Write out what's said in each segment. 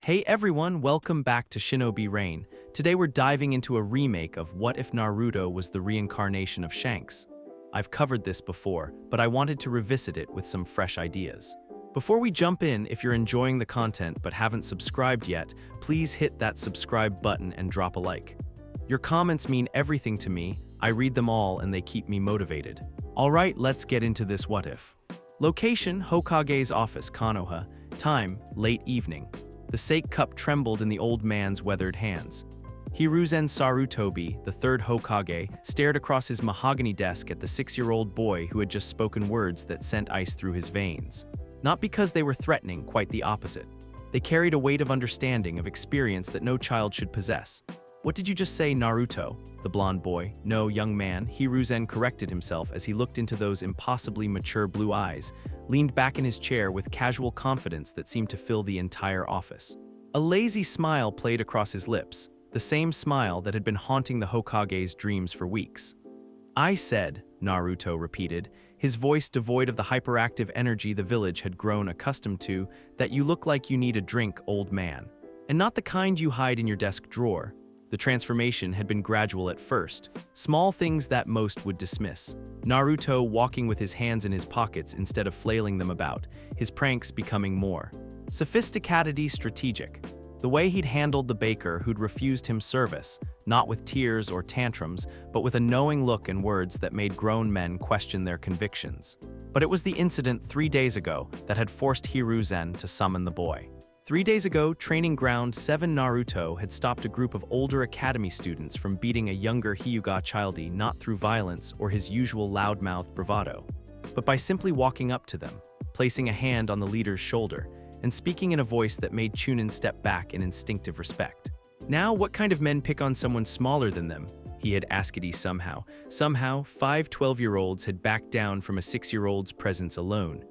Hey everyone, welcome back to Shinobi Rain. Today we're diving into a remake of What If Naruto Was the Reincarnation of Shanks. I've covered this before, but I wanted to revisit it with some fresh ideas. Before we jump in, if you're enjoying the content but haven't subscribed yet, please hit that subscribe button and drop a like. Your comments mean everything to me. I read them all and they keep me motivated. Alright, let's get into this what if. Location, Hokage's office, Konoha. Time, late evening. The sake cup trembled in the old man's weathered hands. Hiruzen Sarutobi, the third Hokage, stared across his mahogany desk at the 6-year-old boy who had just spoken words that sent ice through his veins. Not because they were threatening, quite the opposite. They carried a weight of understanding, of experience that no child should possess. "What did you just say, Naruto?" The blonde boy. "No, young man," Hiruzen corrected himself as he looked into those impossibly mature blue eyes, leaned back in his chair with casual confidence that seemed to fill the entire office. A lazy smile played across his lips, the same smile that had been haunting the Hokage's dreams for weeks. "I said," Naruto repeated, his voice devoid of the hyperactive energy the village had grown accustomed to, "that you look like you need a drink, old man. And not the kind you hide in your desk drawer." The transformation had been gradual at first, small things that most would dismiss. Naruto walking with his hands in his pockets instead of flailing them about, his pranks becoming more sophisticatedly strategic. The way he'd handled the baker who'd refused him service, not with tears or tantrums, but with a knowing look and words that made grown men question their convictions. But it was the incident 3 days ago that had forced Hiruzen to summon the boy. 3 days ago, Training Ground 7 Naruto had stopped a group of older academy students from beating a younger Hyuga childie not through violence or his usual loudmouth bravado, but by simply walking up to them, placing a hand on the leader's shoulder, and speaking in a voice that made Chunin step back in instinctive respect. Now, what kind of men pick on someone smaller than them? He had asked it somehow. Somehow, 5 12-year-olds had backed down from a 6-year-old's presence alone.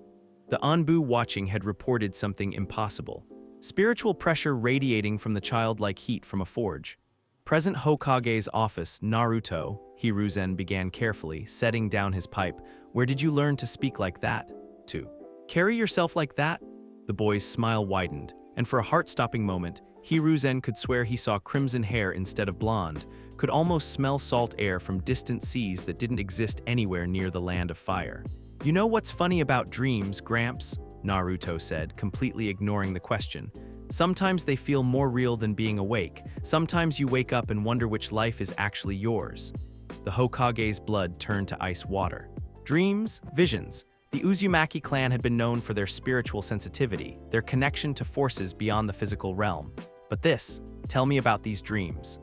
The Anbu watching had reported something impossible. Spiritual pressure radiating from the childlike heat from a forge. Present Hokage's office, Naruto, Hiruzen began carefully, setting down his pipe. "Where did you learn to speak like that? To carry yourself like that?" The boy's smile widened, and for a heart-stopping moment, Hiruzen could swear he saw crimson hair instead of blonde, could almost smell salt air from distant seas that didn't exist anywhere near the land of fire. "You know what's funny about dreams, Gramps?" Naruto said, completely ignoring the question. "Sometimes they feel more real than being awake. Sometimes you wake up and wonder which life is actually yours." The Hokage's blood turned to ice water. Dreams, visions. The Uzumaki clan had been known for their spiritual sensitivity, their connection to forces beyond the physical realm. But this, tell me about these dreams.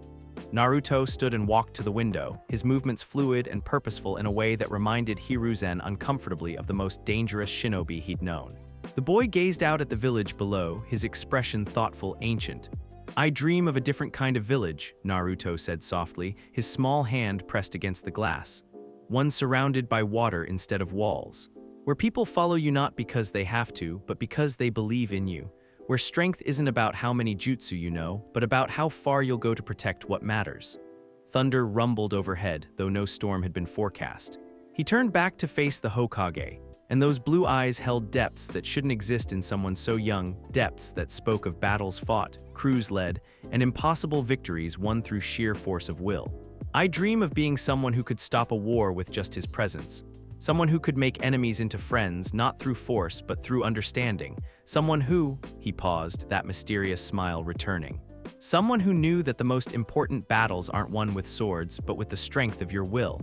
Naruto stood and walked to the window, his movements fluid and purposeful in a way that reminded Hiruzen uncomfortably of the most dangerous shinobi he'd known. The boy gazed out at the village below, his expression thoughtful, ancient. "I dream of a different kind of village," Naruto said softly, his small hand pressed against the glass. "One surrounded by water instead of walls. Where people follow you not because they have to, but because they believe in you. Where strength isn't about how many jutsu you know, but about how far you'll go to protect what matters." Thunder rumbled overhead, though no storm had been forecast. He turned back to face the Hokage, and those blue eyes held depths that shouldn't exist in someone so young, depths that spoke of battles fought, crews led, and impossible victories won through sheer force of will. "I dream of being someone who could stop a war with just his presence. Someone who could make enemies into friends, not through force, but through understanding. Someone who," he paused, that mysterious smile returning. "Someone who knew that the most important battles aren't won with swords, but with the strength of your will."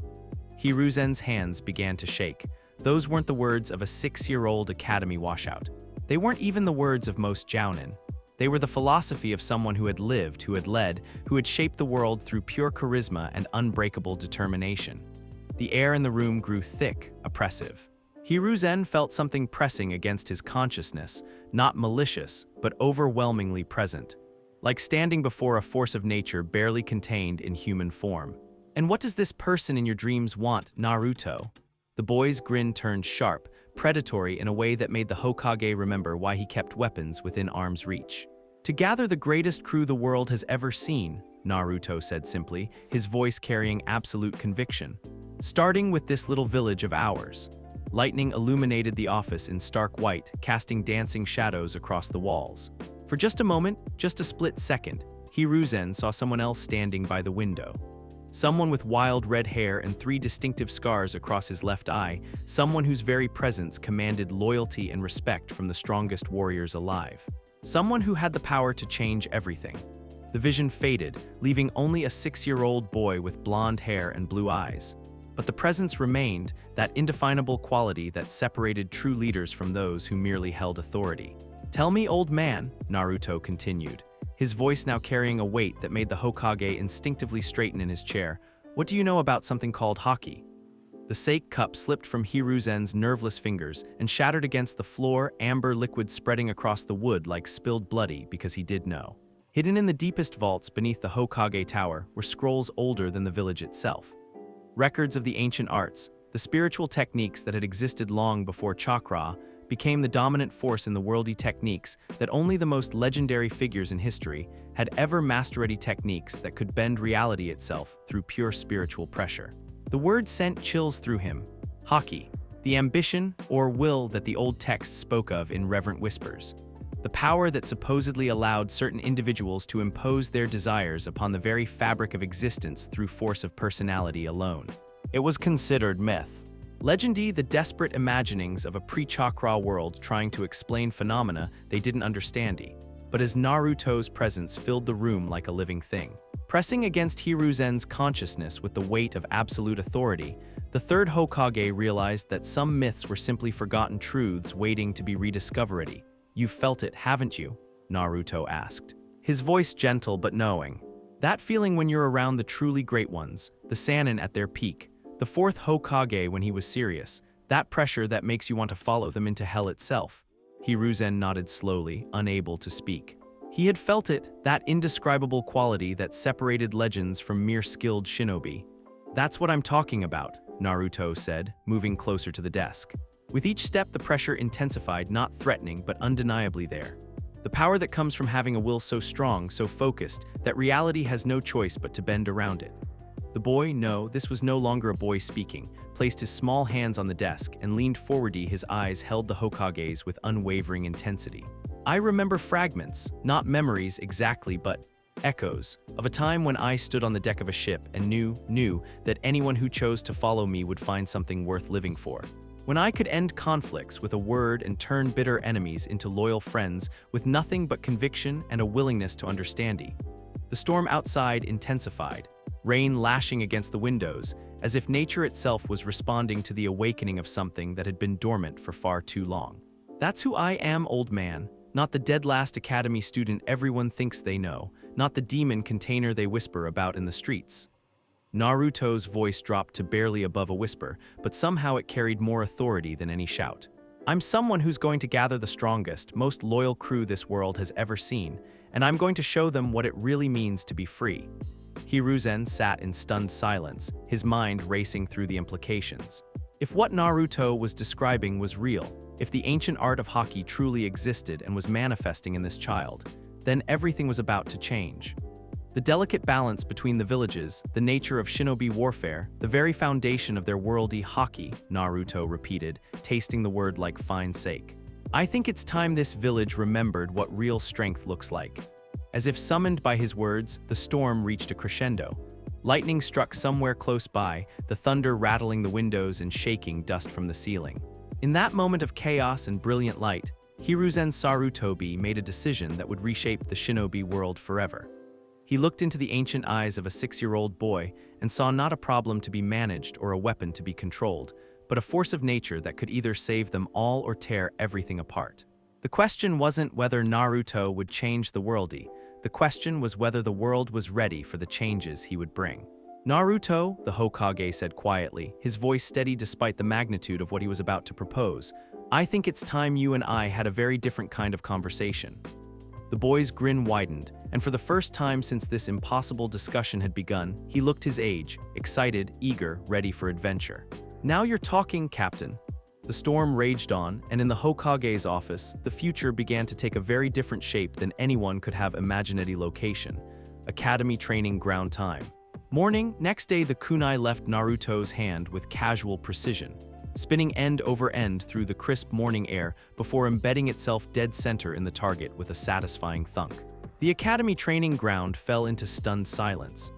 Hiruzen's hands began to shake. Those weren't the words of a 6-year-old academy washout. They weren't even the words of most jounin. They were the philosophy of someone who had lived, who had led, who had shaped the world through pure charisma and unbreakable determination. The air in the room grew thick, oppressive. Hiruzen felt something pressing against his consciousness, not malicious, but overwhelmingly present. Like standing before a force of nature barely contained in human form. "And what does this person in your dreams want, Naruto?" The boy's grin turned sharp, predatory in a way that made the Hokage remember why he kept weapons within arm's reach. "To gather the greatest crew the world has ever seen," Naruto said simply, his voice carrying absolute conviction. "Starting with this little village of ours." Lightning illuminated the office in stark white, casting dancing shadows across the walls. For just a moment, just a split second, Hiruzen saw someone else standing by the window. Someone with wild red hair and 3 distinctive scars across his left eye, someone whose very presence commanded loyalty and respect from the strongest warriors alive. Someone who had the power to change everything. The vision faded, leaving only a 6-year-old boy with blonde hair and blue eyes. But the presence remained, that indefinable quality that separated true leaders from those who merely held authority. "Tell me, old man," Naruto continued, his voice now carrying a weight that made the Hokage instinctively straighten in his chair. "What do you know about something called haki?" The sake cup slipped from Hiruzen's nerveless fingers and shattered against the floor, amber liquid spreading across the wood like spilled bloody, because he did know. Hidden in the deepest vaults beneath the Hokage Tower were scrolls older than the village itself. Records of the ancient arts, the spiritual techniques that had existed long before chakra, became the dominant force in the worldly techniques that only the most legendary figures in history had ever mastered, techniques that could bend reality itself through pure spiritual pressure. The word sent chills through him. Haki, the ambition or will that the old texts spoke of in reverent whispers. The power that supposedly allowed certain individuals to impose their desires upon the very fabric of existence through force of personality alone. It was considered myth. Legendy, the desperate imaginings of a pre-chakra world trying to explain phenomena they didn't understand. But as Naruto's presence filled the room like a living thing, pressing against Hiruzen's consciousness with the weight of absolute authority, the third Hokage realized that some myths were simply forgotten truths waiting to be rediscovered. "You've felt it, haven't you?" Naruto asked, his voice gentle but knowing. "That feeling when you're around the truly great ones, the Sannin at their peak, the fourth Hokage when he was serious, that pressure that makes you want to follow them into hell itself." Hiruzen nodded slowly, unable to speak. He had felt it, that indescribable quality that separated legends from mere skilled shinobi. "That's what I'm talking about," Naruto said, moving closer to the desk. With each step, the pressure intensified, not threatening, but undeniably there. The power that comes from having a will so strong, so focused, that reality has no choice but to bend around it. The boy, no, this was no longer a boy speaking, placed his small hands on the desk and leaned forward. His eyes held the Hokage's with unwavering intensity. "I remember fragments, not memories exactly, but echoes, of a time when I stood on the deck of a ship and knew that anyone who chose to follow me would find something worth living for. When I could end conflicts with a word and turn bitter enemies into loyal friends with nothing but conviction and a willingness to understand." The storm outside intensified, rain lashing against the windows, as if nature itself was responding to the awakening of something that had been dormant for far too long. "That's who I am, old man, not the dead last academy student everyone thinks they know, not the demon container they whisper about in the streets." Naruto's voice dropped to barely above a whisper, but somehow it carried more authority than any shout. "I'm someone who's going to gather the strongest, most loyal crew this world has ever seen, and I'm going to show them what it really means to be free." Hiruzen sat in stunned silence, his mind racing through the implications. If what Naruto was describing was real, if the ancient art of haki truly existed and was manifesting in this child, then everything was about to change. The delicate balance between the villages, the nature of shinobi warfare, the very foundation of their worldly haki, Naruto repeated, tasting the word like fine sake. "I think it's time this village remembered what real strength looks like." As if summoned by his words, the storm reached a crescendo. Lightning struck somewhere close by, the thunder rattling the windows and shaking dust from the ceiling. In that moment of chaos and brilliant light, Hiruzen Sarutobi made a decision that would reshape the shinobi world forever. He looked into the ancient eyes of a 6-year-old boy and saw not a problem to be managed or a weapon to be controlled, but a force of nature that could either save them all or tear everything apart. The question wasn't whether Naruto would change the worldy. The question was whether the world was ready for the changes he would bring. "Naruto," the Hokage said quietly, his voice steady despite the magnitude of what he was about to propose, "I think it's time you and I had a very different kind of conversation." The boy's grin widened, and for the first time since this impossible discussion had begun, he looked his age, excited, eager, ready for adventure. "Now you're talking, Captain." The storm raged on, and in the Hokage's office, the future began to take a very different shape than anyone could have imagined. Location: Academy Training Ground Time. Morning, next day the kunai left Naruto's hand with casual precision. spinning end over end through the crisp morning air before embedding itself dead center in the target with a satisfying thunk. The academy training ground fell into stunned silence.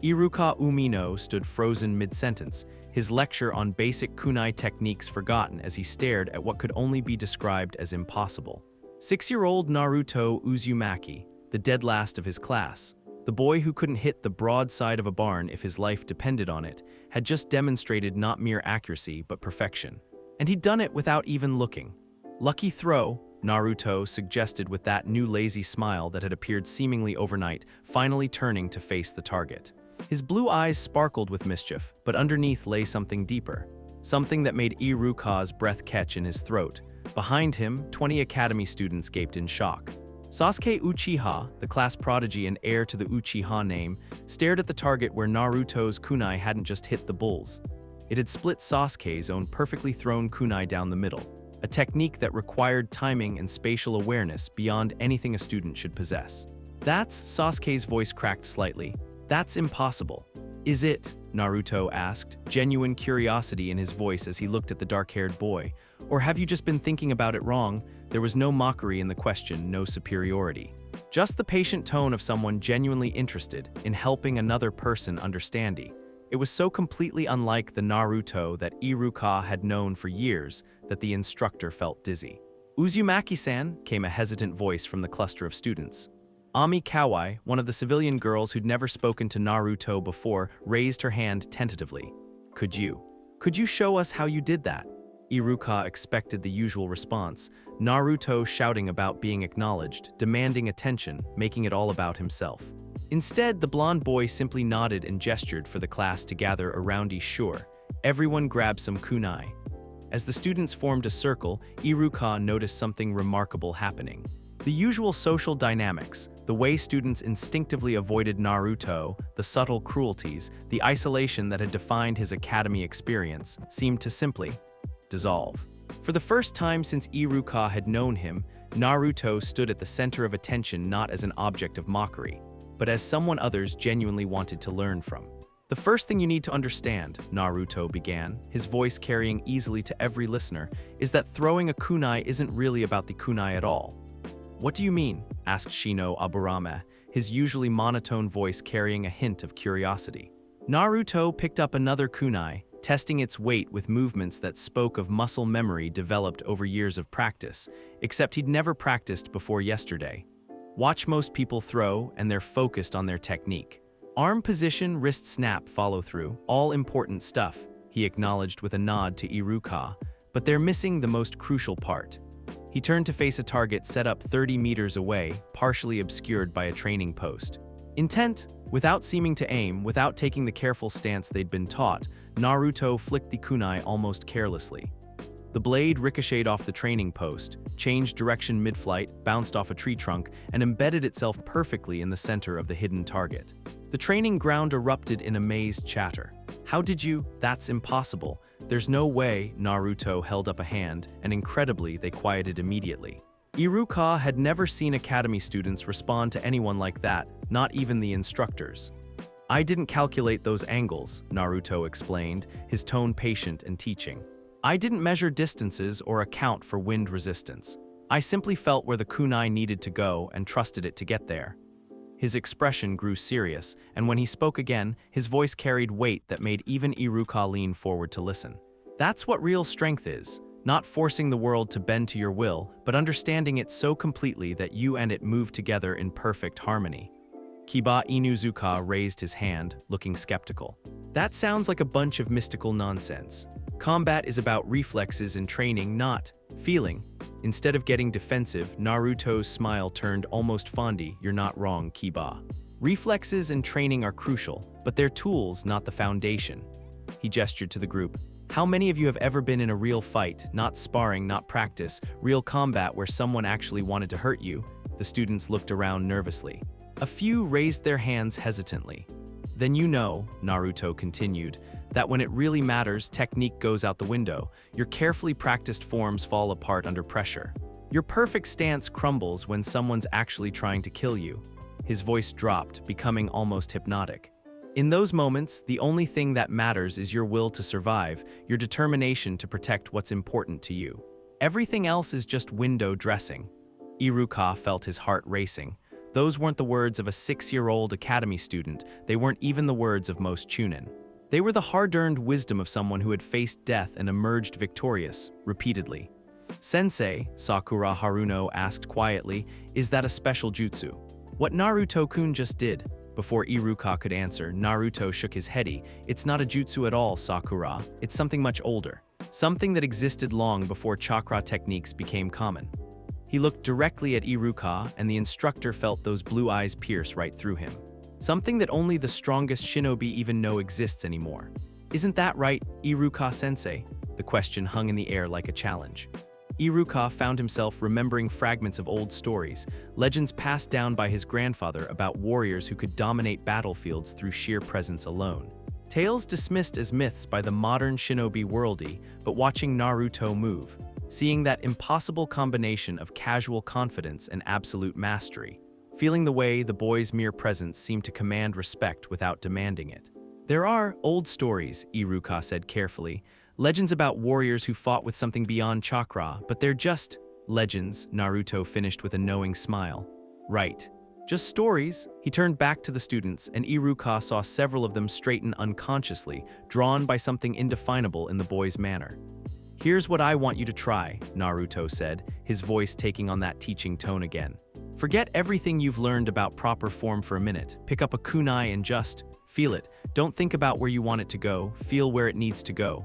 Iruka Umino stood frozen mid-sentence, his lecture on basic kunai techniques forgotten as he stared at what could only be described as impossible. 6-year-old Naruto Uzumaki, the dead last of his class, the boy who couldn't hit the broad side of a barn if his life depended on it, had just demonstrated not mere accuracy but perfection. And he'd done it without even looking. Lucky throw, Naruto suggested with that new lazy smile that had appeared seemingly overnight, finally turning to face the target. His blue eyes sparkled with mischief, but underneath lay something deeper. Something that made Iruka's breath catch in his throat. Behind him, 20 academy students gaped in shock. Sasuke Uchiha, the class prodigy and heir to the Uchiha name, stared at the target where Naruto's kunai hadn't just hit the bulls. It had split Sasuke's own perfectly thrown kunai down the middle, a technique that required timing and spatial awareness beyond anything a student should possess. "That's," Sasuke's voice cracked slightly. "That's impossible." "Is it?" Naruto asked, genuine curiosity in his voice as he looked at the dark-haired boy. "Or have you just been thinking about it wrong?" There was no mockery in the question, no superiority. Just the patient tone of someone genuinely interested in helping another person understand. It was so completely unlike the Naruto that Iruka had known for years that the instructor felt dizzy. "Uzumaki-san," came a hesitant voice from the cluster of students. Ami Kawai, one of the civilian girls who'd never spoken to Naruto before, raised her hand tentatively. Could you show us how you did that?" Iruka expected the usual response, Naruto shouting about being acknowledged, demanding attention, making it all about himself. Instead, the blonde boy simply nodded and gestured for the class to gather around. Sure, everyone grabbed some kunai. As the students formed a circle, Iruka noticed something remarkable happening. The usual social dynamics, the way students instinctively avoided Naruto, the subtle cruelties, the isolation that had defined his academy experience, seemed to simply dissolve. For the first time since Iruka had known him, Naruto stood at the center of attention not as an object of mockery, but as someone others genuinely wanted to learn from. "The first thing you need to understand," Naruto began, his voice carrying easily to every listener, "is that throwing a kunai isn't really about the kunai at all." "What do you mean?" asked Shino Aburame, his usually monotone voice carrying a hint of curiosity. Naruto picked up another kunai, testing its weight with movements that spoke of muscle memory developed over years of practice, except he'd never practiced before yesterday. "Watch most people throw, and they're focused on their technique. Arm position, wrist snap, follow through, all important stuff," he acknowledged with a nod to Iruka, "but they're missing the most crucial part." He turned to face a target set up 30 meters away, partially obscured by a training post. Intent, without seeming to aim, without taking the careful stance they'd been taught, Naruto flicked the kunai almost carelessly. The blade ricocheted off the training post, changed direction mid-flight, bounced off a tree trunk, and embedded itself perfectly in the center of the hidden target. The training ground erupted in amazed chatter. "How did you? That's impossible. There's no way." Naruto held up a hand, and incredibly, they quieted immediately. Iruka had never seen academy students respond to anyone like that, not even the instructors. "I didn't calculate those angles," Naruto explained, his tone patient and teaching. "I didn't measure distances or account for wind resistance. I simply felt where the kunai needed to go and trusted it to get there." His expression grew serious, and when he spoke again, his voice carried weight that made even Iruka lean forward to listen. "That's what real strength is. Not forcing the world to bend to your will, but understanding it so completely that you and it move together in perfect harmony." Kiba Inuzuka raised his hand, looking skeptical. "That sounds like a bunch of mystical nonsense. Combat is about reflexes and training, not feeling." Instead of getting defensive, Naruto's smile turned almost fondy. "You're not wrong, Kiba. Reflexes and training are crucial, but they're tools, not the foundation." He gestured to the group. "How many of you have ever been in a real fight, not sparring, not practice, real combat where someone actually wanted to hurt you?" The students looked around nervously. A few raised their hands hesitantly. "Then you know," Naruto continued, "that when it really matters, technique goes out the window. Your carefully practiced forms fall apart under pressure. Your perfect stance crumbles when someone's actually trying to kill you." His voice dropped, becoming almost hypnotic. In those moments, the only thing that matters is your will to survive, your determination to protect what's important to you. Everything else is just window dressing. Iruka felt his heart racing. Those weren't the words of a 6-year-old academy student, they weren't even the words of most chunin. They were the hard-earned wisdom of someone who had faced death and emerged victorious, repeatedly. "Sensei," Sakura Haruno asked quietly, "is that a special jutsu?" "What Naruto-kun just did." Before Iruka could answer, Naruto shook his head. "It's not a jutsu at all, Sakura. It's something much older. Something that existed long before chakra techniques became common." He looked directly at Iruka, and the instructor felt those blue eyes pierce right through him. Something that only the strongest shinobi even know exists anymore. "Isn't that right, Iruka-sensei?" The question hung in the air like a challenge. Iruka found himself remembering fragments of old stories, legends passed down by his grandfather about warriors who could dominate battlefields through sheer presence alone. Tales dismissed as myths by the modern shinobi worldie, but watching Naruto move, seeing that impossible combination of casual confidence and absolute mastery, feeling the way the boy's mere presence seemed to command respect without demanding it. "There are old stories," Iruka said carefully, "legends about warriors who fought with something beyond chakra, but they're just legends," Naruto finished with a knowing smile. "Right. Just stories." He turned back to the students, and Iruka saw several of them straighten unconsciously, drawn by something indefinable in the boy's manner. "Here's what I want you to try," Naruto said, his voice taking on that teaching tone again. "Forget everything you've learned about proper form for a minute. Pick up a kunai and just feel it. Don't think about where you want it to go, feel where it needs to go."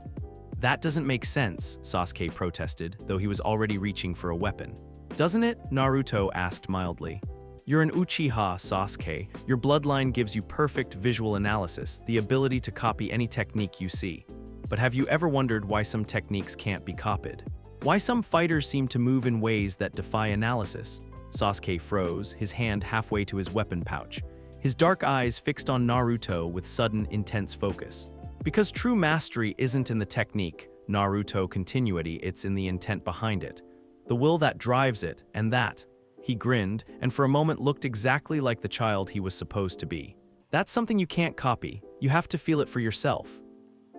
"That doesn't make sense," Sasuke protested, though he was already reaching for a weapon. "Doesn't it?" Naruto asked mildly. "You're an uchiha, Sasuke. Your bloodline gives you perfect visual analysis, the ability to copy any technique you see. But have you ever wondered why some techniques can't be copied? Why some fighters seem to move in ways that defy analysis?" Sasuke froze, his hand halfway to his weapon pouch, his dark eyes fixed on Naruto with sudden, intense focus. "Because true mastery isn't in the technique," Naruto continuity, "it's in the intent behind it. The will that drives it, and that." He grinned, and for a moment looked exactly like the child he was supposed to be. "That's something you can't copy. You have to feel it for yourself."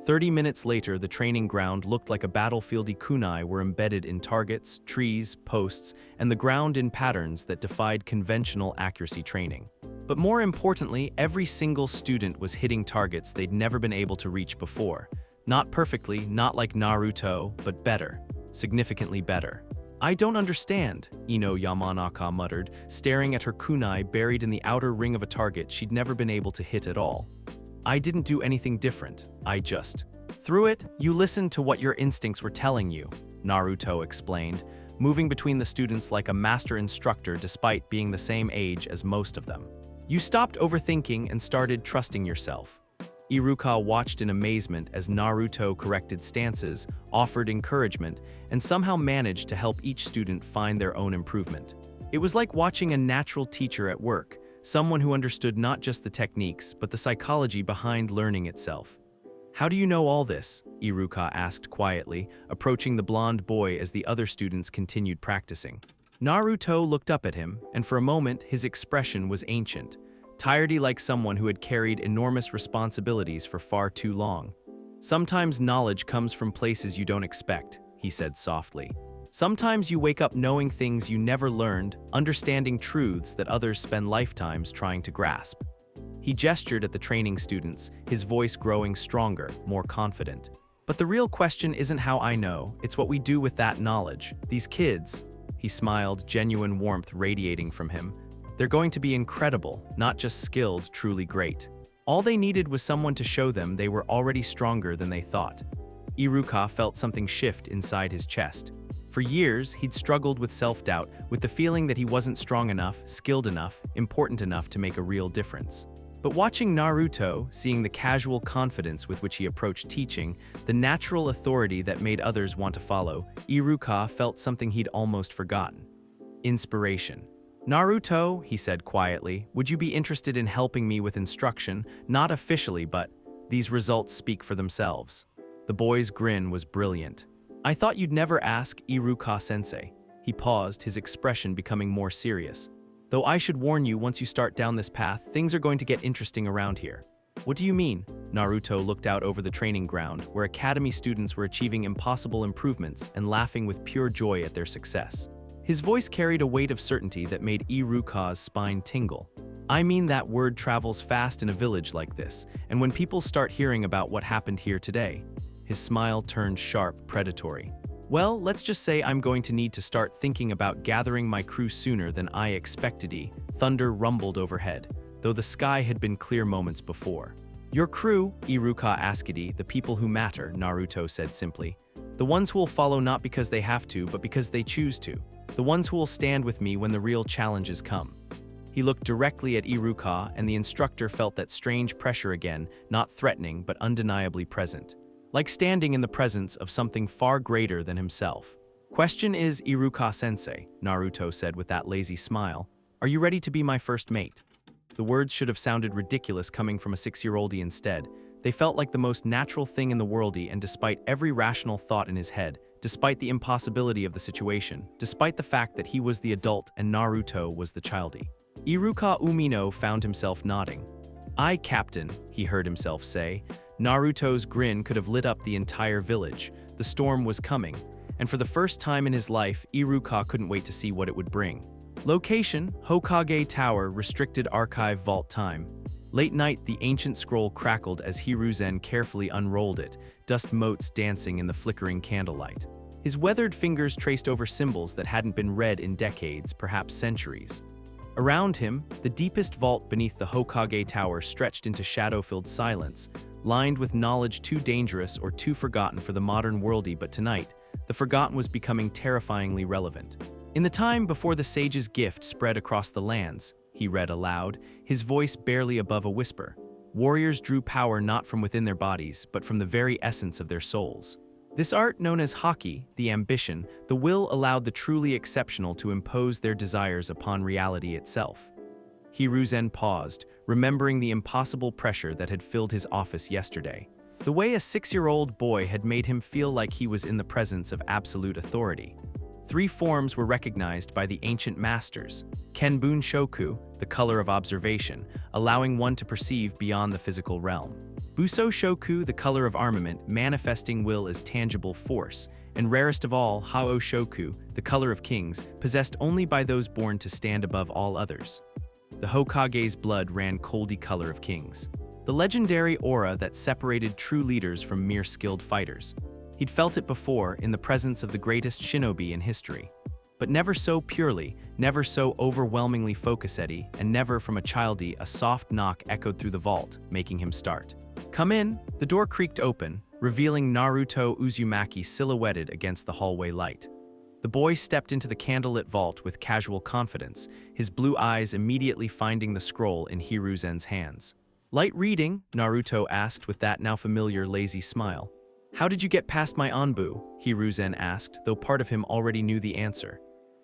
30 minutes later, the training ground looked like a battlefieldy kunai were embedded in targets, trees, posts, and the ground in patterns that defied conventional accuracy training. But more importantly, every single student was hitting targets they'd never been able to reach before. Not perfectly, not like Naruto, but better. Significantly better. "I don't understand," Ino Yamanaka muttered, staring at her kunai buried in the outer ring of a target she'd never been able to hit at all. "I didn't do anything different. I just threw it." "You listened to what your instincts were telling you," Naruto explained, moving between the students like a master instructor despite being the same age as most of them. "You stopped overthinking and started trusting yourself." Iruka watched in amazement as Naruto corrected stances, offered encouragement, and somehow managed to help each student find their own improvement. It was like watching a natural teacher at work, someone who understood not just the techniques, but the psychology behind learning itself. "How do you know all this?" Iruka asked quietly, approaching the blonde boy as the other students continued practicing. Naruto looked up at him, and for a moment his expression was ancient, tired like someone who had carried enormous responsibilities for far too long. "Sometimes knowledge comes from places you don't expect," he said softly. "Sometimes you wake up knowing things you never learned, understanding truths that others spend lifetimes trying to grasp." He gestured at the training students, his voice growing stronger, more confident. "But the real question isn't how I know, it's what we do with that knowledge. These kids," he smiled, genuine warmth radiating from him, "they're going to be incredible, not just skilled, truly great. All they needed was someone to show them they were already stronger than they thought." Iruka felt something shift inside his chest. For years, he'd struggled with self-doubt, with the feeling that he wasn't strong enough, skilled enough, important enough to make a real difference. But watching Naruto, seeing the casual confidence with which he approached teaching, the natural authority that made others want to follow, Iruka felt something he'd almost forgotten. Inspiration. "Naruto," he said quietly, "would you be interested in helping me with instruction? Not officially, but these results speak for themselves." The boy's grin was brilliant. "I thought you'd never ask, Iruka-sensei." He paused, his expression becoming more serious. "Though I should warn you, once you start down this path, things are going to get interesting around here." What do you mean? Naruto looked out over the training ground, where academy students were achieving impossible improvements and laughing with pure joy at their success. His voice carried a weight of certainty that made Iruka's spine tingle. I mean that word travels fast in a village like this, and when people start hearing about what happened here today. His smile turned sharp, predatory. Well, let's just say I'm going to need to start thinking about gathering my crew sooner than I expected. Thunder rumbled overhead, though the sky had been clear moments before. Your crew, Iruka asked, the people who matter, Naruto said simply. The ones who will follow not because they have to, but because they choose to. The ones who will stand with me when the real challenges come. He looked directly at Iruka, and the instructor felt that strange pressure again, not threatening but undeniably present. Like standing in the presence of something far greater than himself. Question is, Iruka-sensei, Naruto said with that lazy smile, are you ready to be my first mate? The words should have sounded ridiculous coming from a 6-year-oldie instead. They felt like the most natural thing in the worldie, and despite every rational thought in his head, despite the impossibility of the situation, despite the fact that he was the adult and Naruto was the childie. Iruka Umino found himself nodding. Aye, Captain, he heard himself say. Naruto's grin could have lit up the entire village. The storm was coming, and for the first time in his life, Iruka couldn't wait to see what it would bring. Location, Hokage Tower, restricted archive vault time. Late night, the ancient scroll crackled as Hiruzen carefully unrolled it, dust motes dancing in the flickering candlelight. His weathered fingers traced over symbols that hadn't been read in decades, perhaps centuries. Around him, the deepest vault beneath the Hokage Tower stretched into shadow-filled silence, lined with knowledge too dangerous or too forgotten for the modern worldie, but tonight, the forgotten was becoming terrifyingly relevant. In the time before the sage's gift spread across the lands, he read aloud, his voice barely above a whisper, warriors drew power not from within their bodies, but from the very essence of their souls. This art, known as haki, the ambition, the will allowed the truly exceptional to impose their desires upon reality itself. Hiruzen paused, remembering the impossible pressure that had filled his office yesterday. The way a 6-year-old boy had made him feel like he was in the presence of absolute authority. 3 forms were recognized by the ancient masters. Kenbun Shoku, the color of observation, allowing one to perceive beyond the physical realm. Buso Shoku, the color of armament, manifesting will as tangible force. And rarest of all, Hao Shoku, the color of kings, possessed only by those born to stand above all others. The Hokage's blood ran coldy color of kings. The legendary aura that separated true leaders from mere skilled fighters. He'd felt it before in the presence of the greatest shinobi in history. But never so purely, never so overwhelmingly focusedy, and never from a childie, a soft knock echoed through the vault, making him start. Come in. The door creaked open, revealing Naruto Uzumaki silhouetted against the hallway light. The boy stepped into the candlelit vault with casual confidence, his blue eyes immediately finding the scroll in Hiruzen's hands. Light reading? Naruto asked with that now familiar lazy smile. How did you get past my Anbu? Hiruzen asked, though part of him already knew the answer.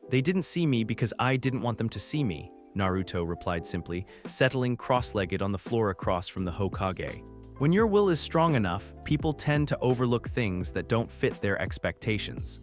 They didn't see me because I didn't want them to see me, Naruto replied simply, settling cross-legged on the floor across from the Hokage. When your will is strong enough, people tend to overlook things that don't fit their expectations.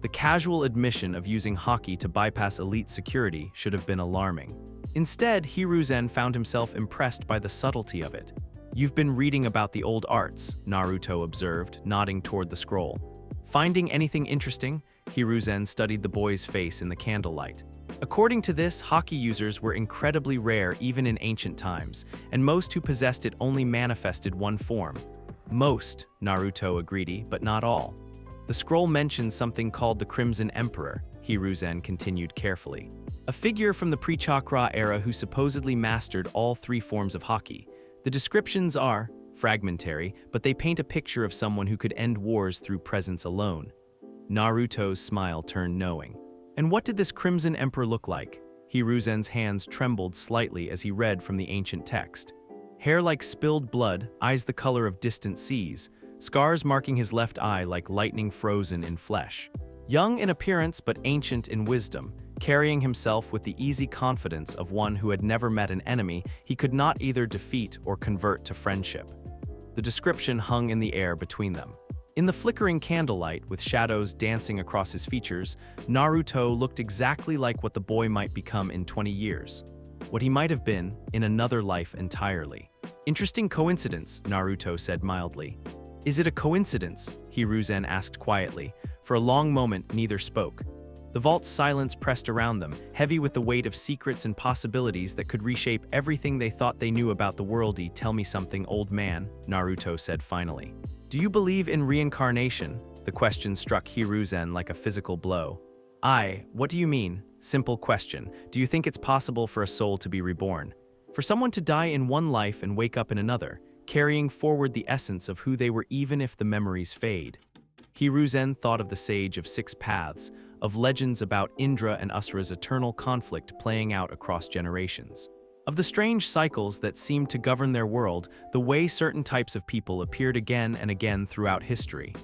The casual admission of using haki to bypass elite security should have been alarming. Instead, Hiruzen found himself impressed by the subtlety of it. You've been reading about the old arts, Naruto observed, nodding toward the scroll. Finding anything interesting? Hiruzen studied the boy's face in the candlelight. According to this, haki users were incredibly rare even in ancient times, and most who possessed it only manifested one form. Most, Naruto agreed, but not all. The scroll mentions something called the Crimson Emperor, Hiruzen continued carefully. A figure from the pre-chakra era who supposedly mastered all 3 forms of haki. The descriptions are fragmentary, but they paint a picture of someone who could end wars through presence alone. Naruto's smile turned knowing. And what did this Crimson Emperor look like? Hiruzen's hands trembled slightly as he read from the ancient text. Hair like spilled blood, eyes the color of distant seas, scars marking his left eye like lightning frozen in flesh. Young in appearance but ancient in wisdom, carrying himself with the easy confidence of one who had never met an enemy he could not either defeat or convert to friendship. The description hung in the air between them. In the flickering candlelight, with shadows dancing across his features, Naruto looked exactly like what the boy might become in 20 years. What he might have been in another life entirely. Interesting coincidence, Naruto said mildly. Is it a coincidence? Hiruzen asked quietly. For a long moment, neither spoke. The vault's silence pressed around them, heavy with the weight of secrets and possibilities that could reshape everything they thought they knew about the world. Tell me something, old man, Naruto said finally. Do you believe in reincarnation? The question struck Hiruzen like a physical blow. What do you mean? Simple question. Do you think it's possible for a soul to be reborn? For someone to die in one life and wake up in another, carrying forward the essence of who they were even if the memories fade? Hiruzen thought of the Sage of Six Paths, of legends about Indra and Asura's eternal conflict playing out across generations. Of the strange cycles that seemed to govern their world, the way certain types of people appeared again and again throughout history.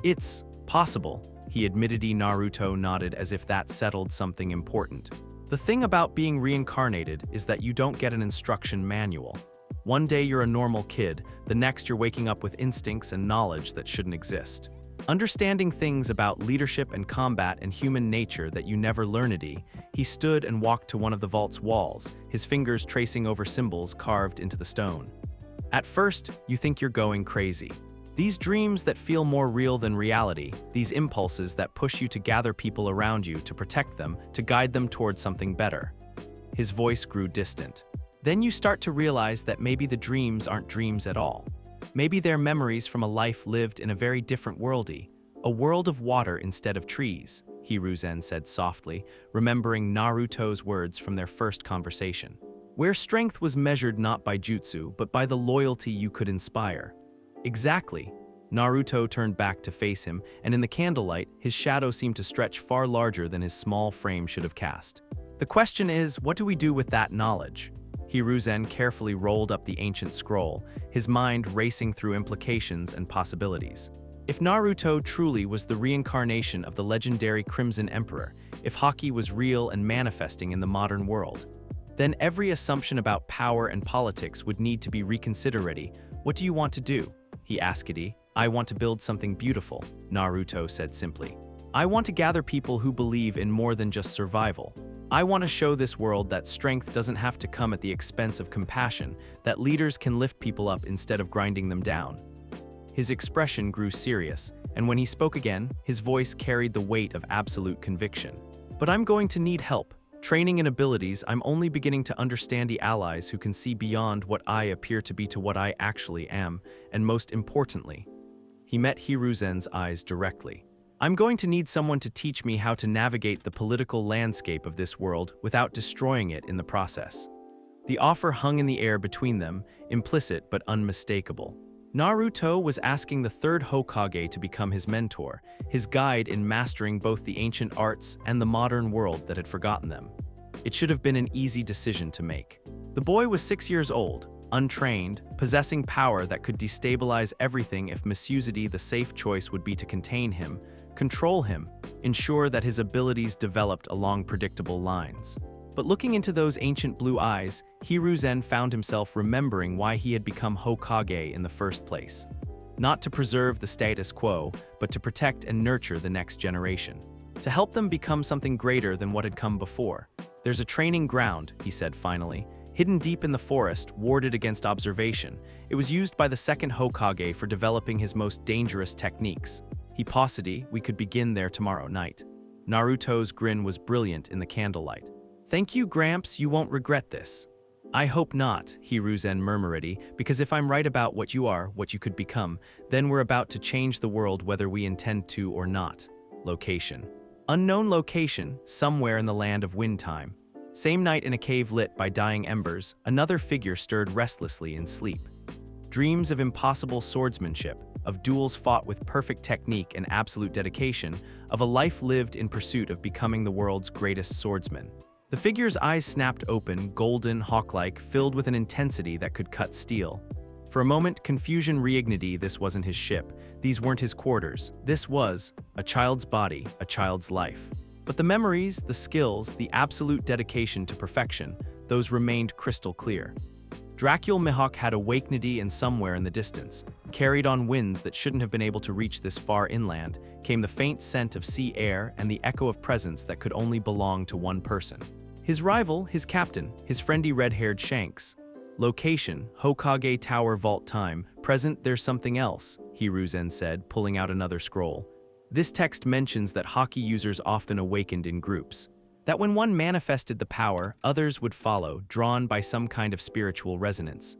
It's possible, he admitted. Naruto nodded as if that settled something important. The thing about being reincarnated is that you don't get an instruction manual. One day you're a normal kid, the next you're waking up with instincts and knowledge that shouldn't exist. Understanding things about leadership and combat and human nature that you never learned. He stood and walked to one of the vault's walls, his fingers tracing over symbols carved into the stone. At first, you think you're going crazy. These dreams that feel more real than reality, these impulses that push you to gather people around you, to protect them, to guide them towards something better. His voice grew distant. Then you start to realize that maybe the dreams aren't dreams at all. Maybe they're memories from a life lived in a very different world, a world of water instead of trees, Hiruzen said softly, remembering Naruto's words from their first conversation. Where strength was measured not by jutsu, but by the loyalty you could inspire. Exactly. Naruto turned back to face him, and in the candlelight, his shadow seemed to stretch far larger than his small frame should have cast. The question is, what do we do with that knowledge? Hiruzen carefully rolled up the ancient scroll, his mind racing through implications and possibilities. If Naruto truly was the reincarnation of the legendary Crimson Emperor, if Haki was real and manifesting in the modern world, then every assumption about power and politics would need to be reconsidered. What do you want to do? He asked. I want to build something beautiful, Naruto said simply. I want to gather people who believe in more than just survival. I want to show this world that strength doesn't have to come at the expense of compassion, that leaders can lift people up instead of grinding them down. His expression grew serious, and when he spoke again, his voice carried the weight of absolute conviction. But I'm going to need help. Training and abilities. I'm only beginning to understand the allies who can see beyond what I appear to be to what I actually am, and most importantly, he met Hiruzen's eyes directly. I'm going to need someone to teach me how to navigate the political landscape of this world without destroying it in the process. The offer hung in the air between them, implicit but unmistakable. Naruto was asking the third Hokage to become his mentor, his guide in mastering both the ancient arts and the modern world that had forgotten them. It should have been an easy decision to make. The boy was 6 years old, untrained, possessing power that could destabilize everything if misused. The safe choice would be to contain him, control him, ensure that his abilities developed along predictable lines. But looking into those ancient blue eyes, Hiruzen found himself remembering why he had become Hokage in the first place. Not to preserve the status quo, but to protect and nurture the next generation. To help them become something greater than what had come before. There's a training ground, he said finally, hidden deep in the forest, warded against observation. It was used by the second Hokage for developing his most dangerous techniques. He paucity, we could begin there tomorrow night. Naruto's grin was brilliant in the candlelight. Thank you, Gramps, you won't regret this. I hope not, Hiruzen murmured, because if I'm right about what you are, what you could become, then we're about to change the world whether we intend to or not. Location. Unknown location, somewhere in the land of wind time. Same night in a cave lit by dying embers, another figure stirred restlessly in sleep. Dreams of impossible swordsmanship, of duels fought with perfect technique and absolute dedication, of a life lived in pursuit of becoming the world's greatest swordsman. The figure's eyes snapped open, golden, hawk-like, filled with an intensity that could cut steel. For a moment, confusion reignited. This wasn't his ship. These weren't his quarters. This was a child's body, a child's life. But the memories, the skills, the absolute dedication to perfection, those remained crystal clear. Dracul Mihawk had awakened, and somewhere in the distance, carried on winds that shouldn't have been able to reach this far inland, came the faint scent of sea air and the echo of presence that could only belong to one person. His rival, his captain, his friendly red-haired Shanks. Location, Hokage Tower Vault Time. Present, there's something else, Hiruzen said, pulling out another scroll. This text mentions that Haki users often awakened in groups. That when one manifested the power, others would follow, drawn by some kind of spiritual resonance.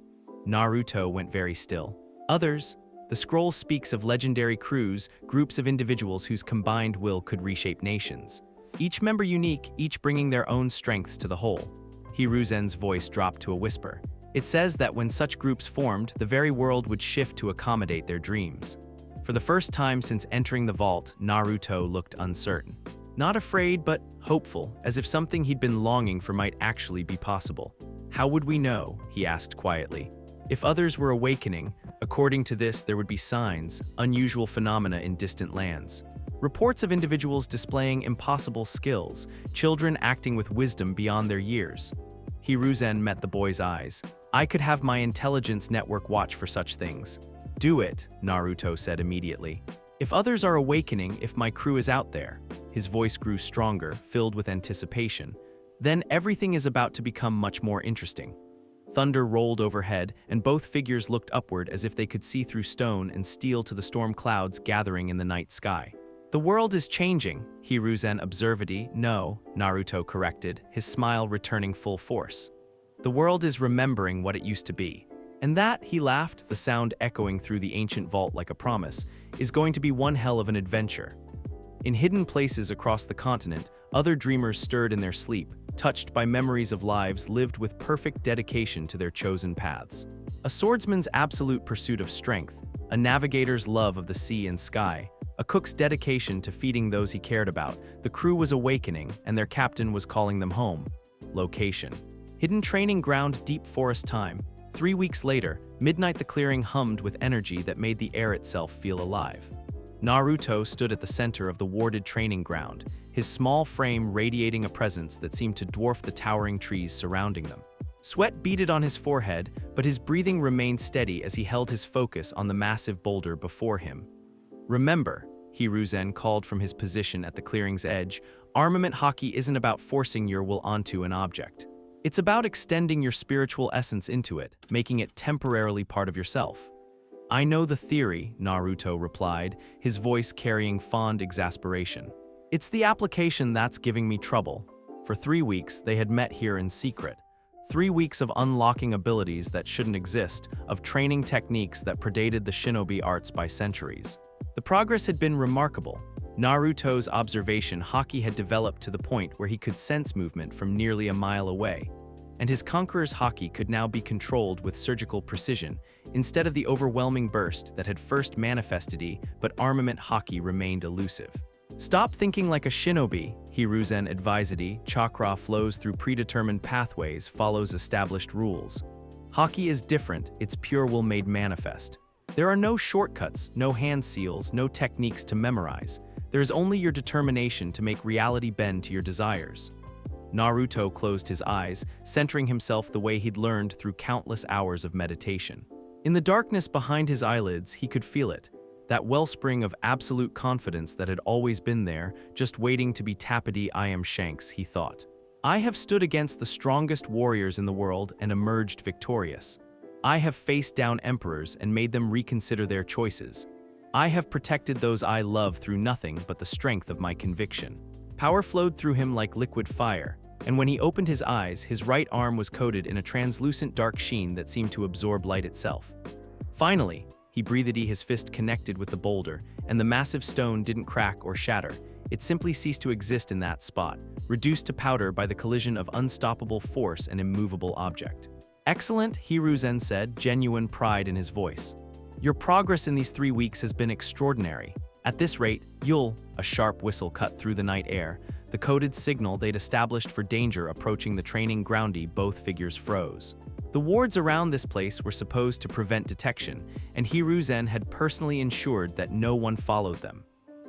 Naruto went very still. Others? The scroll speaks of legendary crews, groups of individuals whose combined will could reshape nations. Each member unique, each bringing their own strengths to the whole. Hiruzen's voice dropped to a whisper. It says that when such groups formed, the very world would shift to accommodate their dreams. For the first time since entering the vault, Naruto looked uncertain. Not afraid, but hopeful, as if something he'd been longing for might actually be possible. How would we know? He asked quietly. If others were awakening, according to this, there would be signs, unusual phenomena in distant lands. Reports of individuals displaying impossible skills, children acting with wisdom beyond their years. Hiruzen met the boy's eyes. I could have my intelligence network watch for such things. Do it, Naruto said immediately. If others are awakening, if my crew is out there. His voice grew stronger, filled with anticipation. Then everything is about to become much more interesting. Thunder rolled overhead, and both figures looked upward as if they could see through stone and steel to the storm clouds gathering in the night sky. The world is changing, Hiruzen observed. No, Naruto corrected, his smile returning full force. The world is remembering what it used to be. And that, he laughed, the sound echoing through the ancient vault like a promise, is going to be one hell of an adventure. In hidden places across the continent, other dreamers stirred in their sleep, touched by memories of lives lived with perfect dedication to their chosen paths. A swordsman's absolute pursuit of strength, a navigator's love of the sea and sky, a cook's dedication to feeding those he cared about. The crew was awakening, and their captain was calling them home. Location. Hidden training ground, deep forest time. 3 weeks later, midnight the clearing hummed with energy that made the air itself feel alive. Naruto stood at the center of the warded training ground, his small frame radiating a presence that seemed to dwarf the towering trees surrounding them. Sweat beaded on his forehead, but his breathing remained steady as he held his focus on the massive boulder before him. Remember, Hiruzen called from his position at the clearing's edge, armament haki isn't about forcing your will onto an object. It's about extending your spiritual essence into it, making it temporarily part of yourself. I know the theory, Naruto replied, his voice carrying fond exasperation. It's the application that's giving me trouble. For 3 weeks, they had met here in secret. 3 weeks of unlocking abilities that shouldn't exist, of training techniques that predated the shinobi arts by centuries. The progress had been remarkable. Naruto's observation haki had developed to the point where he could sense movement from nearly a mile away. And his conqueror's haki could now be controlled with surgical precision, instead of the overwhelming burst that had first manifested, but armament haki remained elusive. Stop thinking like a shinobi, Hiruzen advised. Chakra flows through predetermined pathways, follows established rules. Haki is different, its pure will made manifest. There are no shortcuts, no hand seals, no techniques to memorize. There is only your determination to make reality bend to your desires. Naruto closed his eyes, centering himself the way he'd learned through countless hours of meditation. In the darkness behind his eyelids, he could feel it, that wellspring of absolute confidence that had always been there, just waiting to be tapped. I am Shanks, he thought. I have stood against the strongest warriors in the world and emerged victorious. I have faced down emperors and made them reconsider their choices. I have protected those I love through nothing but the strength of my conviction. Power flowed through him like liquid fire, and when he opened his eyes, his right arm was coated in a translucent dark sheen that seemed to absorb light itself. Finally, he breathed. His fist connected with the boulder, and the massive stone didn't crack or shatter. It simply ceased to exist in that spot, reduced to powder by the collision of unstoppable force and immovable object. Excellent, Hiruzen said, genuine pride in his voice. Your progress in these 3 weeks has been extraordinary. At this rate, you'll— A sharp whistle cut through the night air, the coded signal they'd established for danger approaching the training groundy. Both figures froze. The wards around this place were supposed to prevent detection, and Hiruzen had personally ensured that no one followed them.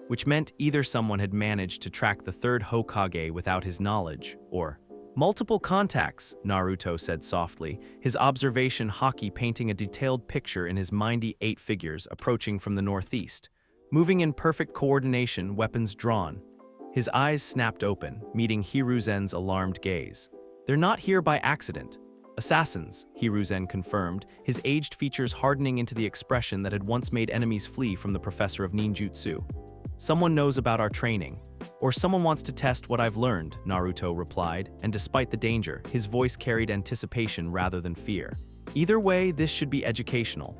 Which meant either someone had managed to track the third Hokage without his knowledge, or— Multiple contacts, Naruto said softly, his observation haki painting a detailed picture in his mindy 8 figures approaching from the northeast. Moving in perfect coordination, weapons drawn. His eyes snapped open, meeting Hiruzen's alarmed gaze. They're not here by accident. Assassins, Hiruzen confirmed, his aged features hardening into the expression that had once made enemies flee from the professor of ninjutsu. Someone knows about our training. Or someone wants to test what I've learned, Naruto replied, and despite the danger, his voice carried anticipation rather than fear. Either way, this should be educational.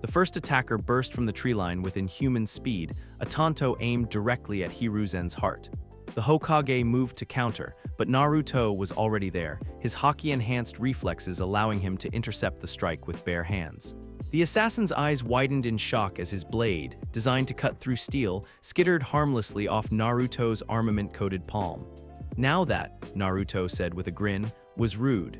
The first attacker burst from the tree line with inhuman speed, a tanto aimed directly at Hiruzen's heart. The Hokage moved to counter, but Naruto was already there, his Haki-enhanced reflexes allowing him to intercept the strike with bare hands. The assassin's eyes widened in shock as his blade, designed to cut through steel, skittered harmlessly off Naruto's armament-coated palm. Now that, Naruto said with a grin, was rude.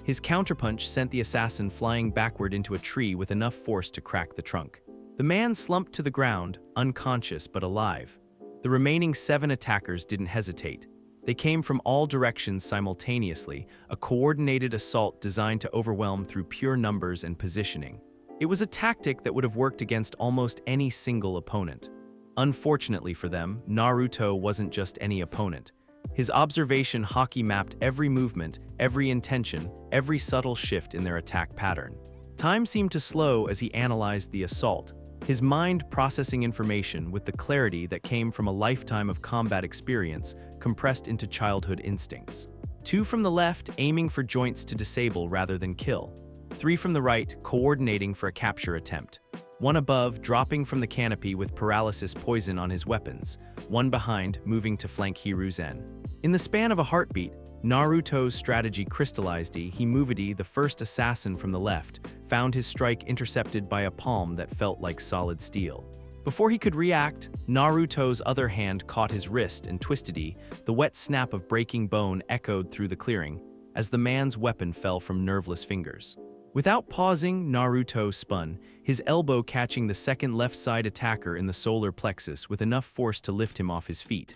His counterpunch sent the assassin flying backward into a tree with enough force to crack the trunk. The man slumped to the ground, unconscious but alive. The remaining 7 attackers didn't hesitate. They came from all directions simultaneously, a coordinated assault designed to overwhelm through pure numbers and positioning. It was a tactic that would have worked against almost any single opponent. Unfortunately for them, Naruto wasn't just any opponent. His observation Haki mapped every movement, every intention, every subtle shift in their attack pattern. Time seemed to slow as he analyzed the assault, his mind processing information with the clarity that came from a lifetime of combat experience compressed into childhood instincts. 2 from the left, aiming for joints to disable rather than kill. 3 from the right, coordinating for a capture attempt. 1 above, dropping from the canopy with paralysis poison on his weapons. 1 behind, moving to flank Hiruzen. In the span of a heartbeat, Naruto's strategy crystallized. He moved. The first assassin from the left, found his strike intercepted by a palm that felt like solid steel. Before he could react, Naruto's other hand caught his wrist and twisted. The wet snap of breaking bone echoed through the clearing, as the man's weapon fell from nerveless fingers. Without pausing, Naruto spun, his elbow catching the second left side attacker in the solar plexus with enough force to lift him off his feet.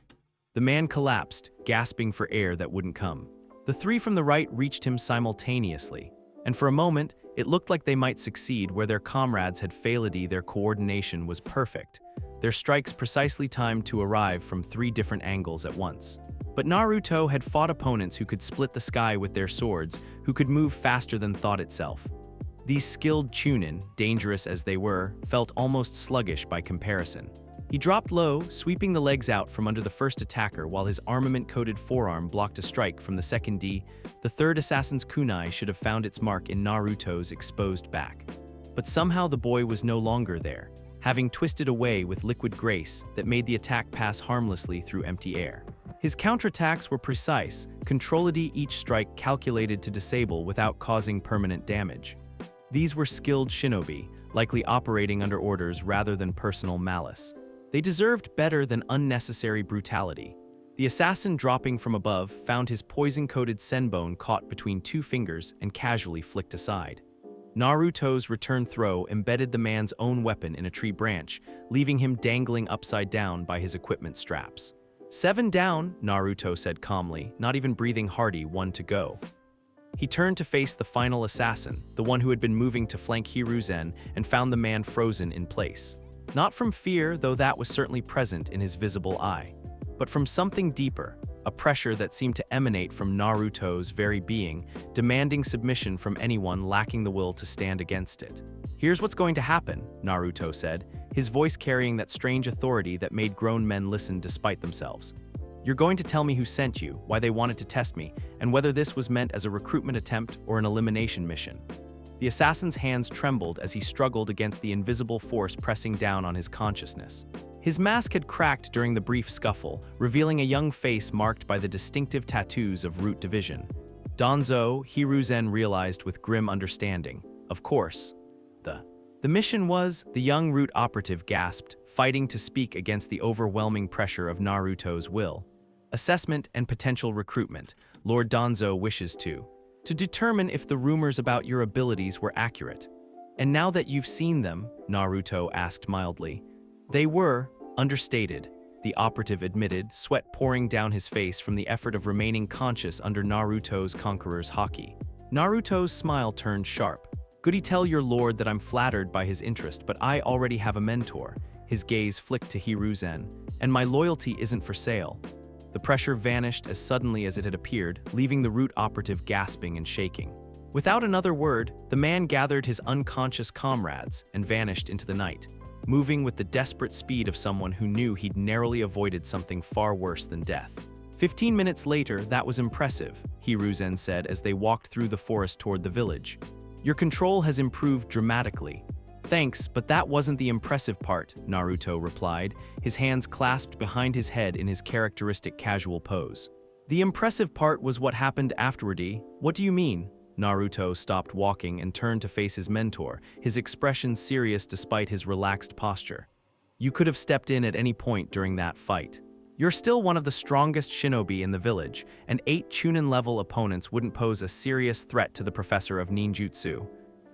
The man collapsed, gasping for air that wouldn't come. The 3 from the right reached him simultaneously, and for a moment, it looked like they might succeed where their comrades had failed. Their coordination was perfect, their strikes precisely timed to arrive from 3 different angles at once. But Naruto had fought opponents who could split the sky with their swords, who could move faster than thought itself. These skilled chunin, dangerous as they were, felt almost sluggish by comparison. He dropped low, sweeping the legs out from under the first attacker while his armament-coated forearm blocked a strike from the second D. The third assassin's kunai should have found its mark in Naruto's exposed back. But somehow the boy was no longer there, having twisted away with liquid grace that made the attack pass harmlessly through empty air. His counterattacks were precise, controlled, each strike calculated to disable without causing permanent damage. These were skilled shinobi, likely operating under orders rather than personal malice. They deserved better than unnecessary brutality. The assassin dropping from above found his poison-coated senbone caught between 2 fingers and casually flicked aside. Naruto's return throw embedded the man's own weapon in a tree branch, leaving him dangling upside down by his equipment straps. 7 down, Naruto said calmly, not even breathing hearty. 1 to go. He turned to face the final assassin, the one who had been moving to flank Hiruzen, and found the man frozen in place. Not from fear, though that was certainly present in his visible eye, but from something deeper, a pressure that seemed to emanate from Naruto's very being, demanding submission from anyone lacking the will to stand against it. "Here's what's going to happen," Naruto said, his voice carrying that strange authority that made grown men listen despite themselves. "You're going to tell me who sent you, why they wanted to test me, and whether this was meant as a recruitment attempt or an elimination mission." The assassin's hands trembled as he struggled against the invisible force pressing down on his consciousness. His mask had cracked during the brief scuffle, revealing a young face marked by the distinctive tattoos of root division. Danzo, Hiruzen realized with grim understanding. Of course. The mission was, the young root operative gasped, fighting to speak against the overwhelming pressure of Naruto's will. Assessment and potential recruitment, Lord Danzo wishes to determine if the rumors about your abilities were accurate. And now that you've seen them, Naruto asked mildly. They were understated, the operative admitted, sweat pouring down his face from the effort of remaining conscious under Naruto's conqueror's haki. Naruto's smile turned sharp. "Goody, tell your lord that I'm flattered by his interest, but I already have a mentor." His gaze flicked to Hiruzen. "And my loyalty isn't for sale." The pressure vanished as suddenly as it had appeared, leaving the root operative gasping and shaking. Without another word, the man gathered his unconscious comrades and vanished into the night, moving with the desperate speed of someone who knew he'd narrowly avoided something far worse than death. 15 minutes later, that was impressive, Hiruzen said as they walked through the forest toward the village. Your control has improved dramatically. Thanks, but that wasn't the impressive part, Naruto replied, his hands clasped behind his head in his characteristic casual pose. The impressive part was what happened afterwardy. What do you mean? Naruto stopped walking and turned to face his mentor, his expression serious despite his relaxed posture. You could have stepped in at any point during that fight. You're still one of the strongest shinobi in the village, and 8 Chunin-level opponents wouldn't pose a serious threat to the professor of ninjutsu.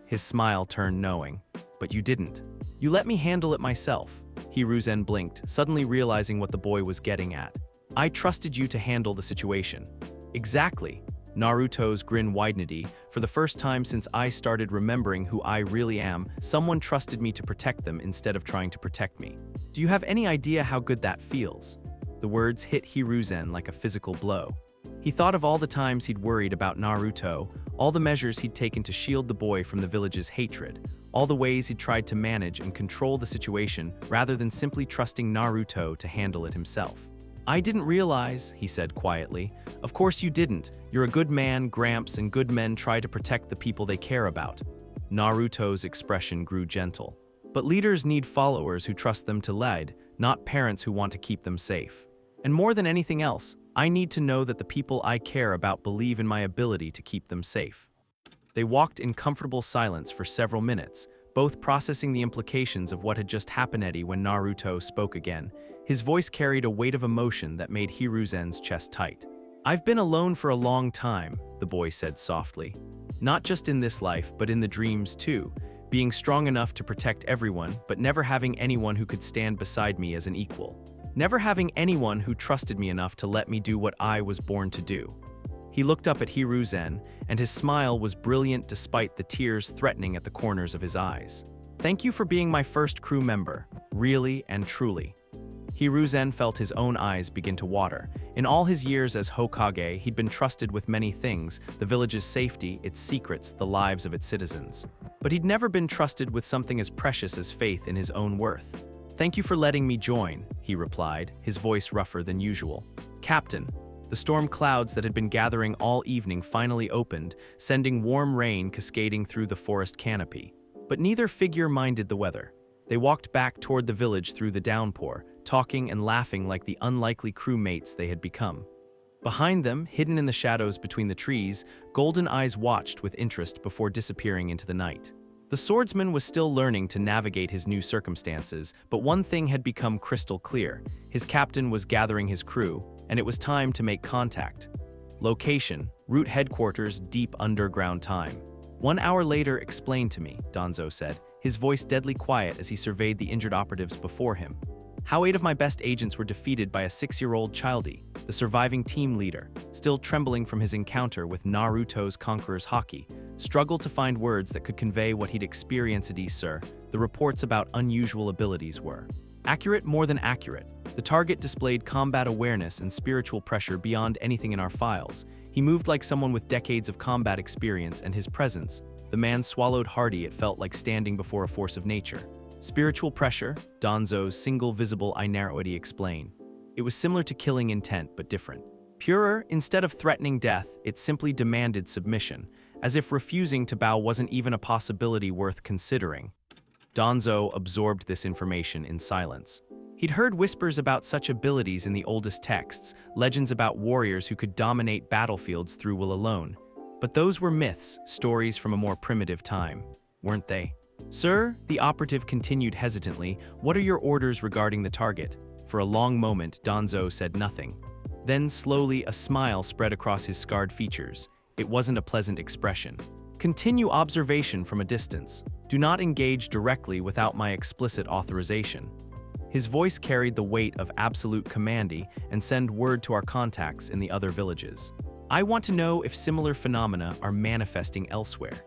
His smile turned knowing. But you didn't. You let me handle it myself. Hiruzen blinked, suddenly realizing what the boy was getting at. I trusted you to handle the situation. Exactly. Naruto's grin widened. For the first time since I started remembering who I really am, someone trusted me to protect them instead of trying to protect me. Do you have any idea how good that feels? The words hit Hiruzen like a physical blow. He thought of all the times he'd worried about Naruto, all the measures he'd taken to shield the boy from the village's hatred, all the ways he'd tried to manage and control the situation rather than simply trusting Naruto to handle it himself. I didn't realize, he said quietly. Of course you didn't. You're a good man, Gramps, and good men try to protect the people they care about. Naruto's expression grew gentle. But leaders need followers who trust them to lead, not parents who want to keep them safe. And more than anything else, I need to know that the people I care about believe in my ability to keep them safe. They walked in comfortable silence for several minutes, both processing the implications of what had just happened when Naruto spoke again. His voice carried a weight of emotion that made Hiruzen's chest tight. I've been alone for a long time, the boy said softly. Not just in this life, but in the dreams too. Being strong enough to protect everyone, but never having anyone who could stand beside me as an equal. Never having anyone who trusted me enough to let me do what I was born to do. He looked up at Hiruzen, and his smile was brilliant despite the tears threatening at the corners of his eyes. Thank you for being my first crew member, really and truly. Hiruzen felt his own eyes begin to water. In all his years as Hokage, he'd been trusted with many things, the village's safety, its secrets, the lives of its citizens. But he'd never been trusted with something as precious as faith in his own worth. Thank you for letting me join, he replied, his voice rougher than usual. Captain. The storm clouds that had been gathering all evening finally opened, sending warm rain cascading through the forest canopy. But neither figure minded the weather. They walked back toward the village through the downpour, talking and laughing like the unlikely crewmates they had become. Behind them, hidden in the shadows between the trees, golden eyes watched with interest before disappearing into the night. The swordsman was still learning to navigate his new circumstances, but one thing had become crystal clear. His captain was gathering his crew, and it was time to make contact. Location, route headquarters, deep underground time. 1 hour later, explain to me, Danzo said, his voice deadly quiet as he surveyed the injured operatives before him. How 8 of my best agents were defeated by a 6-year-old childie, the surviving team leader, still trembling from his encounter with Naruto's Conqueror's Haki, struggled to find words that could convey what he'd experienced, sir. The reports about unusual abilities were accurate, more than accurate. The target displayed combat awareness and spiritual pressure beyond anything in our files. He moved like someone with decades of combat experience, and his presence, the man swallowed hearty. It felt like standing before a force of nature. Spiritual pressure, Danzo's single visible narrowity explained. It was similar to killing intent, but different. Purer, instead of threatening death, it simply demanded submission, as if refusing to bow wasn't even a possibility worth considering. Danzo absorbed this information in silence. He'd heard whispers about such abilities in the oldest texts, legends about warriors who could dominate battlefields through will alone. But those were myths, stories from a more primitive time, weren't they? Sir, the operative continued hesitantly, what are your orders regarding the target? For a long moment, Danzo said nothing. Then slowly a smile spread across his scarred features. It wasn't a pleasant expression. Continue observation from a distance. Do not engage directly without my explicit authorization. His voice carried the weight of absolute command and send word to our contacts in the other villages. I want to know if similar phenomena are manifesting elsewhere.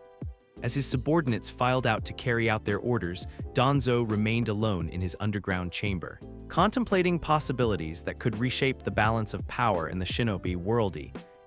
As his subordinates filed out to carry out their orders, Danzo remained alone in his underground chamber, contemplating possibilities that could reshape the balance of power in the shinobi world.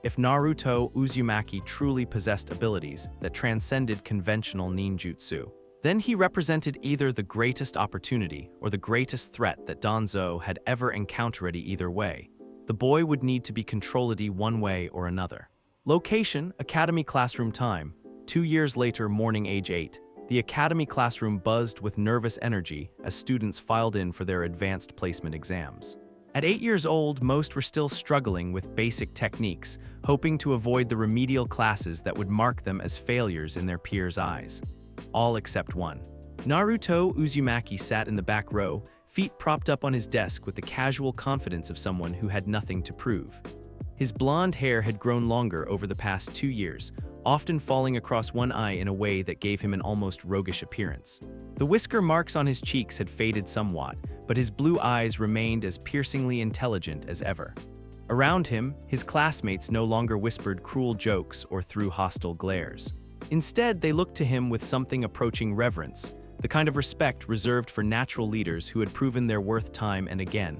if Naruto Uzumaki truly possessed abilities that transcended conventional ninjutsu. Then he represented either the greatest opportunity or the greatest threat that Danzo had ever encountered. Either way, the boy would need to be controlled one way or another. Location, Academy classroom time. 2 years later, morning age 8. The Academy classroom buzzed with nervous energy as students filed in for their advanced placement exams. At 8 years old, most were still struggling with basic techniques, hoping to avoid the remedial classes that would mark them as failures in their peers' eyes. All except one. Naruto Uzumaki sat in the back row, feet propped up on his desk with the casual confidence of someone who had nothing to prove. His blonde hair had grown longer over the past 2 years, often falling across one eye in a way that gave him an almost roguish appearance. The whisker marks on his cheeks had faded somewhat, but his blue eyes remained as piercingly intelligent as ever. Around him, his classmates no longer whispered cruel jokes or threw hostile glares. Instead, they looked to him with something approaching reverence, the kind of respect reserved for natural leaders who had proven their worth time and again.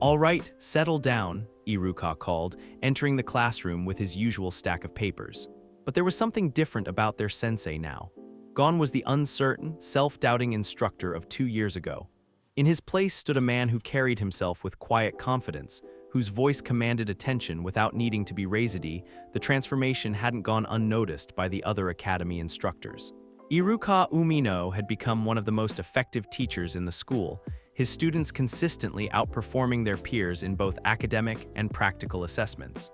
"All right, settle down," Iruka called, entering the classroom with his usual stack of papers. But there was something different about their sensei now. Gone was the uncertain, self-doubting instructor of 2 years ago. In his place stood a man who carried himself with quiet confidence, whose voice commanded attention without needing to be raised. The transformation hadn't gone unnoticed by the other academy instructors. Iruka Umino had become one of the most effective teachers in the school, his students consistently outperforming their peers in both academic and practical assessments.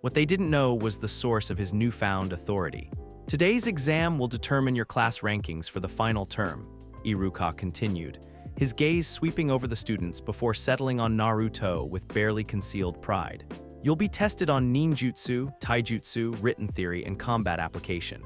What they didn't know was the source of his newfound authority. "Today's exam will determine your class rankings for the final term," Iruka continued, his gaze sweeping over the students before settling on Naruto with barely concealed pride. "You'll be tested on ninjutsu, taijutsu, written theory, and combat application."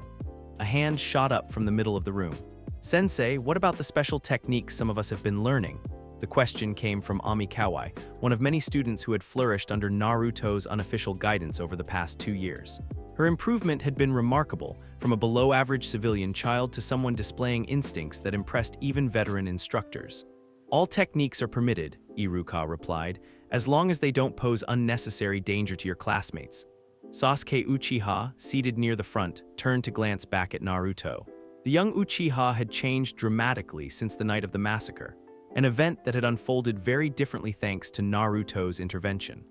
A hand shot up from the middle of the room. "Sensei, what about the special techniques some of us have been learning?" The question came from Ami Kawai, one of many students who had flourished under Naruto's unofficial guidance over the past 2 years. Her improvement had been remarkable, from a below-average civilian child to someone displaying instincts that impressed even veteran instructors. "All techniques are permitted," Iruka replied, "as long as they don't pose unnecessary danger to your classmates." Sasuke Uchiha, seated near the front, turned to glance back at Naruto. The young Uchiha had changed dramatically since the night of the massacre, an event that had unfolded very differently thanks to Naruto's intervention.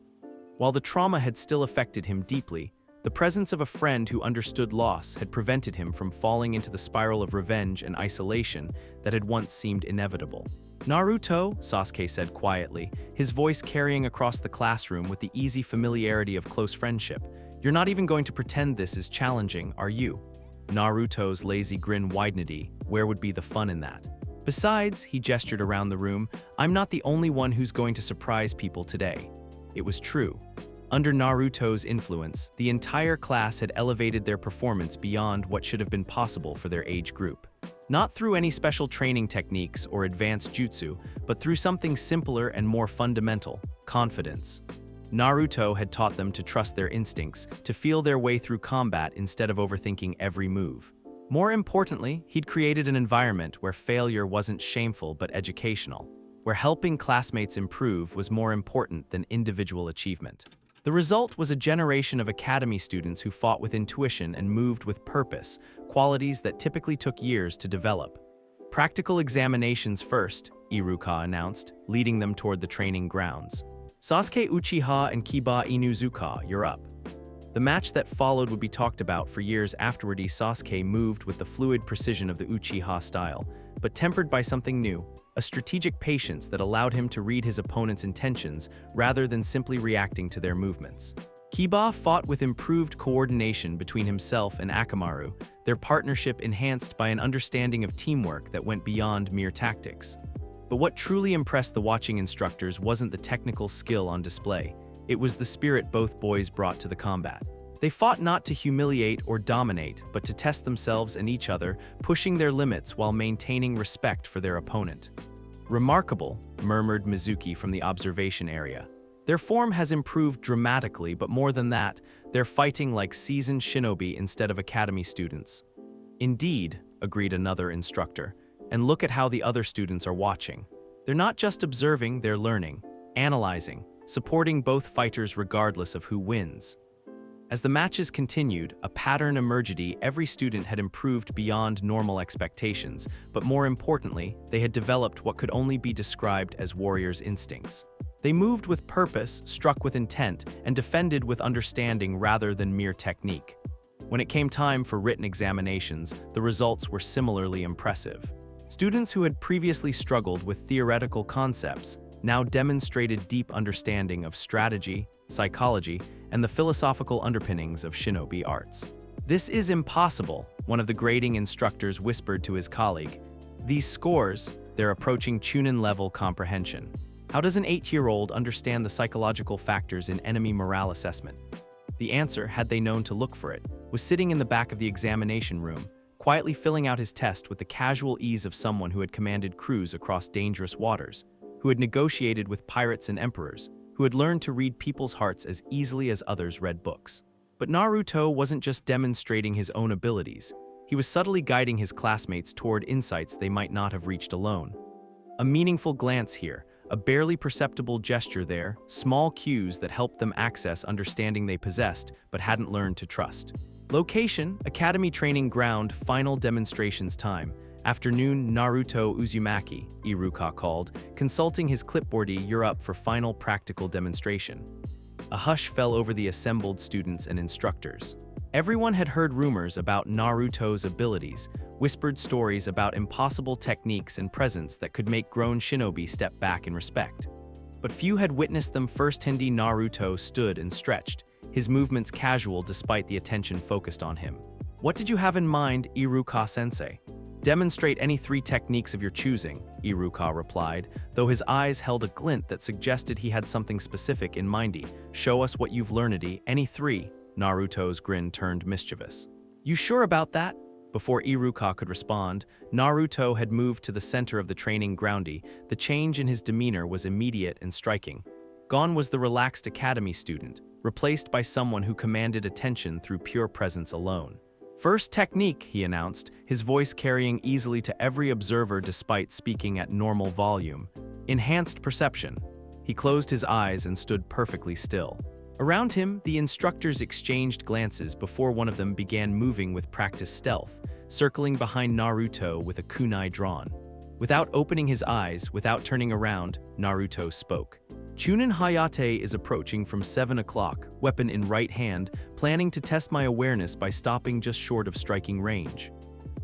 While the trauma had still affected him deeply, the presence of a friend who understood loss had prevented him from falling into the spiral of revenge and isolation that had once seemed inevitable. "Naruto," Sasuke said quietly, his voice carrying across the classroom with the easy familiarity of close friendship, "you're not even going to pretend this is challenging, are you?" Naruto's lazy grin widened. Where would be the fun in that? "Besides," he gestured around the room, "I'm not the only one who's going to surprise people today." It was true. Under Naruto's influence, the entire class had elevated their performance beyond what should have been possible for their age group. Not through any special training techniques or advanced jutsu, but through something simpler and more fundamental: confidence. Naruto had taught them to trust their instincts, to feel their way through combat instead of overthinking every move. More importantly, he'd created an environment where failure wasn't shameful but educational, where helping classmates improve was more important than individual achievement. The result was a generation of academy students who fought with intuition and moved with purpose, qualities that typically took years to develop. "Practical examinations first," Iruka announced, leading them toward the training grounds. "Sasuke Uchiha and Kiba Inuzuka, you're up." The match that followed would be talked about for years afterward. Sasuke moved with the fluid precision of the Uchiha style, but tempered by something new, a strategic patience that allowed him to read his opponent's intentions rather than simply reacting to their movements. Kiba fought with improved coordination between himself and Akamaru, their partnership enhanced by an understanding of teamwork that went beyond mere tactics. But what truly impressed the watching instructors wasn't the technical skill on display. It was the spirit both boys brought to the combat. They fought not to humiliate or dominate, but to test themselves and each other, pushing their limits while maintaining respect for their opponent. "Remarkable," murmured Mizuki from the observation area. "Their form has improved dramatically, but more than that, they're fighting like seasoned shinobi instead of academy students." "Indeed," agreed another instructor, "and look at how the other students are watching. They're not just observing, they're learning, analyzing, supporting both fighters regardless of who wins." As the matches continued, a pattern emerged. Every student had improved beyond normal expectations, but more importantly, they had developed what could only be described as warriors' instincts. They moved with purpose, struck with intent, and defended with understanding rather than mere technique. When it came time for written examinations, the results were similarly impressive. Students who had previously struggled with theoretical concepts now demonstrated deep understanding of strategy, psychology, and the philosophical underpinnings of shinobi arts. "This is impossible," one of the grading instructors whispered to his colleague. "These scores, they're approaching Chunin-level comprehension. How does an 8-year-old understand the psychological factors in enemy morale assessment?" The answer, had they known to look for it, was sitting in the back of the examination room, quietly filling out his test with the casual ease of someone who had commanded crews across dangerous waters, who had negotiated with pirates and emperors, who had learned to read people's hearts as easily as others read books. But Naruto wasn't just demonstrating his own abilities. He was subtly guiding his classmates toward insights they might not have reached alone. A meaningful glance here, a barely perceptible gesture there, small cues that helped them access understanding they possessed but hadn't learned to trust. Location: Academy Training Ground. Final demonstrations time. Afternoon. Naruto Uzumaki, Iruka called, consulting his clipboardy. "You're up for final practical demonstration." A hush fell over the assembled students and instructors. Everyone had heard rumors about Naruto's abilities, whispered stories about impossible techniques and presence that could make grown shinobi step back in respect. But few had witnessed them firsthand. Naruto stood and stretched, his movements casual despite the attention focused on him. "What did you have in mind, Iruka-sensei?" "Demonstrate any 3 techniques of your choosing," Iruka replied, though his eyes held a glint that suggested he had something specific in mind. "Show us what you've learned. Any 3? Naruto's grin turned mischievous. "You sure about that?" Before Iruka could respond, Naruto had moved to the center of the training groundy. The change in his demeanor was immediate and striking. Gone was the relaxed academy student, replaced by someone who commanded attention through pure presence alone. "First technique," he announced, his voice carrying easily to every observer despite speaking at normal volume. "Enhanced perception." He closed his eyes and stood perfectly still. Around him, the instructors exchanged glances before one of them began moving with practiced stealth, circling behind Naruto with a kunai drawn. Without opening his eyes, without turning around, Naruto spoke. "Chunin Hayate is approaching from 7 o'clock, weapon in right hand, planning to test my awareness by stopping just short of striking range."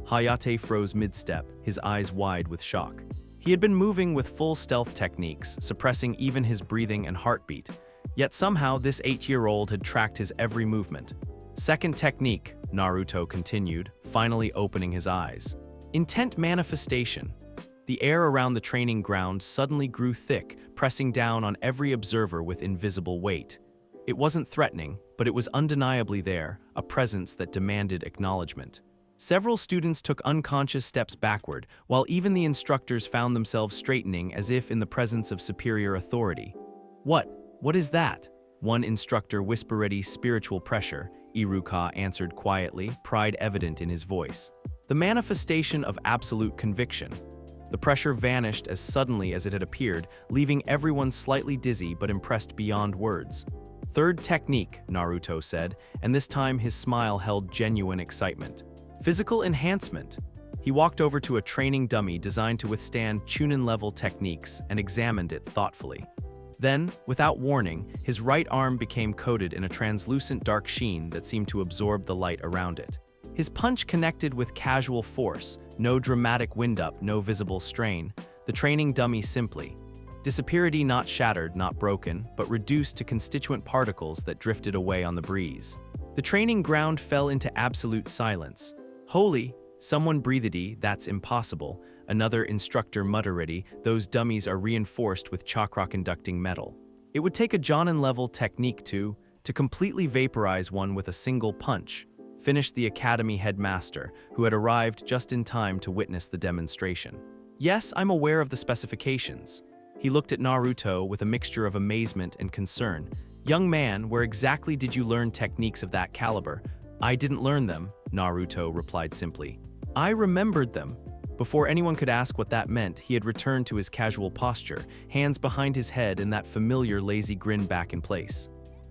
Hayate froze mid-step, his eyes wide with shock. He had been moving with full stealth techniques, suppressing even his breathing and heartbeat. Yet somehow this 8-year-old had tracked his every movement. "Second technique," Naruto continued, finally opening his eyes. "Intent manifestation." The air around the training ground suddenly grew thick, pressing down on every observer with invisible weight. It wasn't threatening, but it was undeniably there, a presence that demanded acknowledgement. Several students took unconscious steps backward, while even the instructors found themselves straightening as if in the presence of superior authority. What is that?" One instructor whispered. "Spiritual pressure," Iruka answered quietly, pride evident in his voice. "The manifestation of absolute conviction." The pressure vanished as suddenly as it had appeared, leaving everyone slightly dizzy but impressed beyond words. "Third technique," Naruto said, and this time his smile held genuine excitement. "Physical enhancement." He walked over to a training dummy designed to withstand Chunin-level techniques and examined it thoughtfully. Then, without warning, his right arm became coated in a translucent dark sheen that seemed to absorb the light around it. His punch connected with casual force, no dramatic wind-up, no visible strain. The training dummy simply disappeared, not shattered, not broken, but reduced to constituent particles that drifted away on the breeze. The training ground fell into absolute silence. "Holy," someone breathed. "That's impossible." Another instructor muttered. "Those dummies are reinforced with chakra-conducting metal. It would take a Jonin-level technique to completely vaporize one with a single punch," finished the academy headmaster, who had arrived just in time to witness the demonstration. "Yes, I'm aware of the specifications." He looked at Naruto with a mixture of amazement and concern. "Young man, where exactly did you learn techniques of that caliber?" "I didn't learn them," Naruto replied simply. "I remembered them." Before anyone could ask what that meant, he had returned to his casual posture, hands behind his head and that familiar lazy grin back in place.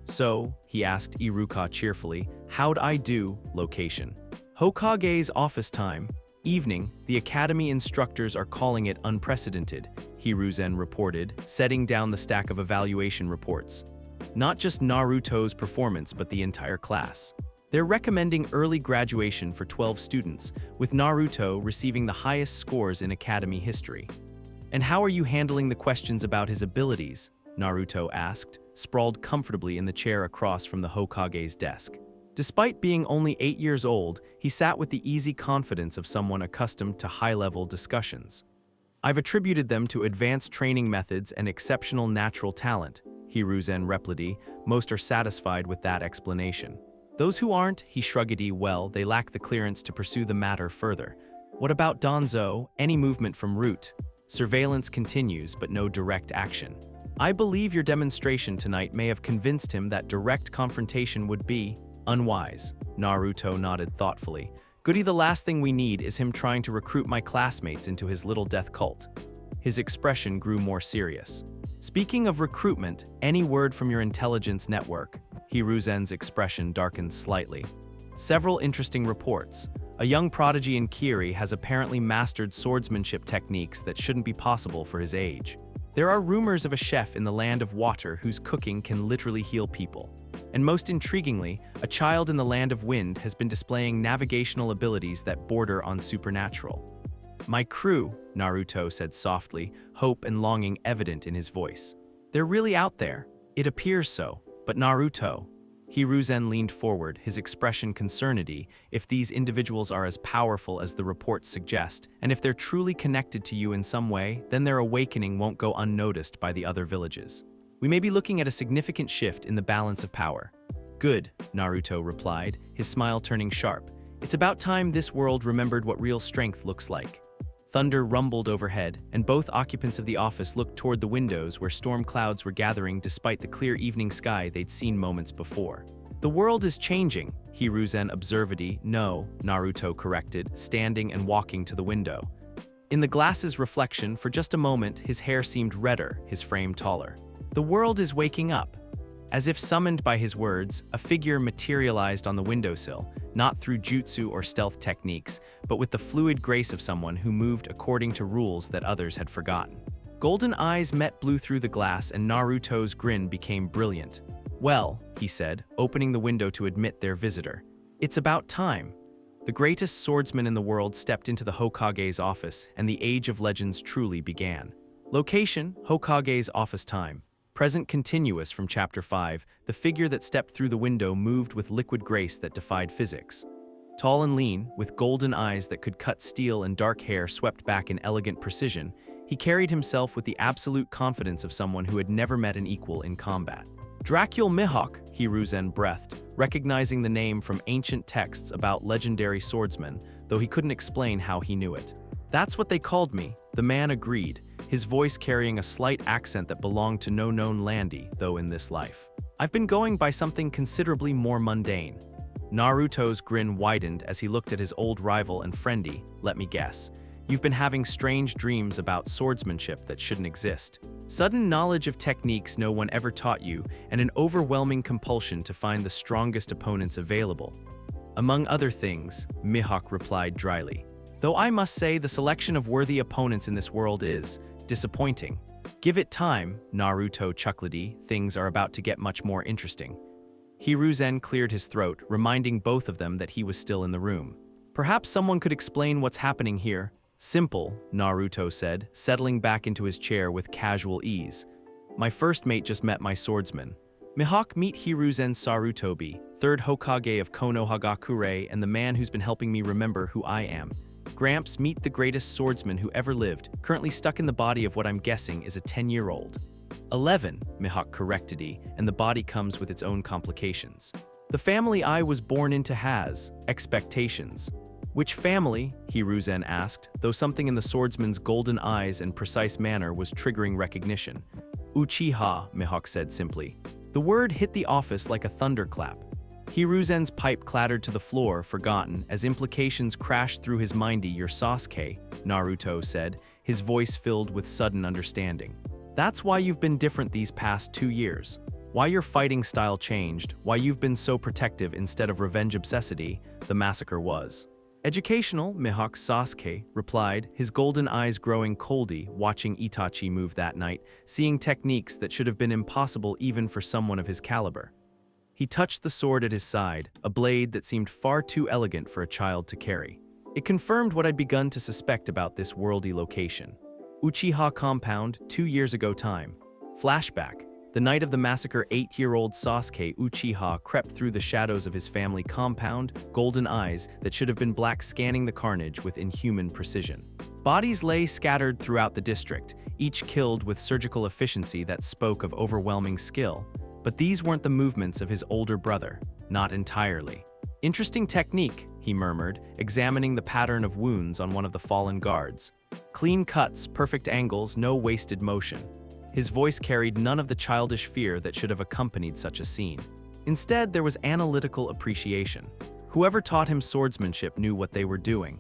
So, he asked Iruka cheerfully, how'd I do? Location. Hokage's office time. Evening, the academy instructors are calling it unprecedented, Hiruzen reported, setting down the stack of evaluation reports. Not just Naruto's performance, but the entire class. They're recommending early graduation for 12 students, with Naruto receiving the highest scores in academy history. And how are you handling the questions about his abilities? Naruto asked, sprawled comfortably in the chair across from the Hokage's desk. Despite being only 8 years old, he sat with the easy confidence of someone accustomed to high-level discussions. I've attributed them to advanced training methods and exceptional natural talent, Hiruzen replied. Most are satisfied with that explanation. Those who aren't, he shrugged, well, they lack the clearance to pursue the matter further. What about Danzo? Any movement from route? Surveillance continues, but no direct action. I believe your demonstration tonight may have convinced him that direct confrontation would be unwise. Naruto nodded thoughtfully. Goody, the last thing we need is him trying to recruit my classmates into his little death cult. His expression grew more serious. Speaking of recruitment, any word from your intelligence network? Hiruzen's expression darkened slightly. Several interesting reports. A young prodigy in Kiri has apparently mastered swordsmanship techniques that shouldn't be possible for his age. There are rumors of a chef in the land of water whose cooking can literally heal people. And most intriguingly, a child in the land of wind has been displaying navigational abilities that border on supernatural. My crew, Naruto said softly, hope and longing evident in his voice. They're really out there. It appears so. But Naruto. Hiruzen leaned forward, his expression concerned. If these individuals are as powerful as the reports suggest, and if they're truly connected to you in some way, then their awakening won't go unnoticed by the other villages. We may be looking at a significant shift in the balance of power. Good, Naruto replied, his smile turning sharp. It's about time this world remembered what real strength looks like. Thunder rumbled overhead, and both occupants of the office looked toward the windows where storm clouds were gathering despite the clear evening sky they'd seen moments before. The world is changing, Hiruzen observed. No, Naruto corrected, standing and walking to the window. In the glass's reflection, for just a moment, his hair seemed redder, his frame taller. The world is waking up. As if summoned by his words, a figure materialized on the windowsill, not through jutsu or stealth techniques, but with the fluid grace of someone who moved according to rules that others had forgotten. Golden eyes met blue through the glass, and Naruto's grin became brilliant. Well, he said, opening the window to admit their visitor. It's about time. The greatest swordsman in the world stepped into the Hokage's office, and the Age of Legends truly began. Location, Hokage's office time. Present continuous from Chapter 5, the figure that stepped through the window moved with liquid grace that defied physics. Tall and lean, with golden eyes that could cut steel and dark hair swept back in elegant precision, he carried himself with the absolute confidence of someone who had never met an equal in combat. Dracul Mihawk, Hiruzen breathed, recognizing the name from ancient texts about legendary swordsmen, though he couldn't explain how he knew it. That's what they called me, the man agreed, his voice carrying a slight accent that belonged to no known landy, though in this life. I've been going by something considerably more mundane. Naruto's grin widened as he looked at his old rival and friendy. Let me guess. You've been having strange dreams about swordsmanship that shouldn't exist. Sudden knowledge of techniques no one ever taught you, and an overwhelming compulsion to find the strongest opponents available. Among other things, Mihawk replied dryly. Though I must say the selection of worthy opponents in this world is disappointing. Give it time, Naruto chuckled. Things are about to get much more interesting. Hiruzen cleared his throat, reminding both of them that he was still in the room. Perhaps someone could explain what's happening here. Simple, Naruto said, settling back into his chair with casual ease. My first mate just met my swordsman. Mihawk, meet Hiruzen Sarutobi, 3rd Hokage of Konoha Gakure and the man who's been helping me remember who I am. Gramps, meet the greatest swordsman who ever lived, currently stuck in the body of what I'm guessing is a 10-year-old. 11, Mihawk corrected, and the body comes with its own complications. The family I was born into has expectations. Which family? Hiruzen asked, though something in the swordsman's golden eyes and precise manner was triggering recognition. Uchiha, Mihawk said simply. The word hit the office like a thunderclap. Hiruzen's pipe clattered to the floor, forgotten, as implications crashed through his mindy. Your Sasuke, Naruto said, his voice filled with sudden understanding. That's why you've been different these past 2 years. Why your fighting style changed, why you've been so protective instead of revenge-obsessity, the massacre was. Educational, Mihawk Sasuke replied, his golden eyes growing coldy, watching Itachi move that night, seeing techniques that should have been impossible even for someone of his caliber. He touched the sword at his side, a blade that seemed far too elegant for a child to carry. It confirmed what I'd begun to suspect about this worldy location. Uchiha compound, 2 years ago time. Flashback. The night of the massacre, 8-year-old Sasuke Uchiha crept through the shadows of his family compound, golden eyes that should have been black scanning the carnage with inhuman precision. Bodies lay scattered throughout the district, each killed with surgical efficiency that spoke of overwhelming skill. But these weren't the movements of his older brother, not entirely. Interesting technique, he murmured, examining the pattern of wounds on one of the fallen guards. Clean cuts, perfect angles, no wasted motion. His voice carried none of the childish fear that should have accompanied such a scene. Instead, there was analytical appreciation. Whoever taught him swordsmanship knew what they were doing.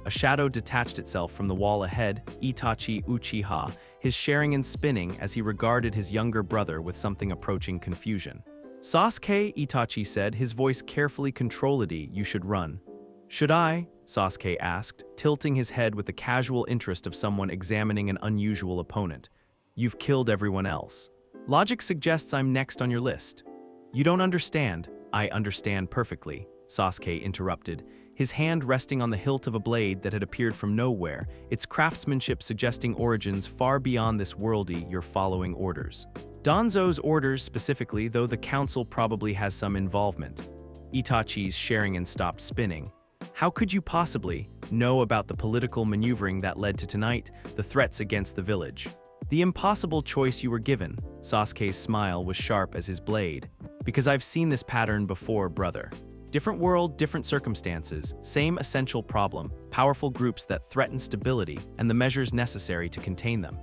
A shadow detached itself from the wall ahead, Itachi Uchiha, his sharing and spinning as he regarded his younger brother with something approaching confusion. Sasuke, Itachi said, his voice carefully controlled. You should run. Should I? Sasuke asked, tilting his head with the casual interest of someone examining an unusual opponent. You've killed everyone else. Logic suggests I'm next on your list. You don't understand. I understand perfectly, Sasuke interrupted, his hand resting on the hilt of a blade that had appeared from nowhere, its craftsmanship suggesting origins far beyond this worldy. You're following orders. Danzo's orders specifically, though the council probably has some involvement. Itachi's sharing and stopped spinning. How could you possibly know about the political maneuvering that led to tonight, the threats against the village? The impossible choice you were given. Sasuke's smile was sharp as his blade. Because I've seen this pattern before, brother. Different world, different circumstances, same essential problem, powerful groups that threaten stability, and the measures necessary to contain them.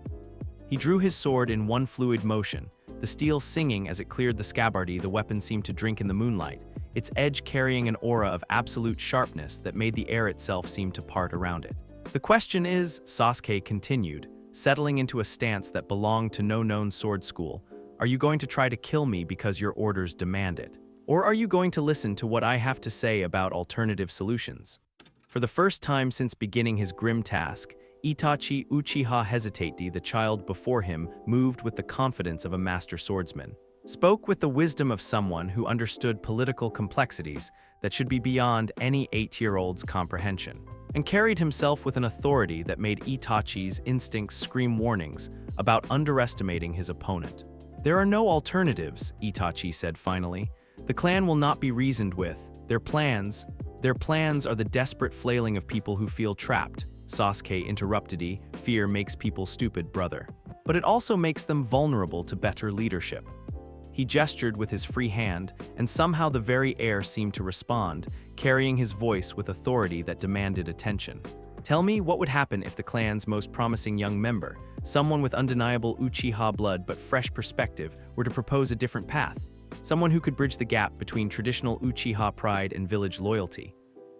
He drew his sword in one fluid motion, the steel singing as it cleared the scabbard. The weapon seemed to drink in the moonlight, its edge carrying an aura of absolute sharpness that made the air itself seem to part around it. The question is, Sasuke continued, settling into a stance that belonged to no known sword school, are you going to try to kill me because your orders demand it? Or are you going to listen to what I have to say about alternative solutions? For the first time since beginning his grim task, Itachi Uchiha hesitated. The child before him moved with the confidence of a master swordsman, spoke with the wisdom of someone who understood political complexities that should be beyond any 8-year-old's comprehension, and carried himself with an authority that made Itachi's instincts scream warnings about underestimating his opponent. There are no alternatives, Itachi said finally. The clan will not be reasoned with. Their plans are the desperate flailing of people who feel trapped. Sasuke interrupted. Fear makes people stupid, brother. But it also makes them vulnerable to better leadership. He gestured with his free hand, and somehow the very air seemed to respond, carrying his voice with authority that demanded attention. Tell me what would happen if the clan's most promising young member, someone with undeniable Uchiha blood but fresh perspective, were to propose a different path. Someone who could bridge the gap between traditional Uchiha pride and village loyalty.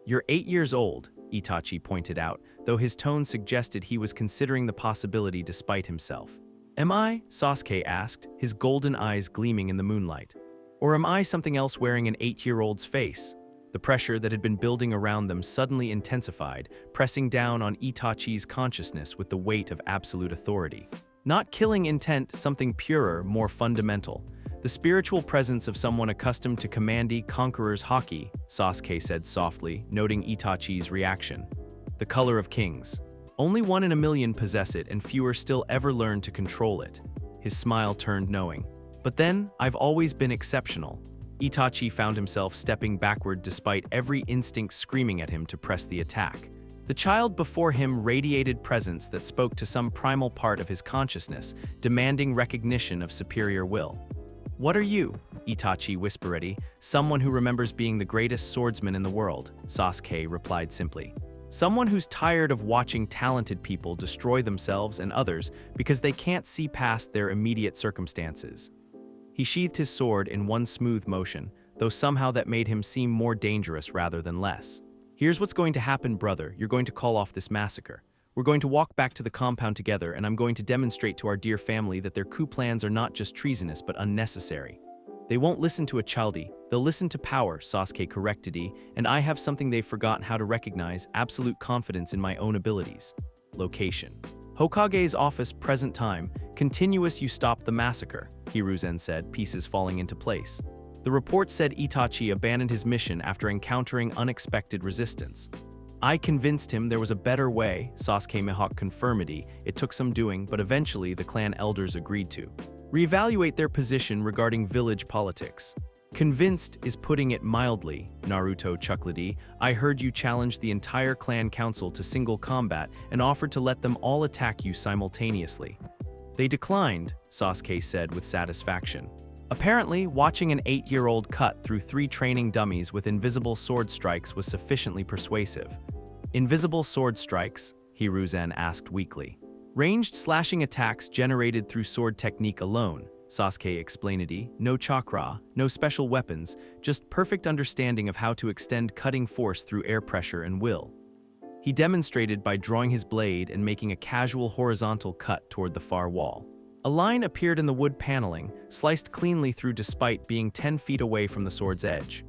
You're 8 years old, Itachi pointed out, though his tone suggested he was considering the possibility despite himself. Am I? Sasuke asked, his golden eyes gleaming in the moonlight. Or am I something else wearing an 8-year-old's face? The pressure that had been building around them suddenly intensified, pressing down on Itachi's consciousness with the weight of absolute authority. Not killing intent, something purer, more fundamental. The spiritual presence of someone accustomed to command conqueror's haki, Sasuke said softly, noting Itachi's reaction. The color of kings. Only 1 in a million possess it, and fewer still ever learn to control it. His smile turned knowing. But then, I've always been exceptional. Itachi found himself stepping backward despite every instinct screaming at him to press the attack. The child before him radiated presence that spoke to some primal part of his consciousness, demanding recognition of superior will. What are you? Itachi whispered. Someone who remembers being the greatest swordsman in the world, Sasuke replied simply. Someone who's tired of watching talented people destroy themselves and others because they can't see past their immediate circumstances. He sheathed his sword in one smooth motion, though somehow that made him seem more dangerous rather than less. Here's what's going to happen, brother. You're going to call off this massacre. We're going to walk back to the compound together, and I'm going to demonstrate to our dear family that their coup plans are not just treasonous but unnecessary. They won't listen to a childy, they'll listen to power, Sasuke corrected, and I have something they've forgotten how to recognize: absolute confidence in my own abilities. Location: Hokage's office, present time. Continuous. You stopped the massacre, Hiruzen said, pieces falling into place. The report said Itachi abandoned his mission after encountering unexpected resistance. I convinced him there was a better way, Sasuke Mihawk confirmed. It took some doing, but eventually the clan elders agreed to reevaluate their position regarding village politics. Convinced is putting it mildly, Naruto chuckled. I heard you challenged the entire clan council to single combat and offered to let them all attack you simultaneously. They declined, Sasuke said with satisfaction. Apparently, watching an 8-year-old cut through 3 training dummies with invisible sword strikes was sufficiently persuasive. Invisible sword strikes? Hiruzen asked weakly. Ranged slashing attacks generated through sword technique alone, Sasuke explained. No chakra, no special weapons, just perfect understanding of how to extend cutting force through air pressure and will. He demonstrated by drawing his blade and making a casual horizontal cut toward the far wall. A line appeared in the wood paneling, sliced cleanly through despite being 10 feet away from the sword's edge.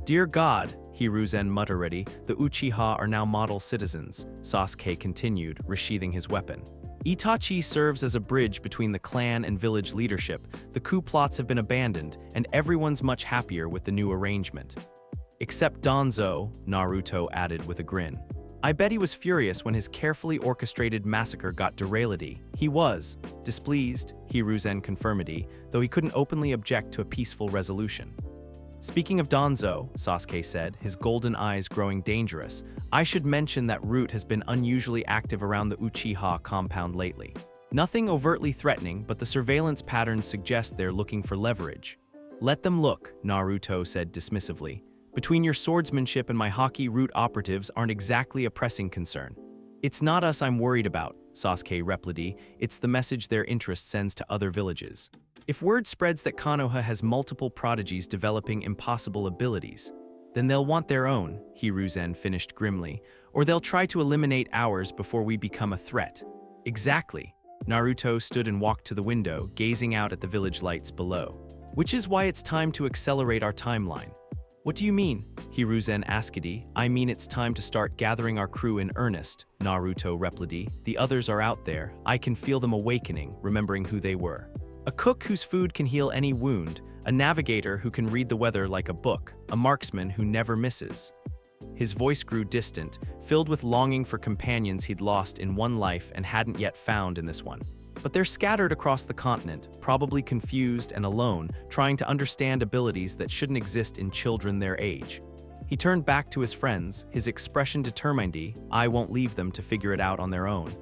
Dear God, Hiruzen muttered, the Uchiha are now model citizens, Sasuke continued, resheathing his weapon. Itachi serves as a bridge between the clan and village leadership. The coup plots have been abandoned, and everyone's much happier with the new arrangement. Except Danzo, Naruto added with a grin. I bet he was furious when his carefully orchestrated massacre got derailed. He was displeased, Hiruzen confirmed, though he couldn't openly object to a peaceful resolution. Speaking of Danzo, Sasuke said, his golden eyes growing dangerous, I should mention that Root has been unusually active around the Uchiha compound lately. Nothing overtly threatening, but the surveillance patterns suggest they're looking for leverage. Let them look, Naruto said dismissively. Between your swordsmanship and my hockey, Root operatives aren't exactly a pressing concern. It's not us I'm worried about, Sasuke replied, it's the message their interest sends to other villages. If word spreads that Konoha has multiple prodigies developing impossible abilities, then they'll want their own, Hiruzen finished grimly, or they'll try to eliminate ours before we become a threat. Exactly. Naruto stood and walked to the window, gazing out at the village lights below. Which is why it's time to accelerate our timeline. What do you mean? Hiruzen asked. I mean it's time to start gathering our crew in earnest, Naruto replied. The others are out there, I can feel them awakening, remembering who they were. A cook whose food can heal any wound, a navigator who can read the weather like a book, a marksman who never misses. His voice grew distant, filled with longing for companions he'd lost in one life and hadn't yet found in this one. But they're scattered across the continent, probably confused and alone, trying to understand abilities that shouldn't exist in children their age. He turned back to his friends, his expression determined. I won't leave them to figure it out on their own.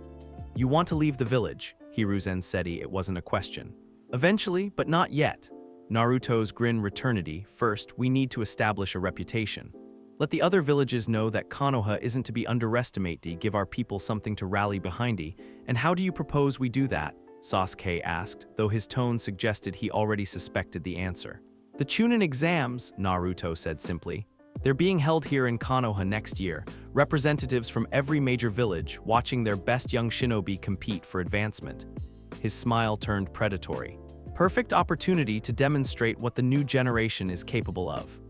You want to leave the village, Hiruzen said. It wasn't a question. Eventually, but not yet. Naruto's grin returned. First, we need to establish a reputation. Let the other villages know that Konoha isn't to be underestimated. Give our people something to rally behind. And how do you propose we do that? Sasuke asked, though his tone suggested he already suspected the answer. The Chunin exams, Naruto said simply. They're being held here in Konoha next year, representatives from every major village watching their best young shinobi compete for advancement. His smile turned predatory. Perfect opportunity to demonstrate what the new generation is capable of.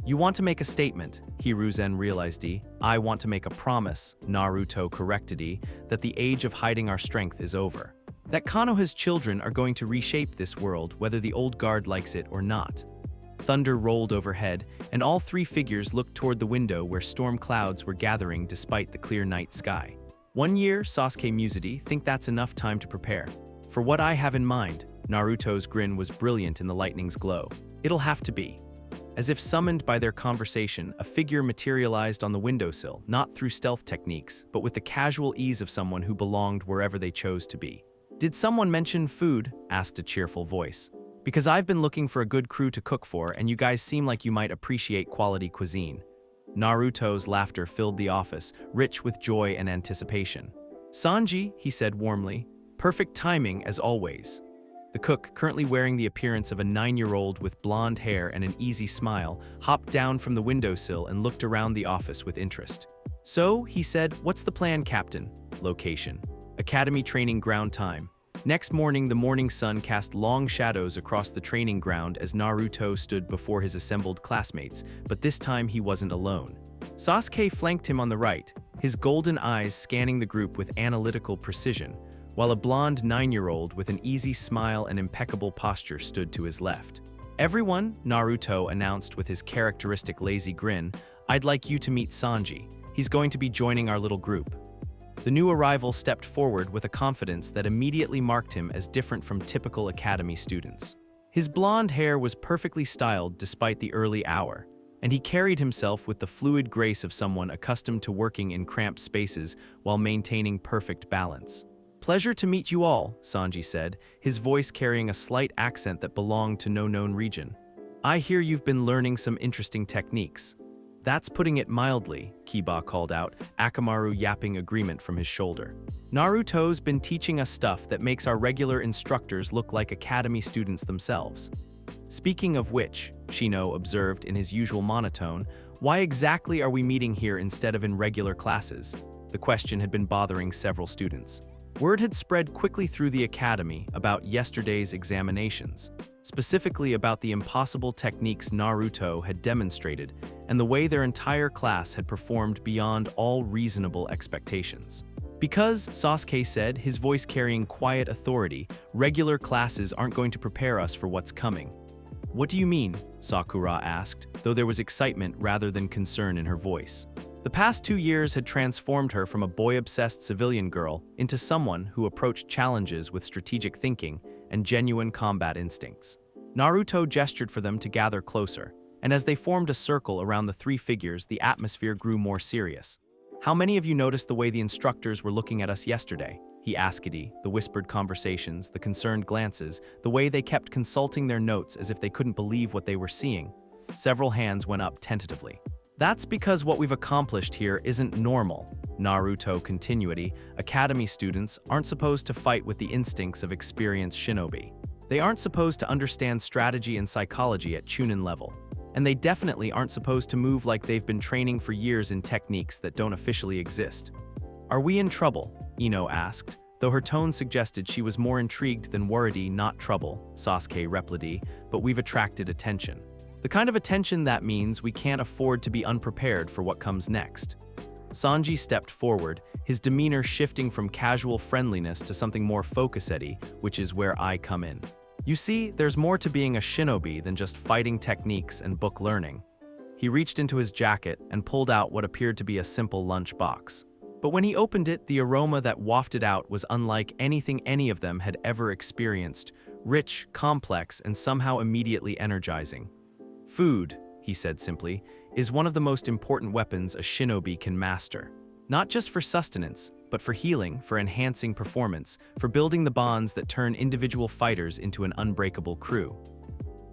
You want to make a statement, Hiruzen realized. I want to make a promise, Naruto corrected, that the age of hiding our strength is over. That Konoha's children are going to reshape this world whether the old guard likes it or not. Thunder rolled overhead, and all 3 figures looked toward the window where storm clouds were gathering despite the clear night sky. 1 year, Sasuke mused, think that's enough time to prepare. For what I have in mind, Naruto's grin was brilliant in the lightning's glow. It'll have to be. As if summoned by their conversation, a figure materialized on the windowsill, not through stealth techniques, but with the casual ease of someone who belonged wherever they chose to be. Did someone mention food? Asked a cheerful voice. Because I've been looking for a good crew to cook for, and you guys seem like you might appreciate quality cuisine. Naruto's laughter filled the office, rich with joy and anticipation. Sanji, he said warmly. Perfect timing, as always. The cook, currently wearing the appearance of a 9-year-old with blonde hair and an easy smile, hopped down from the windowsill and looked around the office with interest. So, he said, what's the plan, Captain? Location. Academy training ground time. Next morning, the morning sun cast long shadows across the training ground as Naruto stood before his assembled classmates, but this time he wasn't alone. Sasuke flanked him on the right, his golden eyes scanning the group with analytical precision, while a blonde 9-year-old with an easy smile and impeccable posture stood to his left. "Everyone," Naruto announced with his characteristic lazy grin, "I'd like you to meet Sanji. He's going to be joining our little group." The new arrival stepped forward with a confidence that immediately marked him as different from typical academy students. His blonde hair was perfectly styled despite the early hour, and he carried himself with the fluid grace of someone accustomed to working in cramped spaces while maintaining perfect balance. "Pleasure to meet you all," Sanji said, his voice carrying a slight accent that belonged to no known region. "I hear you've been learning some interesting techniques." "That's putting it mildly," Kiba called out, Akamaru yapping agreement from his shoulder. "Naruto's been teaching us stuff that makes our regular instructors look like academy students themselves." "Speaking of which," Shino observed in his usual monotone, "why exactly are we meeting here instead of in regular classes?" The question had been bothering several students. Word had spread quickly through the academy about yesterday's examinations, specifically about the impossible techniques Naruto had demonstrated and the way their entire class had performed beyond all reasonable expectations. "Because," Sasuke said, his voice carrying quiet authority, "regular classes aren't going to prepare us for what's coming." "What do you mean?" Sakura asked, though there was excitement rather than concern in her voice. The past 2 years had transformed her from a boy-obsessed civilian girl into someone who approached challenges with strategic thinking and genuine combat instincts. Naruto gestured for them to gather closer, and as they formed a circle around the three figures, the atmosphere grew more serious. "How many of you noticed the way the instructors were looking at us yesterday?" he asked. The whispered conversations, the concerned glances, the way they kept consulting their notes as if they couldn't believe what they were seeing. Several hands went up tentatively. "That's because what we've accomplished here isn't normal," Naruto continued. "Academy students aren't supposed to fight with the instincts of experienced shinobi. They aren't supposed to understand strategy and psychology at Chunin level. And they definitely aren't supposed to move like they've been training for years in techniques that don't officially exist." "Are we in trouble?" Ino asked, though her tone suggested she was more intrigued than worried. "Not trouble," Sasuke replied, "but we've attracted attention. The kind of attention that means we can't afford to be unprepared for what comes next." Sanji stepped forward, his demeanor shifting from casual friendliness to something more focused, which is where I come in. "You see, there's more to being a shinobi than just fighting techniques and book learning." He reached into his jacket and pulled out what appeared to be a simple lunch box. But when he opened it, the aroma that wafted out was unlike anything any of them had ever experienced, rich, complex, and somehow immediately energizing. "Food," he said simply, "is one of the most important weapons a shinobi can master. Not just for sustenance, but for healing, for enhancing performance, for building the bonds that turn individual fighters into an unbreakable crew."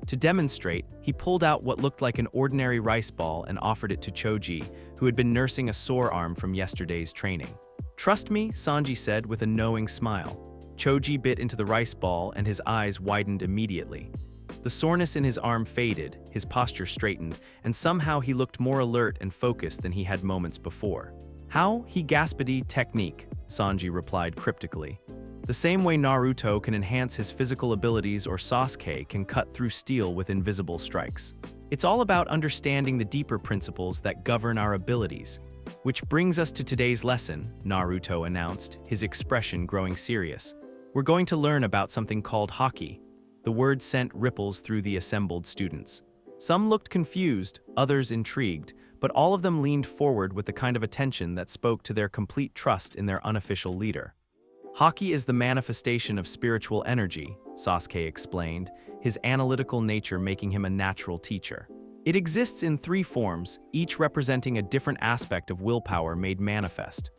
To demonstrate, he pulled out what looked like an ordinary rice ball and offered it to Choji, who had been nursing a sore arm from yesterday's training. "Trust me," Sanji said with a knowing smile. Choji bit into the rice ball and his eyes widened immediately. The soreness in his arm faded, his posture straightened, and somehow he looked more alert and focused than he had moments before. "How?" he gasped. "Technique," Sanji replied cryptically. "The same way Naruto can enhance his physical abilities or Sasuke can cut through steel with invisible strikes. It's all about understanding the deeper principles that govern our abilities." "Which brings us to today's lesson," Naruto announced, his expression growing serious. "We're going to learn about something called haki." The word sent ripples through the assembled students. Some looked confused, others intrigued, but all of them leaned forward with the kind of attention that spoke to their complete trust in their unofficial leader. "Haki is the manifestation of spiritual energy," Sasuke explained, his analytical nature making him a natural teacher. "It exists in 3 forms, each representing a different aspect of willpower made manifest.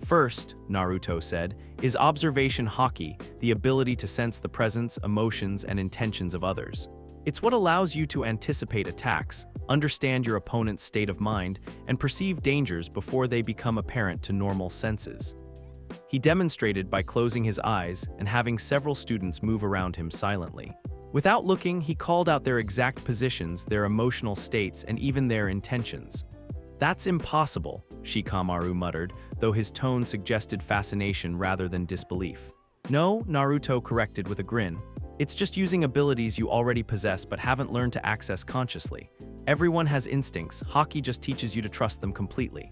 First," Naruto said, "is observation haki, the ability to sense the presence, emotions, and intentions of others. It's what allows you to anticipate attacks, understand your opponent's state of mind, and perceive dangers before they become apparent to normal senses." He demonstrated by closing his eyes and having several students move around him silently. Without looking, he called out their exact positions, their emotional states, and even their intentions. "That's impossible," Shikamaru muttered, though his tone suggested fascination rather than disbelief. No, Naruto corrected with a grin. It's just using abilities you already possess but haven't learned to access consciously. Everyone has instincts, Haki just teaches you to trust them completely.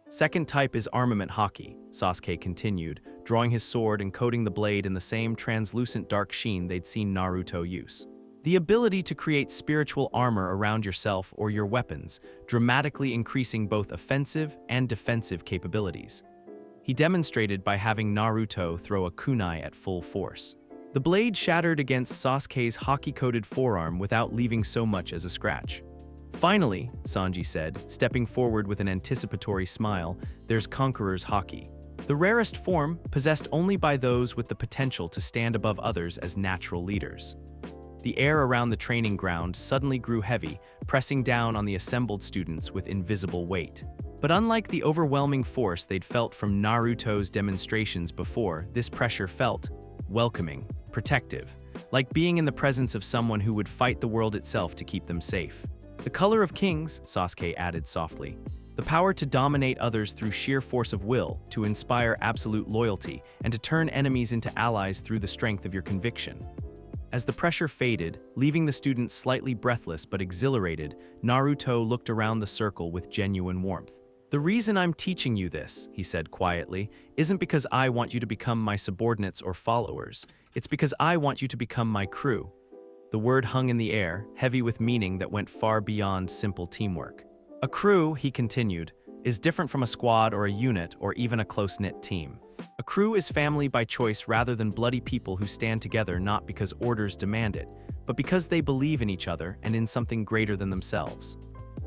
Second type is armament Haki, Sasuke continued, drawing his sword and coating the blade in the same translucent dark sheen they'd seen Naruto use. The ability to create spiritual armor around yourself or your weapons, dramatically increasing both offensive and defensive capabilities. He demonstrated by having Naruto throw a kunai at full force. The blade shattered against Sasuke's Haki-coated forearm without leaving so much as a scratch. Finally, Sanji said, stepping forward with an anticipatory smile, there's Conqueror's Haki. The rarest form, possessed only by those with the potential to stand above others as natural leaders. The air around the training ground suddenly grew heavy, pressing down on the assembled students with invisible weight. But unlike the overwhelming force they'd felt from Naruto's demonstrations before, this pressure felt welcoming, protective, like being in the presence of someone who would fight the world itself to keep them safe. The color of kings, Sasuke added softly. The power to dominate others through sheer force of will, to inspire absolute loyalty, and to turn enemies into allies through the strength of your conviction. As the pressure faded, leaving the students slightly breathless but exhilarated, Naruto looked around the circle with genuine warmth. The reason I'm teaching you this, he said quietly, isn't because I want you to become my subordinates or followers. It's because I want you to become my crew. The word hung in the air, heavy with meaning that went far beyond simple teamwork. A crew, he continued, is different from a squad or a unit or even a close-knit team. A crew is family by choice rather than bloody people who stand together not because orders demand it, but because they believe in each other and in something greater than themselves.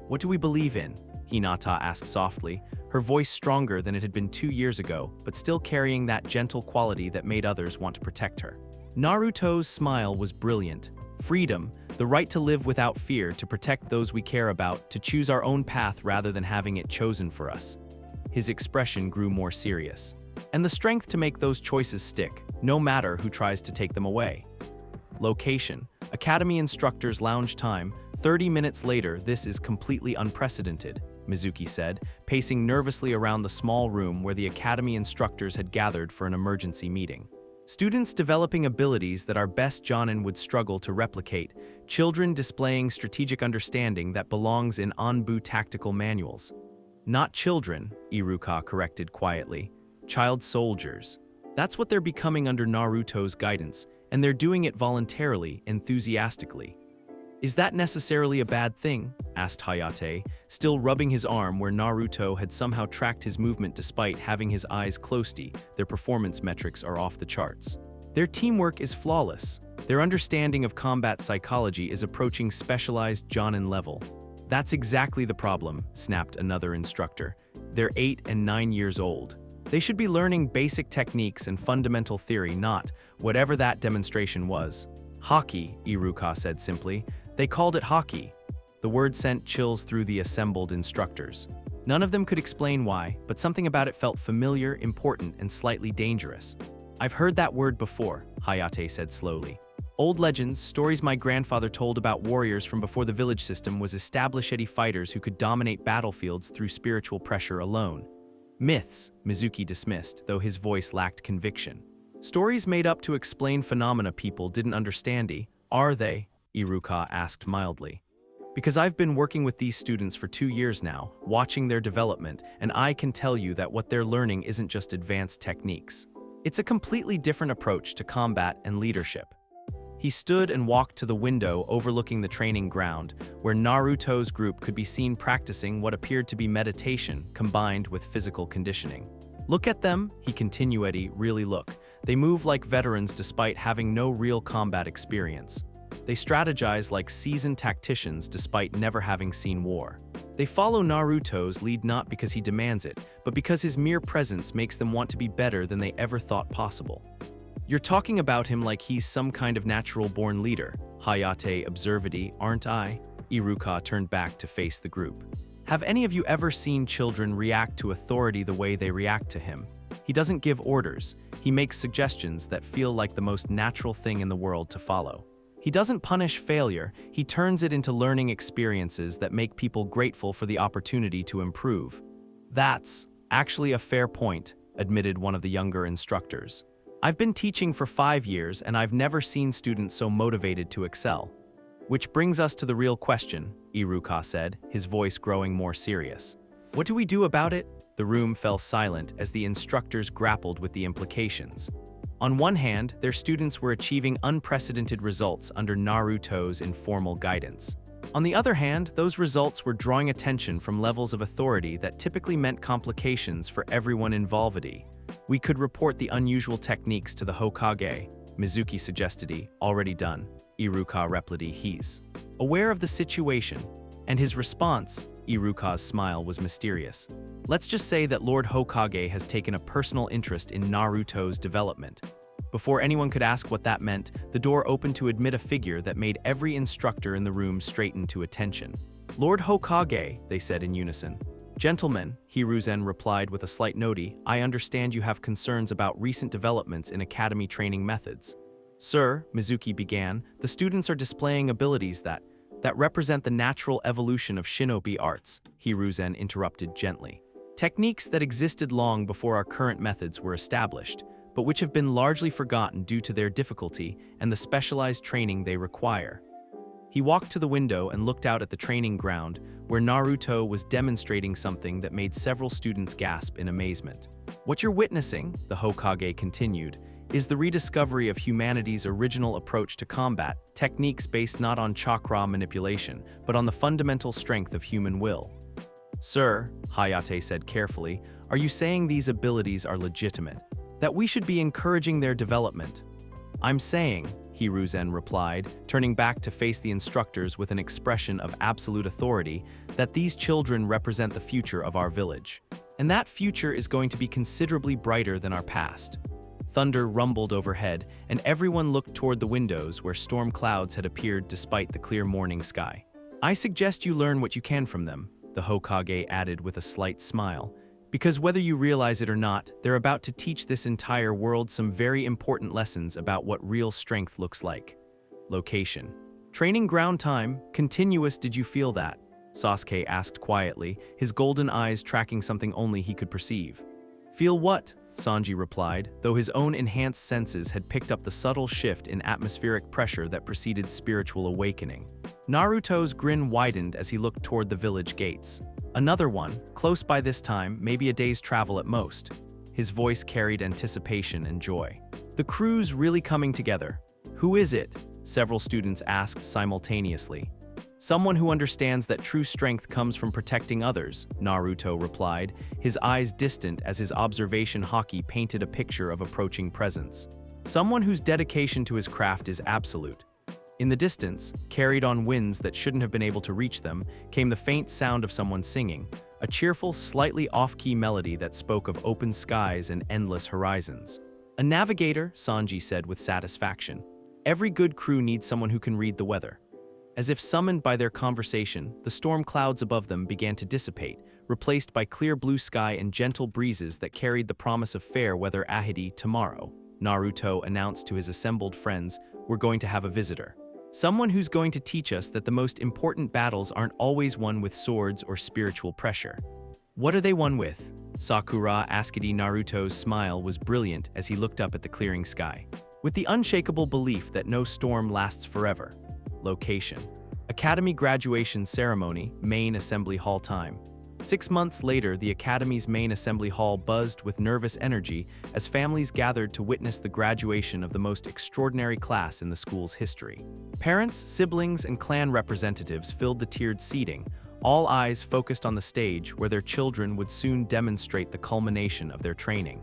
What do we believe in? Hinata asked softly, her voice stronger than it had been 2 years ago, but still carrying that gentle quality that made others want to protect her. Naruto's smile was brilliant. Freedom, the right to live without fear, to protect those we care about, to choose our own path rather than having it chosen for us. His expression grew more serious. And the strength to make those choices stick, no matter who tries to take them away. Location: Academy Instructors Lounge time, 30 minutes later. This is completely unprecedented, Mizuki said, pacing nervously around the small room where the Academy instructors had gathered for an emergency meeting. Students developing abilities that our best Jonin would struggle to replicate, children displaying strategic understanding that belongs in Anbu tactical manuals. Not children, Iruka corrected quietly. Child soldiers. That's what they're becoming under Naruto's guidance, and they're doing it voluntarily, enthusiastically. Is that necessarily a bad thing? Asked Hayate, still rubbing his arm where Naruto had somehow tracked his movement despite having his eyes closed. Their performance metrics are off the charts. Their teamwork is flawless. Their understanding of combat psychology is approaching specialized Jonin level. That's exactly the problem, snapped another instructor. They're 8 and 9 years old. They should be learning basic techniques and fundamental theory, not whatever that demonstration was. Haki, Iruka said simply. They called it Haki. The word sent chills through the assembled instructors. None of them could explain why, but something about it felt familiar, important, and slightly dangerous. I've heard that word before, Hayate said slowly. Old legends, stories my grandfather told about warriors from before the village system was established fighters who could dominate battlefields through spiritual pressure alone. Myths, Mizuki dismissed, though his voice lacked conviction. Stories made up to explain phenomena people didn't understand. Are they? Iruka asked mildly. Because I've been working with these students for 2 years now, watching their development, and I can tell you that what they're learning isn't just advanced techniques. It's a completely different approach to combat and leadership. He stood and walked to the window overlooking the training ground, where Naruto's group could be seen practicing what appeared to be meditation combined with physical conditioning. Look at them, he continued, really look. They move like veterans despite having no real combat experience. They strategize like seasoned tacticians despite never having seen war. They follow Naruto's lead not because he demands it, but because his mere presence makes them want to be better than they ever thought possible. You're talking about him like he's some kind of natural-born leader, Hayate observed, aren't I? Iruka turned back to face the group. Have any of you ever seen children react to authority the way they react to him? He doesn't give orders, he makes suggestions that feel like the most natural thing in the world to follow. He doesn't punish failure, he turns it into learning experiences that make people grateful for the opportunity to improve. That's actually a fair point, admitted one of the younger instructors. I've been teaching for 5 years and I've never seen students so motivated to excel. Which brings us to the real question, Iruka said, his voice growing more serious. What do we do about it? The room fell silent as the instructors grappled with the implications. On one hand, their students were achieving unprecedented results under Naruto's informal guidance. On the other hand, those results were drawing attention from levels of authority that typically meant complications for everyone involved. We could report the unusual techniques to the Hokage, Mizuki suggested. Already done, Iruka replied. He's aware of the situation, and his response, Iruka's smile, was mysterious. Let's just say that Lord Hokage has taken a personal interest in Naruto's development. Before anyone could ask what that meant, the door opened to admit a figure that made every instructor in the room straighten to attention. Lord Hokage, they said in unison. Gentlemen, Hiruzen replied with a slight nodi, I understand you have concerns about recent developments in academy training methods. Sir, Mizuki began, the students are displaying abilities that represent the natural evolution of shinobi arts, Hiruzen interrupted gently. Techniques that existed long before our current methods were established, but which have been largely forgotten due to their difficulty and the specialized training they require. He walked to the window and looked out at the training ground, where Naruto was demonstrating something that made several students gasp in amazement. What you're witnessing, the Hokage continued, is the rediscovery of humanity's original approach to combat, techniques based not on chakra manipulation, but on the fundamental strength of human will. Sir, Hayate said carefully, are you saying these abilities are legitimate? That we should be encouraging their development? I'm saying, Hiruzen replied, turning back to face the instructors with an expression of absolute authority, that these children represent the future of our village. And that future is going to be considerably brighter than our past. Thunder rumbled overhead, and everyone looked toward the windows where storm clouds had appeared despite the clear morning sky. I suggest you learn what you can from them, the Hokage added with a slight smile, because whether you realize it or not, they're about to teach this entire world some very important lessons about what real strength looks like. Location. Training ground time, continuous. Did you feel that? Sasuke asked quietly, his golden eyes tracking something only he could perceive. Feel what? Sanji replied, though his own enhanced senses had picked up the subtle shift in atmospheric pressure that preceded spiritual awakening. Naruto's grin widened as he looked toward the village gates. Another one, close by this time, maybe a day's travel at most. His voice carried anticipation and joy. The crew's really coming together. Who is it? Several students asked simultaneously. Someone who understands that true strength comes from protecting others, Naruto replied, his eyes distant as his observation haki painted a picture of approaching presence. Someone whose dedication to his craft is absolute. In the distance, carried on winds that shouldn't have been able to reach them, came the faint sound of someone singing, a cheerful, slightly off-key melody that spoke of open skies and endless horizons. A navigator, Sanji said with satisfaction. Every good crew needs someone who can read the weather. As if summoned by their conversation, the storm clouds above them began to dissipate, replaced by clear blue sky and gentle breezes that carried the promise of fair weather. Ahidi, tomorrow, Naruto announced to his assembled friends, we're going to have a visitor. Someone who's going to teach us that the most important battles aren't always won with swords or spiritual pressure. What are they won with? Sakura asked. Naruto's smile was brilliant as he looked up at the clearing sky. With the unshakable belief that no storm lasts forever. Location. Academy graduation ceremony, main assembly hall time. 6 months later, the Academy's main assembly hall buzzed with nervous energy as families gathered to witness the graduation of the most extraordinary class in the school's history. Parents, siblings, and clan representatives filled the tiered seating, all eyes focused on the stage where their children would soon demonstrate the culmination of their training.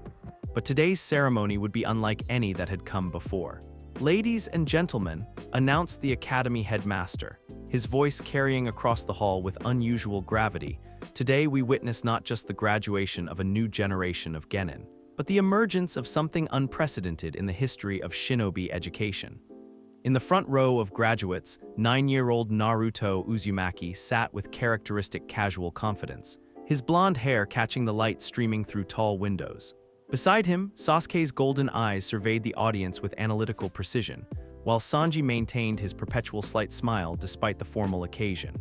But today's ceremony would be unlike any that had come before. Ladies and gentlemen, announced the Academy headmaster, his voice carrying across the hall with unusual gravity. Today we witness not just the graduation of a new generation of genin, but the emergence of something unprecedented in the history of shinobi education. In the front row of graduates, 9-year-old Naruto Uzumaki sat with characteristic casual confidence, his blonde hair catching the light streaming through tall windows. Beside him, Sasuke's golden eyes surveyed the audience with analytical precision, while Sanji maintained his perpetual slight smile despite the formal occasion.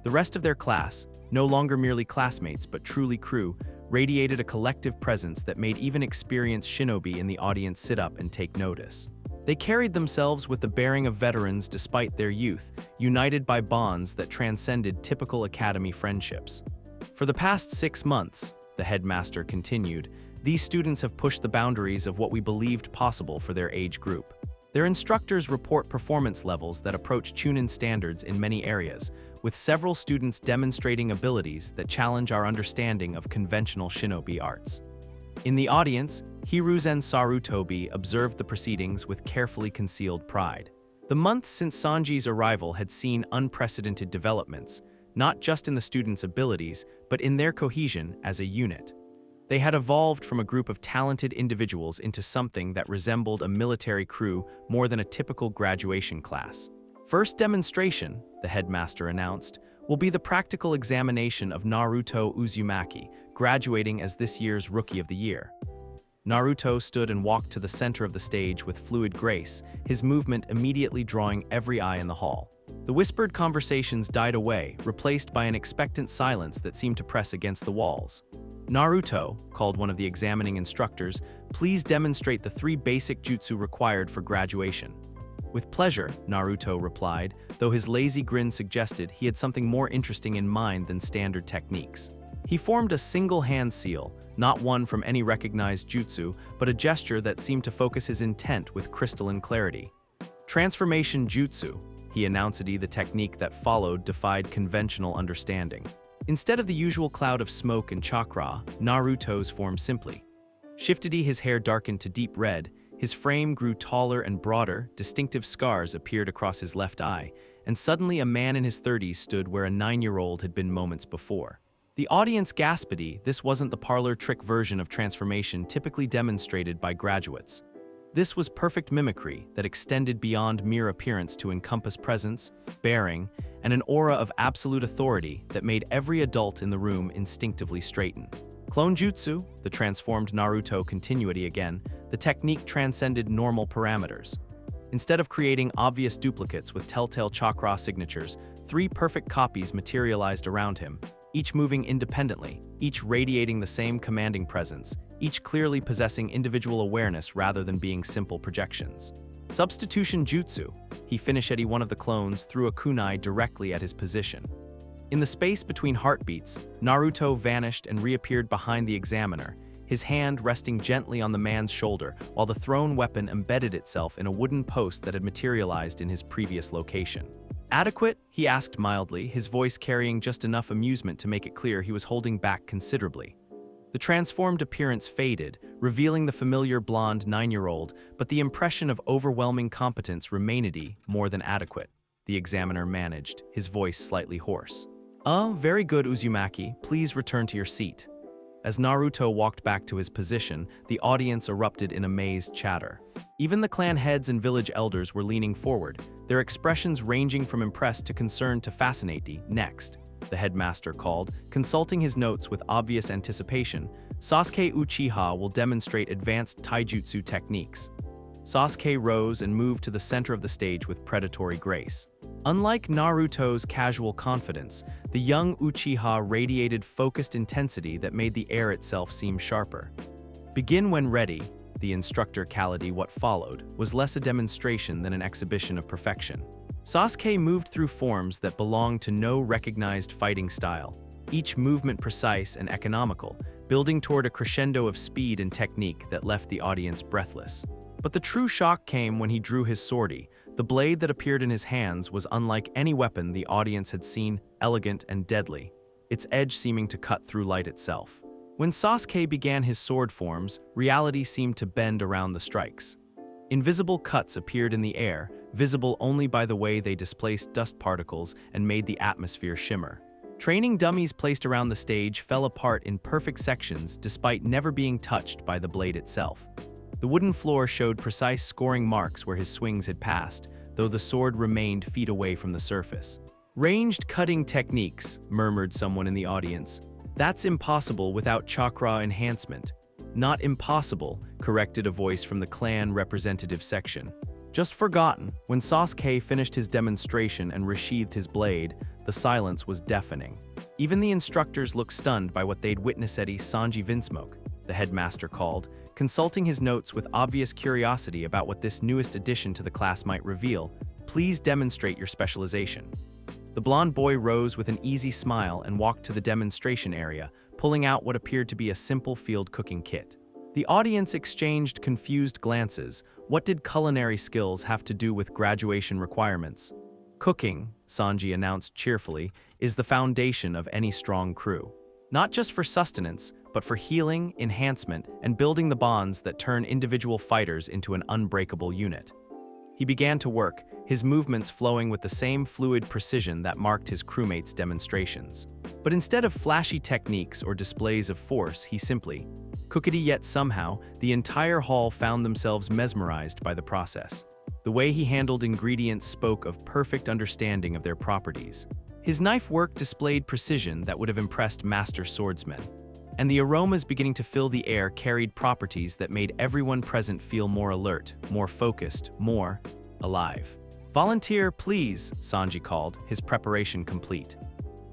The rest of their class, no longer merely classmates but truly crew, radiated a collective presence that made even experienced shinobi in the audience sit up and take notice. They carried themselves with the bearing of veterans despite their youth, united by bonds that transcended typical academy friendships. For the past 6 months, the headmaster continued, these students have pushed the boundaries of what we believed possible for their age group. Their instructors report performance levels that approach Chunin standards in many areas, with several students demonstrating abilities that challenge our understanding of conventional shinobi arts. In the audience, Hiruzen Sarutobi observed the proceedings with carefully concealed pride. The month since Sanji's arrival had seen unprecedented developments, not just in the students' abilities, but in their cohesion as a unit. They had evolved from a group of talented individuals into something that resembled a military crew more than a typical graduation class. First demonstration, the headmaster announced, will be the practical examination of Naruto Uzumaki, graduating as this year's Rookie of the Year. Naruto stood and walked to the center of the stage with fluid grace, his movement immediately drawing every eye in the hall. The whispered conversations died away, replaced by an expectant silence that seemed to press against the walls. Naruto, called one of the examining instructors, please demonstrate the 3 basic jutsu required for graduation. With pleasure, Naruto replied, though his lazy grin suggested he had something more interesting in mind than standard techniques. He formed a single hand seal, not one from any recognized jutsu, but a gesture that seemed to focus his intent with crystalline clarity. Transformation jutsu, he announced. The technique that followed defied conventional understanding. Instead of the usual cloud of smoke and chakra, Naruto's formed simply. Shifted, his hair darkened to deep red, his frame grew taller and broader, distinctive scars appeared across his left eye, and suddenly a man in his 30s stood where a 9-year-old had been moments before. The audience gasped. This wasn't the parlor trick version of transformation typically demonstrated by graduates. This was perfect mimicry that extended beyond mere appearance to encompass presence, bearing, and an aura of absolute authority that made every adult in the room instinctively straighten. Clone Jutsu, the transformed Naruto continuity again, the technique transcended normal parameters. Instead of creating obvious duplicates with telltale chakra signatures, 3 perfect copies materialized around him, each moving independently, each radiating the same commanding presence, each clearly possessing individual awareness rather than being simple projections. Substitution Jutsu, he finished. One of the clones threw a kunai directly at his position. In the space between heartbeats, Naruto vanished and reappeared behind the examiner, his hand resting gently on the man's shoulder while the thrown weapon embedded itself in a wooden post that had materialized in his previous location. Adequate? He asked mildly, his voice carrying just enough amusement to make it clear he was holding back considerably. The transformed appearance faded, revealing the familiar blonde 9-year-old, but the impression of overwhelming competence remained more than adequate. The examiner managed, his voice slightly hoarse. Very good, Uzumaki. Please return to your seat." As Naruto walked back to his position, the audience erupted in amazed chatter. Even the clan heads and village elders were leaning forward, their expressions ranging from impressed to concerned to fascinated. "Next," the headmaster called, consulting his notes with obvious anticipation, "Sasuke Uchiha will demonstrate advanced taijutsu techniques." Sasuke rose and moved to the center of the stage with predatory grace. Unlike Naruto's casual confidence, the young Uchiha radiated focused intensity that made the air itself seem sharper. "Begin when ready," the instructor called. What followed was less a demonstration than an exhibition of perfection. Sasuke moved through forms that belonged to no recognized fighting style, each movement precise and economical, building toward a crescendo of speed and technique that left the audience breathless. But the true shock came when he drew his swordie. The blade that appeared in his hands was unlike any weapon the audience had seen, elegant and deadly, its edge seeming to cut through light itself. When Sasuke began his sword forms, reality seemed to bend around the strikes. Invisible cuts appeared in the air, visible only by the way they displaced dust particles and made the atmosphere shimmer. Training dummies placed around the stage fell apart in perfect sections despite never being touched by the blade itself. The wooden floor showed precise scoring marks where his swings had passed, though the sword remained feet away from the surface. "Ranged cutting techniques," murmured someone in the audience. "That's impossible without chakra enhancement." "Not impossible," corrected a voice from the clan representative section. "Just forgotten." When Sasuke finished his demonstration and resheathed his blade, the silence was deafening. Even the instructors looked stunned by what they'd witnessed. Sanji Vinsmoke, the headmaster called, consulting his notes with obvious curiosity about what this newest addition to the class might reveal. Please demonstrate your specialization. The blonde boy rose with an easy smile and walked to the demonstration area, pulling out what appeared to be a simple field cooking kit. The audience exchanged confused glances. What did culinary skills have to do with graduation requirements? Cooking, Sanji announced cheerfully, is the foundation of any strong crew. Not just for sustenance, but for healing, enhancement, and building the bonds that turn individual fighters into an unbreakable unit. He began to work, his movements flowing with the same fluid precision that marked his crewmates' demonstrations. But instead of flashy techniques or displays of force, he simply cooked. Yet somehow, the entire hall found themselves mesmerized by the process. The way he handled ingredients spoke of perfect understanding of their properties. His knife work displayed precision that would have impressed master swordsmen. And the aromas beginning to fill the air carried properties that made everyone present feel more alert, more focused, more alive. Volunteer, please, Sanji called, his preparation complete.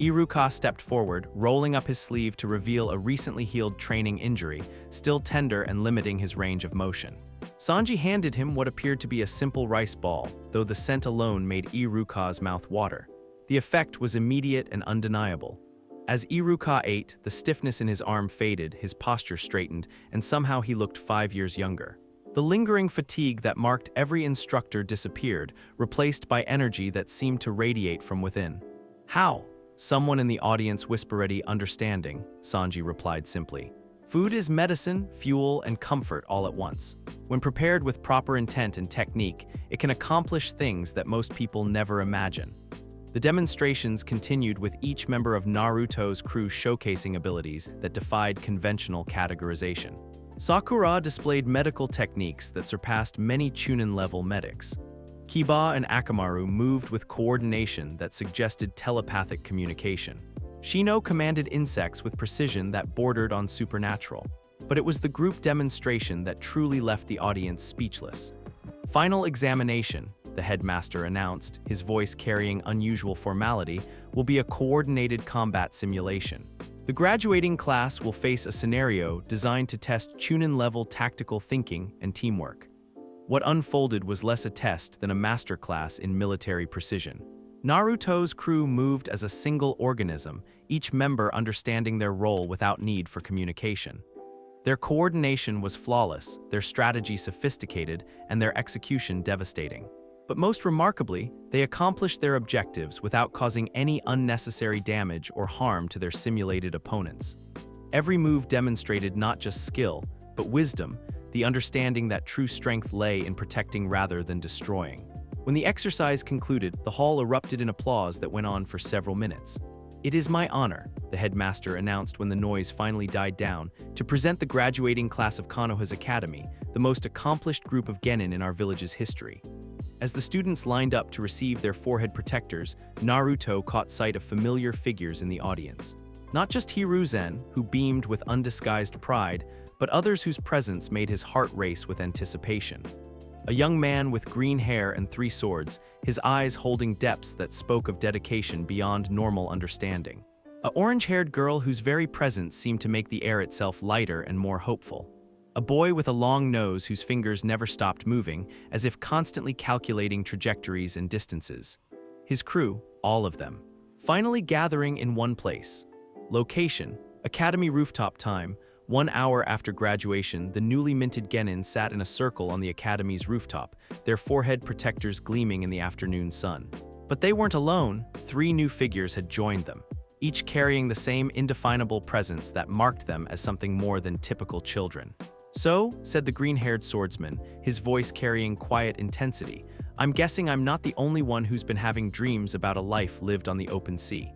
Iruka stepped forward, rolling up his sleeve to reveal a recently healed training injury, still tender and limiting his range of motion. Sanji handed him what appeared to be a simple rice ball, though the scent alone made Iruka's mouth water. The effect was immediate and undeniable. As Iruka ate, the stiffness in his arm faded, his posture straightened, and somehow he looked 5 years younger. The lingering fatigue that marked every instructor disappeared, replaced by energy that seemed to radiate from within. How? Someone in the audience whispered, understanding, Sanji replied simply. Food is medicine, fuel, and comfort all at once. When prepared with proper intent and technique, it can accomplish things that most people never imagine. The demonstrations continued with each member of Naruto's crew showcasing abilities that defied conventional categorization. Sakura displayed medical techniques that surpassed many Chunin-level medics. Kiba and Akamaru moved with coordination that suggested telepathic communication. Shino commanded insects with precision that bordered on supernatural. But it was the group demonstration that truly left the audience speechless. Final examination, the headmaster announced, his voice carrying unusual formality, will be a coordinated combat simulation. The graduating class will face a scenario designed to test Chunin-level tactical thinking and teamwork. What unfolded was less a test than a masterclass in military precision. Naruto's crew moved as a single organism, each member understanding their role without need for communication. Their coordination was flawless, their strategy sophisticated, and their execution devastating. But most remarkably, they accomplished their objectives without causing any unnecessary damage or harm to their simulated opponents. Every move demonstrated not just skill, but wisdom, the understanding that true strength lay in protecting rather than destroying. When the exercise concluded, the hall erupted in applause that went on for several minutes. It is my honor, the headmaster announced when the noise finally died down, to present the graduating class of Konoha's academy, the most accomplished group of genin in our village's history. As the students lined up to receive their forehead protectors, Naruto caught sight of familiar figures in the audience. Not just Hiruzen, who beamed with undisguised pride, but others whose presence made his heart race with anticipation. A young man with green hair and 3 swords, his eyes holding depths that spoke of dedication beyond normal understanding. An orange-haired girl whose very presence seemed to make the air itself lighter and more hopeful. A boy with a long nose whose fingers never stopped moving, as if constantly calculating trajectories and distances. His crew, all of them, finally gathering in one place. Location, Academy rooftop time. 1 hour after graduation, the newly minted genin sat in a circle on the Academy's rooftop, their forehead protectors gleaming in the afternoon sun. But they weren't alone. 3 new figures had joined them, each carrying the same indefinable presence that marked them as something more than typical children. So, said the green-haired swordsman, his voice carrying quiet intensity, I'm guessing I'm not the only one who's been having dreams about a life lived on the open sea.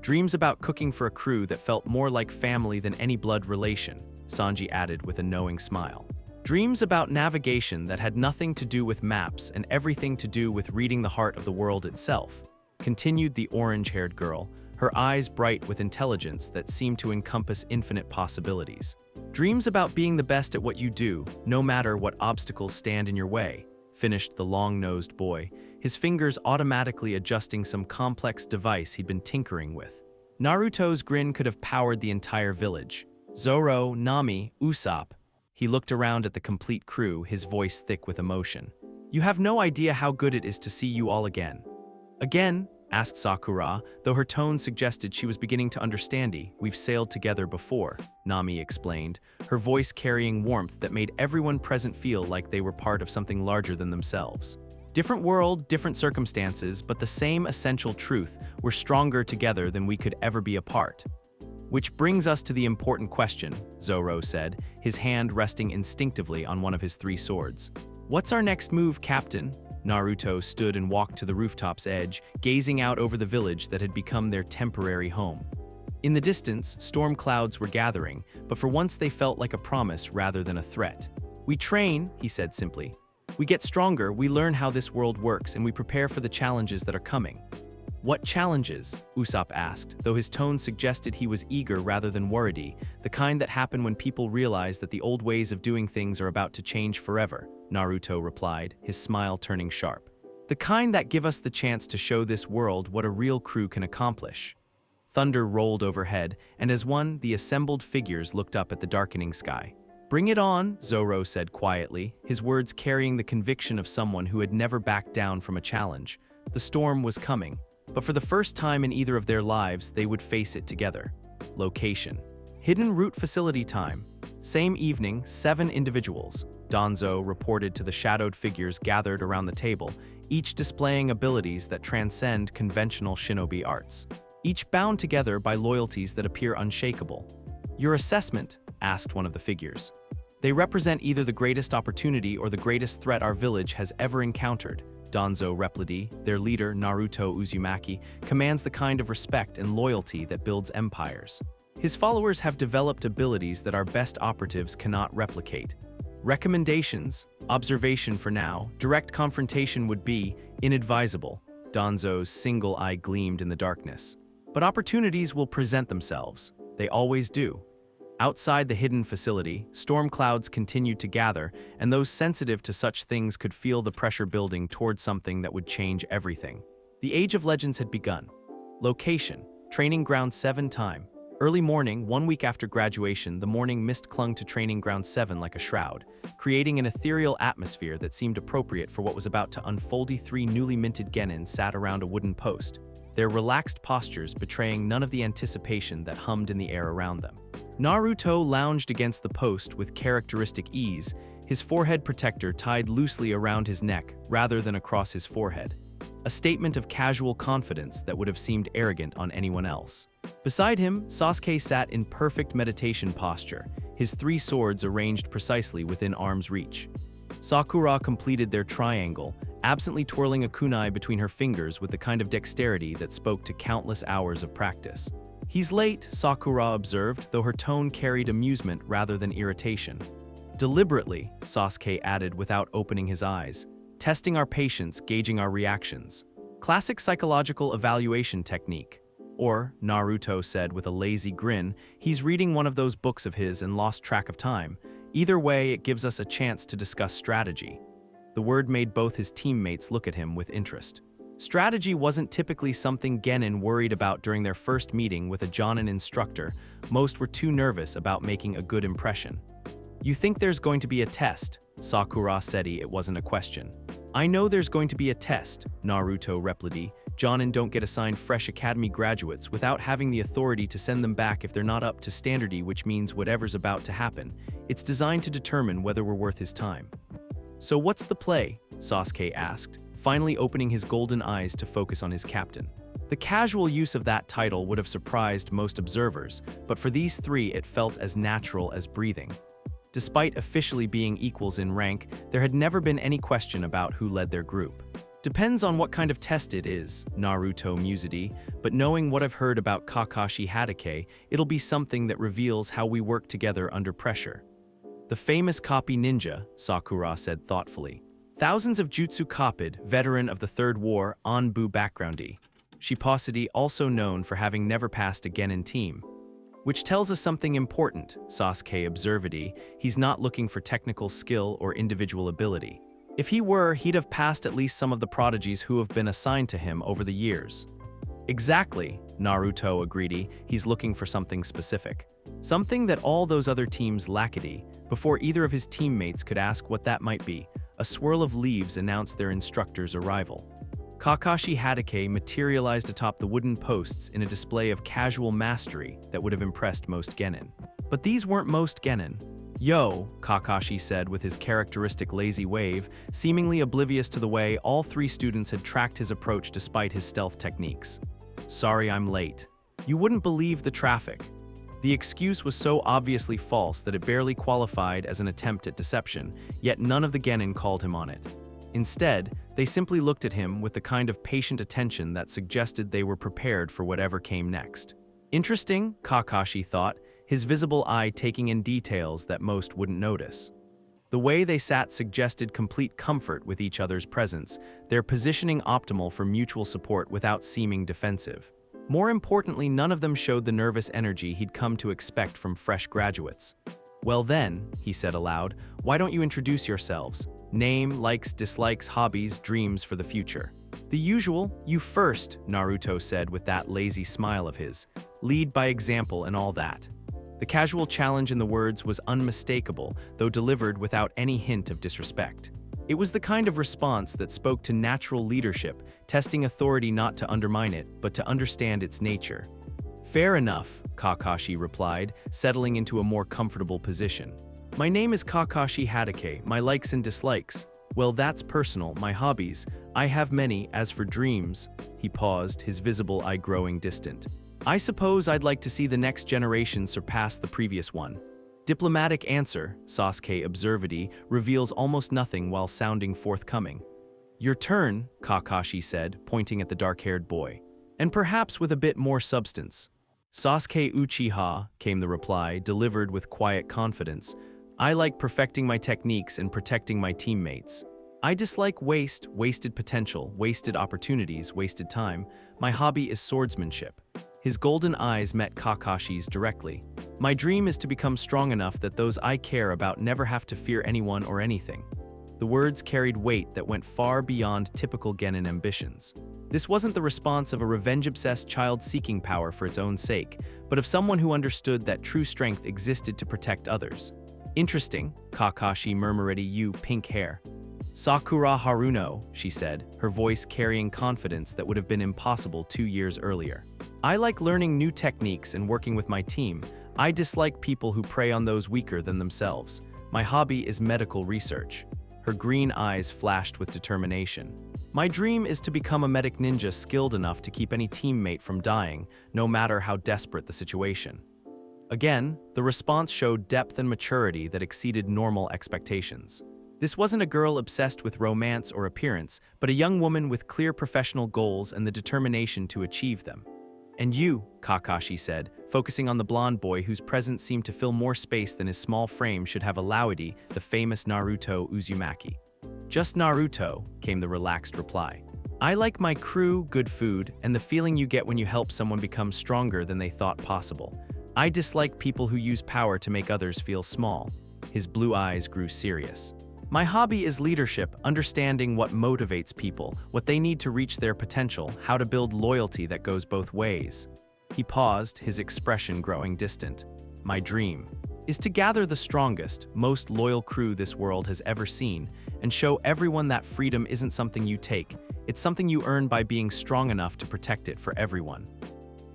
Dreams about cooking for a crew that felt more like family than any blood relation, Sanji added with a knowing smile. Dreams about navigation that had nothing to do with maps and everything to do with reading the heart of the world itself, continued the orange-haired girl, her eyes bright with intelligence that seemed to encompass infinite possibilities. Dreams about being the best at what you do, no matter what obstacles stand in your way, finished the long-nosed boy, his fingers automatically adjusting some complex device he'd been tinkering with. Naruto's grin could have powered the entire village. Zoro, Nami, Usopp. He looked around at the complete crew, his voice thick with emotion. You have no idea how good it is to see you all again. Again? Asked Sakura, though her tone suggested she was beginning to understand. We've sailed together before, Nami explained, her voice carrying warmth that made everyone present feel like they were part of something larger than themselves. Different world, different circumstances, but the same essential truth: we're stronger together than we could ever be apart. Which brings us to the important question, Zoro said, his hand resting instinctively on one of his three swords. What's our next move, Captain? Naruto stood and walked to the rooftop's edge, gazing out over the village that had become their temporary home. In the distance, storm clouds were gathering, but for once they felt like a promise rather than a threat. We train, he said simply. We get stronger, we learn how this world works, and we prepare for the challenges that are coming. What challenges? Usopp asked, though his tone suggested he was eager rather than worried, the kind that happen when people realize that the old ways of doing things are about to change forever, Naruto replied, his smile turning sharp. The kind that give us the chance to show this world what a real crew can accomplish. Thunder rolled overhead, and as one, the assembled figures looked up at the darkening sky. Bring it on, Zoro said quietly, his words carrying the conviction of someone who had never backed down from a challenge. The storm was coming. But for the first time in either of their lives, they would face it together. Location. Hidden Root Facility time. Same evening, 7 individuals. Danzo reported to the shadowed figures gathered around the table, each displaying abilities that transcend conventional shinobi arts. Each bound together by loyalties that appear unshakable. Your assessment? Asked one of the figures. They represent either the greatest opportunity or the greatest threat our village has ever encountered. Danzo replied, their leader, Naruto Uzumaki, commands the kind of respect and loyalty that builds empires. His followers have developed abilities that our best operatives cannot replicate. Recommendations: observation for now, direct confrontation would be inadvisable. Danzo's single eye gleamed in the darkness. But opportunities will present themselves. They always do. Outside the hidden facility, storm clouds continued to gather, and those sensitive to such things could feel the pressure building toward something that would change everything. The Age of Legends had begun. Location: Training Ground 7 time. Early morning, 1 week after graduation, the morning mist clung to Training Ground 7 like a shroud, creating an ethereal atmosphere that seemed appropriate for what was about to unfold. 3 newly minted genin sat around a wooden post, their relaxed postures betraying none of the anticipation that hummed in the air around them. Naruto lounged against the post with characteristic ease, his forehead protector tied loosely around his neck rather than across his forehead. A statement of casual confidence that would have seemed arrogant on anyone else. Beside him, Sasuke sat in perfect meditation posture, his 3 swords arranged precisely within arm's reach. Sakura completed their triangle, absently twirling a kunai between her fingers with the kind of dexterity that spoke to countless hours of practice. He's late, Sakura observed, though her tone carried amusement rather than irritation. Deliberately, Sasuke added without opening his eyes, testing our patience, gauging our reactions. Classic psychological evaluation technique. Or, Naruto said with a lazy grin, he's reading one of those books of his and lost track of time. Either way, it gives us a chance to discuss strategy. The word made both his teammates look at him with interest. Strategy wasn't typically something genin worried about during their first meeting with a Jonin instructor. Most were too nervous about making a good impression. You think there's going to be a test? Sakura said it wasn't a question. I know there's going to be a test, Naruto replied. Jonin don't get assigned fresh academy graduates without having the authority to send them back if they're not up to standardy, which means whatever's about to happen. It's designed to determine whether we're worth his time. So what's the play? Sasuke asked, finally opening his golden eyes to focus on his captain. The casual use of that title would have surprised most observers, but for these 3 it felt as natural as breathing. Despite officially being equals in rank, there had never been any question about who led their group. Depends on what kind of test it is, Naruto mused, but knowing what I've heard about Kakashi Hatake, it'll be something that reveals how we work together under pressure. The famous copy ninja, Sakura said thoughtfully. Thousands of jutsu copied, veteran of the Third War, Anbu backgroundy. Shipposity also known for having never passed a genin team. Which tells us something important, Sasuke observed. He's not looking for technical skill or individual ability. If he were, he'd have passed at least some of the prodigies who have been assigned to him over the years. Exactly, Naruto agreed. He's looking for something specific. Something that all those other teams lacked. Before either of his teammates could ask what that might be, a swirl of leaves announced their instructor's arrival. Kakashi Hatake materialized atop the wooden posts in a display of casual mastery that would have impressed most genin. But these weren't most genin. "Yo," Kakashi said with his characteristic lazy wave, seemingly oblivious to the way all three students had tracked his approach despite his stealth techniques. "Sorry I'm late. You wouldn't believe the traffic." The excuse was so obviously false that it barely qualified as an attempt at deception, yet none of the genin called him on it. Instead, they simply looked at him with the kind of patient attention that suggested they were prepared for whatever came next. Interesting, Kakashi thought, his visible eye taking in details that most wouldn't notice. The way they sat suggested complete comfort with each other's presence, their positioning optimal for mutual support without seeming defensive. More importantly, none of them showed the nervous energy he'd come to expect from fresh graduates. "Well then," he said aloud, "why don't you introduce yourselves? Name, likes, dislikes, hobbies, dreams for the future." "The usual, you first," Naruto said with that lazy smile of his. "Lead by example and all that." The casual challenge in the words was unmistakable, though delivered without any hint of disrespect. It was the kind of response that spoke to natural leadership, testing authority not to undermine it, but to understand its nature. "Fair enough," Kakashi replied, settling into a more comfortable position. "My name is Kakashi Hatake, my likes and dislikes. Well, that's personal, my hobbies. I have many, as for dreams." He paused, his visible eye growing distant. "I suppose I'd like to see the next generation surpass the previous one." Diplomatic answer, Sasuke observed, reveals almost nothing while sounding forthcoming. "Your turn," Kakashi said, pointing at the dark-haired boy. "And perhaps with a bit more substance." "Sasuke Uchiha," came the reply, delivered with quiet confidence. "I like perfecting my techniques and protecting my teammates. I dislike wasted potential, wasted opportunities, wasted time. My hobby is swordsmanship." His golden eyes met Kakashi's directly. "My dream is to become strong enough that those I care about never have to fear anyone or anything." The words carried weight that went far beyond typical genin ambitions. This wasn't the response of a revenge-obsessed child seeking power for its own sake, but of someone who understood that true strength existed to protect others. "Interesting," Kakashi murmured, "you pink hair." "Sakura Haruno," she said, her voice carrying confidence that would have been impossible 2 years earlier. "I like learning new techniques and working with my team. I dislike people who prey on those weaker than themselves. My hobby is medical research." Her green eyes flashed with determination. "My dream is to become a medic ninja skilled enough to keep any teammate from dying, no matter how desperate the situation." Again, the response showed depth and maturity that exceeded normal expectations. This wasn't a girl obsessed with romance or appearance, but a young woman with clear professional goals and the determination to achieve them. "And you," Kakashi said, focusing on the blonde boy whose presence seemed to fill more space than his small frame should have allowed, the famous Naruto Uzumaki. "Just Naruto," came the relaxed reply. "I like my crew, good food, and the feeling you get when you help someone become stronger than they thought possible. I dislike people who use power to make others feel small." His blue eyes grew serious. "My hobby is leadership, understanding what motivates people, what they need to reach their potential, how to build loyalty that goes both ways." He paused, his expression growing distant. "My dream is to gather the strongest, most loyal crew this world has ever seen, and show everyone that freedom isn't something you take, it's something you earn by being strong enough to protect it for everyone."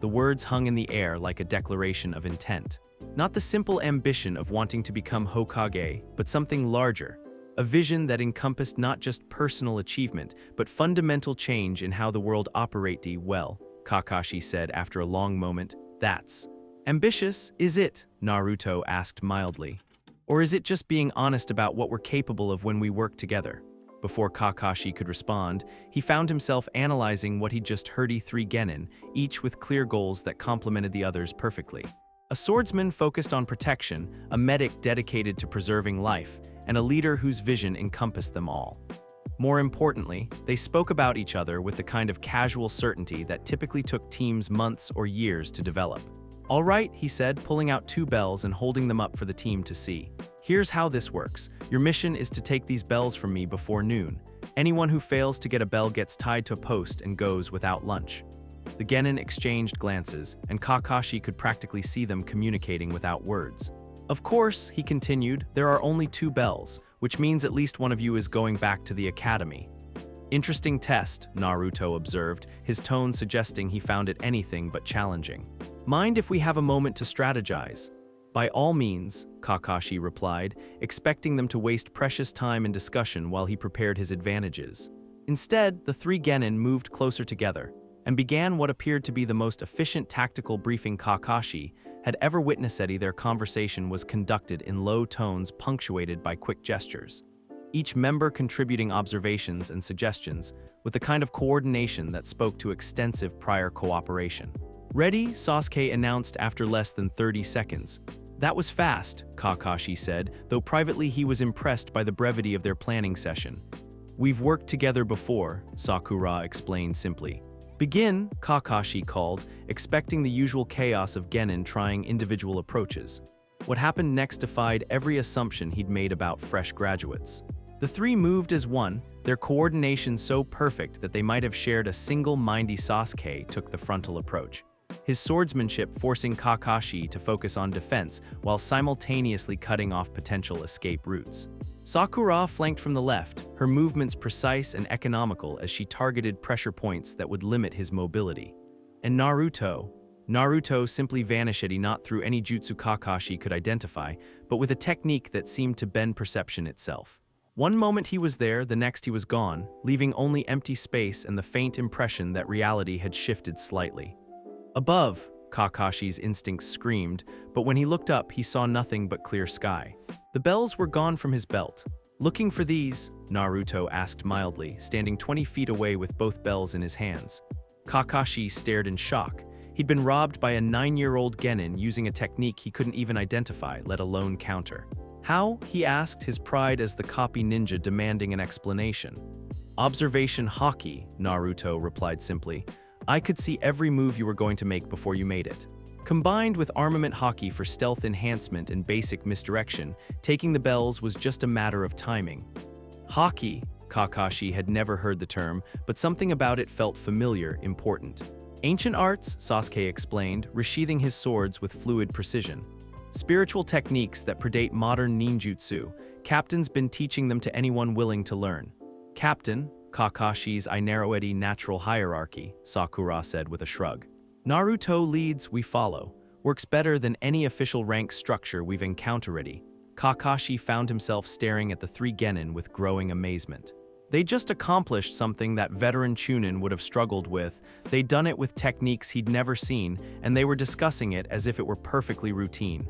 The words hung in the air like a declaration of intent. Not the simple ambition of wanting to become Hokage, but something larger. A vision that encompassed not just personal achievement, but fundamental change in how the world operates. "Well," Kakashi said after a long moment, "that's ambitious, is it?" Naruto asked mildly. "Or is it just being honest about what we're capable of when we work together?" Before Kakashi could respond, he found himself analyzing what he'd just heard. 3 genin, each with clear goals that complemented the others perfectly. A swordsman focused on protection, a medic dedicated to preserving life, and a leader whose vision encompassed them all. More importantly, they spoke about each other with the kind of casual certainty that typically took teams months or years to develop. "All right," he said, pulling out 2 bells and holding them up for the team to see. "Here's how this works. Your mission is to take these bells from me before noon. Anyone who fails to get a bell gets tied to a post and goes without lunch." The genin exchanged glances, and Kakashi could practically see them communicating without words. Of course, he continued, there are only 2 bells, which means at least one of you is going back to the academy. Interesting test, Naruto observed, his tone suggesting he found it anything but challenging. Mind if we have a moment to strategize? By all means, Kakashi replied, expecting them to waste precious time in discussion while he prepared his advantages. Instead, the 3 genin moved closer together and began what appeared to be the most efficient tactical briefing Kakashi had ever witnessed. Their conversation was conducted in low tones punctuated by quick gestures, each member contributing observations and suggestions with the kind of coordination that spoke to extensive prior cooperation. Ready, Sasuke announced after less than 30 seconds. That was fast, Kakashi said, though privately he was impressed by the brevity of their planning session. We've worked together before, Sakura explained simply. Begin, Kakashi called, expecting the usual chaos of genin trying individual approaches. What happened next defied every assumption he'd made about fresh graduates. The 3 moved as one, their coordination so perfect that they might have shared a single mindy. Sasuke took the frontal approach, his swordsmanship forcing Kakashi to focus on defense while simultaneously cutting off potential escape routes. Sakura flanked from the left, her movements precise and economical as she targeted pressure points that would limit his mobility. And Naruto simply vanished, not through any jutsu Kakashi could identify, but with a technique that seemed to bend perception itself. One moment he was there, the next he was gone, leaving only empty space and the faint impression that reality had shifted slightly. Above, Kakashi's instincts screamed, but when he looked up, he saw nothing but clear sky. The bells were gone from his belt. Looking for these? Naruto asked mildly, standing 20 feet away with both bells in his hands. Kakashi stared in shock. He'd been robbed by a 9-year-old genin using a technique he couldn't even identify, let alone counter. How? He asked, his pride as the copy ninja demanding an explanation. Observation haki, Naruto replied simply. I could see every move you were going to make before you made it. Combined with armament haki for stealth enhancement and basic misdirection, taking the bells was just a matter of timing. Haki, Kakashi had never heard the term, but something about it felt familiar, important. Ancient arts, Sasuke explained, resheathing his swords with fluid precision. Spiritual techniques that predate modern ninjutsu. Captain's been teaching them to anyone willing to learn. Captain, Kakashi's Inaroedi natural hierarchy, Sakura said with a shrug. Naruto leads, we follow. Works better than any official rank structure we've encountered. Kakashi found himself staring at the 3 genin with growing amazement. They'd just accomplished something that veteran Chunin would have struggled with. They'd done it with techniques he'd never seen, and they were discussing it as if it were perfectly routine.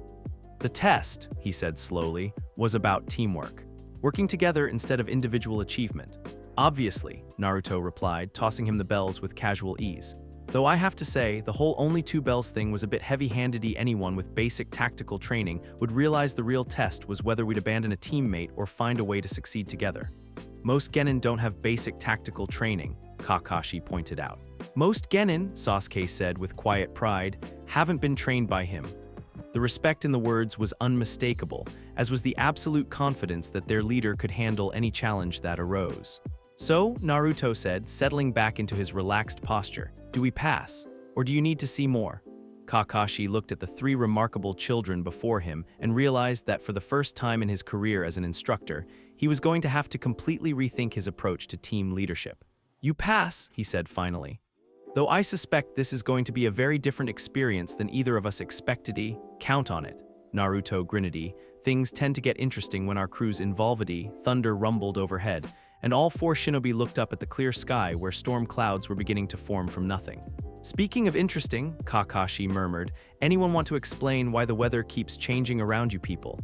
The test, he said slowly, was about teamwork. Working together instead of individual achievement. Obviously, Naruto replied, tossing him the bells with casual ease. Though I have to say, the whole only 2 bells thing was a bit heavy-handed. Anyone with basic tactical training would realize the real test was whether we'd abandon a teammate or find a way to succeed together. Most genin don't have basic tactical training, Kakashi pointed out. Most genin, Sasuke said with quiet pride, haven't been trained by him. The respect in the words was unmistakable, as was the absolute confidence that their leader could handle any challenge that arose. So, Naruto said, settling back into his relaxed posture, do we pass, or do you need to see more? Kakashi looked at the 3 remarkable children before him and realized that for the first time in his career as an instructor, he was going to have to completely rethink his approach to team leadership. You pass, he said finally. Though I suspect this is going to be a very different experience than either of us expected. Count on it. Naruto grinned. Things tend to get interesting when our crew's involved. Thunder rumbled overhead, and all 4 shinobi looked up at the clear sky where storm clouds were beginning to form from nothing. Speaking of interesting, Kakashi murmured, anyone want to explain why the weather keeps changing around you people?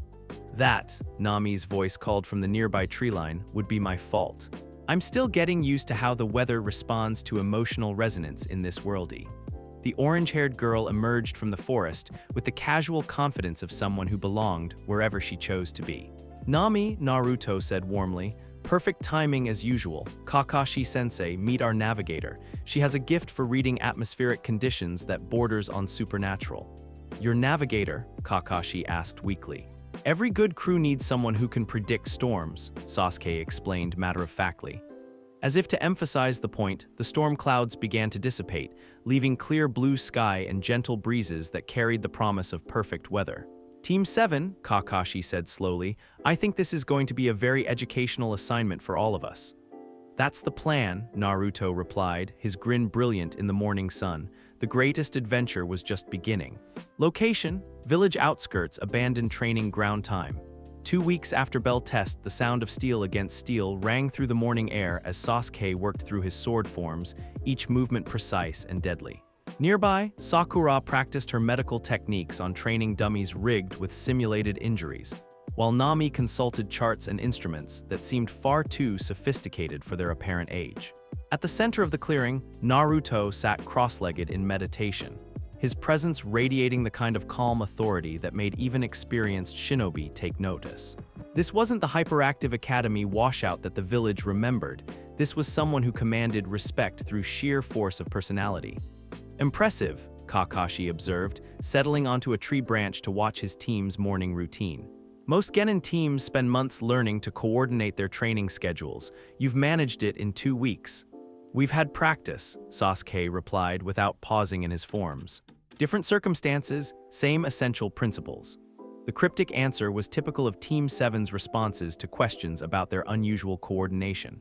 That, Nami's voice called from the nearby tree line, would be my fault. I'm still getting used to how the weather responds to emotional resonance in this worldy. The orange-haired girl emerged from the forest with the casual confidence of someone who belonged wherever she chose to be. Nami, Naruto said warmly, perfect timing as usual. Kakashi-sensei, meet our navigator. She has a gift for reading atmospheric conditions that borders on supernatural. Your navigator? Kakashi asked weakly. Every good crew needs someone who can predict storms, Sasuke explained matter-of-factly. As if to emphasize the point, the storm clouds began to dissipate, leaving clear blue sky and gentle breezes that carried the promise of perfect weather. Team 7, Kakashi said slowly, I think this is going to be a very educational assignment for all of us. That's the plan, Naruto replied, his grin brilliant in the morning sun. The greatest adventure was just beginning. Location: village outskirts, abandoned training ground time. 2 weeks after Bell test, the sound of steel against steel rang through the morning air as Sasuke worked through his sword forms, each movement precise and deadly. Nearby, Sakura practiced her medical techniques on training dummies rigged with simulated injuries, while Nami consulted charts and instruments that seemed far too sophisticated for their apparent age. At the center of the clearing, Naruto sat cross-legged in meditation, his presence radiating the kind of calm authority that made even experienced shinobi take notice. This wasn't the hyperactive academy washout that the village remembered. This was someone who commanded respect through sheer force of personality. Impressive, Kakashi observed, settling onto a tree branch to watch his team's morning routine. Most Genin teams spend months learning to coordinate their training schedules. You've managed it in 2 weeks. We've had practice, Sasuke replied without pausing in his forms. Different circumstances, same essential principles. The cryptic answer was typical of Team 7's responses to questions about their unusual coordination.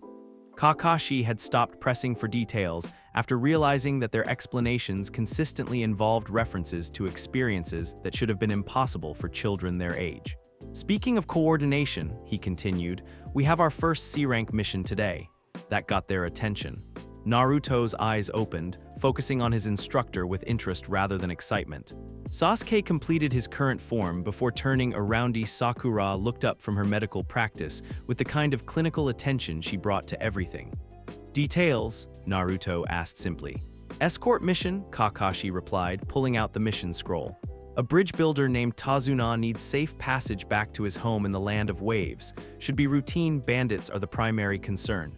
Kakashi had stopped pressing for details after realizing that their explanations consistently involved references to experiences that should have been impossible for children their age. Speaking of coordination, he continued, we have our first C-rank mission today. That got their attention. Naruto's eyes opened, focusing on his instructor with interest rather than excitement. Sasuke completed his current form before turning around. Sakura looked up from her medical practice with the kind of clinical attention she brought to everything. Details? Naruto asked simply. Escort mission, Kakashi replied, pulling out the mission scroll. A bridge builder named Tazuna needs safe passage back to his home in the land of waves. Should be routine, bandits are the primary concern.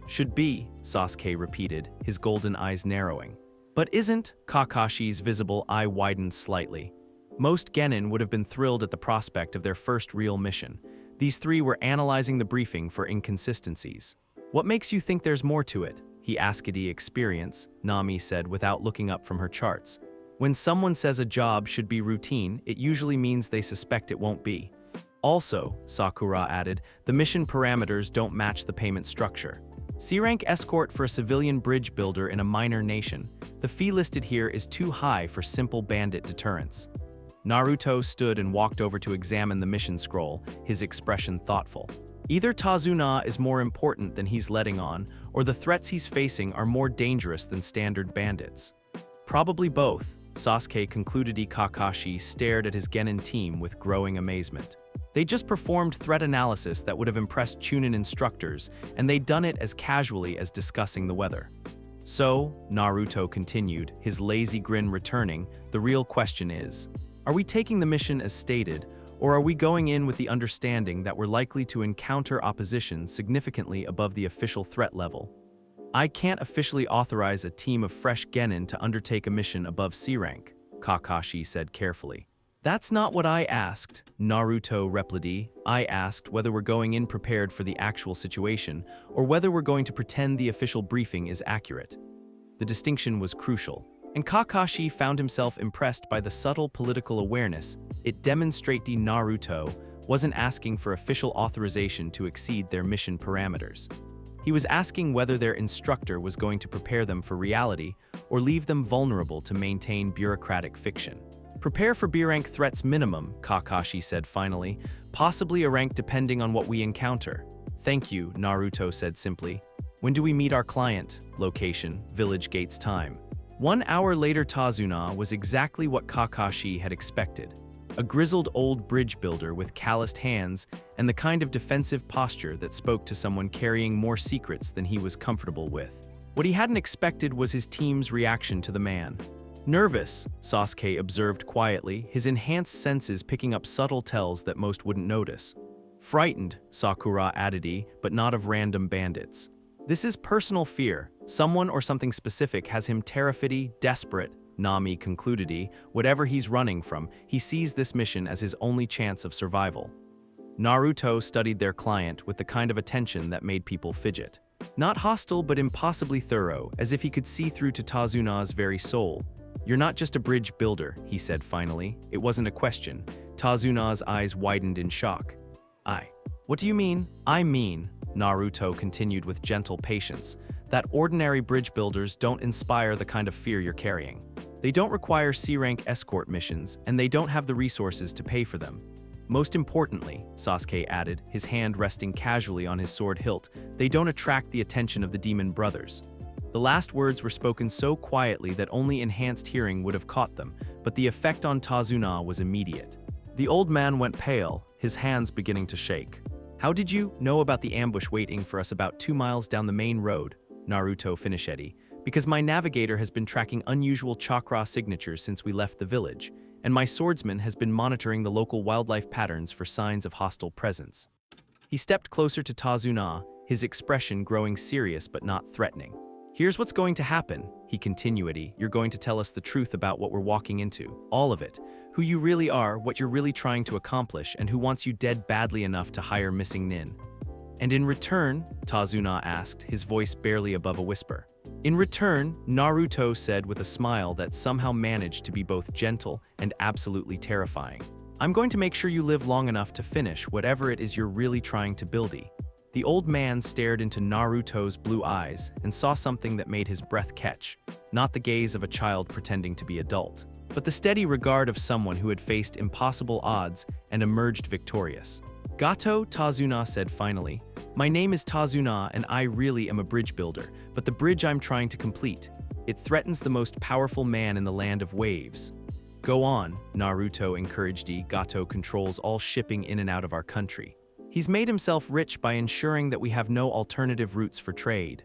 Should be, Sasuke repeated, his golden eyes narrowing. But isn't? Kakashi's visible eye widened slightly. Most Genin would have been thrilled at the prospect of their first real mission. These three were analyzing the briefing for inconsistencies. What makes you think there's more to it? He asked. Experience, Nami said without looking up from her charts. When someone says a job should be routine, it usually means they suspect it won't be. Also, Sakura added, the mission parameters don't match the payment structure. C-rank escort for a civilian bridge builder in a minor nation. The fee listed here is too high for simple bandit deterrence. Naruto stood and walked over to examine the mission scroll, his expression thoughtful. Either Tazuna is more important than he's letting on, or the threats he's facing are more dangerous than standard bandits. Probably both, Sasuke concluded. Kakashi stared at his Genin team with growing amazement. They just performed threat analysis that would have impressed Chunin instructors, and they'd done it as casually as discussing the weather. So, Naruto continued, his lazy grin returning, the real question is, are we taking the mission as stated, or are we going in with the understanding that we're likely to encounter opposition significantly above the official threat level? I can't officially authorize a team of fresh Genin to undertake a mission above C-rank, Kakashi said carefully. That's not what I asked, Naruto replied. I asked whether we're going in prepared for the actual situation, or whether we're going to pretend the official briefing is accurate. The distinction was crucial, and Kakashi found himself impressed by the subtle political awareness it demonstrated. Naruto wasn't asking for official authorization to exceed their mission parameters. He was asking whether their instructor was going to prepare them for reality or leave them vulnerable to maintain bureaucratic fiction. Prepare for B-rank threats minimum, Kakashi said finally, possibly a rank depending on what we encounter. Thank you, Naruto said simply. When do we meet our client? Location, village gates time. 1 hour later. Tazuna was exactly what Kakashi had expected. A grizzled old bridge builder with calloused hands and the kind of defensive posture that spoke to someone carrying more secrets than he was comfortable with. What he hadn't expected was his team's reaction to the man. Nervous, Sasuke observed quietly, his enhanced senses picking up subtle tells that most wouldn't notice. Frightened, Sakura added, but not of random bandits. This is personal fear. Someone or something specific has him terrified, desperate, Nami concluded. Whatever he's running from, he sees this mission as his only chance of survival. Naruto studied their client with the kind of attention that made people fidget. Not hostile, but impossibly thorough, as if he could see through to Tazuna's very soul. "You're not just a bridge builder," he said finally. It wasn't a question. Tazuna's eyes widened in shock. What do you mean?" "I mean," Naruto continued with gentle patience, "that ordinary bridge builders don't inspire the kind of fear you're carrying. They don't require C-rank escort missions, and they don't have the resources to pay for them. Most importantly," Sasuke added, his hand resting casually on his sword hilt, "they don't attract the attention of the demon brothers." The last words were spoken so quietly that only enhanced hearing would have caught them, but the effect on Tazuna was immediate. The old man went pale, his hands beginning to shake. "How did you know about the ambush waiting for us about 2 miles down the main road?" Naruto finished. "Because my navigator has been tracking unusual chakra signatures since we left the village, and my swordsman has been monitoring the local wildlife patterns for signs of hostile presence." He stepped closer to Tazuna, his expression growing serious but not threatening. "Here's what's going to happen," he continued. "You're going to tell us the truth about what we're walking into, all of it. Who you really are, what you're really trying to accomplish, and who wants you dead badly enough to hire missing Nin." "And in return?" Tazuna asked, his voice barely above a whisper. "In return," Naruto said with a smile that somehow managed to be both gentle and absolutely terrifying, "I'm going to make sure you live long enough to finish whatever it is you're really trying to build." The old man stared into Naruto's blue eyes and saw something that made his breath catch, not the gaze of a child pretending to be adult, but the steady regard of someone who had faced impossible odds and emerged victorious. "Gato," Tazuna said finally, "my name is Tazuna and I really am a bridge builder, but the bridge I'm trying to complete, it threatens the most powerful man in the land of waves." "Go on," Naruto encouraged. "Gato controls all shipping in and out of our country. He's made himself rich by ensuring that we have no alternative routes for trade."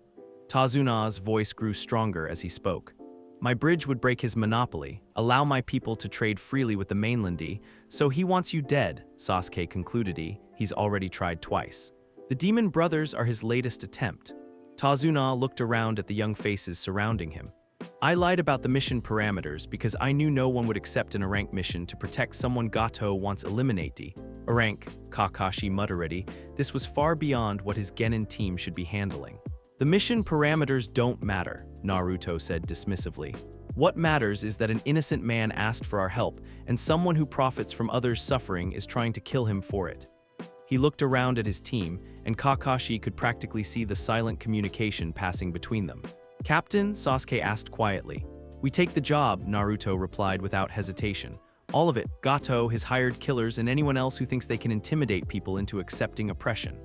Tazuna's voice grew stronger as he spoke. "My bridge would break his monopoly, allow my people to trade freely with the mainland, so he wants you dead," Sasuke concluded. "He's already tried twice. The demon brothers are his latest attempt." Tazuna looked around at the young faces surrounding him. "I lied about the mission parameters because I knew no one would accept an rank mission to protect someone Gato wants eliminated." "A rank," Kakashi muttered. This was far beyond what his genin team should be handling. "The mission parameters don't matter," Naruto said dismissively. "What matters is that an innocent man asked for our help, and someone who profits from others' suffering is trying to kill him for it." He looked around at his team, and Kakashi could practically see the silent communication passing between them. "Captain?" Sasuke asked quietly. "We take the job," Naruto replied without hesitation. "All of it, Gato, his hired killers, and anyone else who thinks they can intimidate people into accepting oppression."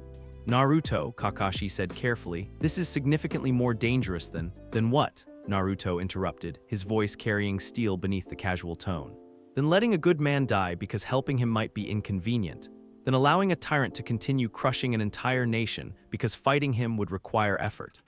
"Naruto," Kakashi said carefully, "this is significantly more dangerous than what?" Naruto interrupted, his voice carrying steel beneath the casual tone. "Than letting a good man die because helping him might be inconvenient. Than allowing a tyrant to continue crushing an entire nation because fighting him would require effort."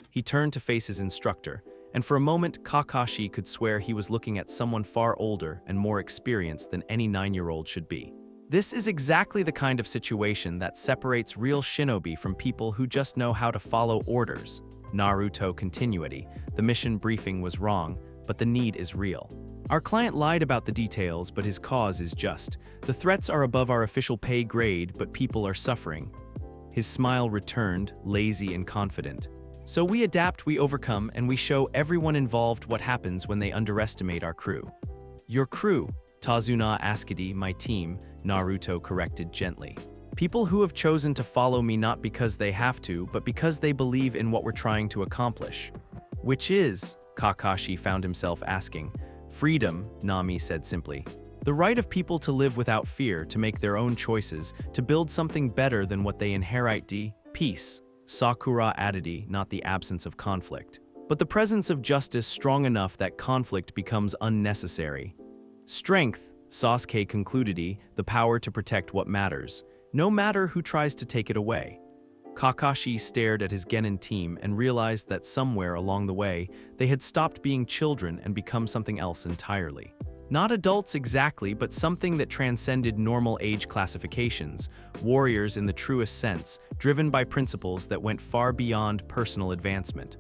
He turned to face his instructor, and for a moment Kakashi could swear he was looking at someone far older and more experienced than any 9-year-old should be. "This is exactly the kind of situation that separates real shinobi from people who just know how to follow orders," Naruto continued. "The mission briefing was wrong, but the need is real. Our client lied about the details, but his cause is just. The threats are above our official pay grade, but people are suffering." His smile returned, lazy and confident. "So we adapt, we overcome, and we show everyone involved what happens when they underestimate our crew." "Your crew?" Tazuna asked. "My team," Naruto corrected gently. "People who have chosen to follow me not because they have to, but because they believe in what we're trying to accomplish." "Which is?" Kakashi found himself asking. "Freedom," Nami said simply. "The right of people to live without fear, to make their own choices, to build something better than what they inherit. Peace," Sakura added, "not the absence of conflict, but the presence of justice strong enough that conflict becomes unnecessary. Strength," Sasuke concluded, "the power to protect what matters, no matter who tries to take it away." Kakashi stared at his genin team and realized that somewhere along the way, they had stopped being children and become something else entirely. Not adults exactly, but something that transcended normal age classifications, warriors in the truest sense, driven by principles that went far beyond personal advancement.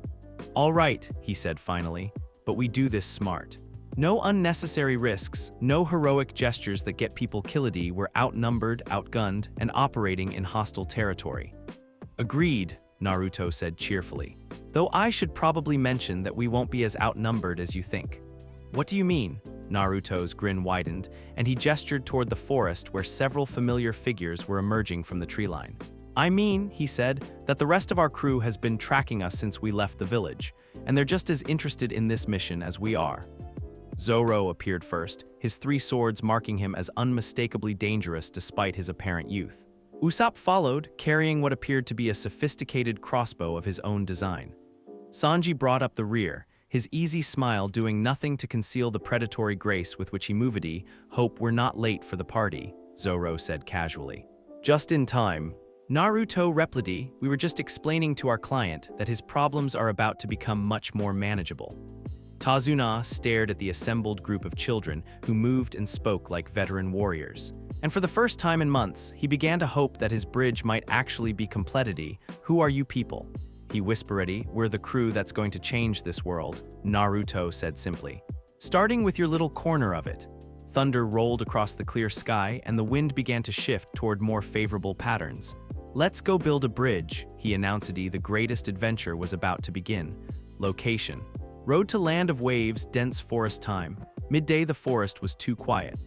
"All right," he said finally, "but we do this smart. No unnecessary risks, no heroic gestures that get people killed. We're outnumbered, outgunned, and operating in hostile territory." "Agreed," Naruto said cheerfully. Though I should probably mention that we won't be as outnumbered as you think. What do you mean? Naruto's grin widened, and he gestured toward the forest where several familiar figures were emerging from the tree line. I mean, he said, that the rest of our crew has been tracking us since we left the village, and they're just as interested in this mission as we are. Zoro appeared first, his 3 swords marking him as unmistakably dangerous despite his apparent youth. Usopp followed, carrying what appeared to be a sophisticated crossbow of his own design. Sanji brought up the rear, his easy smile doing nothing to conceal the predatory grace with which he moved. Hope we're not late for the party, Zoro said casually. Just in time. Naruto replied, we were just explaining to our client that his problems are about to become much more manageable. Tazuna stared at the assembled group of children who moved and spoke like veteran warriors. And for the first time in months, he began to hope that his bridge might actually be completed. Who are you people? He whispered, we're the crew that's going to change this world, Naruto said simply. Starting with your little corner of it. Thunder rolled across the clear sky and the wind began to shift toward more favorable patterns. Let's go build a bridge, he announced. The greatest adventure was about to begin. Location. Road to land of waves, dense forest time. Midday the forest was too quiet.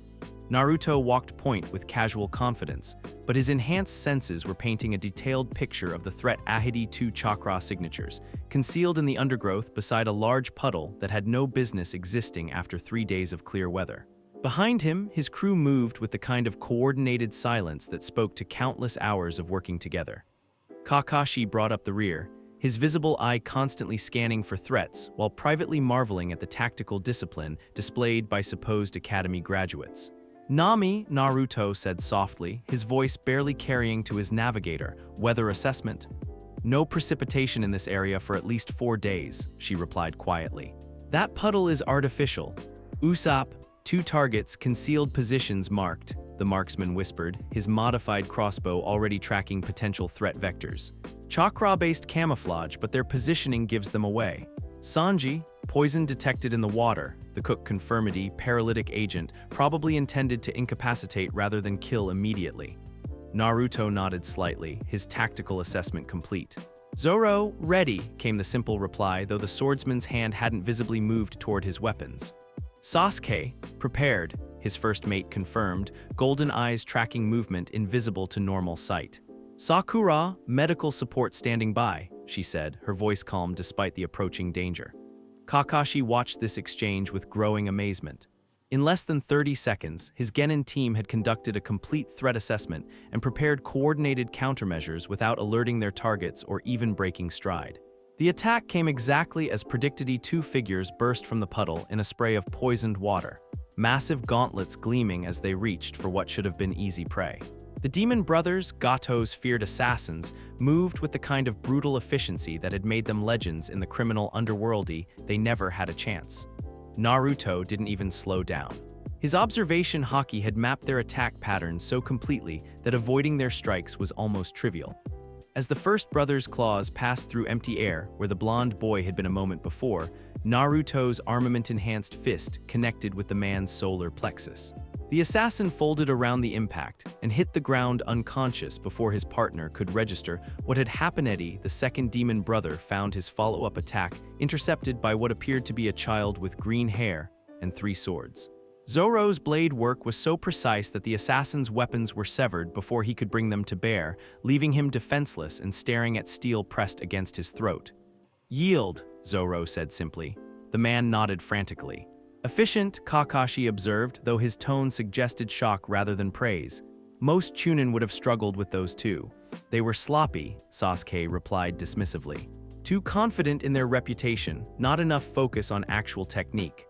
Naruto walked point with casual confidence, but his enhanced senses were painting a detailed picture of the threat Ahidi 2 chakra signatures, concealed in the undergrowth beside a large puddle that had no business existing after 3 days of clear weather. Behind him, his crew moved with the kind of coordinated silence that spoke to countless hours of working together. Kakashi brought up the rear, his visible eye constantly scanning for threats while privately marveling at the tactical discipline displayed by supposed academy graduates. Nami, Naruto said softly, his voice barely carrying to his navigator, weather assessment. No precipitation in this area for at least 4 days, she replied quietly. That puddle is artificial. Usopp, 2 targets, concealed positions marked, the marksman whispered, his modified crossbow already tracking potential threat vectors. Chakra-based camouflage, but their positioning gives them away. Sanji, poison detected in the water, the cook confirmed, paralytic agent, probably intended to incapacitate rather than kill immediately. Naruto nodded slightly, his tactical assessment complete. Zoro, ready, came the simple reply, though the swordsman's hand hadn't visibly moved toward his weapons. Sasuke, prepared, his first mate confirmed, golden eyes tracking movement invisible to normal sight. Sakura, medical support standing by, she said, her voice calm despite the approaching danger. Kakashi watched this exchange with growing amazement. In less than 30 seconds, his Genin team had conducted a complete threat assessment and prepared coordinated countermeasures without alerting their targets or even breaking stride. The attack came exactly as predicted. 2 figures burst from the puddle in a spray of poisoned water, massive gauntlets gleaming as they reached for what should have been easy prey. The demon brothers, Gato's feared assassins, moved with the kind of brutal efficiency that had made them legends in the criminal underworldy. They never had a chance. Naruto didn't even slow down. His observation haki had mapped their attack patterns so completely that avoiding their strikes was almost trivial. As the first brother's claws passed through empty air where the blonde boy had been a moment before, Naruto's armament-enhanced fist connected with the man's solar plexus. The assassin folded around the impact and hit the ground unconscious before his partner could register what had happened. The second demon brother found his follow-up attack intercepted by what appeared to be a child with green hair and 3 swords. Zoro's blade work was so precise that the assassin's weapons were severed before he could bring them to bear, leaving him defenseless and staring at steel pressed against his throat. Yield, Zoro said simply. The man nodded frantically. Efficient, Kakashi observed, though his tone suggested shock rather than praise. Most Chunin would have struggled with those 2. They were sloppy, Sasuke replied dismissively. Too confident in their reputation, not enough focus on actual technique.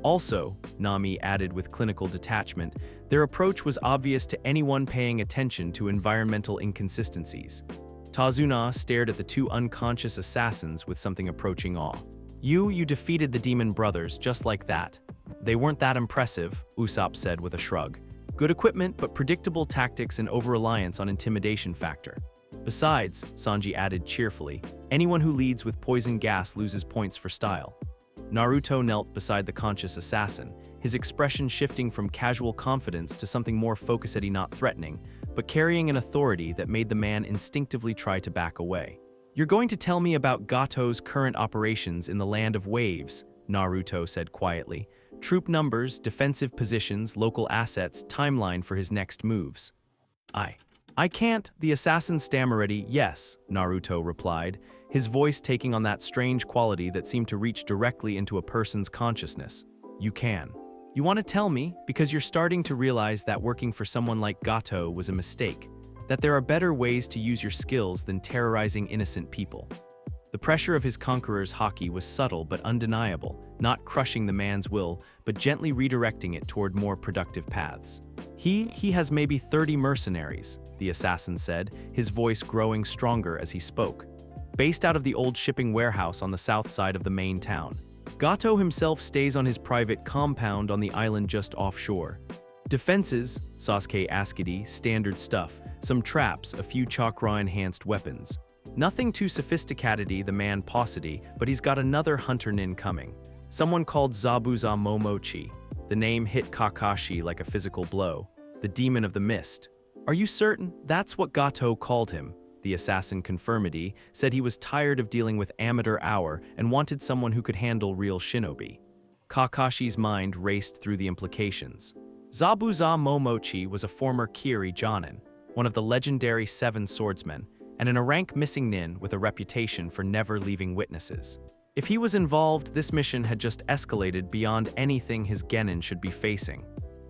Also, Nami added with clinical detachment, their approach was obvious to anyone paying attention to environmental inconsistencies. Tazuna stared at the 2 unconscious assassins with something approaching awe. You defeated the demon brothers just like that. They weren't that impressive, Usopp said with a shrug. Good equipment, but predictable tactics and over-reliance on intimidation factor. Besides, Sanji added cheerfully, anyone who leads with poison gas loses points for style. Naruto knelt beside the conscious assassin, his expression shifting from casual confidence to something more focused, not threatening, but carrying an authority that made the man instinctively try to back away. You're going to tell me about Gato's current operations in the Land of Waves, Naruto said quietly. Troop numbers, defensive positions, local assets, timeline for his next moves. I can't, the assassin stammered. Yes, Naruto replied, his voice taking on that strange quality that seemed to reach directly into a person's consciousness. You can. You want to tell me because you're starting to realize that working for someone like Gato was a mistake, that there are better ways to use your skills than terrorizing innocent people. The pressure of his conqueror's haki was subtle but undeniable, not crushing the man's will, but gently redirecting it toward more productive paths. He has maybe 30 mercenaries, the assassin said, his voice growing stronger as he spoke. Based out of the old shipping warehouse on the south side of the main town. Gato himself stays on his private compound on the island just offshore. Defenses, Sasuke Askedi, standard stuff, some traps, a few chakra-enhanced weapons. Nothing too sophisticated, the man paucity, but he's got another hunter nin coming. Someone called Zabuza Momochi. The name hit Kakashi like a physical blow. The demon of the mist. Are you certain? That's what Gato called him. The assassin confirmed, said he was tired of dealing with amateur hour and wanted someone who could handle real shinobi. Kakashi's mind raced through the implications. Zabuza Momochi was a former Kiri Jonin, one of the legendary 7 swordsmen, and a rank missing nin with a reputation for never leaving witnesses. If he was involved, this mission had just escalated beyond anything his genin should be facing.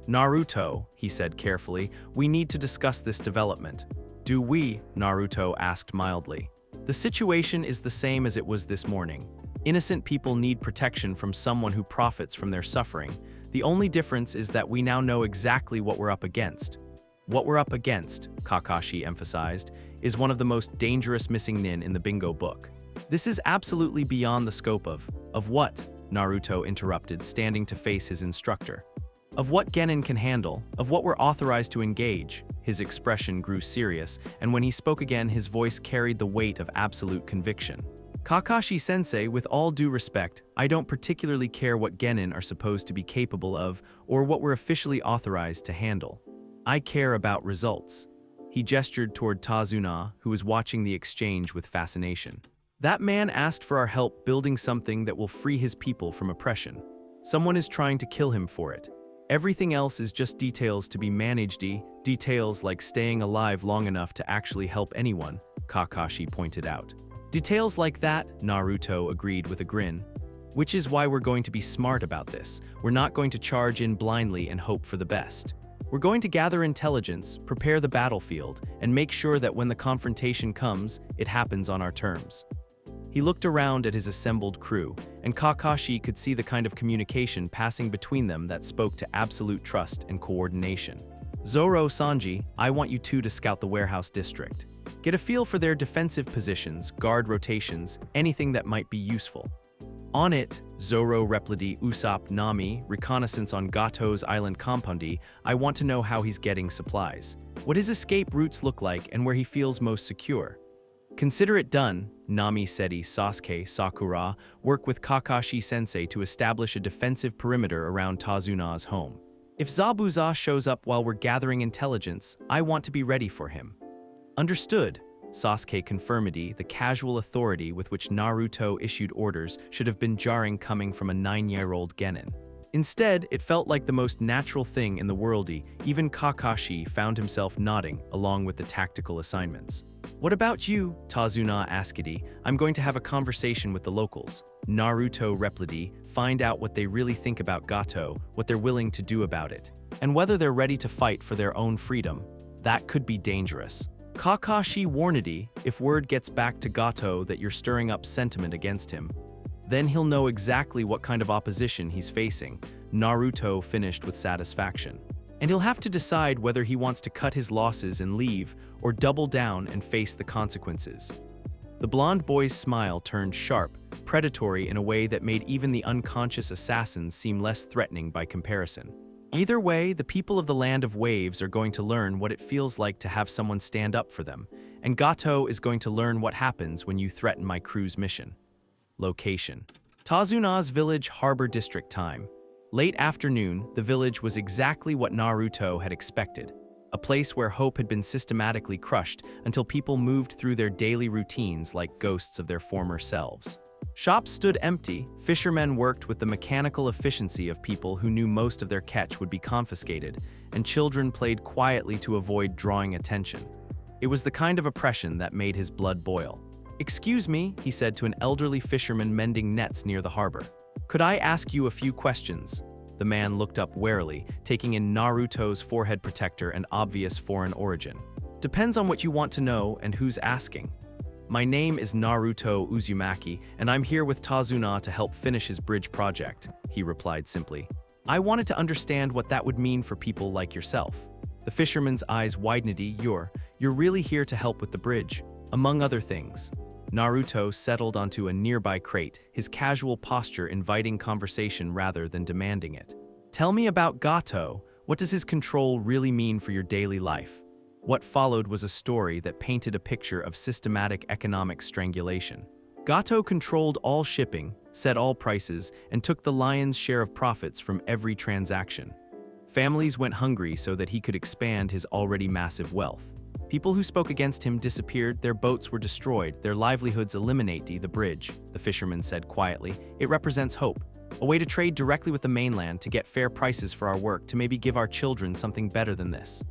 Naruto, he said carefully, we need to discuss this development. Do we? Naruto asked mildly. The situation is the same as it was this morning. Innocent people need protection from someone who profits from their suffering. The only difference is that we now know exactly what we're up against. What we're up against, Kakashi emphasized, is one of the most dangerous missing nin in the bingo book. This is absolutely beyond the scope of what? Naruto interrupted, standing to face his instructor. Of what genin can handle, of what we're authorized to engage. His expression grew serious, and when he spoke again, his voice carried the weight of absolute conviction. Kakashi-sensei, with all due respect, I don't particularly care what genin are supposed to be capable of or what we're officially authorized to handle. I care about results. He gestured toward Tazuna, who was watching the exchange with fascination. That man asked for our help building something that will free his people from oppression. Someone is trying to kill him for it. Everything else is just details to be managed, details like staying alive long enough to actually help anyone, Kakashi pointed out. Details like that, Naruto agreed with a grin. Which is why we're going to be smart about this. We're not going to charge in blindly and hope for the best. We're going to gather intelligence, prepare the battlefield, and make sure that when the confrontation comes, it happens on our terms. He looked around at his assembled crew, and Kakashi could see the kind of communication passing between them that spoke to absolute trust and coordination. Zoro, Sanji, I want you two to scout the warehouse district. Get a feel for their defensive positions, guard rotations, anything that might be useful. On it, Zoro replied Usopp Nami, reconnaissance on Gato's island compound. I want to know how he's getting supplies, what his escape routes look like, and where he feels most secure. Consider it done, Nami said. Sasuke, Sakura, work with Kakashi-sensei to establish a defensive perimeter around Tazuna's home. If Zabuza shows up while we're gathering intelligence, I want to be ready for him. Understood, Sasuke confirmed. The casual authority with which Naruto issued orders should have been jarring coming from a 9-year-old genin. Instead, it felt like the most natural thing in the world. Even Kakashi found himself nodding along with the tactical assignments. What about you? Tazuna asked. I'm going to have a conversation with the locals. Naruto replied, find out what they really think about Gato, what they're willing to do about it, and whether they're ready to fight for their own freedom. That could be dangerous. Kakashi warned, if word gets back to Gato that you're stirring up sentiment against him, then he'll know exactly what kind of opposition he's facing. Naruto finished with satisfaction. And he'll have to decide whether he wants to cut his losses and leave, or double down and face the consequences. The blonde boy's smile turned sharp, predatory in a way that made even the unconscious assassins seem less threatening by comparison. Either way, the people of the Land of Waves are going to learn what it feels like to have someone stand up for them, and Gato is going to learn what happens when you threaten my crew's mission. Location: Tazuna's village, Harbor District time. Late afternoon, the village was exactly what Naruto had expected. a place where hope had been systematically crushed until people moved through their daily routines like ghosts of their former selves. Shops stood empty, fishermen worked with the mechanical efficiency of people who knew most of their catch would be confiscated, and children played quietly to avoid drawing attention. It was the kind of oppression that made his blood boil. "Excuse me," he said to an elderly fisherman mending nets near the harbor. "Could I ask you a few questions?" The man looked up warily, taking in Naruto's forehead protector and obvious foreign origin. "Depends on what you want to know and who's asking." "My name is Naruto Uzumaki, and I'm here with Tazuna to help finish his bridge project," he replied simply. "I wanted to understand what that would mean for people like yourself." The fisherman's eyes widened. You're really here to help with the bridge, among other things." Naruto settled onto a nearby crate, his casual posture inviting conversation rather than demanding it. "Tell me about Gato. What does his control really mean for your daily life?" What followed was a story that painted a picture of systematic economic strangulation. Gato controlled all shipping, set all prices, and took the lion's share of profits from every transaction. Families went hungry so that he could expand his already massive wealth. People who spoke against him disappeared, their boats were destroyed, their livelihoods eliminated. The bridge, the fisherman said quietly, it represents hope. A way to trade directly with the mainland, to get fair prices for our work, to maybe give our children something better than this.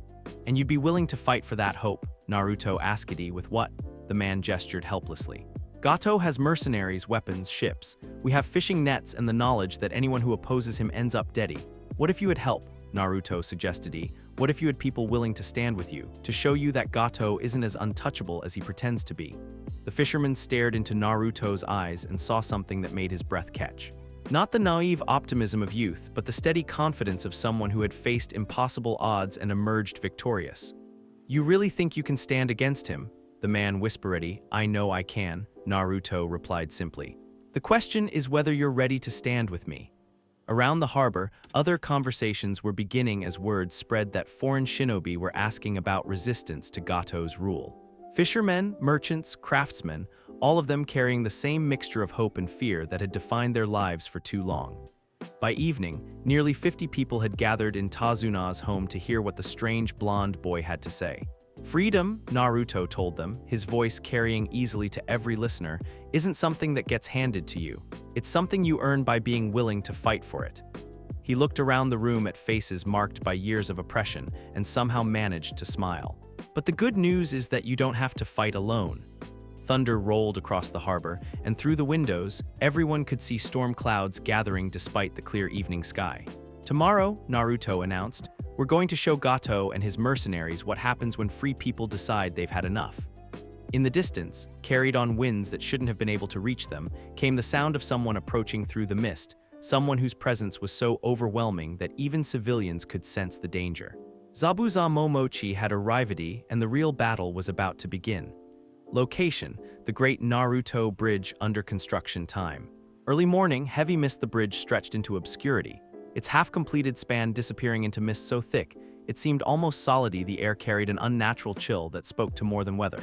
"And you'd be willing to fight for that hope?" Naruto asked. "With what?" The man gestured helplessly. "Gato has mercenaries, weapons, ships. We have fishing nets and the knowledge that anyone who opposes him ends up dead. What if you had help?" Naruto suggested. "What if you had people willing to stand with you, to show you that Gato isn't as untouchable as he pretends to be?" The fisherman stared into Naruto's eyes and saw something that made his breath catch. Not the naive optimism of youth, but the steady confidence of someone who had faced impossible odds and emerged victorious. "You really think you can stand against him?" The man whispered. "I know I can," Naruto replied simply. "The question is whether you're ready to stand with me." Around the harbor, other conversations were beginning as word spread that foreign shinobi were asking about resistance to Gato's rule. Fishermen, merchants, craftsmen, all of them carrying the same mixture of hope and fear that had defined their lives for too long. By evening, nearly 50 people had gathered in Tazuna's home to hear what the strange blonde boy had to say. "Freedom," Naruto told them, his voice carrying easily to every listener, "isn't something that gets handed to you. It's something you earn by being willing to fight for it." He looked around the room at faces marked by years of oppression and somehow managed to smile. "But the good news is that you don't have to fight alone." Thunder rolled across the harbor, and through the windows, everyone could see storm clouds gathering despite the clear evening sky. "Tomorrow," Naruto announced, "we're going to show Gato and his mercenaries what happens when free people decide they've had enough." In the distance, carried on winds that shouldn't have been able to reach them, came the sound of someone approaching through the mist, someone whose presence was so overwhelming that even civilians could sense the danger. Zabuza Momochi had arrived, and the real battle was about to begin. Location: the great Naruto Bridge under construction. Time: early morning, heavy mist. The bridge stretched into obscurity, its half-completed span disappearing into mist so thick it seemed almost solid. The air carried an unnatural chill that spoke to more than weather.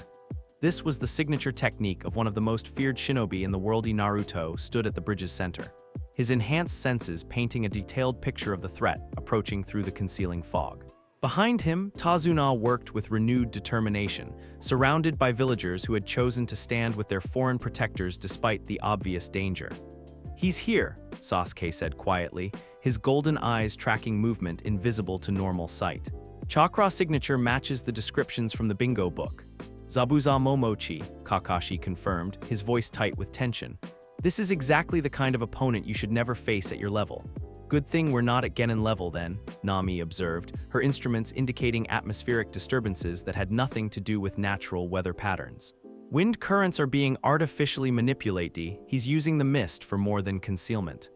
This was the signature technique of one of the most feared shinobi in the world. Naruto stood at the bridge's center, his enhanced senses painting a detailed picture of the threat approaching through the concealing fog. Behind him, Tazuna worked with renewed determination, surrounded by villagers who had chosen to stand with their foreign protectors despite the obvious danger. "He's here," Sasuke said quietly, his golden eyes tracking movement invisible to normal sight. "Chakra signature matches the descriptions from the bingo book." "Zabuza Momochi," Kakashi confirmed, his voice tight with tension. "This is exactly the kind of opponent you should never face at your level." "Good thing we're not at Genin level then," Nami observed, her instruments indicating atmospheric disturbances that had nothing to do with natural weather patterns. "Wind currents are being artificially manipulated. He's using the mist for more than concealment."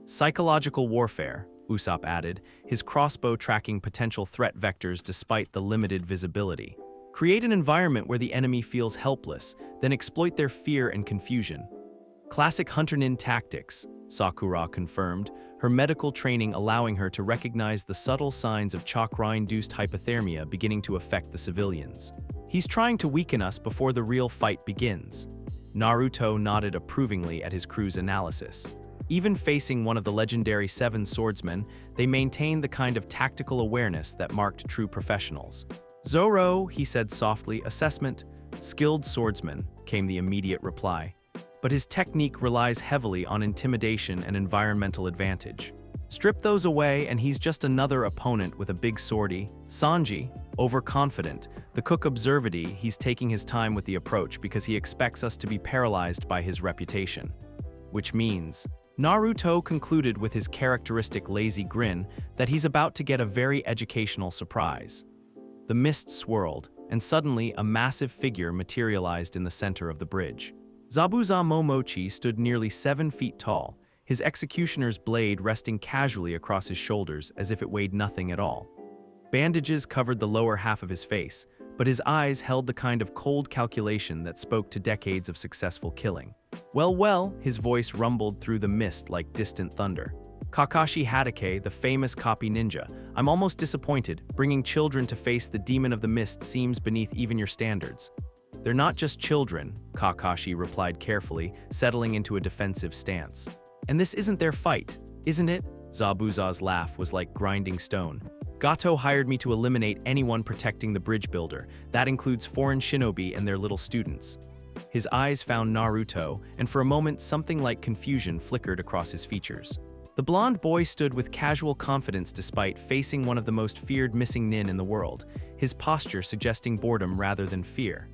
"Psychological warfare," Usopp added, his crossbow tracking potential threat vectors despite the limited visibility. "Create an environment where the enemy feels helpless, then exploit their fear and confusion." "Classic hunter-nin tactics," Sakura confirmed, her medical training allowing her to recognize the subtle signs of chakra-induced hypothermia beginning to affect the civilians. "He's trying to weaken us before the real fight begins." Naruto nodded approvingly at his crew's analysis. Even facing one of the legendary 7 swordsmen, they maintained the kind of tactical awareness that marked true professionals. "Zoro," he said softly, "assessment." "Skilled swordsman," came the immediate reply. But his technique relies heavily on intimidation and environmental advantage. Strip those away and he's just another opponent with a big swordie. Sanji, overconfident. The cook observedy, he's taking his time with the approach because he expects us to be paralyzed by his reputation. Which means, Naruto concluded with his characteristic lazy grin that he's about to get a very educational surprise. The mist swirled, and suddenly a massive figure materialized in the center of the bridge. Zabuza Momochi stood nearly 7 feet tall, his executioner's blade resting casually across his shoulders as if it weighed nothing at all. Bandages covered the lower half of his face, but his eyes held the kind of cold calculation that spoke to decades of successful killing. "Well, well," his voice rumbled through the mist like distant thunder. "Kakashi Hatake, the famous copy ninja. I'm almost disappointed. Bringing children to face the demon of the mist seems beneath even your standards." "They're not just children," Kakashi replied carefully, settling into a defensive stance. "And this isn't their fight, isn't it?" Zabuza's laugh was like grinding stone. "Gato hired me to eliminate anyone protecting the bridge builder. That includes foreign shinobi and their little students." His eyes found Naruto, and for a moment something like confusion flickered across his features. The blonde boy stood with casual confidence despite facing one of the most feared missing nin in the world, his posture suggesting boredom rather than fear.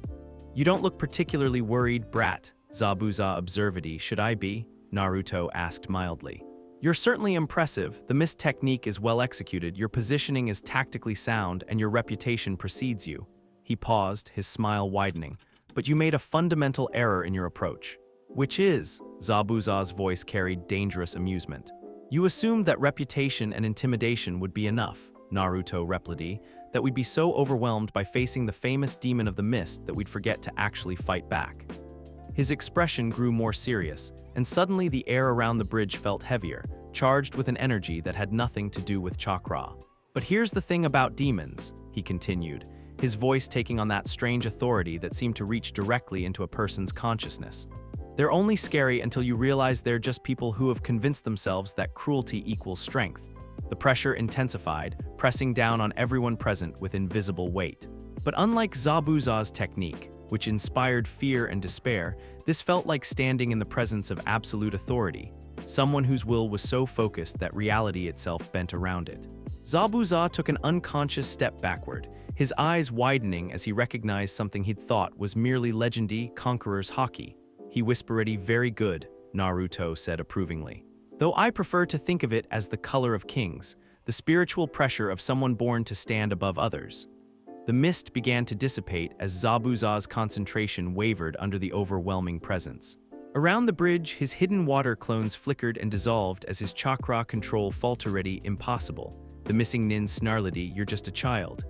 "You don't look particularly worried, brat," Zabuza observedy. "Should I be?" Naruto asked mildly. "You're certainly impressive, the mist technique is well executed, your positioning is tactically sound, and your reputation precedes you." He paused, his smile widening. "But you made a fundamental error in your approach." "Which is?" Zabuza's voice carried dangerous amusement. "You assumed that reputation and intimidation would be enough," Naruto replied, "that we'd be so overwhelmed by facing the famous demon of the mist that we'd forget to actually fight back." His expression grew more serious, and suddenly the air around the bridge felt heavier, charged with an energy that had nothing to do with chakra. "But here's the thing about demons," he continued, his voice taking on that strange authority that seemed to reach directly into a person's consciousness. "They're only scary until you realize they're just people who have convinced themselves that cruelty equals strength." The pressure intensified, pressing down on everyone present with invisible weight. But unlike Zabuza's technique, which inspired fear and despair, this felt like standing in the presence of absolute authority, someone whose will was so focused that reality itself bent around it. Zabuza took an unconscious step backward, his eyes widening as he recognized something he'd thought was merely legendary conqueror's haki. He whispered, "Very good," Naruto said approvingly. "Though I prefer to think of it as the color of kings, the spiritual pressure of someone born to stand above others." The mist began to dissipate as Zabuza's concentration wavered under the overwhelming presence. Around the bridge, his hidden water clones flickered and dissolved as his chakra control faltered. "Impossible." The missing nin snarled, "You're just a child."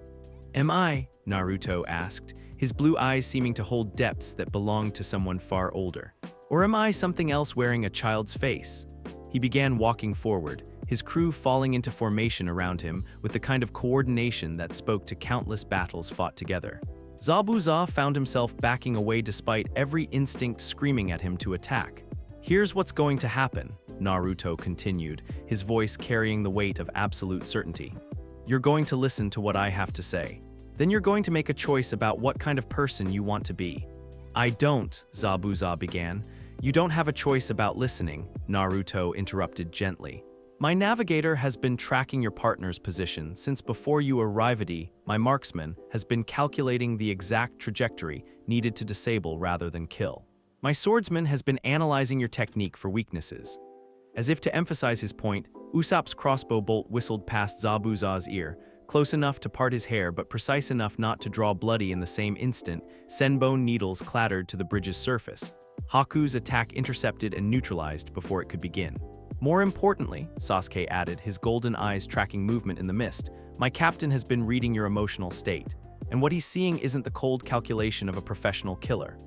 "Am I?" Naruto asked, his blue eyes seeming to hold depths that belonged to someone far older. "Or am I something else wearing a child's face?" He began walking forward, his crew falling into formation around him with the kind of coordination that spoke to countless battles fought together. Zabuza found himself backing away despite every instinct screaming at him to attack. "Here's what's going to happen," Naruto continued, his voice carrying the weight of absolute certainty. "You're going to listen to what I have to say. Then you're going to make a choice about what kind of person you want to be." "I don't," Zabuza began. "You don't have a choice about listening," Naruto interrupted gently. "My navigator has been tracking your partner's position since before you arrived. My marksman has been calculating the exact trajectory needed to disable rather than kill. My swordsman has been analyzing your technique for weaknesses." As if to emphasize his point, Usopp's crossbow bolt whistled past Zabuza's ear, close enough to part his hair but precise enough not to draw bloody in the same instant. Senbone needles clattered to the bridge's surface. Haku's attack intercepted and neutralized before it could begin. "More importantly," Sasuke added, his golden eyes tracking movement in the mist, "my captain has been reading your emotional state, and what he's seeing isn't the cold calculation of a professional killer."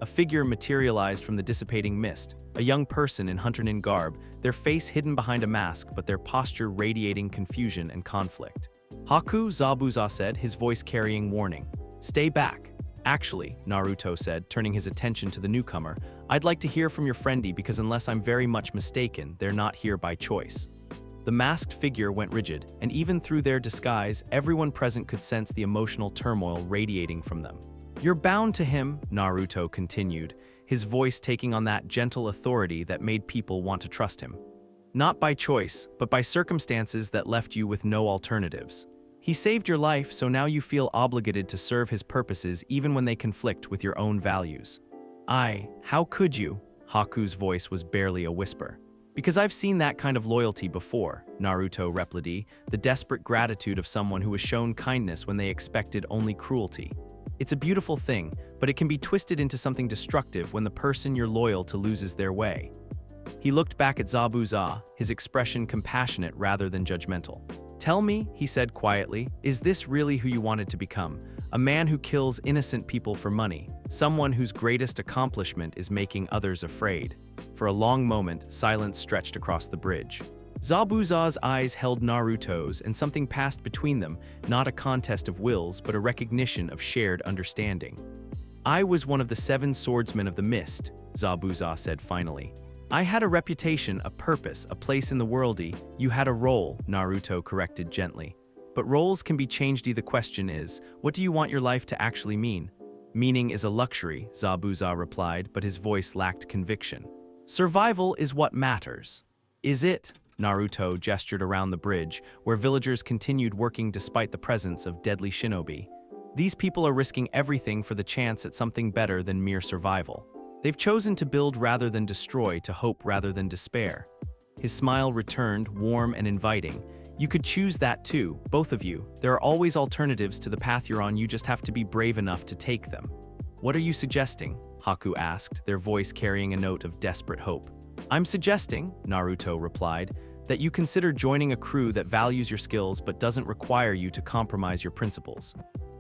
A figure materialized from the dissipating mist, a young person in hunter-nin garb, their face hidden behind a mask but their posture radiating confusion and conflict. "Haku," Zabuza said, his voice carrying warning. "Stay back." Actually, Naruto said, turning his attention to the newcomer, I'd like to hear from your friendie because unless I'm very much mistaken, they're not here by choice. The masked figure went rigid, and even through their disguise, everyone present could sense the emotional turmoil radiating from them. You're bound to him, Naruto continued, his voice taking on that gentle authority that made people want to trust him. Not by choice, but by circumstances that left you with no alternatives. He saved your life, so now you feel obligated to serve his purposes even when they conflict with your own values. How could you? Haku's voice was barely a whisper. Because I've seen that kind of loyalty before, Naruto replied, the desperate gratitude of someone who was shown kindness when they expected only cruelty. It's a beautiful thing, but it can be twisted into something destructive when the person you're loyal to loses their way. He looked back at Zabuza, his expression compassionate rather than judgmental. Tell me, he said quietly, is this really who you wanted to become? A man who kills innocent people for money, someone whose greatest accomplishment is making others afraid. For a long moment, silence stretched across the bridge. Zabuza's eyes held Naruto's, and something passed between them, not a contest of wills, but a recognition of shared understanding. I was one of the 7 swordsmen of the mist, Zabuza said finally. I had a reputation, a purpose, a place in the worldy. You had a role, Naruto corrected gently. But roles can be changed. The question is, what do you want your life to actually mean? Meaning is a luxury, Zabuza replied, but his voice lacked conviction. Survival is what matters. Is it? Naruto gestured around the bridge, where villagers continued working despite the presence of deadly shinobi. These people are risking everything for the chance at something better than mere survival. They've chosen to build rather than destroy, to hope rather than despair. His smile returned, warm and inviting. You could choose that too, both of you. There are always alternatives to the path you're on, you just have to be brave enough to take them. What are you suggesting? Haku asked, their voice carrying a note of desperate hope. I'm suggesting, Naruto replied, that you consider joining a crew that values your skills but doesn't require you to compromise your principles.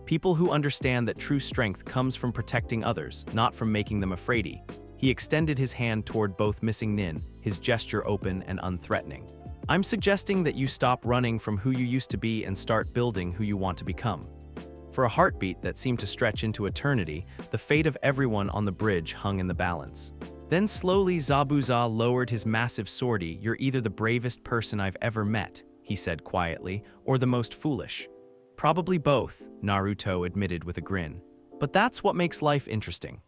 People who understand that true strength comes from protecting others, not from making them afraidy. He extended his hand toward both missing Nin, his gesture open and unthreatening. I'm suggesting that you stop running from who you used to be and start building who you want to become. For a heartbeat that seemed to stretch into eternity, the fate of everyone on the bridge hung in the balance. Then slowly Zabuza lowered his massive swordie. You're either the bravest person I've ever met, he said quietly, or the most foolish. Probably both, Naruto admitted with a grin. But that's what makes life interesting.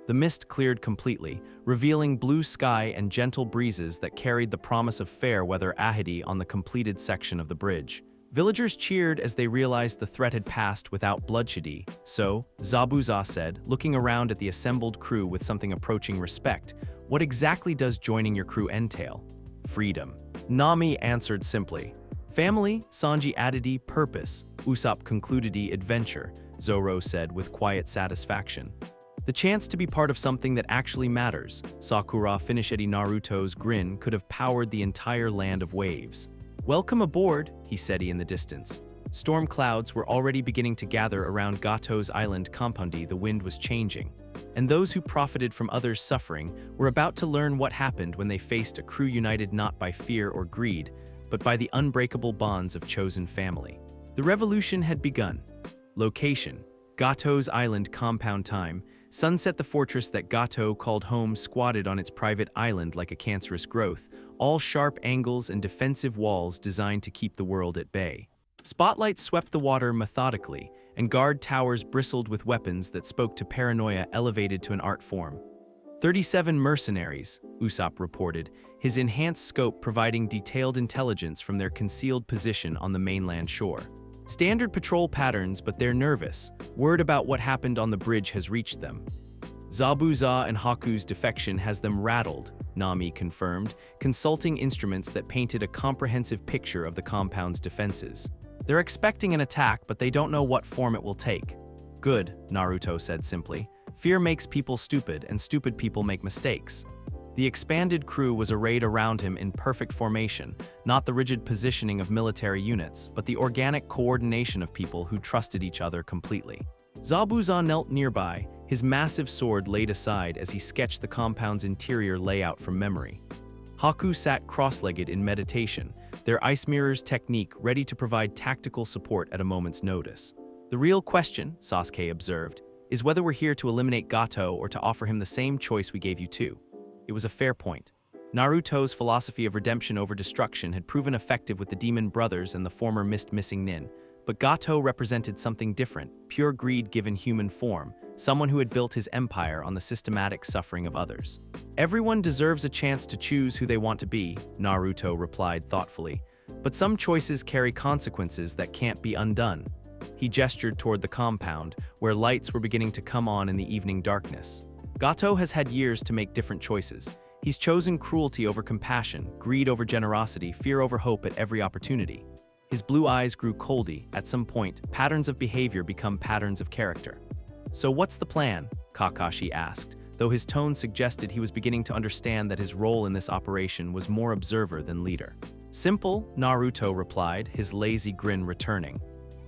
The mist cleared completely, revealing blue sky and gentle breezes that carried the promise of fair weather ahead on the completed section of the bridge. Villagers cheered as they realized the threat had passed without bloodshed. So, Zabuza said, looking around at the assembled crew with something approaching respect, what exactly does joining your crew entail? Freedom. Nami answered simply. Family, Sanji added, purpose, Usopp concluded, adventure, Zoro said with quiet satisfaction. The chance to be part of something that actually matters, Sakura finished. Naruto's grin could have powered the entire land of waves. Welcome aboard, he said in the distance. Storm clouds were already beginning to gather around Gato's island compound. The wind was changing, and those who profited from others' suffering were about to learn what happened when they faced a crew united not by fear or greed, but by the unbreakable bonds of chosen family. The revolution had begun. Location: Gato's island compound. Time: sunset. The fortress that Gato called home squatted on its private island like a cancerous growth, all sharp angles and defensive walls designed to keep the world at bay. Spotlights swept the water methodically, and guard towers bristled with weapons that spoke to paranoia elevated to an art form. 37 mercenaries, Usopp reported, his enhanced scope providing detailed intelligence from their concealed position on the mainland shore. Standard patrol patterns, but they're nervous. Word about what happened on the bridge has reached them. Zabuza and Haku's defection has them rattled, Nami confirmed, consulting instruments that painted a comprehensive picture of the compound's defenses. They're expecting an attack, but they don't know what form it will take. Good, Naruto said simply. Fear makes people stupid, and stupid people make mistakes. The expanded crew was arrayed around him in perfect formation, not the rigid positioning of military units, but the organic coordination of people who trusted each other completely. Zabuza knelt nearby, his massive sword laid aside as he sketched the compound's interior layout from memory. Haku sat cross-legged in meditation, their ice mirrors technique ready to provide tactical support at a moment's notice. The real question, Sasuke observed, is whether we're here to eliminate Gato or to offer him the same choice we gave you too. It was a fair point. Naruto's philosophy of redemption over destruction had proven effective with the demon brothers and the former missing Nin. But Gato represented something different, pure greed given human form, someone who had built his empire on the systematic suffering of others. Everyone deserves a chance to choose who they want to be, Naruto replied thoughtfully. But some choices carry consequences that can't be undone. He gestured toward the compound, where lights were beginning to come on in the evening darkness. Gato has had years to make different choices. He's chosen cruelty over compassion, greed over generosity, fear over hope at every opportunity. His blue eyes grew coldy. At some point, patterns of behavior become patterns of character. So what's the plan? Kakashi asked, though his tone suggested he was beginning to understand that his role in this operation was more observer than leader. Simple, Naruto replied, his lazy grin returning.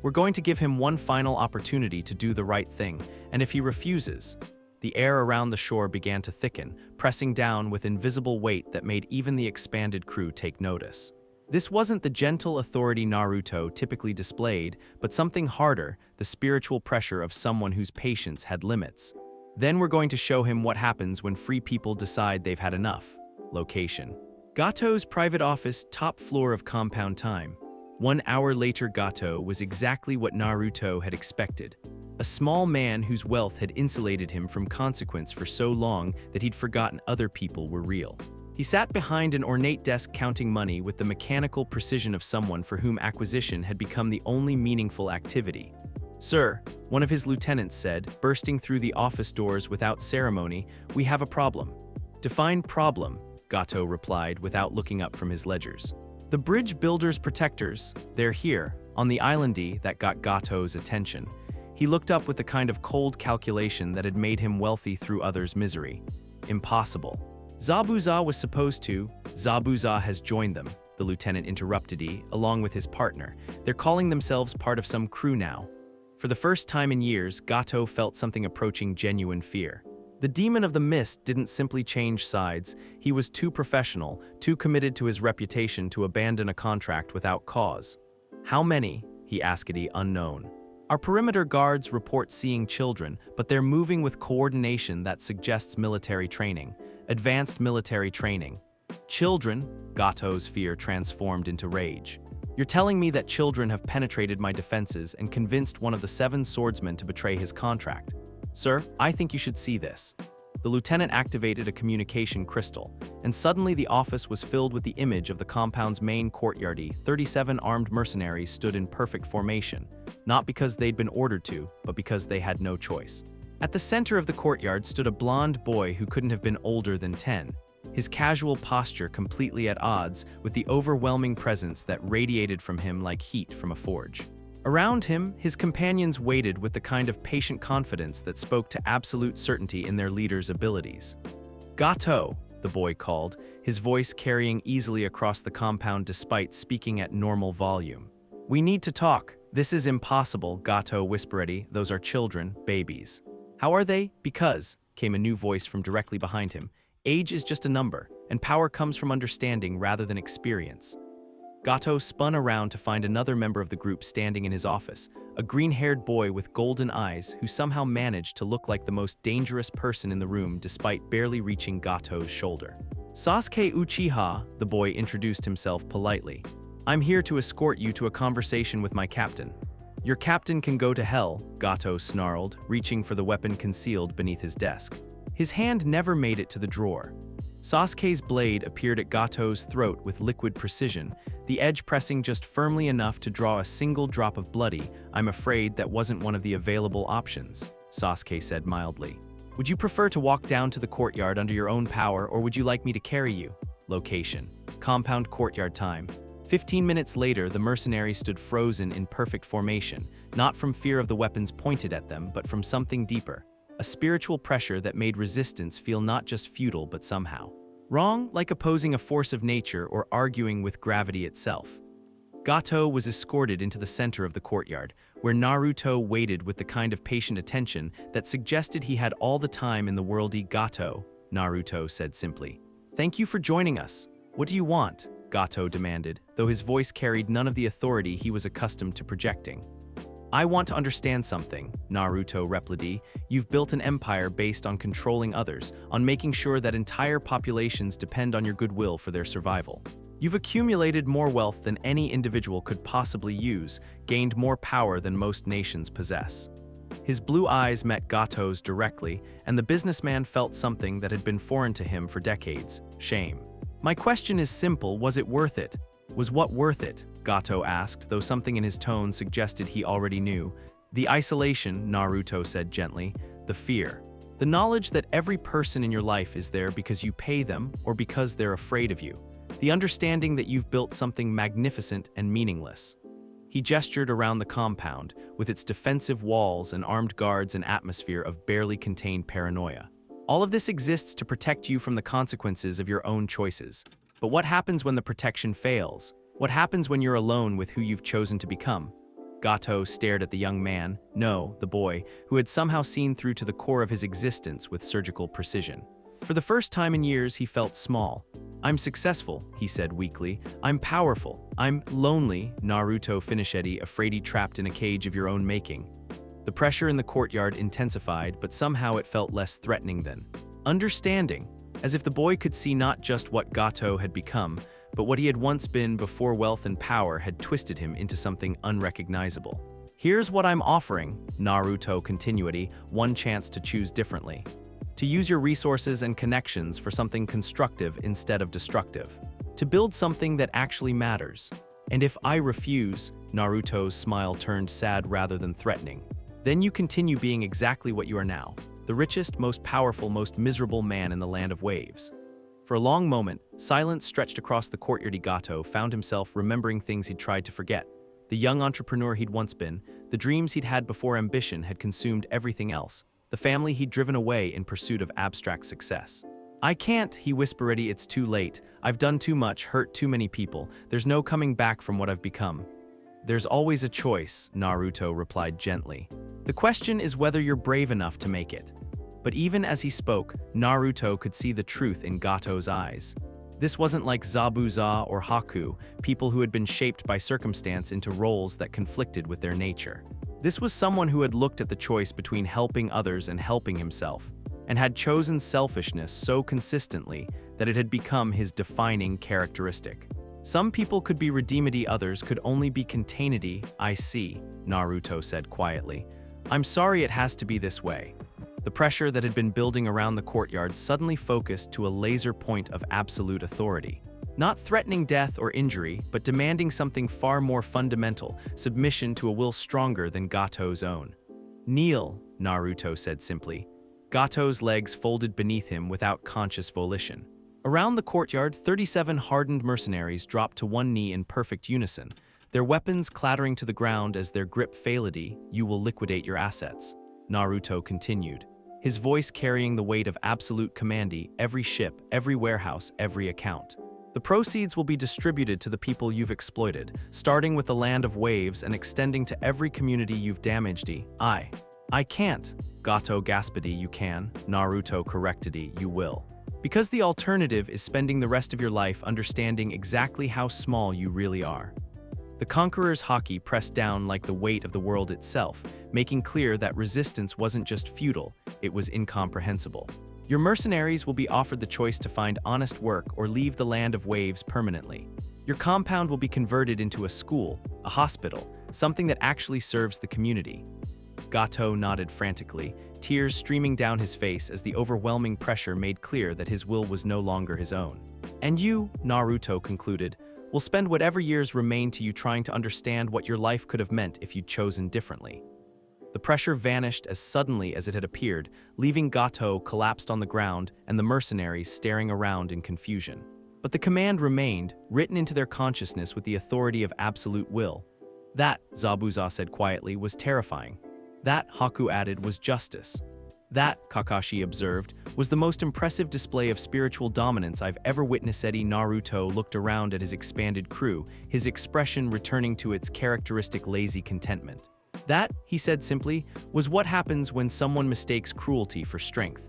We're going to give him one final opportunity to do the right thing, and if he refuses... The air around the shore began to thicken, pressing down with invisible weight that made even the expanded crew take notice. This wasn't the gentle authority Naruto typically displayed, but something harder, the spiritual pressure of someone whose patience had limits. Then we're going to show him what happens when free people decide they've had enough. Location: Gato's private office, top floor of compound time. 1 hour later, Gato was exactly what Naruto had expected. A small man whose wealth had insulated him from consequence for so long that he'd forgotten other people were real. He sat behind an ornate desk counting money with the mechanical precision of someone for whom acquisition had become the only meaningful activity. "Sir," one of his lieutenants said, bursting through the office doors without ceremony, "we have a problem." "Define problem," Gato replied without looking up from his ledgers. "The bridge builders' protectors, they're here, on the islandy." That got Gato's attention. He looked up with the kind of cold calculation that had made him wealthy through others' misery. Impossible. Zabuza was supposed to. Zabuza has joined them, the lieutenant interrupted, along with his partner. They're calling themselves part of some crew now. For the first time in years, Gato felt something approaching genuine fear. The demon of the mist didn't simply change sides. He was too professional, too committed to his reputation to abandon a contract without cause. "How many?" he asked, unknown. "Our perimeter guards report seeing children, but they're moving with coordination that suggests military training. Advanced military training." "Children?" Gato's fear transformed into rage. "You're telling me that children have penetrated my defenses and convinced one of the 7 swordsmen to betray his contract? Sir, I think you should see this." The lieutenant activated a communication crystal, and suddenly the office was filled with the image of the compound's main courtyard. 37 armed mercenaries stood in perfect formation, not because they'd been ordered to, but because they had no choice. At the center of the courtyard stood a blonde boy who couldn't have been older than 10, his casual posture completely at odds with the overwhelming presence that radiated from him like heat from a forge. Around him, his companions waited with the kind of patient confidence that spoke to absolute certainty in their leader's abilities. "Gato," the boy called, his voice carrying easily across the compound despite speaking at normal volume. "We need to talk." "This is impossible," Gato whispered. "Those are children, babies." "How are they?" "Because," came a new voice from directly behind him, "age is just a number, and power comes from understanding rather than experience." Gato spun around to find another member of the group standing in his office, a green-haired boy with golden eyes who somehow managed to look like the most dangerous person in the room despite barely reaching Gato's shoulder. "Sasuke Uchiha," the boy introduced himself politely. "I'm here to escort you to a conversation with my captain." "Your captain can go to hell," Gato snarled, reaching for the weapon concealed beneath his desk. His hand never made it to the drawer. Sasuke's blade appeared at Gato's throat with liquid precision, the edge pressing just firmly enough to draw a single drop of bloody. "I'm afraid that wasn't one of the available options," Sasuke said mildly. "Would you prefer to walk down to the courtyard under your own power, or would you like me to carry you?" Location: compound courtyard time. 15 minutes later, the mercenaries stood frozen in perfect formation, not from fear of the weapons pointed at them, but from something deeper. A spiritual pressure that made resistance feel not just futile but somehow wrong, like opposing a force of nature or arguing with gravity itself. Gato was escorted into the center of the courtyard, where Naruto waited with the kind of patient attention that suggested he had all the time in the world. "Gato," Naruto said simply. "Thank you for joining us. What do you want?" Gato demanded, though his voice carried none of the authority he was accustomed to projecting. I want to understand something, Naruto replied. You've built an empire based on controlling others, on making sure that entire populations depend on your goodwill for their survival. You've accumulated more wealth than any individual could possibly use, gained more power than most nations possess. His blue eyes met Gato's directly, and the businessman felt something that had been foreign to him for decades: shame. My question is simple, was it worth it? Was what worth it? Gato asked, though something in his tone suggested he already knew. The isolation, Naruto said gently, the fear. The knowledge that every person in your life is there because you pay them or because they're afraid of you. The understanding that you've built something magnificent and meaningless. He gestured around the compound, with its defensive walls and armed guards, an atmosphere of barely contained paranoia. All of this exists to protect you from the consequences of your own choices. But what happens when the protection fails? What happens when you're alone with who you've chosen to become? Gato stared at the young man, no, the boy, who had somehow seen through to the core of his existence with surgical precision. For the first time in years, he felt small. I'm successful, he said weakly. I'm powerful. I'm lonely, Naruto finished, afraid he trapped in a cage of your own making. The pressure in the courtyard intensified, but somehow it felt less threatening than understanding, as if the boy could see not just what Gato had become, but what he had once been before wealth and power had twisted him into something unrecognizable. Here's what I'm offering, Naruto continued, one chance to choose differently. To use your resources and connections for something constructive instead of destructive. To build something that actually matters. And if I refuse, Naruto's smile turned sad rather than threatening, then you continue being exactly what you are now, the richest, most powerful, most miserable man in the land of waves. For a long moment, silence stretched across the courtyard. Gato found himself remembering things he'd tried to forget. The young entrepreneur he'd once been, the dreams he'd had before ambition had consumed everything else, the family he'd driven away in pursuit of abstract success. I can't, he whispered, it's too late. I've done too much, hurt too many people. There's no coming back from what I've become. There's always a choice, Naruto replied gently. The question is whether you're brave enough to make it. But even as he spoke, Naruto could see the truth in Gato's eyes. This wasn't like Zabuza or Haku, people who had been shaped by circumstance into roles that conflicted with their nature. This was someone who had looked at the choice between helping others and helping himself, and had chosen selfishness so consistently that it had become his defining characteristic. Some people could be redeemedy, others could only be containedy. I see, Naruto said quietly. I'm sorry it has to be this way. The pressure that had been building around the courtyard suddenly focused to a laser point of absolute authority. Not threatening death or injury, but demanding something far more fundamental, submission to a will stronger than Gato's own. Kneel, Naruto said simply. Gato's legs folded beneath him without conscious volition. Around the courtyard, 37 hardened mercenaries dropped to one knee in perfect unison, their weapons clattering to the ground as their grip failed. You will liquidate your assets, Naruto continued, his voice carrying the weight of absolute command. Every ship, every warehouse, every account. The proceeds will be distributed to the people you've exploited, starting with the land of waves and extending to every community you've damaged. I can't, Gato gasped. You can, Naruto corrected. You will. Because the alternative is spending the rest of your life understanding exactly how small you really are. The conqueror's haki pressed down like the weight of the world itself, making clear that resistance wasn't just futile, it was incomprehensible. Your mercenaries will be offered the choice to find honest work or leave the land of waves permanently. Your compound will be converted into a school, a hospital, something that actually serves the community. Gato nodded frantically, tears streaming down his face as the overwhelming pressure made clear that his will was no longer his own. And you, Naruto concluded, will spend whatever years remain to you trying to understand what your life could have meant if you'd chosen differently. The pressure vanished as suddenly as it had appeared, leaving Gato collapsed on the ground and the mercenaries staring around in confusion. But the command remained, written into their consciousness with the authority of absolute will. That, Zabuza said quietly, was terrifying. That, Haku added, was justice. That, Kakashi observed, was the most impressive display of spiritual dominance I've ever witnessed. Naruto looked around at his expanded crew, his expression returning to its characteristic lazy contentment. That, he said simply, was what happens when someone mistakes cruelty for strength.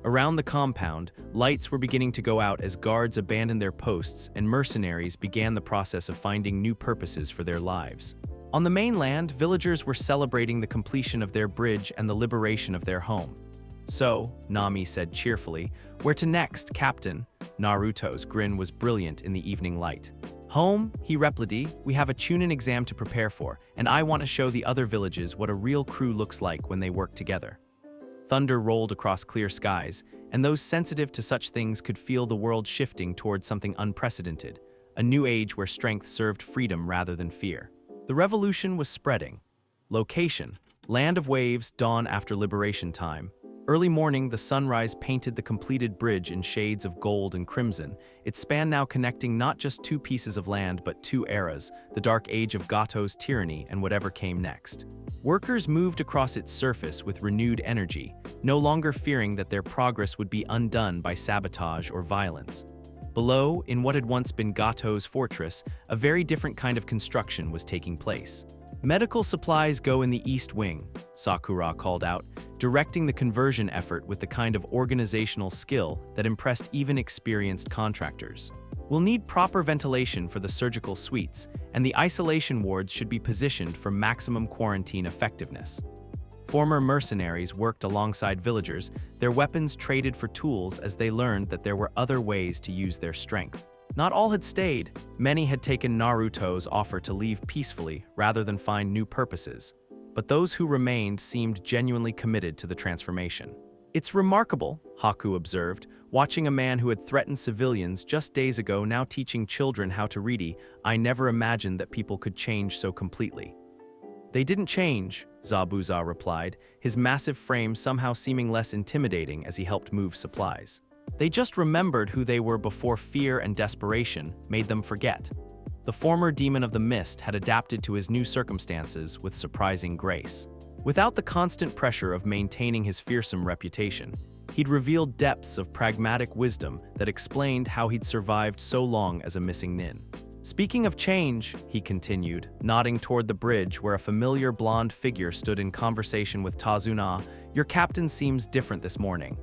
Around the compound, lights were beginning to go out as guards abandoned their posts and mercenaries began the process of finding new purposes for their lives. On the mainland, villagers were celebrating the completion of their bridge and the liberation of their home. "So," Nami said cheerfully, "where to next, Captain?" Naruto's grin was brilliant in the evening light. "Home," he replied, "we have a Chunin exam to prepare for, and I want to show the other villages what a real crew looks like when they work together." Thunder rolled across clear skies, and those sensitive to such things could feel the world shifting towards something unprecedented, a new age where strength served freedom rather than fear. The revolution was spreading. Location: Land of Waves, dawn after liberation time. Early morning, the sunrise painted the completed bridge in shades of gold and crimson, its span now connecting not just two pieces of land but two eras, the dark age of Gato's tyranny and whatever came next. Workers moved across its surface with renewed energy, no longer fearing that their progress would be undone by sabotage or violence. Below, in what had once been Gato's fortress, a very different kind of construction was taking place. "Medical supplies go in the East Wing," Sakura called out, directing the conversion effort with the kind of organizational skill that impressed even experienced contractors. "We'll need proper ventilation for the surgical suites, and the isolation wards should be positioned for maximum quarantine effectiveness." Former mercenaries worked alongside villagers, their weapons traded for tools as they learned that there were other ways to use their strength. Not all had stayed. Many had taken Naruto's offer to leave peacefully rather than find new purposes. But those who remained seemed genuinely committed to the transformation. "It's remarkable," Haku observed, watching a man who had threatened civilians just days ago now teaching children how to read. "I never imagined that people could change so completely." "They didn't change," Zabuza replied, his massive frame somehow seeming less intimidating as he helped move supplies. "They just remembered who they were before fear and desperation made them forget." The former demon of the mist had adapted to his new circumstances with surprising grace. Without the constant pressure of maintaining his fearsome reputation, he'd revealed depths of pragmatic wisdom that explained how he'd survived so long as a missing nin. "Speaking of change," he continued, nodding toward the bridge where a familiar blonde figure stood in conversation with Tazuna, "your captain seems different this morning."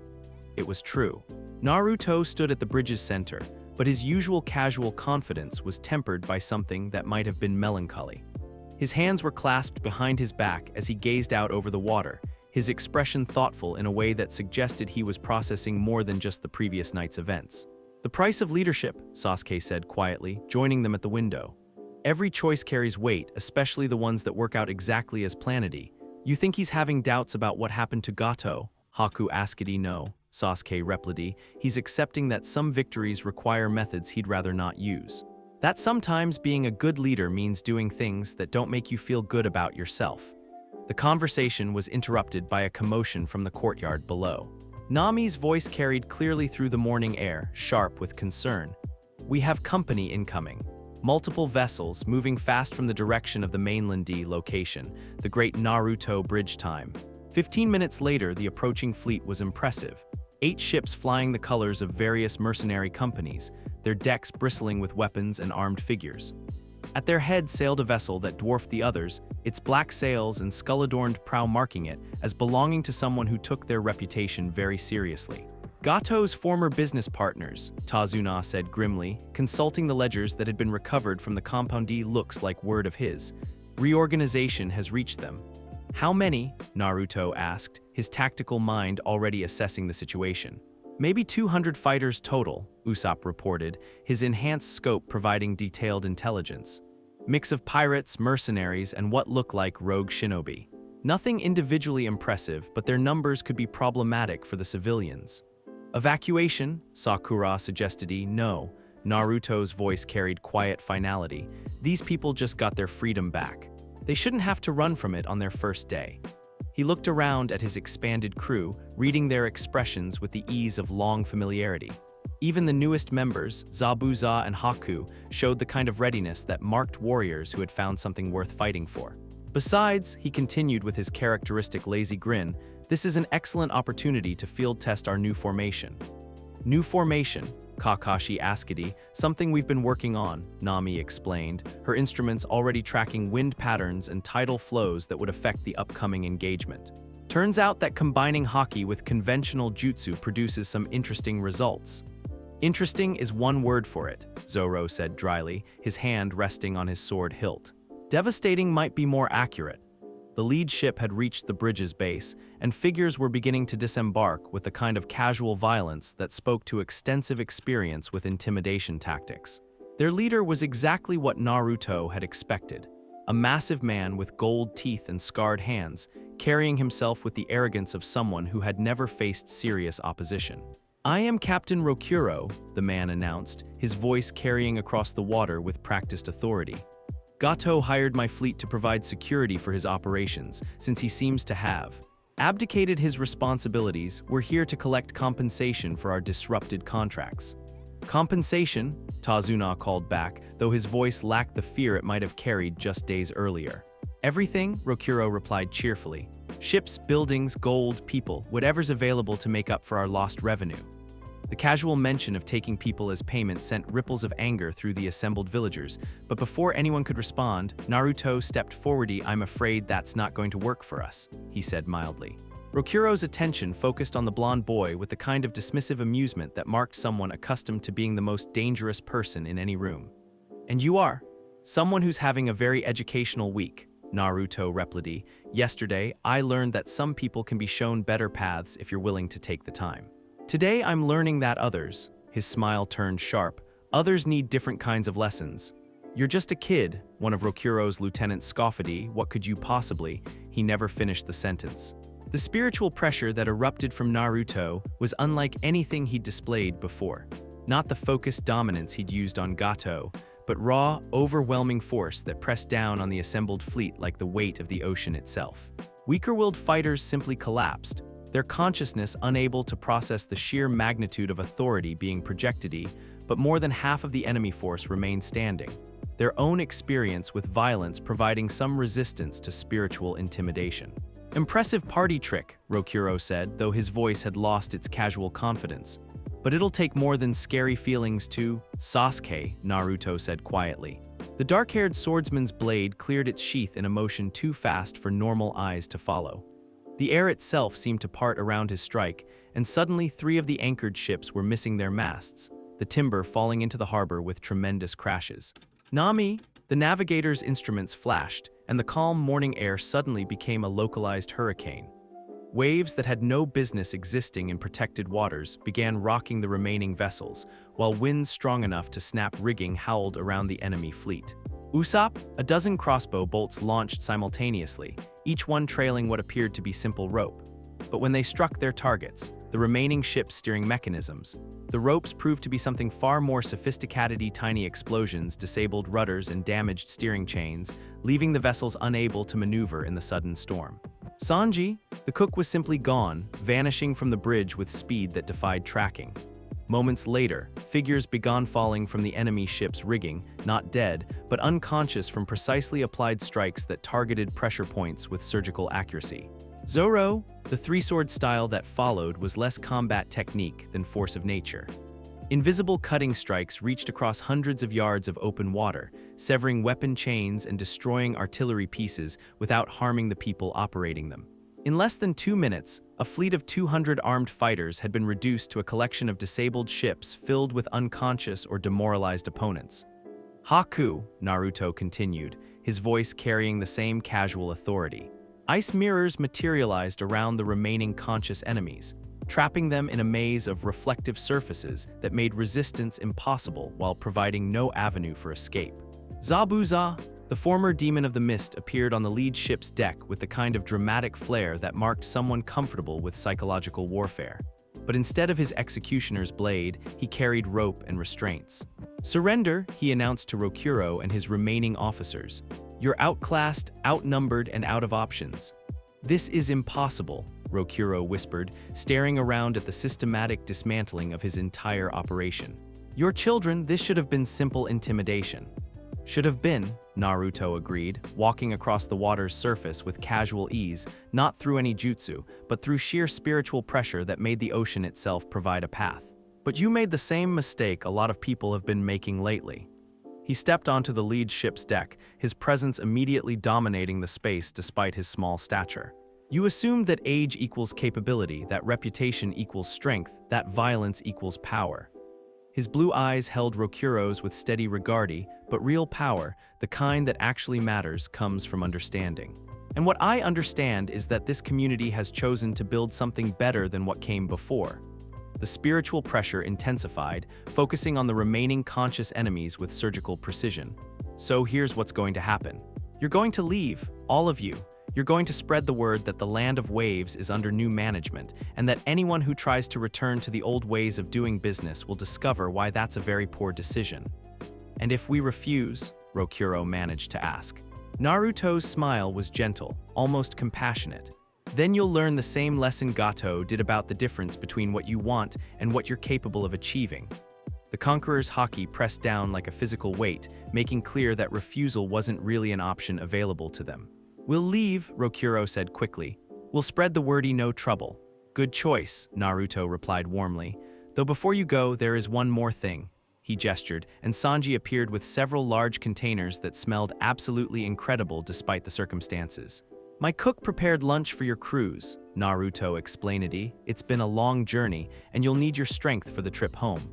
It was true. Naruto stood at the bridge's center, but his usual casual confidence was tempered by something that might have been melancholy. His hands were clasped behind his back as he gazed out over the water, his expression thoughtful in a way that suggested he was processing more than just the previous night's events. "The price of leadership," Sasuke said quietly, joining them at the window. "Every choice carries weight, especially the ones that work out exactly as planned. You think he's having doubts about what happened to Gato?" Haku asked. "No," Sasuke replied, "he's accepting that some victories require methods he'd rather not use. That sometimes being a good leader means doing things that don't make you feel good about yourself." The conversation was interrupted by a commotion from the courtyard below. Nami's voice carried clearly through the morning air, sharp with concern. "We have company incoming." Multiple vessels moving fast from the direction of the mainland D location, the great Naruto bridge time. 15 minutes later, the approaching fleet was impressive. 8 ships flying the colors of various mercenary companies, their decks bristling with weapons and armed figures. At their head sailed a vessel that dwarfed the others, its black sails and skull-adorned prow marking it as belonging to someone who took their reputation very seriously. "Gato's former business partners," Tazuna said grimly, consulting the ledgers that had been recovered from the compoundee. "Looks like word of his. Reorganization has reached them." "How many?" Naruto asked, his tactical mind already assessing the situation. "Maybe 200 fighters total," Usopp reported, his enhanced scope providing detailed intelligence. "Mix of pirates, mercenaries, and what look like rogue shinobi. Nothing individually impressive, but their numbers could be problematic for the civilians." "Evacuation?" Sakura suggested. "No." Naruto's voice carried quiet finality. "These people just got their freedom back. They shouldn't have to run from it on their first day." He looked around at his expanded crew, reading their expressions with the ease of long familiarity. Even the newest members, Zabuza and Haku, showed the kind of readiness that marked warriors who had found something worth fighting for. "Besides," he continued with his characteristic lazy grin, "this is an excellent opportunity to field test our new formation." "New formation?" Kakashi asked. "Something we've been working on," Nami explained, her instruments already tracking wind patterns and tidal flows that would affect the upcoming engagement. "Turns out that combining haki with conventional jutsu produces some interesting results." "Interesting is one word for it," Zoro said dryly, his hand resting on his sword hilt. Devastating might be more accurate. The lead ship had reached the bridge's base, and figures were beginning to disembark with the kind of casual violence that spoke to extensive experience with intimidation tactics. Their leader was exactly what Naruto had expected, a massive man with gold teeth and scarred hands, carrying himself with the arrogance of someone who had never faced serious opposition. "I am Captain Rokuro," the man announced, his voice carrying across the water with practiced authority. "Gato hired my fleet to provide security for his operations, since he seems to have abdicated his responsibilities. We're here to collect compensation for our disrupted contracts." "Compensation?" Tazuna called back, though his voice lacked the fear it might have carried just days earlier. "Everything," Rokuro replied cheerfully. "Ships, buildings, gold, people, whatever's available to make up for our lost revenue." The casual mention of taking people as payment sent ripples of anger through the assembled villagers, but before anyone could respond, Naruto stepped forward. "I'm afraid that's not going to work for us," he said mildly. Rokuro's attention focused on the blonde boy with the kind of dismissive amusement that marked someone accustomed to being the most dangerous person in any room. "And you are? Someone who's having a very educational week," Naruto replied. "Yesterday, I learned that some people can be shown better paths if you're willing to take the time. Today I'm learning that others," his smile turned sharp, "others need different kinds of lessons." "You're just a kid," one of Rokuro's lieutenants scoffed. "What could you possibly?" He never finished the sentence. The spiritual pressure that erupted from Naruto was unlike anything he'd displayed before. Not the focused dominance he'd used on Gato, but raw, overwhelming force that pressed down on the assembled fleet like the weight of the ocean itself. Weaker-willed fighters simply collapsed, their consciousness unable to process the sheer magnitude of authority being projected, but more than half of the enemy force remained standing, their own experience with violence providing some resistance to spiritual intimidation. "Impressive party trick," Rokuro said, though his voice had lost its casual confidence. "But it'll take more than scary feelings to..." "Sasuke," Naruto said quietly. The dark-haired swordsman's blade cleared its sheath in a motion too fast for normal eyes to follow. The air itself seemed to part around his strike, and suddenly 3 of the anchored ships were missing their masts, the timber falling into the harbor with tremendous crashes. "Nami!" The navigator's instruments flashed, and the calm morning air suddenly became a localized hurricane. Waves that had no business existing in protected waters began rocking the remaining vessels, while winds strong enough to snap rigging howled around the enemy fleet. Usopp, a dozen crossbow bolts launched simultaneously, each one trailing what appeared to be simple rope. But when they struck their targets, the remaining ship's steering mechanisms, the ropes proved to be something far more sophisticated. Tiny explosions disabled rudders and damaged steering chains, leaving the vessels unable to maneuver in the sudden storm. Sanji, the cook, was simply gone, vanishing from the bridge with speed that defied tracking. Moments later, figures began falling from the enemy ship's rigging, not dead, but unconscious from precisely applied strikes that targeted pressure points with surgical accuracy. Zoro, the three-sword style that followed, was less combat technique than force of nature. Invisible cutting strikes reached across hundreds of yards of open water, severing weapon chains and destroying artillery pieces without harming the people operating them. In less than 2 minutes, a fleet of 200 armed fighters had been reduced to a collection of disabled ships filled with unconscious or demoralized opponents. "Haku," Naruto continued, his voice carrying the same casual authority. Ice mirrors materialized around the remaining conscious enemies, trapping them in a maze of reflective surfaces that made resistance impossible while providing no avenue for escape. Zabuza, the former demon of the mist, appeared on the lead ship's deck with the kind of dramatic flair that marked someone comfortable with psychological warfare. But instead of his executioner's blade, he carried rope and restraints. "Surrender," he announced to Rokuro and his remaining officers. "You're outclassed, outnumbered, and out of options." "This is impossible," Rokuro whispered, staring around at the systematic dismantling of his entire operation. "Your children, this should have been simple intimidation." "Should have been," Naruto agreed, walking across the water's surface with casual ease, not through any jutsu, but through sheer spiritual pressure that made the ocean itself provide a path. "But you made the same mistake a lot of people have been making lately." He stepped onto the lead ship's deck, his presence immediately dominating the space despite his small stature. "You assumed that age equals capability, that reputation equals strength, that violence equals power." His blue eyes held Rokuro's with steady regardie, but real power, the kind that actually matters, comes from understanding. And what I understand is that this community has chosen to build something better than what came before. The spiritual pressure intensified, focusing on the remaining conscious enemies with surgical precision. So here's what's going to happen. You're going to leave, all of you. You're going to spread the word that the Land of Waves is under new management, and that anyone who tries to return to the old ways of doing business will discover why that's a very poor decision. And if we refuse, Rokuro managed to ask. Naruto's smile was gentle, almost compassionate. Then you'll learn the same lesson Gato did about the difference between what you want and what you're capable of achieving. The Conqueror's haki pressed down like a physical weight, making clear that refusal wasn't really an option available to them. We'll leave, Rokuro said quickly. We'll spread the wordy no trouble. Good choice, Naruto replied warmly. Though before you go, there is one more thing. He gestured, and Sanji appeared with several large containers that smelled absolutely incredible despite the circumstances. My cook prepared lunch for your cruise, Naruto explained. It's been a long journey, and you'll need your strength for the trip home.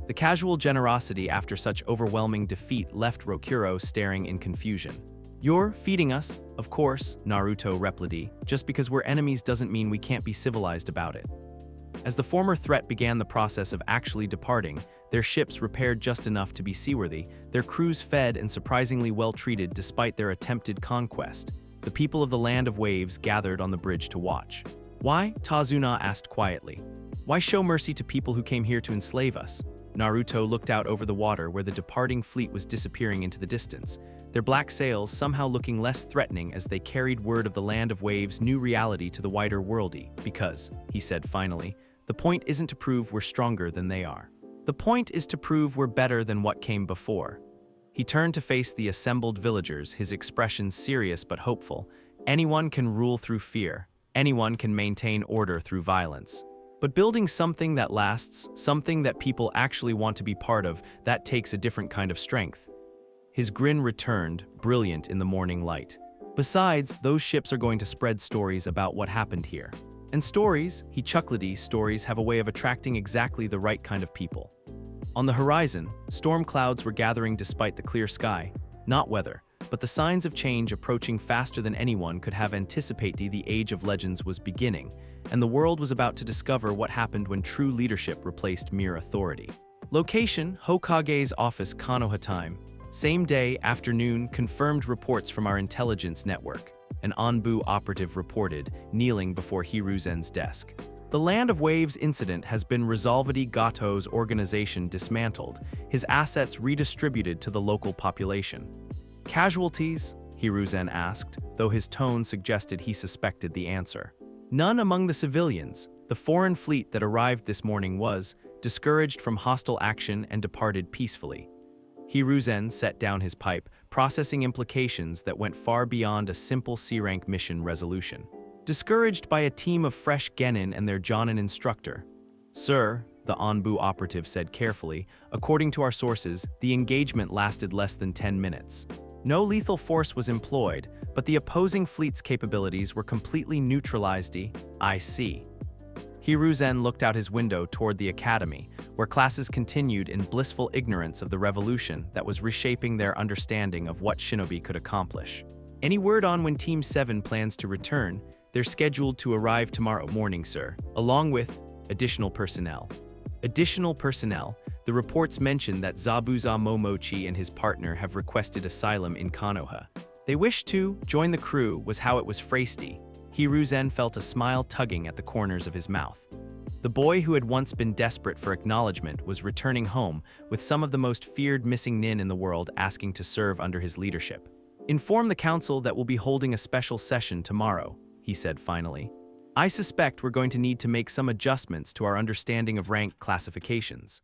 The casual generosity after such overwhelming defeat left Rokuro staring in confusion. You're feeding us, of course, Naruto replied. Just because we're enemies doesn't mean we can't be civilized about it. As the former threat began the process of actually departing, their ships repaired just enough to be seaworthy, their crews fed and surprisingly well treated despite their attempted conquest. The people of the Land of Waves gathered on the bridge to watch. Why? Tazuna asked quietly. Why show mercy to people who came here to enslave us? Naruto looked out over the water where the departing fleet was disappearing into the distance, their black sails somehow looking less threatening as they carried word of the Land of Waves' new reality to the wider worldy. Because, he said finally, the point isn't to prove we're stronger than they are. The point is to prove we're better than what came before. He turned to face the assembled villagers, his expression serious but hopeful. Anyone can rule through fear. Anyone can maintain order through violence. But building something that lasts, something that people actually want to be part of, that takes a different kind of strength. His grin returned, brilliant in the morning light. Besides, those ships are going to spread stories about what happened here. And stories, he chuckled, stories have a way of attracting exactly the right kind of people. On the horizon, storm clouds were gathering despite the clear sky, not weather, but the signs of change approaching faster than anyone could have anticipated. The Age of Legends was beginning, and the world was about to discover what happened when true leadership replaced mere authority. Location, Hokage's office, Konoha time. Same day, afternoon, confirmed reports from our intelligence network. An Anbu operative reported, kneeling before Hiruzen's desk. The Land of Waves incident has been resolved. Gato's organization dismantled, his assets redistributed to the local population. Casualties? Hiruzen asked, though his tone suggested he suspected the answer. None among the civilians. The foreign fleet that arrived this morning was discouraged from hostile action and departed peacefully. Hiruzen set down his pipe, processing implications that went far beyond a simple C-rank mission resolution. Discouraged by a team of fresh genin and their Jonin instructor. Sir, the Anbu operative said carefully, according to our sources, the engagement lasted less than 10 minutes. No lethal force was employed, but the opposing fleet's capabilities were completely neutralized. I see. Hiruzen looked out his window toward the academy, where classes continued in blissful ignorance of the revolution that was reshaping their understanding of what shinobi could accomplish. Any word on when Team 7 plans to return? They're scheduled to arrive tomorrow morning, sir, along with additional personnel. Additional personnel? The reports mention that Zabuza Momochi and his partner have requested asylum in Konoha. They wish to join the crew, was how it was phrased. Hiruzen felt a smile tugging at the corners of his mouth. The boy who had once been desperate for acknowledgement was returning home with some of the most feared missing nin in the world asking to serve under his leadership. Inform the council that we'll be holding a special session tomorrow, he said finally. I suspect we're going to need to make some adjustments to our understanding of rank classifications.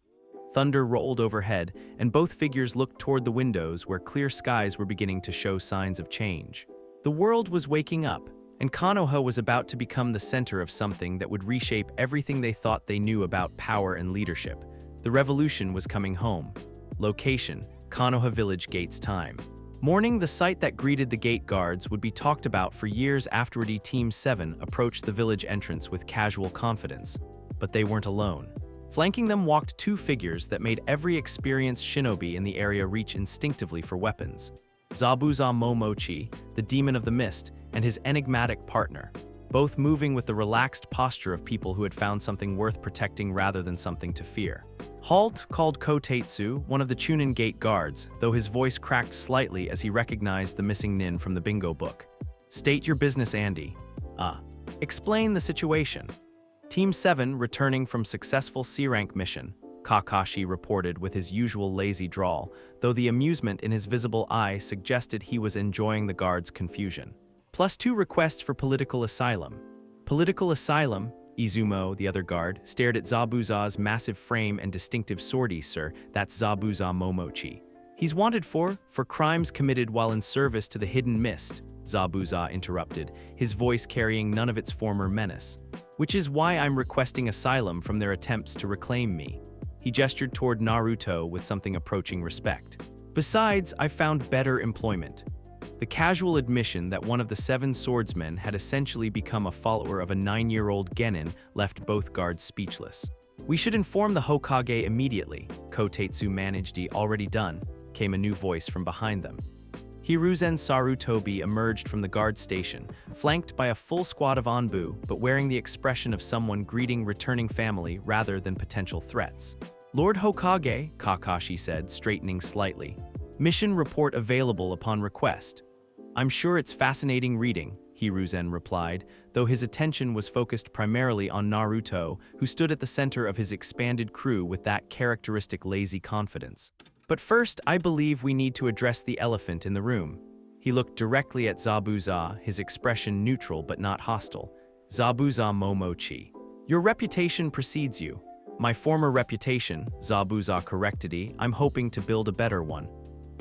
Thunder rolled overhead, and both figures looked toward the windows where clear skies were beginning to show signs of change. The world was waking up, and Konoha was about to become the center of something that would reshape everything they thought they knew about power and leadership. The revolution was coming home. Location, Konoha Village Gates time. Morning, the sight that greeted the gate guards would be talked about for years afterward. Team 7 approached the village entrance with casual confidence. But they weren't alone. Flanking them walked two figures that made every experienced shinobi in the area reach instinctively for weapons. Zabuza Momochi, the demon of the mist, and his enigmatic partner, both moving with the relaxed posture of people who had found something worth protecting rather than something to fear. Halt called Kotetsu, one of the Chunin Gate guards, though his voice cracked slightly as he recognized the missing nin from the bingo book. State your business, Andy. Explain the situation. Team 7 returning from successful C-rank mission, Kakashi reported with his usual lazy drawl, though the amusement in his visible eye suggested he was enjoying the guard's confusion. +2 requests for political asylum. Political asylum? Izumo, the other guard, stared at Zabuza's massive frame and distinctive swordie. Sir, that's Zabuza Momochi. He's wanted for crimes committed while in service to the hidden mist, Zabuza interrupted, his voice carrying none of its former menace. Which is why I'm requesting asylum from their attempts to reclaim me. He gestured toward Naruto with something approaching respect. Besides, I found better employment. The casual admission that one of the 7 swordsmen had essentially become a follower of a 9-year-old genin left both guards speechless. We should inform the Hokage immediately, Kotetsu managed. Already done, came a new voice from behind them. Hiruzen Sarutobi emerged from the guard station, flanked by a full squad of Anbu, but wearing the expression of someone greeting returning family rather than potential threats. Lord Hokage, Kakashi said, straightening slightly. Mission report available upon request. I'm sure it's fascinating reading, Hiruzen replied, though his attention was focused primarily on Naruto, who stood at the center of his expanded crew with that characteristic lazy confidence. But first, I believe we need to address the elephant in the room. He looked directly at Zabuza, his expression neutral but not hostile. Zabuza Momochi. Your reputation precedes you. My former reputation, Zabuza corrected. I'm hoping to build a better one.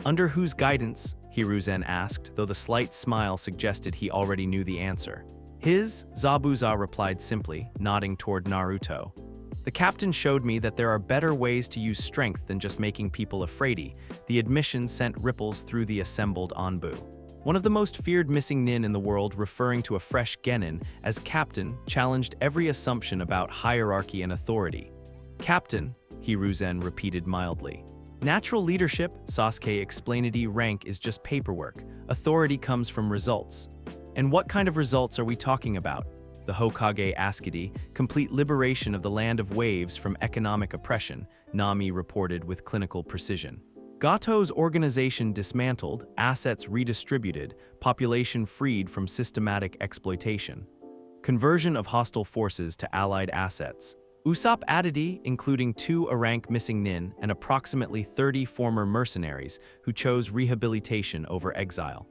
Under whose guidance? Hiruzen asked, though the slight smile suggested he already knew the answer. His, Zabuza replied simply, nodding toward Naruto. The captain showed me that there are better ways to use strength than just making people afraidy. The admission sent ripples through the assembled Anbu. One of the most feared missing nin in the world, referring to a fresh genin as captain, challenged every assumption about hierarchy and authority. Captain, Hiruzen repeated mildly. Natural leadership, Sasuke explained. Rank is just paperwork. Authority comes from results. And what kind of results are we talking about? The Hokage asked. Complete liberation of the land of waves from economic oppression, Nami reported with clinical precision. Gato's organization dismantled, assets redistributed, population freed from systematic exploitation. Conversion of hostile forces to allied assets. Usopp added, including 2 A-rank missing nin and approximately 30 former mercenaries who chose rehabilitation over exile.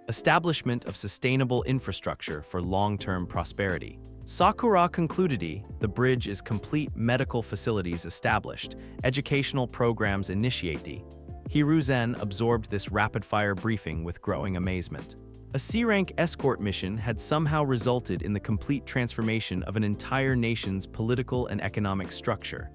Establishment of sustainable infrastructure for long-term prosperity. Sakura concluded, the bridge is complete, medical facilities established, educational programs initiated. Hiruzen absorbed this rapid-fire briefing with growing amazement. A C-rank escort mission had somehow resulted in the complete transformation of an entire nation's political and economic structure.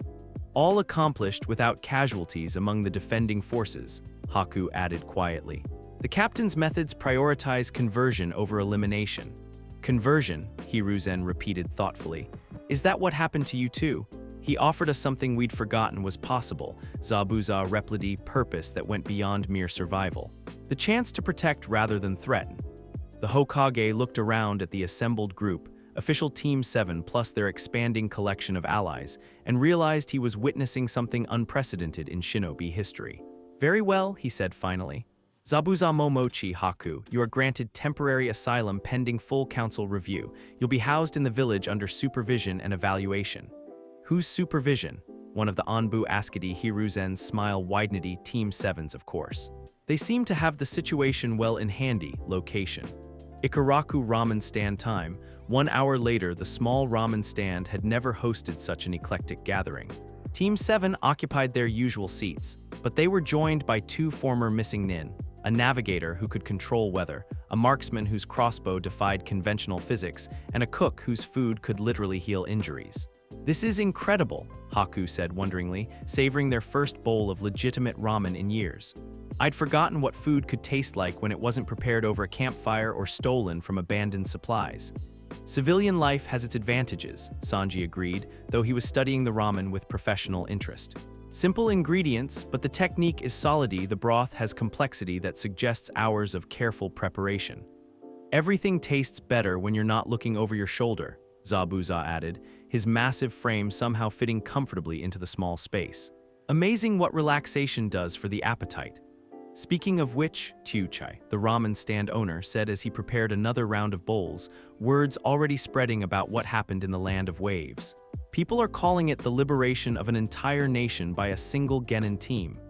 All accomplished without casualties among the defending forces, Haku added quietly. The captain's methods prioritize conversion over elimination. Conversion, Hiruzen repeated thoughtfully. Is that what happened to you too? He offered us something we'd forgotten was possible, Zabuza replied, purpose that went beyond mere survival. The chance to protect rather than threaten. The Hokage looked around at the assembled group, official Team 7 plus their expanding collection of allies, and realized he was witnessing something unprecedented in shinobi history. Very well, he said finally. Zabuza Momochi, Haku, you are granted temporary asylum pending full council review. You'll be housed in the village under supervision and evaluation. Whose supervision? One of the Anbu asked. Hiruzen's smile widened. Team 7's, of course. They seem to have the situation well in handy. Location. Ikaraku ramen stand time. 1 hour later, the small ramen stand had never hosted such an eclectic gathering. Team 7 occupied their usual seats, but they were joined by 2 former missing nin, a navigator who could control weather, a marksman whose crossbow defied conventional physics, and a cook whose food could literally heal injuries. This is incredible, Haku said wonderingly, savoring their first bowl of legitimate ramen in years. I'd forgotten what food could taste like when it wasn't prepared over a campfire or stolen from abandoned supplies. Civilian life has its advantages, Sanji agreed, though he was studying the ramen with professional interest. Simple ingredients, but the technique is solidity. The broth has complexity that suggests hours of careful preparation. Everything tastes better when you're not looking over your shoulder, Zabuza added, his massive frame somehow fitting comfortably into the small space. Amazing what relaxation does for the appetite. Speaking of which, Tiuchai, the ramen stand owner, said as he prepared another round of bowls, words already spreading about what happened in the land of waves. People are calling it the liberation of an entire nation by a single genin team.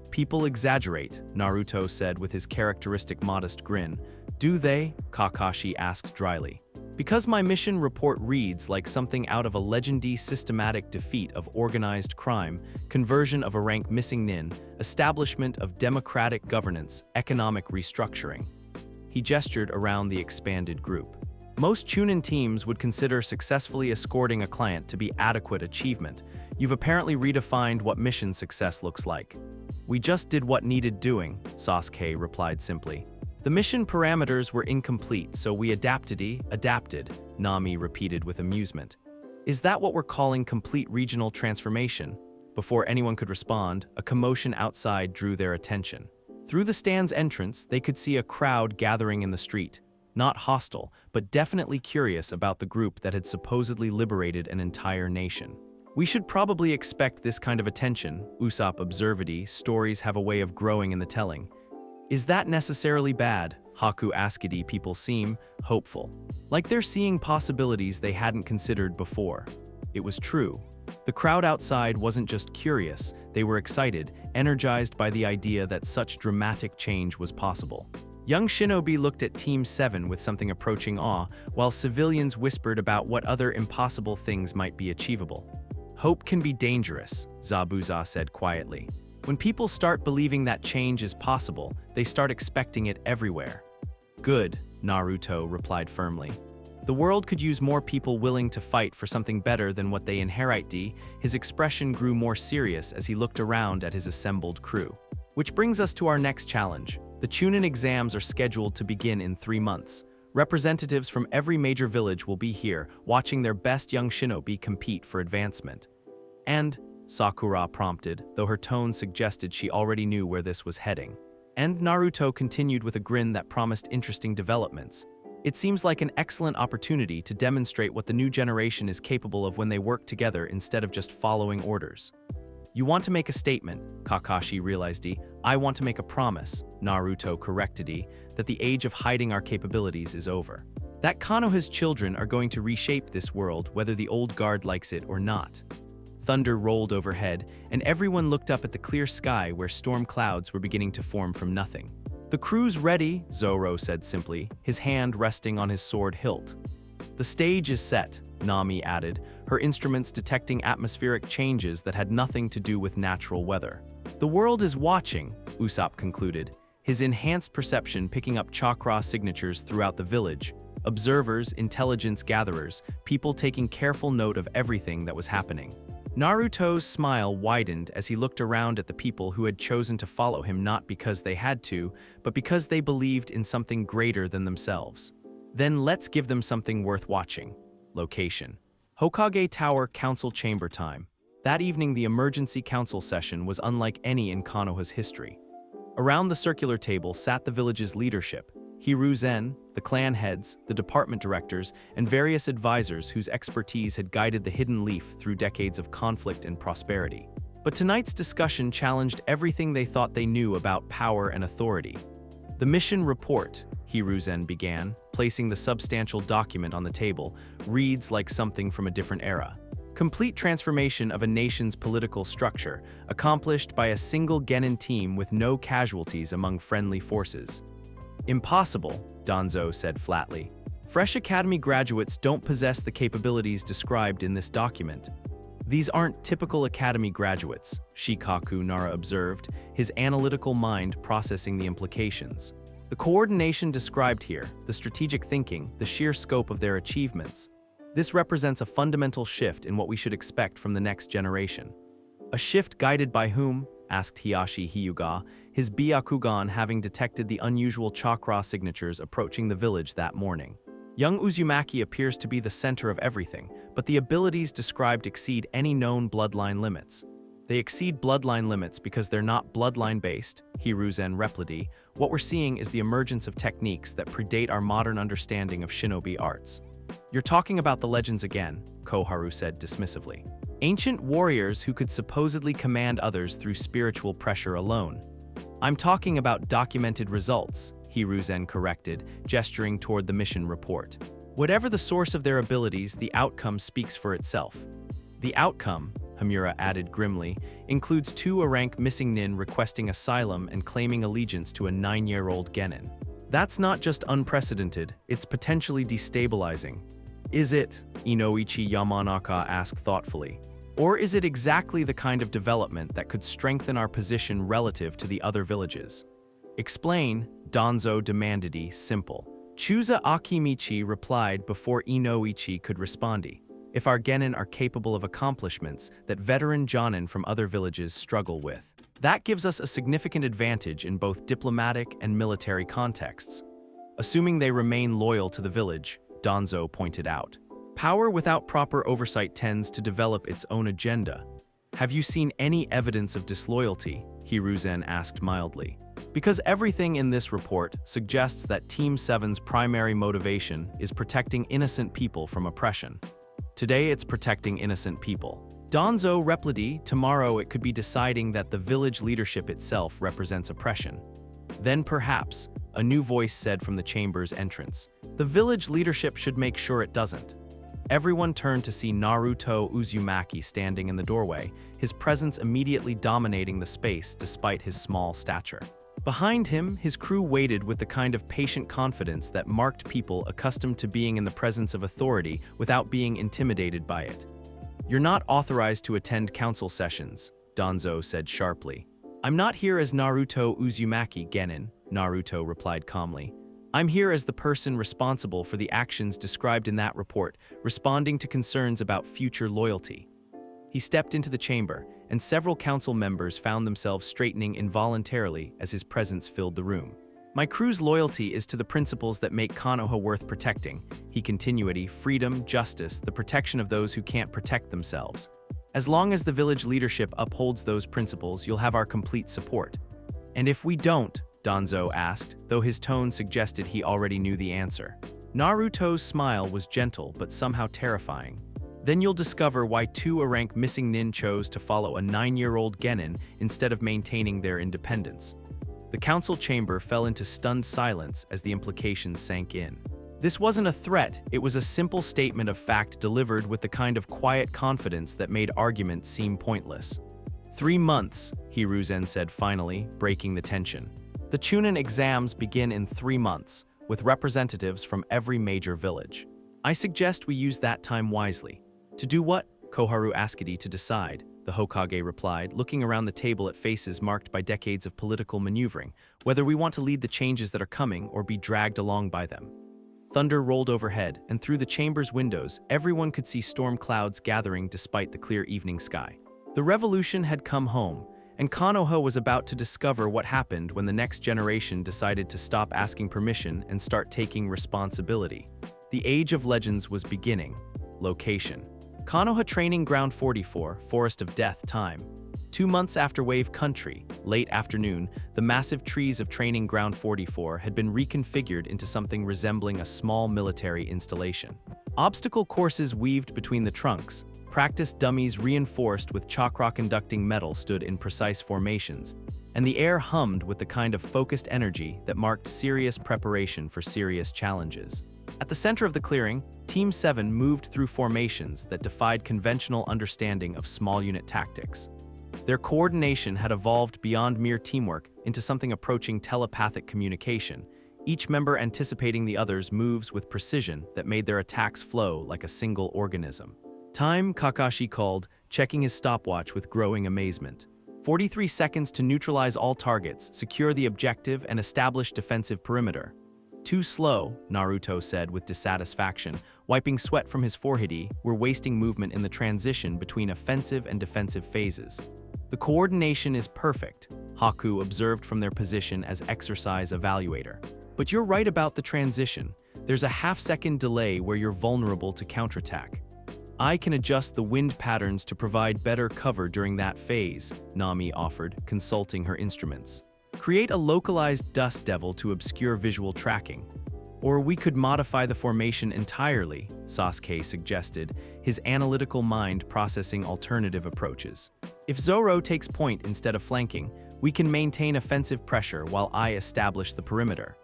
People exaggerate, Naruto said with his characteristic modest grin. Do they? Kakashi asked dryly. Because my mission report reads like something out of a legendary systematic defeat of organized crime, conversion of a rank missing nin, establishment of democratic governance, economic restructuring. He gestured around the expanded group. Most Chunin teams would consider successfully escorting a client to be adequate achievement. You've apparently redefined what mission success looks like. We just did what needed doing, Sasuke replied simply. The mission parameters were incomplete, so we adapted, Nami repeated with amusement. Is that what we're calling complete regional transformation? Before anyone could respond, a commotion outside drew their attention. Through the stand's entrance, they could see a crowd gathering in the street. Not hostile, but definitely curious about the group that had supposedly liberated an entire nation. We should probably expect this kind of attention, Usopp observed. Stories have a way of growing in the telling. Is that necessarily bad? Haku asked. People seem hopeful, like they're seeing possibilities they hadn't considered before. It was true. The crowd outside wasn't just curious, they were excited, energized by the idea that such dramatic change was possible. Young shinobi looked at Team 7 with something approaching awe, while civilians whispered about what other impossible things might be achievable. Hope can be dangerous, Zabuza said quietly. When people start believing that change is possible, they start expecting it everywhere. Good, Naruto replied firmly. The world could use more people willing to fight for something better than what they inherit. His expression grew more serious as he looked around at his assembled crew. Which brings us to our next challenge. The Chunin exams are scheduled to begin in 3 months. Representatives from every major village will be here, watching their best young shinobi compete for advancement. And, Sakura prompted, though her tone suggested she already knew where this was heading. And Naruto continued with a grin that promised interesting developments. It seems like an excellent opportunity to demonstrate what the new generation is capable of when they work together instead of just following orders. You want to make a statement, Kakashi realized. I want to make a promise, Naruto corrected, that the age of hiding our capabilities is over. That Konoha's children are going to reshape this world whether the old guard likes it or not. Thunder rolled overhead, and everyone looked up at the clear sky where storm clouds were beginning to form from nothing. The crew's ready, Zoro said simply, his hand resting on his sword hilt. The stage is set, Nami added, her instruments detecting atmospheric changes that had nothing to do with natural weather. The world is watching, Usopp concluded, his enhanced perception picking up chakra signatures throughout the village. Observers, intelligence gatherers, people taking careful note of everything that was happening. Naruto's smile widened as he looked around at the people who had chosen to follow him not because they had to, but because they believed in something greater than themselves. Then let's give them something worth watching. Location: Hokage Tower Council Chamber time. That evening the emergency council session was unlike any in Konoha's history. Around the circular table sat the village's leadership, Hiruzen, the clan heads, the department directors, and various advisors whose expertise had guided the Hidden Leaf through decades of conflict and prosperity. But tonight's discussion challenged everything they thought they knew about power and authority. The mission report, Hiruzen began, placing the substantial document on the table, reads like something from a different era. Complete transformation of a nation's political structure, accomplished by a single genin team with no casualties among friendly forces. Impossible, Danzo said flatly. Fresh academy graduates don't possess the capabilities described in this document. These aren't typical academy graduates, Shikaku Nara observed, his analytical mind processing the implications. The coordination described here, the strategic thinking, the sheer scope of their achievements. This represents a fundamental shift in what we should expect from the next generation. A shift guided by whom? Asked Hiyashi Hyuga, his Byakugan having detected the unusual chakra signatures approaching the village that morning. Young Uzumaki appears to be the center of everything, but the abilities described exceed any known bloodline limits. They exceed bloodline limits because they're not bloodline-based, Hiruzen replied. What we're seeing is the emergence of techniques that predate our modern understanding of shinobi arts. You're talking about the legends again, Koharu said dismissively. Ancient warriors who could supposedly command others through spiritual pressure alone. I'm talking about documented results, Hiruzen corrected, gesturing toward the mission report. Whatever the source of their abilities, the outcome speaks for itself. The outcome, Hamura added grimly, includes 2 A-rank missing nin requesting asylum and claiming allegiance to a 9-year-old genin. That's not just unprecedented, it's potentially destabilizing. Is it? Inoichi Yamanaka asked thoughtfully. Or is it exactly the kind of development that could strengthen our position relative to the other villages? Explain, Danzo demanded. Simple. Chusa Akimichi replied before Inoichi could respond. If our genin are capable of accomplishments that veteran jonin from other villages struggle with, that gives us a significant advantage in both diplomatic and military contexts. Assuming they remain loyal to the village, Danzo pointed out. Power without proper oversight tends to develop its own agenda. Have you seen any evidence of disloyalty? Hiruzen asked mildly. Because everything in this report suggests that Team 7's primary motivation is protecting innocent people from oppression. Today it's protecting innocent people. Danzo replied, tomorrow it could be deciding that the village leadership itself represents oppression. Then perhaps, a new voice said from the chamber's entrance, the village leadership should make sure it doesn't. Everyone turned to see Naruto Uzumaki standing in the doorway, his presence immediately dominating the space despite his small stature. Behind him, his crew waited with the kind of patient confidence that marked people accustomed to being in the presence of authority without being intimidated by it. You're not authorized to attend council sessions, Danzo said sharply. I'm not here as Naruto Uzumaki Genin, Naruto replied calmly. I'm here as the person responsible for the actions described in that report, responding to concerns about future loyalty. He stepped into the chamber, and several council members found themselves straightening involuntarily as his presence filled the room. My crew's loyalty is to the principles that make Konoha worth protecting, he continued, freedom, justice, the protection of those who can't protect themselves. As long as the village leadership upholds those principles, you'll have our complete support. And if we don't? Danzo asked, though his tone suggested he already knew the answer. Naruto's smile was gentle but somehow terrifying. Then you'll discover why 2 A-rank missing nin chose to follow a 9-year-old genin instead of maintaining their independence. The council chamber fell into stunned silence as the implications sank in. This wasn't a threat, it was a simple statement of fact delivered with the kind of quiet confidence that made argument seem pointless. 3 months, Hiruzen said finally, breaking the tension. The Chunin exams begin in 3 months, with representatives from every major village. I suggest we use that time wisely. To do what? Koharu asked to decide, the Hokage replied, looking around the table at faces marked by decades of political maneuvering, whether we want to lead the changes that are coming or be dragged along by them. Thunder rolled overhead, and through the chamber's windows, everyone could see storm clouds gathering despite the clear evening sky. The revolution had come home, and Konoha was about to discover what happened when the next generation decided to stop asking permission and start taking responsibility. The Age of Legends was beginning. Location: Konoha Training Ground 44, Forest of Death time. 2 months after Wave Country, late afternoon, the massive trees of Training Ground 44 had been reconfigured into something resembling a small military installation. Obstacle courses weaved between the trunks, practice dummies reinforced with chakra-conducting metal stood in precise formations, and the air hummed with the kind of focused energy that marked serious preparation for serious challenges. At the center of the clearing, Team 7 moved through formations that defied conventional understanding of small unit tactics. Their coordination had evolved beyond mere teamwork into something approaching telepathic communication, each member anticipating the other's moves with precision that made their attacks flow like a single organism. Time, Kakashi called, checking his stopwatch with growing amazement. 43 seconds to neutralize all targets, secure the objective, and establish defensive perimeter. Too slow, Naruto said with dissatisfaction, wiping sweat from his forehead. We're wasting movement in the transition between offensive and defensive phases. The coordination is perfect, Haku observed from their position as exercise evaluator. But you're right about the transition. There's a half-second delay where you're vulnerable to counterattack. I can adjust the wind patterns to provide better cover during that phase, Nami offered, consulting her instruments. Create a localized dust devil to obscure visual tracking. Or we could modify the formation entirely, Sasuke suggested, his analytical mind processing alternative approaches. If Zoro takes point instead of flanking, we can maintain offensive pressure while I establish the perimeter.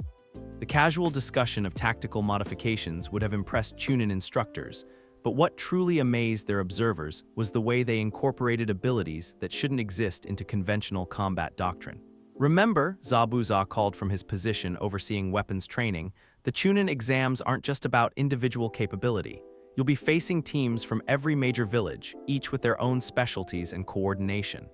The casual discussion of tactical modifications would have impressed Chunin instructors, but what truly amazed their observers was the way they incorporated abilities that shouldn't exist into conventional combat doctrine. Remember, Zabuza called from his position overseeing weapons training, the Chunin exams aren't just about individual capability. You'll be facing teams from every major village, each with their own specialties and coordination.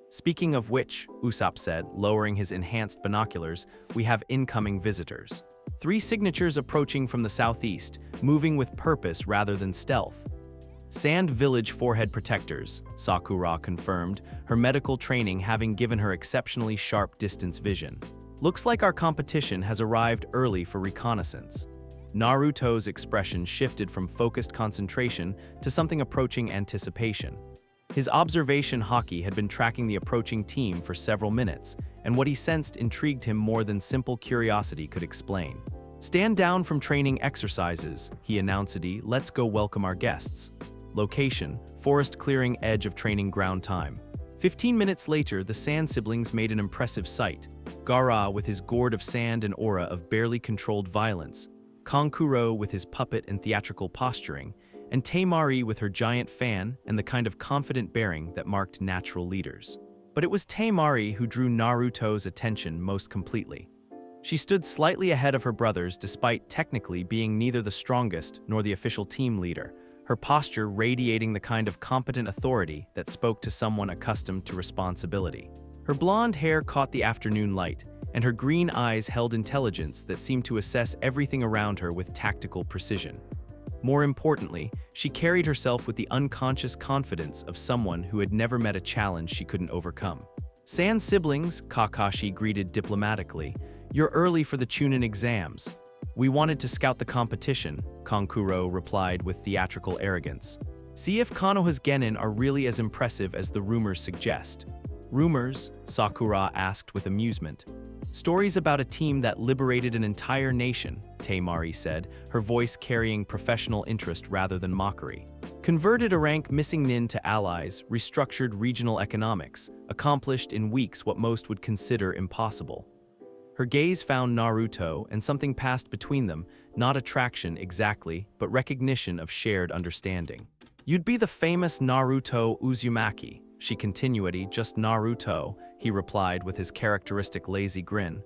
Speaking of which, Usopp said, lowering his enhanced binoculars, we have incoming visitors. 3 signatures approaching from the southeast, moving with purpose rather than stealth. Sand Village forehead protectors, Sakura confirmed, her medical training having given her exceptionally sharp distance vision. Looks like our competition has arrived early for reconnaissance. Naruto's expression shifted from focused concentration to something approaching anticipation. His observation haki had been tracking the approaching team for several minutes, and what he sensed intrigued him more than simple curiosity could explain. Stand down from training exercises, he announced. Let's go welcome our guests. Location, forest clearing edge of training ground time. 15 minutes later, the Sand siblings made an impressive sight. Gaara with his gourd of sand and aura of barely controlled violence, Kankuro with his puppet and theatrical posturing, and Temari with her giant fan and the kind of confident bearing that marked natural leaders. But it was Temari who drew Naruto's attention most completely. She stood slightly ahead of her brothers despite technically being neither the strongest nor the official team leader, her posture radiating the kind of competent authority that spoke to someone accustomed to responsibility. Her blonde hair caught the afternoon light, and her green eyes held intelligence that seemed to assess everything around her with tactical precision. More importantly, she carried herself with the unconscious confidence of someone who had never met a challenge she couldn't overcome. Sand siblings, Kakashi greeted diplomatically, you're early for the Chunin exams. We wanted to scout the competition, Kankuro replied with theatrical arrogance. See if Konoha's genin are really as impressive as the rumors suggest. Rumors? Sakura asked with amusement. Stories about a team that liberated an entire nation, Temari said, her voice carrying professional interest rather than mockery. Converted a rank missing nin to allies, restructured regional economics, accomplished in weeks what most would consider impossible. Her gaze found Naruto, and something passed between them, not attraction exactly, but recognition of shared understanding. You'd be the famous Naruto Uzumaki, she continued. Just Naruto, he replied with his characteristic lazy grin.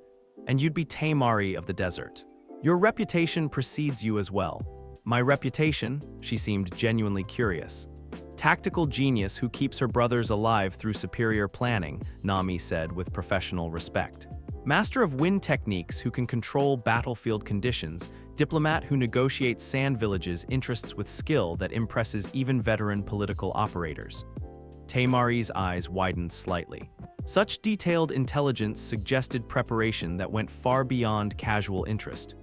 And you'd be Temari of the desert. Your reputation precedes you as well. My reputation? She seemed genuinely curious. Tactical genius who keeps her brothers alive through superior planning, Nami said with professional respect. Master of wind techniques who can control battlefield conditions, diplomat who negotiates Sand Village's interests with skill that impresses even veteran political operators. Temari's eyes widened slightly. Such detailed intelligence suggested preparation that went far beyond casual interest.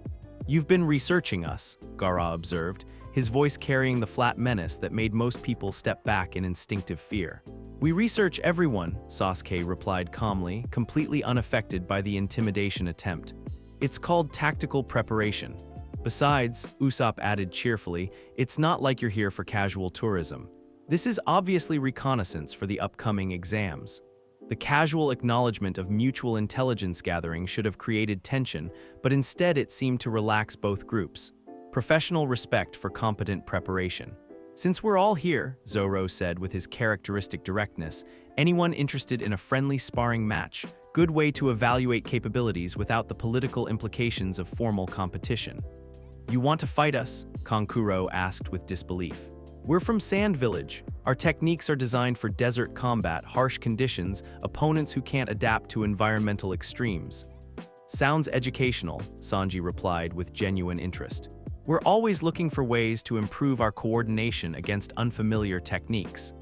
You've been researching us, Gaara observed, his voice carrying the flat menace that made most people step back in instinctive fear. We research everyone, Sasuke replied calmly, completely unaffected by the intimidation attempt. It's called tactical preparation. Besides, Usopp added cheerfully, it's not like you're here for casual tourism. This is obviously reconnaissance for the upcoming exams. The casual acknowledgement of mutual intelligence gathering should have created tension, but instead it seemed to relax both groups. Professional respect for competent preparation. Since we're all here, Zoro said with his characteristic directness, anyone interested in a friendly sparring match, good way to evaluate capabilities without the political implications of formal competition. You want to fight us? Kankuro asked with disbelief. We're from Sand Village. Our techniques are designed for desert combat, harsh conditions, opponents who can't adapt to environmental extremes. Sounds educational, Sanji replied with genuine interest. We're always looking for ways to improve our coordination against unfamiliar techniques.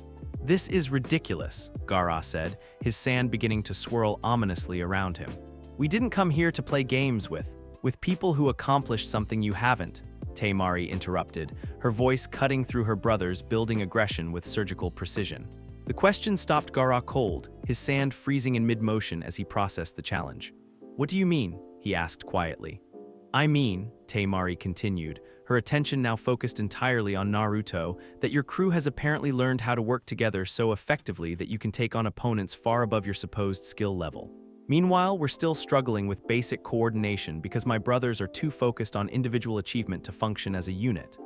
This is ridiculous, Gaara said, his sand beginning to swirl ominously around him. We didn't come here to play games with. With people who accomplished something you haven't, Tamari interrupted, her voice cutting through her brother's building aggression with surgical precision. The question stopped Gaara cold, his sand freezing in mid-motion as he processed the challenge. "What do you mean?" he asked quietly. "I mean," Tamari continued, her attention now focused entirely on Naruto, "that your crew has apparently learned how to work together so effectively that you can take on opponents far above your supposed skill level. Meanwhile, we're still struggling with basic coordination because my brothers are too focused on individual achievement to function as a unit."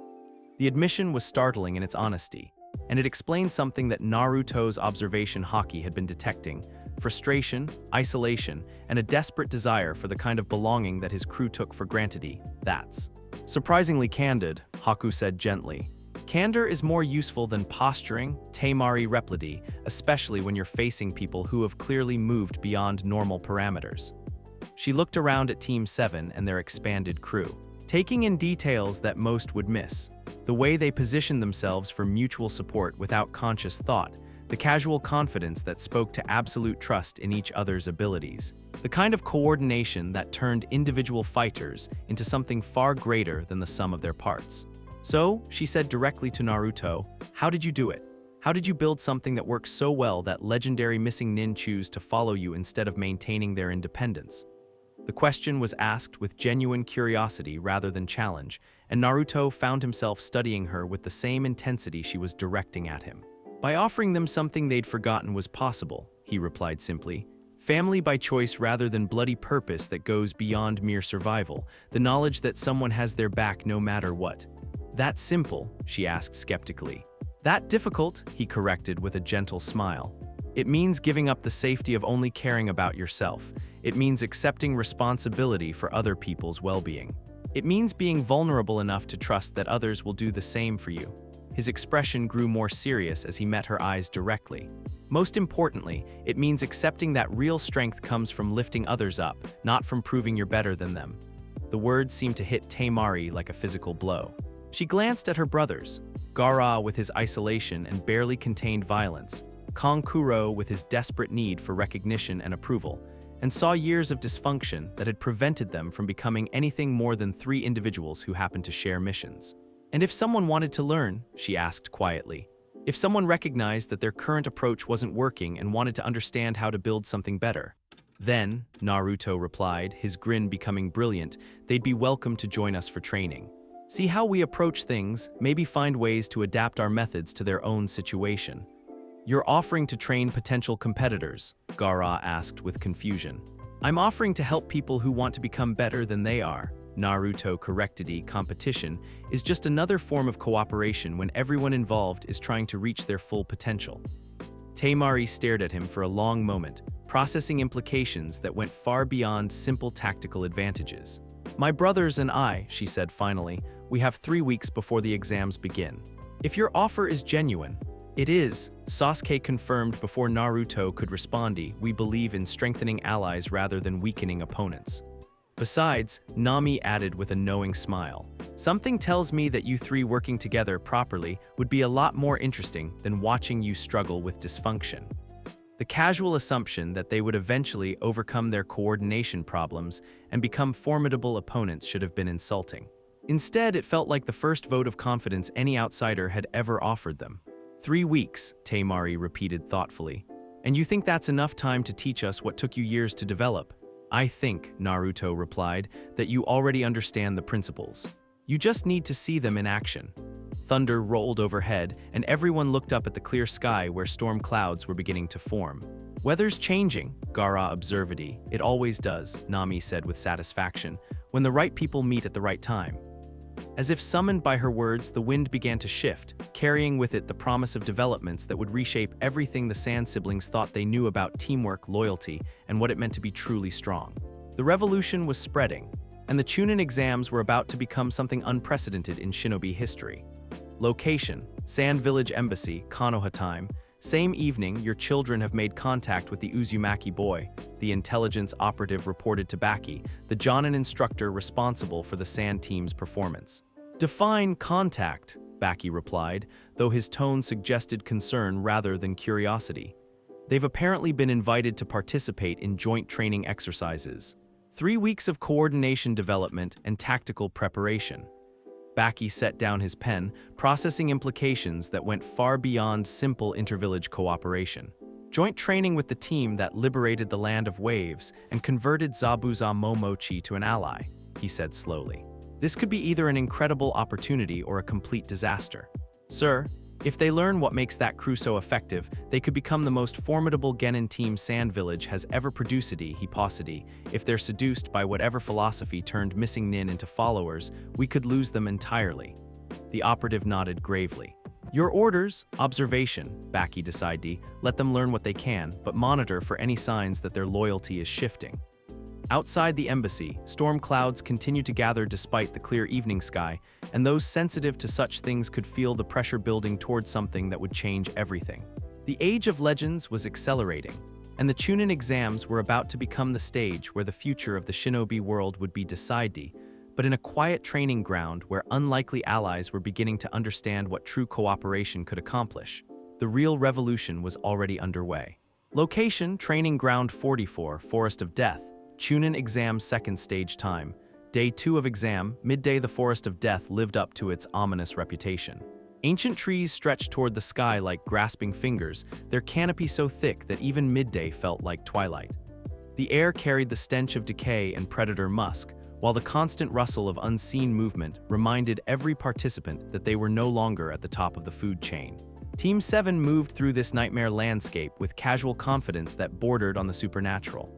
The admission was startling in its honesty, and it explained something that Naruto's observation Haki had been detecting: frustration, isolation, and a desperate desire for the kind of belonging that his crew took for granted. "That's surprisingly candid," Haku said gently. "Candor is more useful than posturing," Tamari replied, "especially when you're facing people who have clearly moved beyond normal parameters." She looked around at Team 7 and their expanded crew, taking in details that most would miss. The way they positioned themselves for mutual support without conscious thought, the casual confidence that spoke to absolute trust in each other's abilities, the kind of coordination that turned individual fighters into something far greater than the sum of their parts. "So," she said directly to Naruto, "how did you do it? How did you build something that works so well that legendary missing nin choose to follow you instead of maintaining their independence?" The question was asked with genuine curiosity rather than challenge, and Naruto found himself studying her with the same intensity she was directing at him. "By offering them something they'd forgotten was possible," he replied simply. "Family by choice rather than bloody purpose that goes beyond mere survival, the knowledge that someone has their back no matter what." "That simple?" she asked skeptically. "That difficult?" he corrected with a gentle smile. "It means giving up the safety of only caring about yourself. It means accepting responsibility for other people's well-being. It means being vulnerable enough to trust that others will do the same for you." His expression grew more serious as he met her eyes directly. "Most importantly, it means accepting that real strength comes from lifting others up, not from proving you're better than them." The words seemed to hit Tamari like a physical blow. She glanced at her brothers, Gaara with his isolation and barely contained violence, Kankuro with his desperate need for recognition and approval, and saw years of dysfunction that had prevented them from becoming anything more than three individuals who happened to share missions. "And if someone wanted to learn," she asked quietly, "if someone recognized that their current approach wasn't working and wanted to understand how to build something better, then," Naruto replied, his grin becoming brilliant, "they'd be welcome to join us for training. See how we approach things, maybe find ways to adapt our methods to their own situation." "You're offering to train potential competitors?" Gaara asked with confusion. "I'm offering to help people who want to become better than they are," Naruto corrected. "Competition is just another form of cooperation when everyone involved is trying to reach their full potential." Tamari stared at him for a long moment, processing implications that went far beyond simple tactical advantages. "My brothers and I," she said finally, "we have 3 weeks before the exams begin. If your offer is genuine—" "It is," Sasuke confirmed before Naruto could respond. "We believe in strengthening allies rather than weakening opponents." "Besides," Nami added with a knowing smile, "something tells me that you three working together properly would be a lot more interesting than watching you struggle with dysfunction." The casual assumption that they would eventually overcome their coordination problems and become formidable opponents should have been insulting. Instead, it felt like the first vote of confidence any outsider had ever offered them. 3 weeks, Tamari repeated thoughtfully. "And you think that's enough time to teach us what took you years to develop?" "I think," Naruto replied, "that you already understand the principles. You just need to see them in action." Thunder rolled overhead, and everyone looked up at the clear sky where storm clouds were beginning to form. "Weather's changing," Gaara observed. "It always does," Nami said with satisfaction, "when the right people meet at the right time." As if summoned by her words, the wind began to shift, carrying with it the promise of developments that would reshape everything the Sand siblings thought they knew about teamwork, loyalty, and what it meant to be truly strong. The revolution was spreading, and the Chunin exams were about to become something unprecedented in shinobi history. Location: Sand Village Embassy, Konoha time. Same evening, your children have made contact with the Uzumaki boy, the intelligence operative reported to Baki, the Jonin instructor responsible for the Sand team's performance. "Define contact," Baki replied, though his tone suggested concern rather than curiosity. "They've apparently been invited to participate in joint training exercises." 3 weeks of coordination development and tactical preparation. Baki set down his pen, processing implications that went far beyond simple intervillage cooperation. Joint training with the team that liberated the land of waves and converted Zabuza Momochi to an ally, he said slowly. This could be either an incredible opportunity or a complete disaster. Sir, if they learn what makes that crew so effective, they could become the most formidable Genin team Sand Village has ever produced, he paucity. If they're seduced by whatever philosophy turned missing Nin into followers, we could lose them entirely. The operative nodded gravely. Your orders, observation, Baki decided. Let them learn what they can, but monitor for any signs that their loyalty is shifting. Outside the embassy, storm clouds continued to gather despite the clear evening sky, and those sensitive to such things could feel the pressure building towards something that would change everything. The Age of Legends was accelerating, and the Chunin exams were about to become the stage where the future of the shinobi world would be decided, but in a quiet training ground where unlikely allies were beginning to understand what true cooperation could accomplish. The real revolution was already underway. Location, Training Ground 44, Forest of Death. Chunin exam second stage time. Day 2 of exam, midday the Forest of Death lived up to its ominous reputation. Ancient trees stretched toward the sky like grasping fingers, their canopy so thick that even midday felt like twilight. The air carried the stench of decay and predator musk, while the constant rustle of unseen movement reminded every participant that they were no longer at the top of the food chain. Team 7 moved through this nightmare landscape with casual confidence that bordered on the supernatural.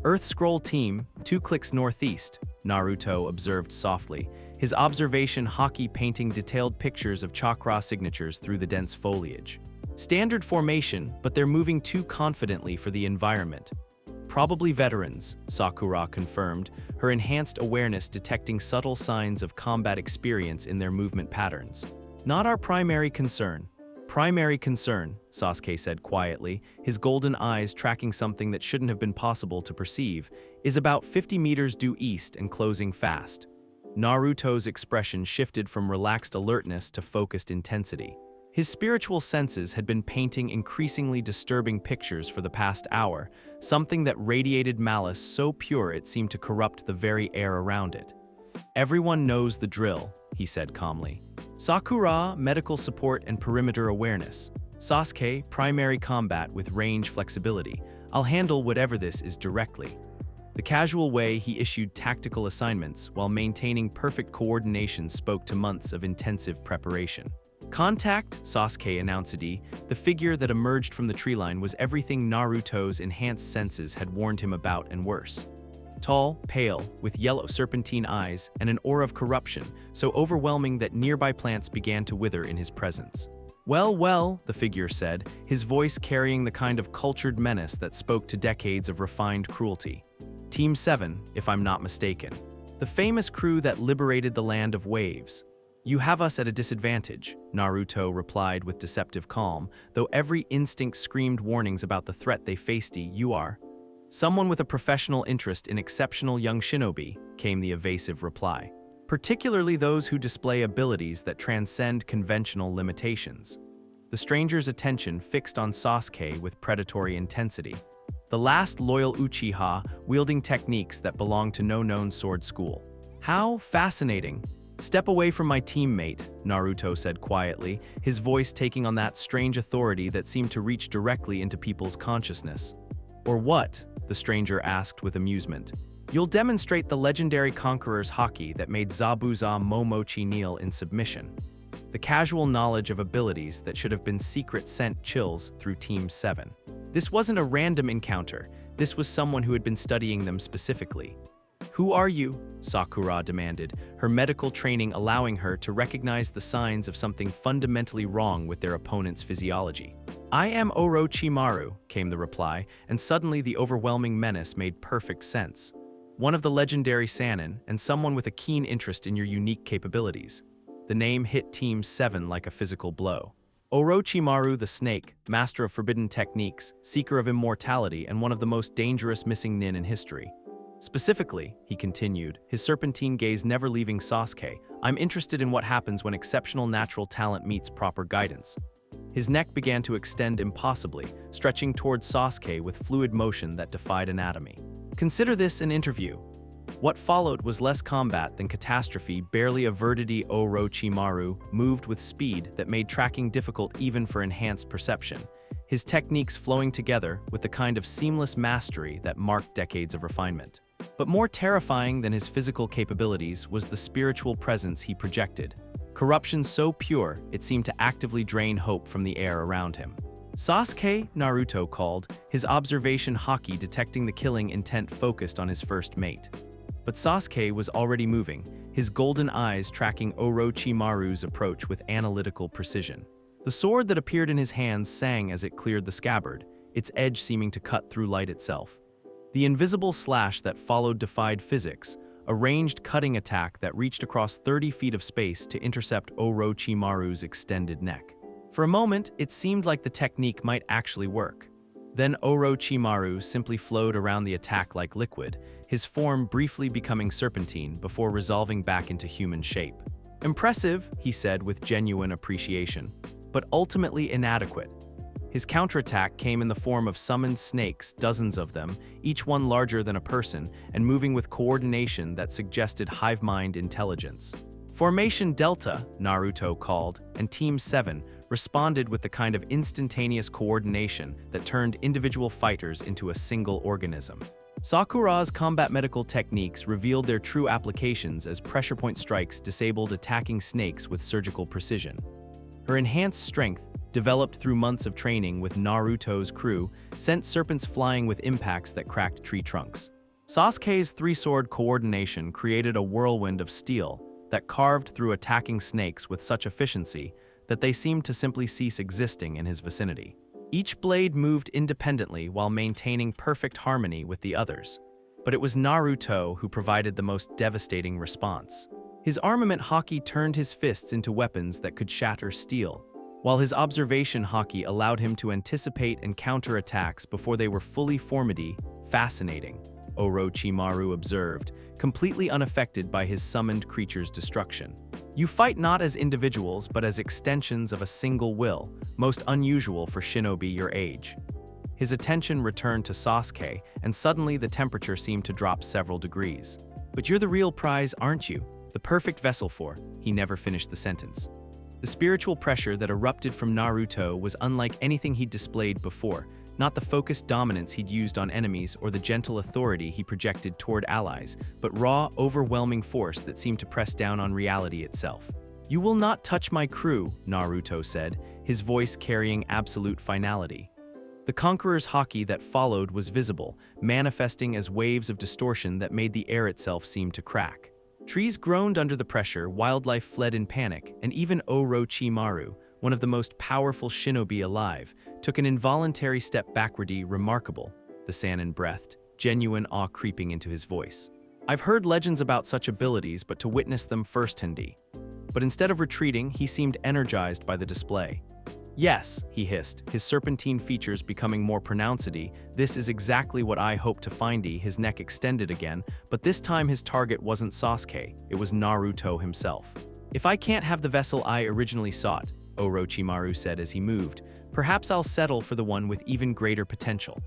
Earth Scroll Team, 2 clicks northeast, Naruto observed softly, his observation hockey painting detailed pictures of chakra signatures through the dense foliage. Standard formation, but they're moving too confidently for the environment. Probably veterans, Sakura confirmed, her enhanced awareness detecting subtle signs of combat experience in their movement patterns. Not our primary concern. Primary concern, Sasuke said quietly, his golden eyes tracking something that shouldn't have been possible to perceive, is about 50 meters due east and closing fast. Naruto's expression shifted from relaxed alertness to focused intensity. His spiritual senses had been painting increasingly disturbing pictures for the past hour, something that radiated malice so pure it seemed to corrupt the very air around it. Everyone knows the drill, he said calmly. Sakura, medical support and perimeter awareness. Sasuke, primary combat with range flexibility. I'll handle whatever this is directly. The casual way he issued tactical assignments while maintaining perfect coordination spoke to months of intensive preparation. Contact, Sasuke announced. The figure that emerged from the treeline was everything Naruto's enhanced senses had warned him about and worse. Tall, pale, with yellow serpentine eyes and an aura of corruption so overwhelming that nearby plants began to wither in his presence. Well, well, the figure said, his voice carrying the kind of cultured menace that spoke to decades of refined cruelty. Team 7, if I'm not mistaken. The famous crew that liberated the land of waves. You have us at a disadvantage, Naruto replied with deceptive calm, though every instinct screamed warnings about the threat they faced. You are someone with a professional interest in exceptional young shinobi, came the evasive reply. Particularly those who display abilities that transcend conventional limitations. The stranger's attention fixed on Sasuke with predatory intensity. The last loyal uchiha, wielding techniques that belong to no known sword school. How fascinating. Step away from my teammate, Naruto said quietly, his voice taking on that strange authority that seemed to reach directly into people's consciousness. Or what? The stranger asked with amusement. You'll demonstrate the legendary conqueror's haki that made Zabuza Momochi kneel in submission. The casual knowledge of abilities that should have been secret sent chills through Team 7. This wasn't a random encounter, this was someone who had been studying them specifically. Who are you? Sakura demanded, her medical training allowing her to recognize the signs of something fundamentally wrong with their opponent's physiology. I am Orochimaru, came the reply, and suddenly the overwhelming menace made perfect sense. One of the legendary Sannin, and someone with a keen interest in your unique capabilities. The name hit Team 7 like a physical blow. Orochimaru the Snake, master of forbidden techniques, seeker of immortality, and one of the most dangerous missing nin in history. Specifically, he continued, his serpentine gaze never leaving Sasuke, I'm interested in what happens when exceptional natural talent meets proper guidance. His neck began to extend impossibly, stretching towards Sasuke with fluid motion that defied anatomy. Consider this an interview. What followed was less combat than catastrophe. Barely averted, Orochimaru moved with speed that made tracking difficult even for enhanced perception, his techniques flowing together with the kind of seamless mastery that marked decades of refinement. But more terrifying than his physical capabilities was the spiritual presence he projected. Corruption so pure, it seemed to actively drain hope from the air around him. "Sasuke," Naruto called, his observation haki detecting the killing intent focused on his first mate. But Sasuke was already moving, his golden eyes tracking Orochimaru's approach with analytical precision. The sword that appeared in his hands sang as it cleared the scabbard, its edge seeming to cut through light itself. The invisible slash that followed defied physics, a ranged cutting attack that reached across 30 feet of space to intercept Orochimaru's extended neck. For a moment, it seemed like the technique might actually work. Then Orochimaru simply flowed around the attack like liquid, his form briefly becoming serpentine before resolving back into human shape. "Impressive," he said with genuine appreciation, but ultimately inadequate. His counterattack came in the form of summoned snakes, dozens of them, each one larger than a person, and moving with coordination that suggested hive mind intelligence. "Formation Delta," Naruto called, and Team 7 responded with the kind of instantaneous coordination that turned individual fighters into a single organism. Sakura's combat medical techniques revealed their true applications as pressure point strikes disabled attacking snakes with surgical precision. Her enhanced strength, developed through months of training with Naruto's crew, sent serpents flying with impacts that cracked tree trunks. Sasuke's three-sword coordination created a whirlwind of steel that carved through attacking snakes with such efficiency that they seemed to simply cease existing in his vicinity. Each blade moved independently while maintaining perfect harmony with the others. But it was Naruto who provided the most devastating response. His armament haki turned his fists into weapons that could shatter steel, while his observation haki allowed him to anticipate and counter attacks before they were fully formed. "Fascinating," Orochimaru observed, completely unaffected by his summoned creature's destruction. "You fight not as individuals but as extensions of a single will, most unusual for shinobi your age." His attention returned to Sasuke, and suddenly the temperature seemed to drop several degrees. "But you're the real prize, aren't you? The perfect vessel for—" He never finished the sentence. The spiritual pressure that erupted from Naruto was unlike anything he'd displayed before, not the focused dominance he'd used on enemies or the gentle authority he projected toward allies, but raw, overwhelming force that seemed to press down on reality itself. "You will not touch my crew," Naruto said, his voice carrying absolute finality. The conqueror's haki that followed was visible, manifesting as waves of distortion that made the air itself seem to crack. Trees groaned under the pressure, wildlife fled in panic, and even Orochimaru, one of the most powerful shinobi alive, took an involuntary step backward. "Remarkable," the Sannin breathed, genuine awe creeping into his voice. "I've heard legends about such abilities, but to witness them firsthand." But instead of retreating, he seemed energized by the display. "Yes," he hissed, his serpentine features becoming more pronounced. "This is exactly what I hoped to find." His neck extended again, but this time his target wasn't Sasuke, it was Naruto himself. "If I can't have the vessel I originally sought," Orochimaru said as he moved, "perhaps I'll settle for the one with even greater potential."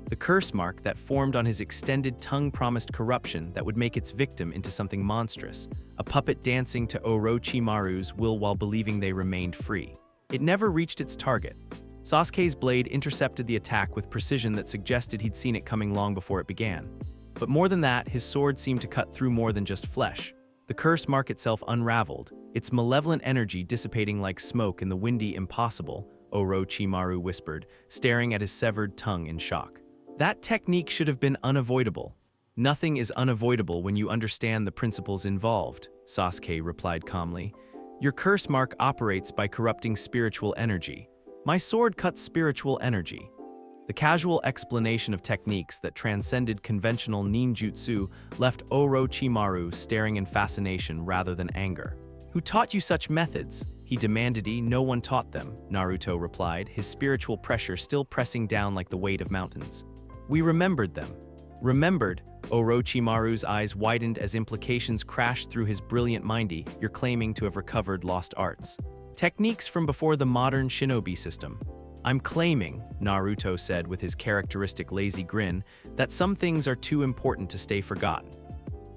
The curse mark that formed on his extended tongue promised corruption that would make its victim into something monstrous, a puppet dancing to Orochimaru's will while believing they remained free. It never reached its target. Sasuke's blade intercepted the attack with precision that suggested he'd seen it coming long before it began. But more than that, his sword seemed to cut through more than just flesh. The curse mark itself unraveled, its malevolent energy dissipating like smoke in the windy impossible, Orochimaru whispered, staring at his severed tongue in shock. "That technique should have been unavoidable." "Nothing is unavoidable when you understand the principles involved," Sasuke replied calmly. "Your curse mark operates by corrupting spiritual energy. My sword cuts spiritual energy." The casual explanation of techniques that transcended conventional ninjutsu left Orochimaru staring in fascination rather than anger. "Who taught you such methods?" he demanded. "No one taught them," Naruto replied, his spiritual pressure still pressing down like the weight of mountains. "We remembered them." "Remembered?" Orochimaru's eyes widened as implications crashed through his brilliant mind. "You're claiming to have recovered lost arts. Techniques from before the modern shinobi system." "I'm claiming," Naruto said with his characteristic lazy grin, "that some things are too important to stay forgotten."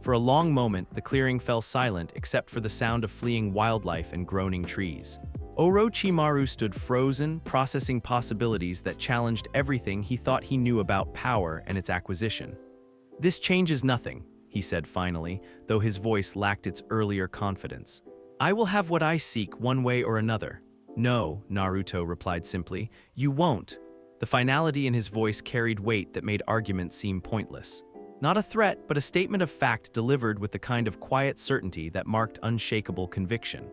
For a long moment, the clearing fell silent except for the sound of fleeing wildlife and groaning trees. Orochimaru stood frozen, processing possibilities that challenged everything he thought he knew about power and its acquisition. "This changes nothing," he said finally, though his voice lacked its earlier confidence. "I will have what I seek one way or another." "No," Naruto replied simply, "you won't." The finality in his voice carried weight that made arguments seem pointless. Not a threat, but a statement of fact delivered with the kind of quiet certainty that marked unshakable conviction.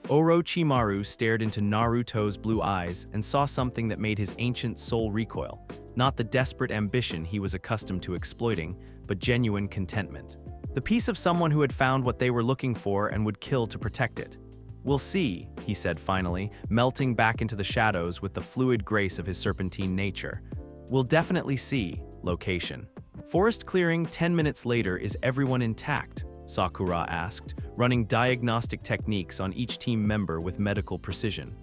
Orochimaru stared into Naruto's blue eyes and saw something that made his ancient soul recoil, not the desperate ambition he was accustomed to exploiting, but genuine contentment. The peace of someone who had found what they were looking for and would kill to protect it. "We'll see," he said finally, melting back into the shadows with the fluid grace of his serpentine nature. "We'll definitely see." Location. Forest clearing 10 minutes later. Is everyone intact? Sakura asked, running diagnostic techniques on each team member with medical precision.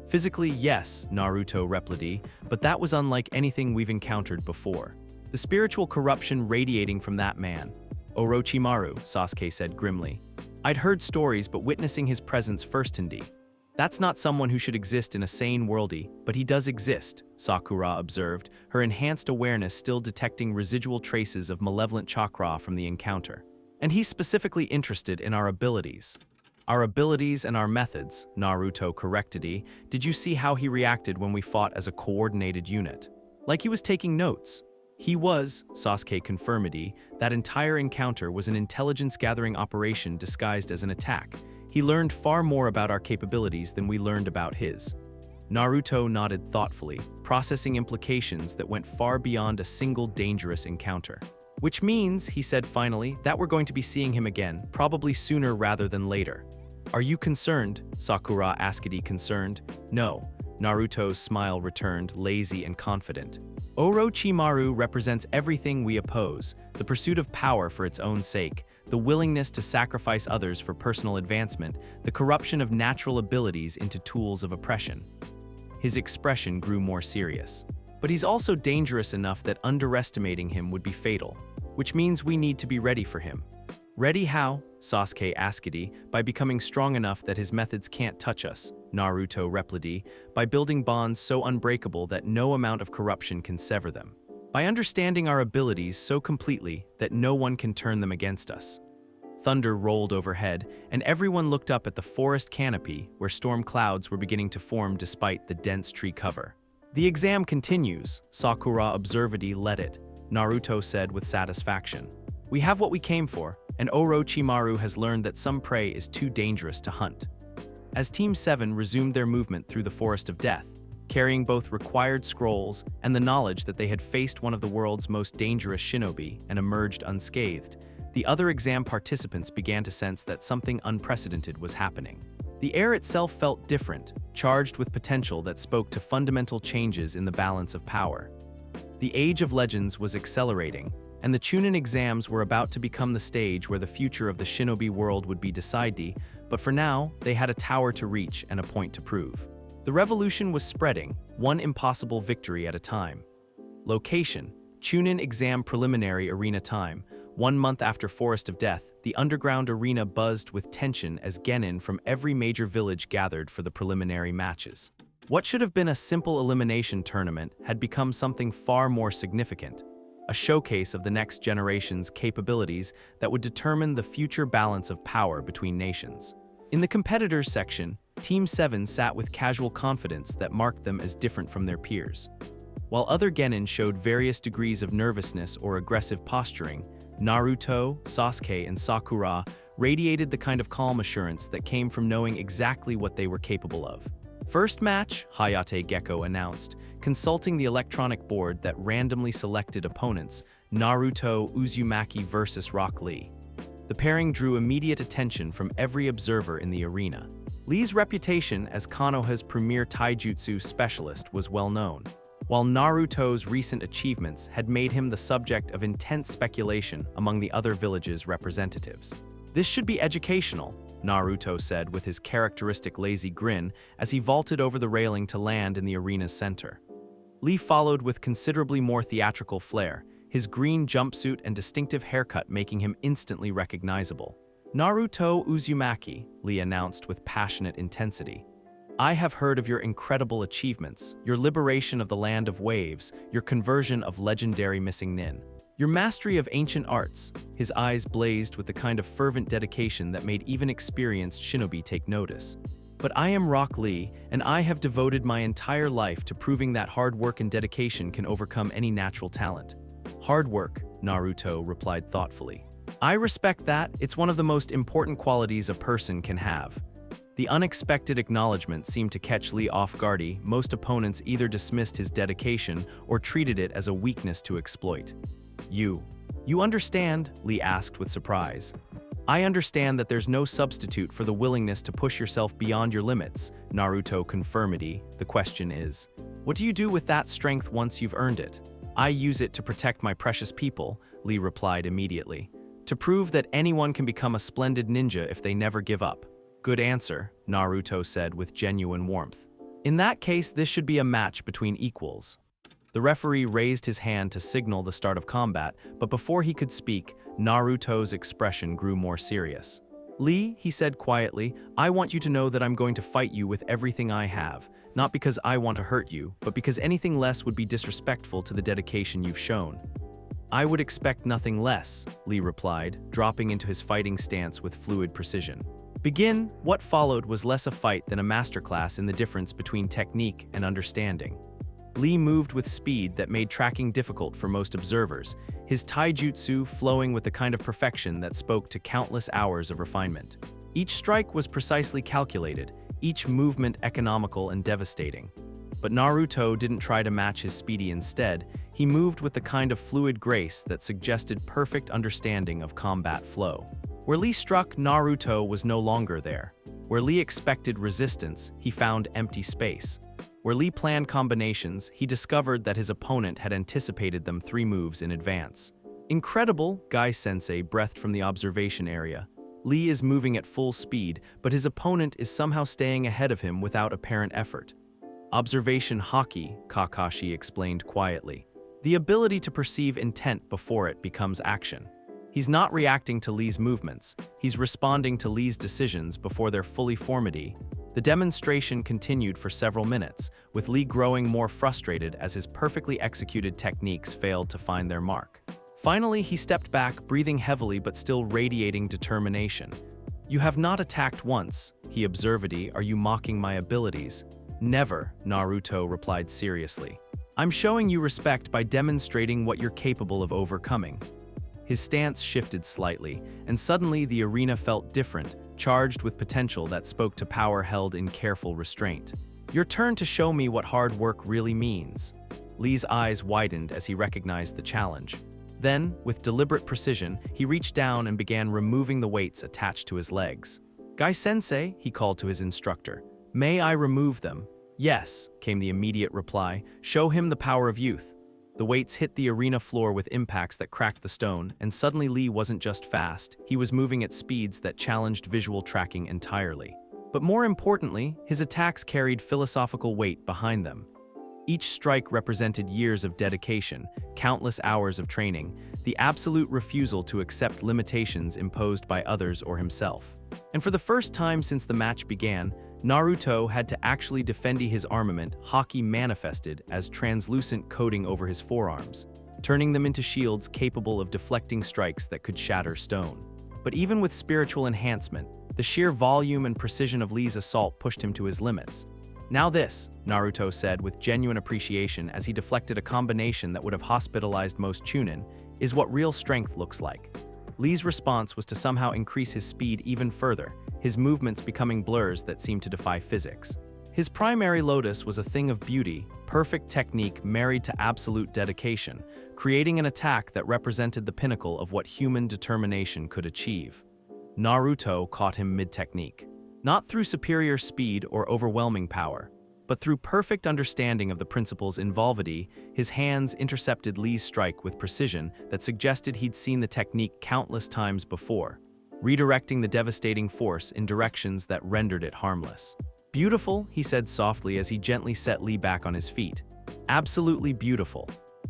"Physically, yes," Naruto replied, "but that was unlike anything we've encountered before. The spiritual corruption radiating from that man." "Orochimaru," Sasuke said grimly. "I'd heard stories, but witnessing his presence firsthand. That's not someone who should exist in a sane worldy, but he does exist," Sakura observed, her enhanced awareness still detecting residual traces of malevolent chakra from the encounter. "And he's specifically interested in our abilities." "Our abilities and our methods," Naruto corrected. "Did you see how he reacted when we fought as a coordinated unit? Like he was taking notes." "He was," Sasuke confirmed. "That entire encounter was an intelligence-gathering operation disguised as an attack. He learned far more about our capabilities than we learned about his." Naruto nodded thoughtfully, processing implications that went far beyond a single dangerous encounter. "Which means," he said finally, "that we're going to be seeing him again, probably sooner rather than later." "Are you concerned?" Sakura asked, concerned. "No." Naruto's smile returned, lazy and confident. "Orochimaru represents everything we oppose: the pursuit of power for its own sake, the willingness to sacrifice others for personal advancement, the corruption of natural abilities into tools of oppression." His expression grew more serious. "But he's also dangerous enough that underestimating him would be fatal, which means we need to be ready for him." "Ready how?" Sasuke asked. "By becoming strong enough that his methods can't touch us," Naruto replied, "by building bonds so unbreakable that no amount of corruption can sever them. By understanding our abilities so completely that no one can turn them against us." Thunder rolled overhead, and everyone looked up at the forest canopy where storm clouds were beginning to form despite the dense tree cover. "The exam continues," Sakura observed. "Let it," Naruto said with satisfaction. "We have what we came for, and Orochimaru has learned that some prey is too dangerous to hunt." As Team 7 resumed their movement through the Forest of Death, carrying both required scrolls and the knowledge that they had faced one of the world's most dangerous shinobi and emerged unscathed, the other exam participants began to sense that something unprecedented was happening. The air itself felt different, charged with potential that spoke to fundamental changes in the balance of power. The Age of Legends was accelerating, and the Chunin exams were about to become the stage where the future of the shinobi world would be decided, but for now, they had a tower to reach and a point to prove. The revolution was spreading, one impossible victory at a time. Location: Chunin Exam Preliminary Arena Time. 1 month after Forest of Death, the underground arena buzzed with tension as genin from every major village gathered for the preliminary matches. What should have been a simple elimination tournament had become something far more significant: a showcase of the next generation's capabilities that would determine the future balance of power between nations. In the competitors section, Team 7 sat with casual confidence that marked them as different from their peers. While other genin showed various degrees of nervousness or aggressive posturing, Naruto, Sasuke, and Sakura radiated the kind of calm assurance that came from knowing exactly what they were capable of. "First match," Hayate Gecko announced, consulting the electronic board that randomly selected opponents: Naruto Uzumaki versus Rock Lee. The pairing drew immediate attention from every observer in the arena. Lee's reputation as Konoha's premier taijutsu specialist was well known, while Naruto's recent achievements had made him the subject of intense speculation among the other villages' representatives. "This should be educational," Naruto said with his characteristic lazy grin as he vaulted over the railing to land in the arena's center. Lee followed with considerably more theatrical flair, his green jumpsuit and distinctive haircut making him instantly recognizable. "Naruto Uzumaki," Lee announced with passionate intensity. "I have heard of your incredible achievements, your liberation of the land of waves, your conversion of legendary missing nin. Your mastery of ancient arts." His eyes blazed with the kind of fervent dedication that made even experienced shinobi take notice. "But I am Rock Lee, and I have devoted my entire life to proving that hard work and dedication can overcome any natural talent." "Hard work," Naruto replied thoughtfully. "I respect that. It's one of the most important qualities a person can have." The unexpected acknowledgement seemed to catch Lee off guard. Most opponents either dismissed his dedication or treated it as a weakness to exploit. You understand?" Lee asked with surprise. "I understand that there's no substitute for the willingness to push yourself beyond your limits," Naruto confirmed. "The question is, what do you do with that strength once you've earned it?" "I use it to protect my precious people," Lee replied immediately. "To prove that anyone can become a splendid ninja if they never give up." "Good answer," Naruto said with genuine warmth. "In that case, this should be a match between equals." The referee raised his hand to signal the start of combat, but before he could speak, Naruto's expression grew more serious. "Lee," he said quietly, "I want you to know that I'm going to fight you with everything I have, not because I want to hurt you, but because anything less would be disrespectful to the dedication you've shown." "I would expect nothing less," Lee replied, dropping into his fighting stance with fluid precision. "Begin." What followed was less a fight than a masterclass in the difference between technique and understanding. Lee moved with speed that made tracking difficult for most observers, his taijutsu flowing with the kind of perfection that spoke to countless hours of refinement. Each strike was precisely calculated, each movement economical and devastating. But Naruto didn't try to match his speed. Instead, he moved with the kind of fluid grace that suggested perfect understanding of combat flow. Where Lee struck, Naruto was no longer there. Where Lee expected resistance, he found empty space. Where Lee planned combinations, he discovered that his opponent had anticipated them 3 moves in advance. "Incredible," Guy-sensei breathed from the observation area. "Lee is moving at full speed, but his opponent is somehow staying ahead of him without apparent effort." "Observation haki," Kakashi explained quietly. "The ability to perceive intent before it becomes action." He's not reacting to Lee's movements, he's responding to Lee's decisions before they're fully formed. The demonstration continued for several minutes, with Lee growing more frustrated as his perfectly executed techniques failed to find their mark. Finally, he stepped back, breathing heavily but still radiating determination. "You have not attacked once," he observed. "Are you mocking my abilities?" "Never," Naruto replied seriously. "I'm showing you respect by demonstrating what you're capable of overcoming." His stance shifted slightly, and suddenly the arena felt different, charged with potential that spoke to power held in careful restraint. "Your turn to show me what hard work really means." Lee's eyes widened as he recognized the challenge. Then, with deliberate precision, he reached down and began removing the weights attached to his legs. "Guy-sensei," he called to his instructor. "May I remove them?" "Yes," came the immediate reply. "Show him the power of youth." The weights hit the arena floor with impacts that cracked the stone, and suddenly Lee wasn't just fast, he was moving at speeds that challenged visual tracking entirely. But more importantly, his attacks carried philosophical weight behind them. Each strike represented years of dedication, countless hours of training, the absolute refusal to accept limitations imposed by others or himself. And for the first time since the match began, Naruto had to actually defend his armament. Haki manifested as translucent coating over his forearms, turning them into shields capable of deflecting strikes that could shatter stone. But even with spiritual enhancement, the sheer volume and precision of Lee's assault pushed him to his limits. "Now this," Naruto said with genuine appreciation as he deflected a combination that would have hospitalized most Chunin, "is what real strength looks like." Lee's response was to somehow increase his speed even further, his movements becoming blurs that seemed to defy physics. His primary lotus was a thing of beauty, perfect technique married to absolute dedication, creating an attack that represented the pinnacle of what human determination could achieve. Naruto caught him mid-technique. Not through superior speed or overwhelming power, but through perfect understanding of the principles involved, his hands intercepted Lee's strike with precision that suggested he'd seen the technique countless times before, redirecting the devastating force in directions that rendered it harmless. "Beautiful," he said softly as he gently set Lee back on his feet. "Absolutely beautiful."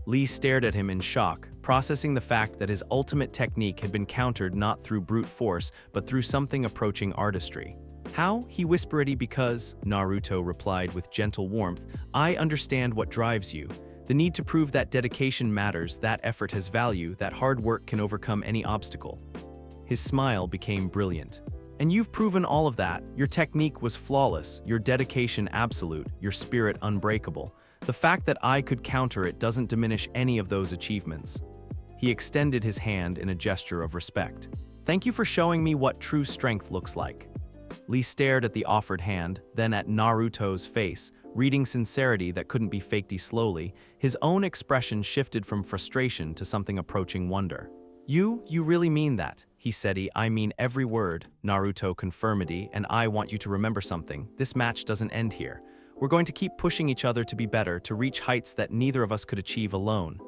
Lee stared at him in shock, processing the fact that his ultimate technique had been countered not through brute force, but through something approaching artistry. How? He whispered. Because, Naruto replied with gentle warmth, I understand what drives you. The need to prove that dedication matters, that effort has value, that hard work can overcome any obstacle. His smile became brilliant. And you've proven all of that. Your technique was flawless, your dedication absolute, your spirit unbreakable. The fact that I could counter it doesn't diminish any of those achievements. He extended his hand in a gesture of respect. Thank you for showing me what true strength looks like. Lee stared at the offered hand, then at Naruto's face, reading sincerity that couldn't be faked. Slowly, his own expression shifted from frustration to something approaching wonder. You really mean that? He said. I mean every word, Naruto confirmed, and I want you to remember something. This match doesn't end here. We're going to keep pushing each other to be better, to reach heights that neither of us could achieve alone.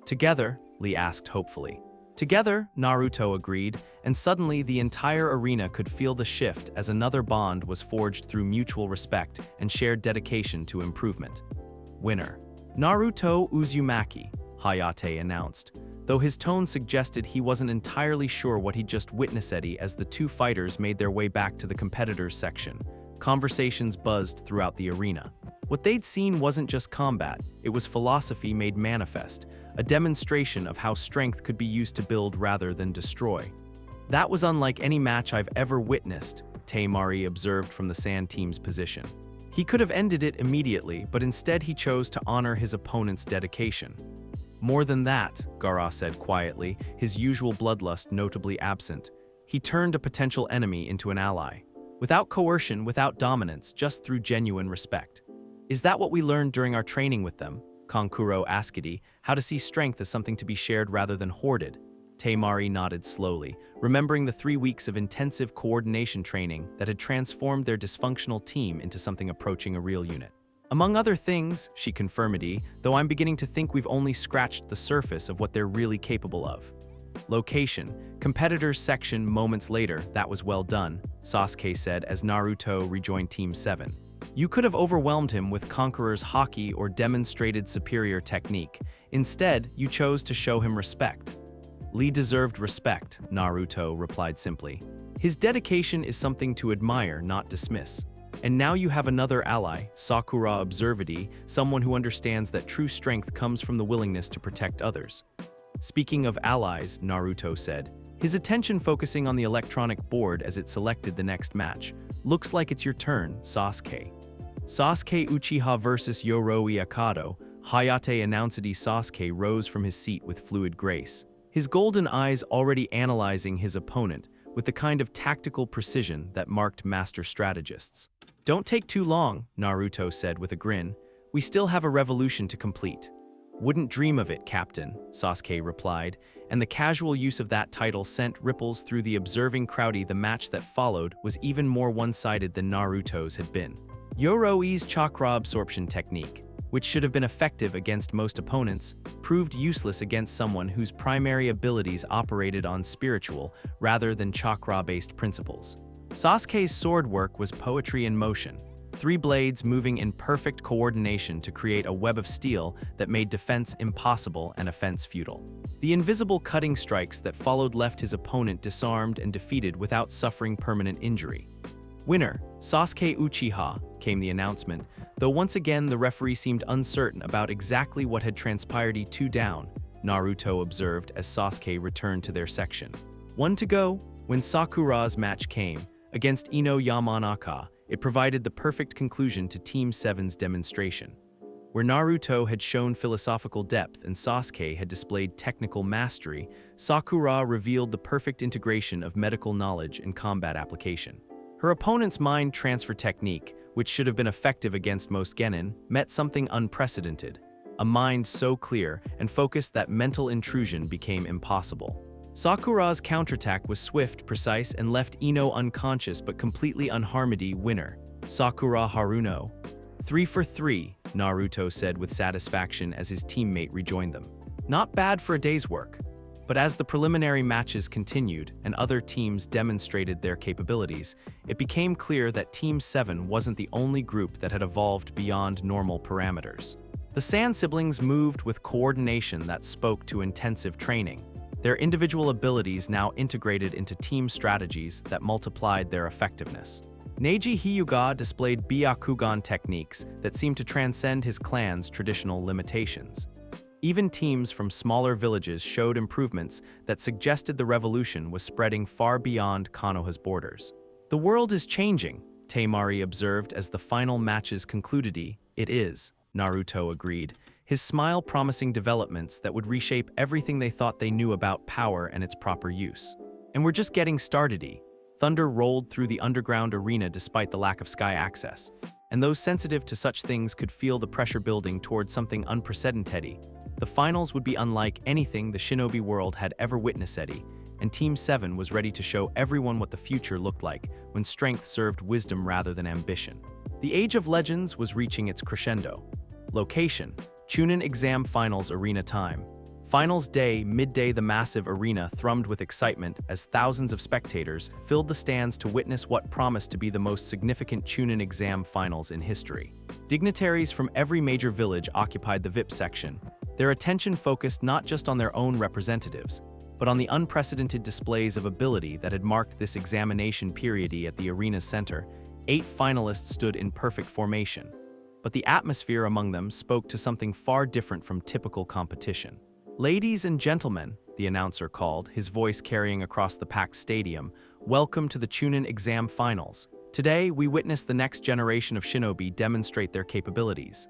Together? Lee asked hopefully. Together, Naruto agreed, and suddenly the entire arena could feel the shift as another bond was forged through mutual respect and shared dedication to improvement. Winner. Naruto Uzumaki, Hayate announced, though his tone suggested he wasn't entirely sure what he'd just witnessed. As the two fighters made their way back to the competitors section, conversations buzzed throughout the arena. What they'd seen wasn't just combat, it was philosophy made manifest, a demonstration of how strength could be used to build rather than destroy. That was unlike any match I've ever witnessed, Taimari observed from the Sand team's position. He could have ended it immediately, but instead he chose to honor his opponent's dedication. More than that, Gaara said quietly, his usual bloodlust notably absent. He turned a potential enemy into an ally. Without coercion, without dominance, just through genuine respect. Is that what we learned during our training with them? Kankuro asked, how to see strength as something to be shared rather than hoarded. Taimari nodded slowly, remembering the 3 weeks of intensive coordination training that had transformed their dysfunctional team into something approaching a real unit. Among other things, she confirmed, though I'm beginning to think we've only scratched the surface of what they're really capable of. Location, competitors section. Moments later. That was well done, Sasuke said as Naruto rejoined Team 7. You could have overwhelmed him with Conqueror's haki or demonstrated superior technique. Instead, you chose to show him respect. Lee deserved respect, Naruto replied simply. His dedication is something to admire, not dismiss. And now you have another ally, Sakura observed, someone who understands that true strength comes from the willingness to protect others. Speaking of allies, Naruto said, his attention focusing on the electronic board as it selected the next match. Looks like it's your turn, Sasuke. Sasuke Uchiha vs Yoroi Akado, Hayate announced. Sasuke rose from his seat with fluid grace, his golden eyes already analyzing his opponent with the kind of tactical precision that marked master strategists. Don't take too long, Naruto said with a grin. We still have a revolution to complete. Wouldn't dream of it, Captain, Sasuke replied, and the casual use of that title sent ripples through the observing crowd. The match that followed was even more one-sided than Naruto's had been. Yoroi's chakra absorption technique, which should have been effective against most opponents, proved useless against someone whose primary abilities operated on spiritual rather than chakra-based principles. Sasuke's sword work was poetry in motion, 3 blades moving in perfect coordination to create a web of steel that made defense impossible and offense futile. The invisible cutting strikes that followed left his opponent disarmed and defeated without suffering permanent injury. Winner, Sasuke Uchiha, came the announcement, though once again the referee seemed uncertain about exactly what had transpired. 2 down, Naruto observed as Sasuke returned to their section. 1 to go. When Sakura's match came, against Ino Yamanaka, it provided the perfect conclusion to Team 7's demonstration. Where Naruto had shown philosophical depth and Sasuke had displayed technical mastery, Sakura revealed the perfect integration of medical knowledge and combat application. Her opponent's mind transfer technique, which should have been effective against most genin, met something unprecedented. A mind so clear and focused that mental intrusion became impossible. Sakura's counterattack was swift, precise, and left Ino unconscious but completely unharmed. Winner, Sakura Haruno. 3 for 3, Naruto said with satisfaction as his teammate rejoined them. Not bad for a day's work. But as the preliminary matches continued and other teams demonstrated their capabilities, it became clear that Team 7 wasn't the only group that had evolved beyond normal parameters. The Sand siblings moved with coordination that spoke to intensive training, their individual abilities now integrated into team strategies that multiplied their effectiveness. Neji Hyuga displayed Byakugan techniques that seemed to transcend his clan's traditional limitations. Even teams from smaller villages showed improvements that suggested the revolution was spreading far beyond Konoha's borders. "The world is changing," Temari observed as the final matches concluded. "It is," Naruto agreed, his smile promising developments that would reshape everything they thought they knew about power and its proper use. "And we're just getting started." Thunder rolled through the underground arena despite the lack of sky access, and those sensitive to such things could feel the pressure building towards something unprecedented. The finals would be unlike anything the shinobi world had ever witnessed, and Team 7 was ready to show everyone what the future looked like when strength served wisdom rather than ambition. The Age of Legends was reaching its crescendo. Location: Chunin Exam Finals Arena time. Finals day, midday. The massive arena thrummed with excitement as thousands of spectators filled the stands to witness what promised to be the most significant Chunin Exam Finals in history. Dignitaries from every major village occupied the VIP section, their attention focused not just on their own representatives, but on the unprecedented displays of ability that had marked this examination period. At the arena's center, 8 finalists stood in perfect formation. But the atmosphere among them spoke to something far different from typical competition. "Ladies and gentlemen," the announcer called, his voice carrying across the packed stadium, "welcome to the Chunin Exam Finals. Today, we witness the next generation of shinobi demonstrate their capabilities."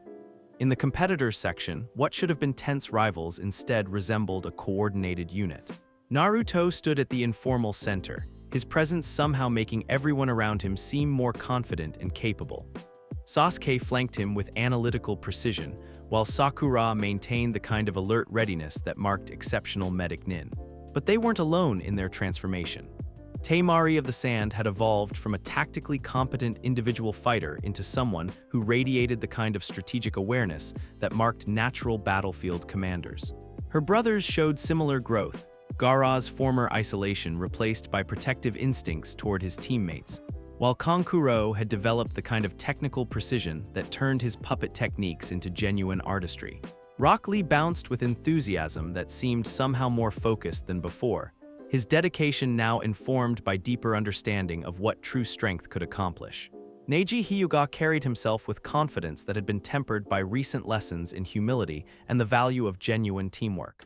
In the competitors section, what should have been tense rivals instead resembled a coordinated unit. Naruto stood at the informal center, his presence somehow making everyone around him seem more confident and capable. Sasuke flanked him with analytical precision, while Sakura maintained the kind of alert readiness that marked exceptional medic nin. But they weren't alone in their transformation. Temari of the Sand had evolved from a tactically competent individual fighter into someone who radiated the kind of strategic awareness that marked natural battlefield commanders. Her brothers showed similar growth, Gaara's former isolation replaced by protective instincts toward his teammates, while Kankuro had developed the kind of technical precision that turned his puppet techniques into genuine artistry. Rock Lee bounced with enthusiasm that seemed somehow more focused than before, his dedication now informed by deeper understanding of what true strength could accomplish. Neji Hyuga carried himself with confidence that had been tempered by recent lessons in humility and the value of genuine teamwork.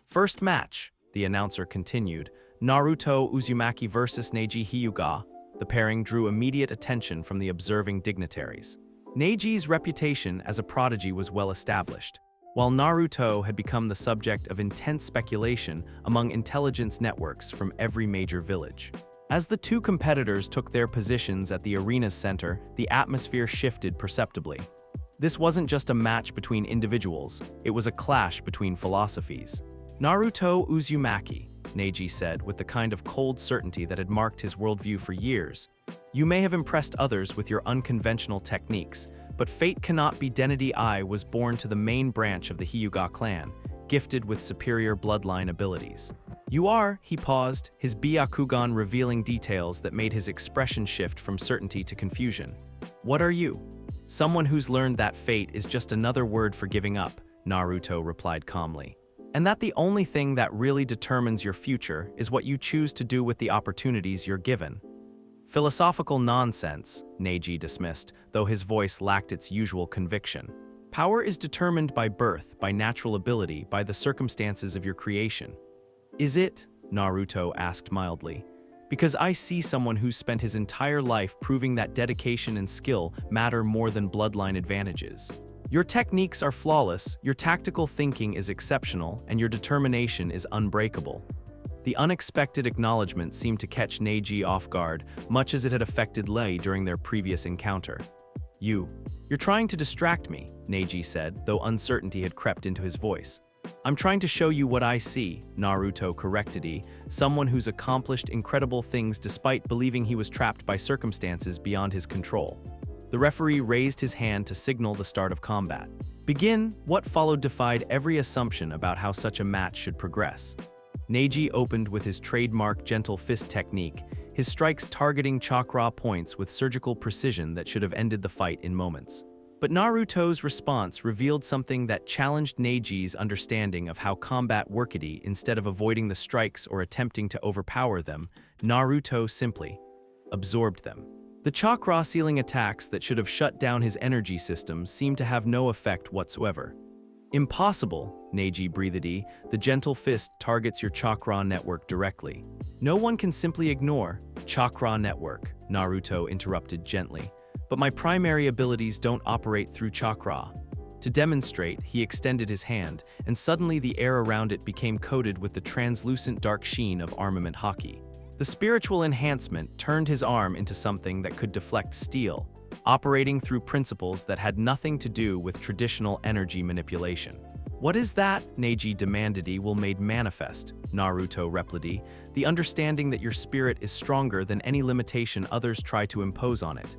"First match," the announcer continued, "Naruto Uzumaki versus Neji Hyuga." The pairing drew immediate attention from the observing dignitaries. Neji's reputation as a prodigy was well established, while Naruto had become the subject of intense speculation among intelligence networks from every major village. As the two competitors took their positions at the arena's center, the atmosphere shifted perceptibly. This wasn't just a match between individuals, it was a clash between philosophies. "Naruto Uzumaki," Neji said with the kind of cold certainty that had marked his worldview for years. "You may have impressed others with your unconventional techniques, but fate cannot be identity. I was born to the main branch of the Hyuga clan, gifted with superior bloodline abilities. You are," he paused, his Byakugan revealing details that made his expression shift from certainty to confusion. "What are you?" "Someone who's learned that fate is just another word for giving up," Naruto replied calmly. "And that the only thing that really determines your future is what you choose to do with the opportunities you're given." "Philosophical nonsense," Neji dismissed, though his voice lacked its usual conviction. "Power is determined by birth, by natural ability, by the circumstances of your creation." "Is it?" Naruto asked mildly. "Because I see someone who's spent his entire life proving that dedication and skill matter more than bloodline advantages. Your techniques are flawless, your tactical thinking is exceptional, and your determination is unbreakable." The unexpected acknowledgement seemed to catch Neji off guard, much as it had affected Lei during their previous encounter. You're trying to distract me," Neji said, though uncertainty had crept into his voice. "I'm trying to show you what I see," Naruto corrected, someone who's accomplished incredible things despite believing he was trapped by circumstances beyond his control. The referee raised his hand to signal the start of combat. "Begin." What followed defied every assumption about how such a match should progress. Neji opened with his trademark gentle fist technique, his strikes targeting chakra points with surgical precision that should have ended the fight in moments. But Naruto's response revealed something that challenged Neiji's understanding of how combat worked. Instead of avoiding the strikes or attempting to overpower them, Naruto simply absorbed them. The chakra-sealing attacks that should have shut down his energy system seemed to have no effect whatsoever. Impossible, Neji breathed. The gentle fist targets your chakra network directly. No one can simply ignore chakra network, Naruto interrupted gently. But my primary abilities don't operate through chakra. To demonstrate, he extended his hand, and suddenly the air around it became coated with the translucent dark sheen of armament haki. The spiritual enhancement turned his arm into something that could deflect steel, operating through principles that had nothing to do with traditional energy manipulation. What is that? Neji demanded. Will made manifest, Naruto replied. The understanding that your spirit is stronger than any limitation others try to impose on it.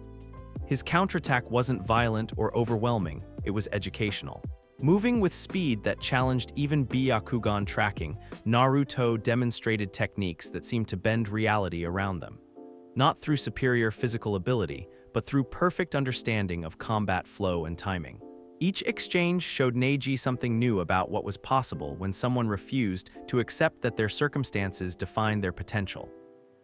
His counterattack wasn't violent or overwhelming, it was educational. Moving with speed that challenged even Byakugan tracking, Naruto demonstrated techniques that seemed to bend reality around them. Not through superior physical ability, but through perfect understanding of combat flow and timing. Each exchange showed Neji something new about what was possible when someone refused to accept that their circumstances defined their potential.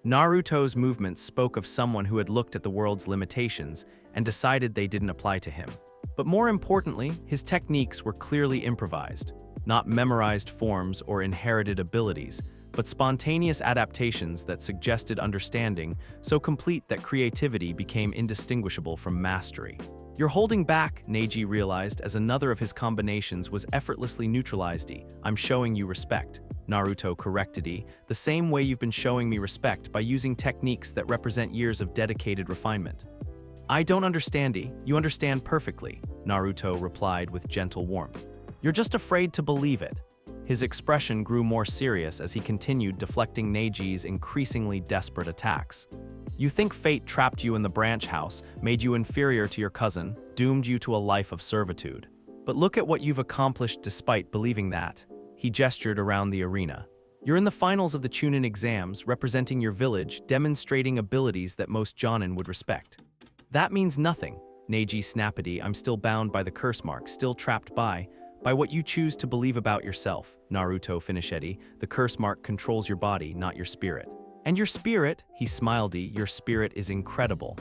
Naruto's movements spoke of someone who had looked at the world's limitations and decided they didn't apply to him. But more importantly, his techniques were clearly improvised, not memorized forms or inherited abilities, but spontaneous adaptations that suggested understanding so complete that creativity became indistinguishable from mastery. You're holding back, Neji realized as another of his combinations was effortlessly neutralized. I'm showing you respect, Naruto corrected. The same way you've been showing me respect by using techniques that represent years of dedicated refinement. I don't understand. You understand perfectly, Naruto replied with gentle warmth. You're just afraid to believe it. His expression grew more serious as he continued deflecting Neiji's increasingly desperate attacks. You think fate trapped you in the branch house, made you inferior to your cousin, doomed you to a life of servitude. But look at what you've accomplished despite believing that. He gestured around the arena. You're in the finals of the Chunin exams, representing your village, demonstrating abilities that most Jonin would respect. That means nothing, Neji snapped. I'm still bound by the curse mark, still trapped by what you choose to believe about yourself, Naruto finished. The curse mark controls your body, not your spirit. And your spirit, he smiled, your spirit is incredible.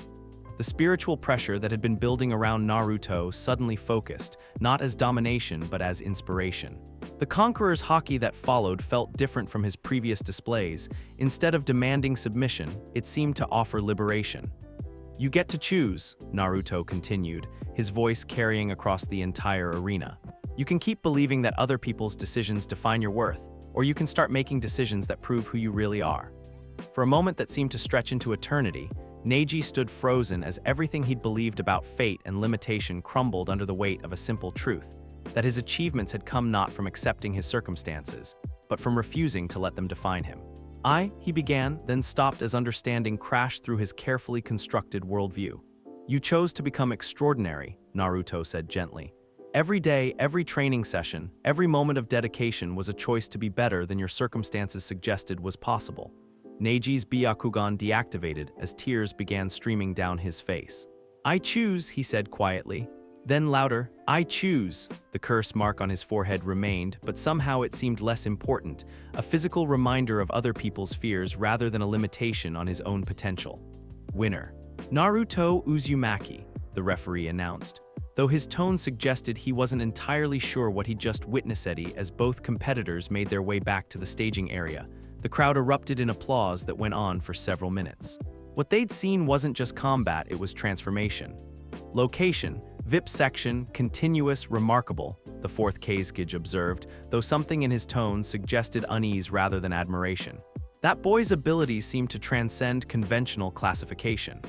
The spiritual pressure that had been building around Naruto suddenly focused, not as domination but as inspiration. The conqueror's haki that followed felt different from his previous displays. Instead of demanding submission, it seemed to offer liberation. You get to choose, Naruto continued, his voice carrying across the entire arena. You can keep believing that other people's decisions define your worth, or you can start making decisions that prove who you really are. For a moment that seemed to stretch into eternity, Neji stood frozen as everything he'd believed about fate and limitation crumbled under the weight of a simple truth, that his achievements had come not from accepting his circumstances, but from refusing to let them define him. He began, then stopped as understanding crashed through his carefully constructed worldview. You chose to become extraordinary, Naruto said gently. Every day, every training session, every moment of dedication was a choice to be better than your circumstances suggested was possible. Neiji's Byakugan deactivated as tears began streaming down his face. I choose, he said quietly. Then louder, I choose. The curse mark on his forehead remained, but somehow it seemed less important, a physical reminder of other people's fears rather than a limitation on his own potential. Winner. Naruto Uzumaki, the referee announced, though his tone suggested he wasn't entirely sure what he'd just witnessed. As both competitors made their way back to the staging area, the crowd erupted in applause that went on for several minutes. What they'd seen wasn't just combat, it was transformation. Location, VIP section, continuous, remarkable, the fourth Kazekage observed, though something in his tone suggested unease rather than admiration. That boy's abilities seemed to transcend conventional classification.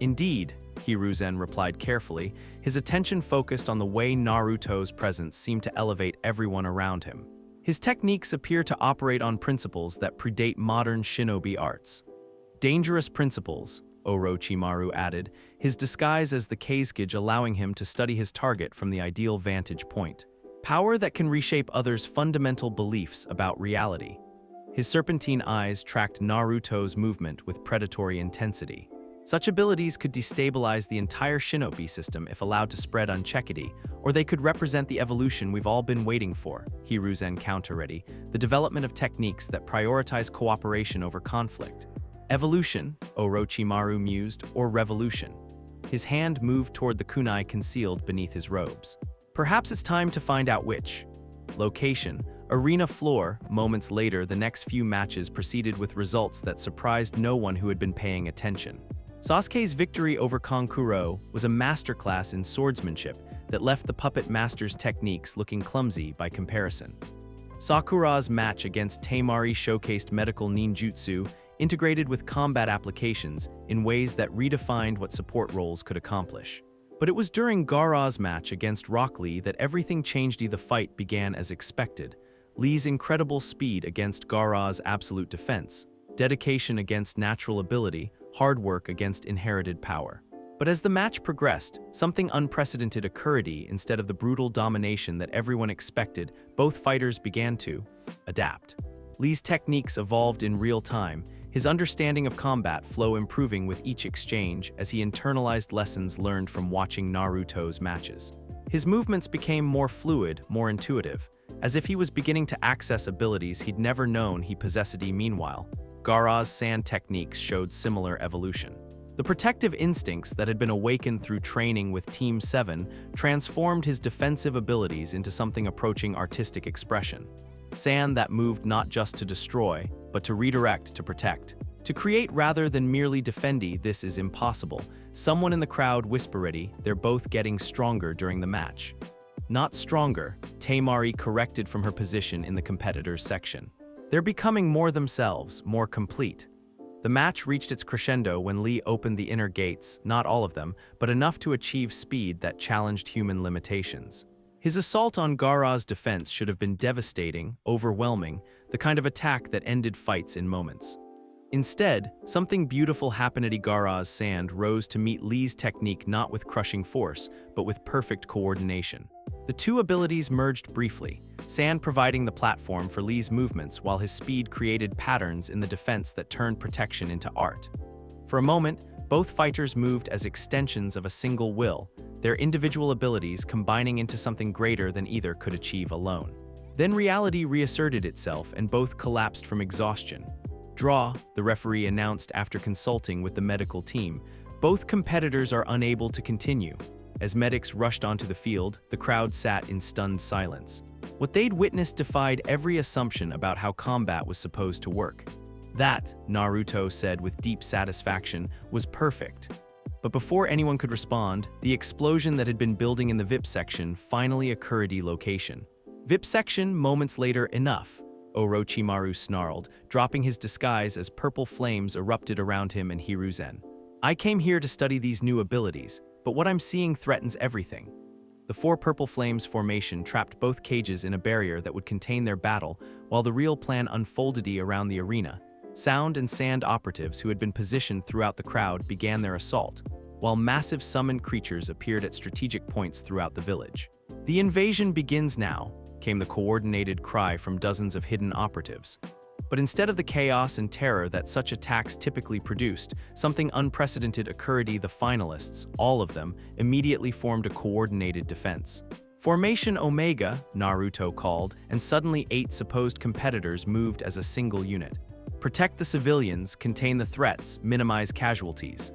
Indeed, Hiruzen replied carefully, his attention focused on the way Naruto's presence seemed to elevate everyone around him. His techniques appear to operate on principles that predate modern shinobi arts. Dangerous principles, Orochimaru added, his disguise as the Kazekage allowing him to study his target from the ideal vantage point. Power that can reshape others' fundamental beliefs about reality. His serpentine eyes tracked Naruto's movement with predatory intensity. Such abilities could destabilize the entire shinobi system if allowed to spread uncheckedy, or they could represent the evolution we've all been waiting for, Hiruzen counter-ready, the development of techniques that prioritize cooperation over conflict. Evolution, Orochimaru mused, or revolution. His hand moved toward the kunai concealed beneath his robes. Perhaps it's time to find out which. Location, arena floor. Moments later, the next few matches proceeded with results that surprised no one who had been paying attention. Sasuke's victory over Kankuro was a masterclass in swordsmanship that left the puppet master's techniques looking clumsy by comparison. Sakura's match against Temari showcased medical ninjutsu integrated with combat applications in ways that redefined what support roles could accomplish. But it was during Gaara's match against Rock Lee that everything changed. The fight began as expected. Lee's incredible speed against Gaara's absolute defense, dedication against natural ability, hard work against inherited power. But as the match progressed, something unprecedented occurred. Instead of the brutal domination that everyone expected, both fighters began to adapt. Lee's techniques evolved in real time, his understanding of combat flow improving with each exchange as he internalized lessons learned from watching Naruto's matches. His movements became more fluid, more intuitive, as if he was beginning to access abilities he'd never known he possessed. Meanwhile, Gaara's sand techniques showed similar evolution. The protective instincts that had been awakened through training with Team 7 transformed his defensive abilities into something approaching artistic expression. Sand that moved not just to destroy, but to redirect, to protect. To create rather than merely defend. This is impossible. Someone in the crowd whispered, "They're both getting stronger during the match." Not stronger, Temari corrected from her position in the competitors section. They're becoming more themselves, more complete. The match reached its crescendo when Lee opened the inner gates, not all of them, but enough to achieve speed that challenged human limitations. His assault on Gaara's defense should have been devastating, overwhelming, the kind of attack that ended fights in moments. Instead, something beautiful happened. Gaara's sand rose to meet Lee's technique not with crushing force, but with perfect coordination. The two abilities merged briefly, sand providing the platform for Lee's movements while his speed created patterns in the defense that turned protection into art. For a moment, both fighters moved as extensions of a single will, their individual abilities combining into something greater than either could achieve alone. Then reality reasserted itself and both collapsed from exhaustion. Draw, the referee announced after consulting with the medical team. Both competitors are unable to continue. As medics rushed onto the field, the crowd sat in stunned silence. What they'd witnessed defied every assumption about how combat was supposed to work. That, Naruto said with deep satisfaction, was perfect. But before anyone could respond, the explosion that had been building in the VIP section finally occurred. Location. VIP section, moments later. Enough, Orochimaru snarled, dropping his disguise as purple flames erupted around him and Hiruzen. I came here to study these new abilities, but what I'm seeing threatens everything. The four purple flames formation trapped both cages in a barrier that would contain their battle, while the real plan unfolded around the arena. Sound and sand operatives who had been positioned throughout the crowd began their assault, while massive summoned creatures appeared at strategic points throughout the village. The invasion begins now, came the coordinated cry from dozens of hidden operatives. But instead of the chaos and terror that such attacks typically produced, something unprecedented occurred. The finalists, all of them, immediately formed a coordinated defense. Formation Omega, Naruto called, and suddenly 8 supposed competitors moved as a single unit. Protect the civilians, contain the threats, minimize casualties.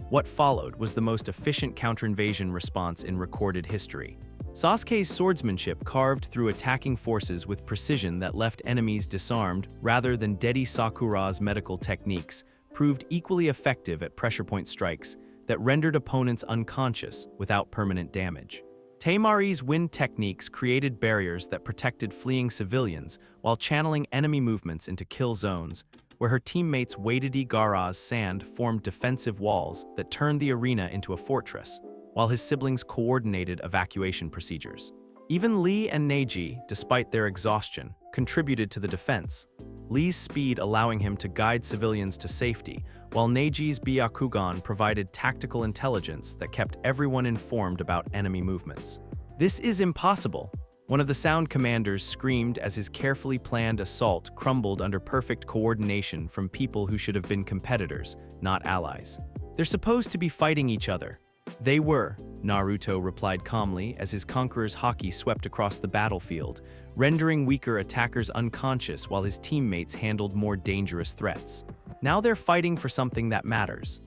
What followed was the most efficient counterinvasion response in recorded history. Sasuke's swordsmanship carved through attacking forces with precision that left enemies disarmed rather than dead. Sakura's medical techniques proved equally effective at pressure point strikes that rendered opponents unconscious without permanent damage. Temari's wind techniques created barriers that protected fleeing civilians while channeling enemy movements into kill zones, where her teammates waited. Gaara's sand formed defensive walls that turned the arena into a fortress, while his siblings coordinated evacuation procedures. Even Lee and Neji, despite their exhaustion, contributed to the defense, Lee's speed allowing him to guide civilians to safety, while Neji's Byakugan provided tactical intelligence that kept everyone informed about enemy movements. "This is impossible," one of the sound commanders screamed as his carefully planned assault crumbled under perfect coordination from people who should have been competitors, not allies. They're supposed to be fighting each other. They were, Naruto replied calmly as his conqueror's haki swept across the battlefield, rendering weaker attackers unconscious while his teammates handled more dangerous threats. Now they're fighting for something that matters.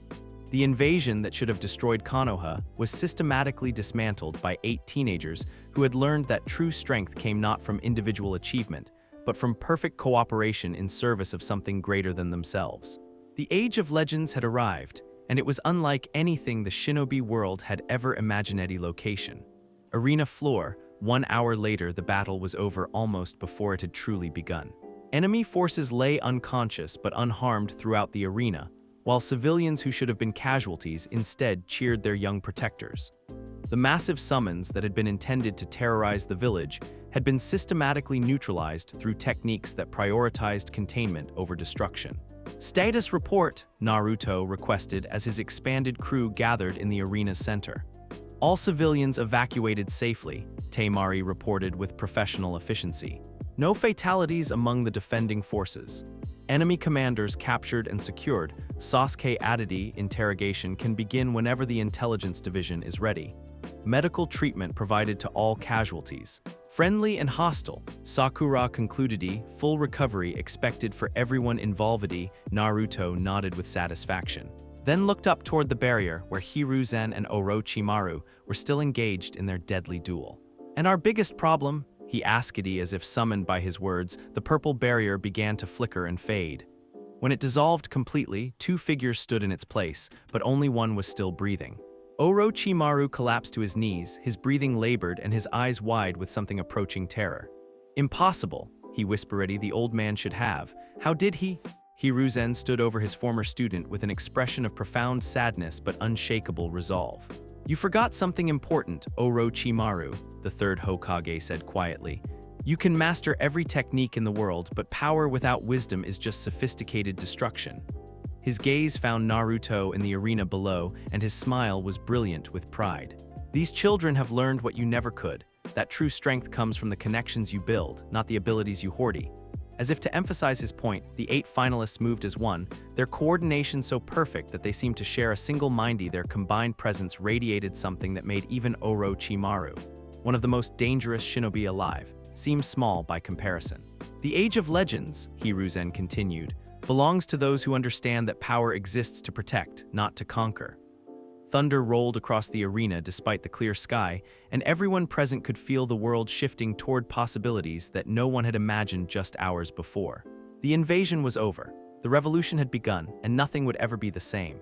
The invasion that should have destroyed Konoha was systematically dismantled by 8 teenagers who had learned that true strength came not from individual achievement, but from perfect cooperation in service of something greater than themselves. The Age of Legends had arrived, and it was unlike anything the shinobi world had ever imagined. Location. Arena floor. 1 hour later, the battle was over almost before it had truly begun. Enemy forces lay unconscious but unharmed throughout the arena, while civilians who should have been casualties instead cheered their young protectors. The massive summons that had been intended to terrorize the village had been systematically neutralized through techniques that prioritized containment over destruction. Status report, Naruto requested as his expanded crew gathered in the arena's center. All civilians evacuated safely, Temari reported with professional efficiency. No fatalities among the defending forces. Enemy commanders captured and secured. Sasuke added interrogation can begin whenever the intelligence division is ready. Medical treatment provided to all casualties. Friendly and hostile, Sakura concluded. Full recovery expected for everyone involved. Naruto nodded with satisfaction. Then looked up toward the barrier where Hiruzen and Orochimaru were still engaged in their deadly duel. And our biggest problem? He asked as if summoned by his words. The purple barrier began to flicker and fade. When it dissolved completely, 2 figures stood in its place, but only one was still breathing. Orochimaru collapsed to his knees, his breathing labored and his eyes wide with something approaching terror. Impossible, he whispered. The old man should have. How did he? Hiruzen stood over his former student with an expression of profound sadness but unshakable resolve. You forgot something important, Orochimaru, the third Hokage said quietly. You can master every technique in the world, but power without wisdom is just sophisticated destruction. His gaze found Naruto in the arena below, and his smile was brilliant with pride. These children have learned what you never could, that true strength comes from the connections you build, not the abilities you hoard. As if to emphasize his point, the 8 finalists moved as one, their coordination so perfect that they seemed to share a single mind. Their combined presence radiated something that made even Orochimaru, one of the most dangerous shinobi alive, seem small by comparison. The Age of Legends, Hiruzen continued, belongs to those who understand that power exists to protect, not to conquer. Thunder rolled across the arena despite the clear sky, and everyone present could feel the world shifting toward possibilities that no one had imagined just hours before. The invasion was over, the revolution had begun, and nothing would ever be the same.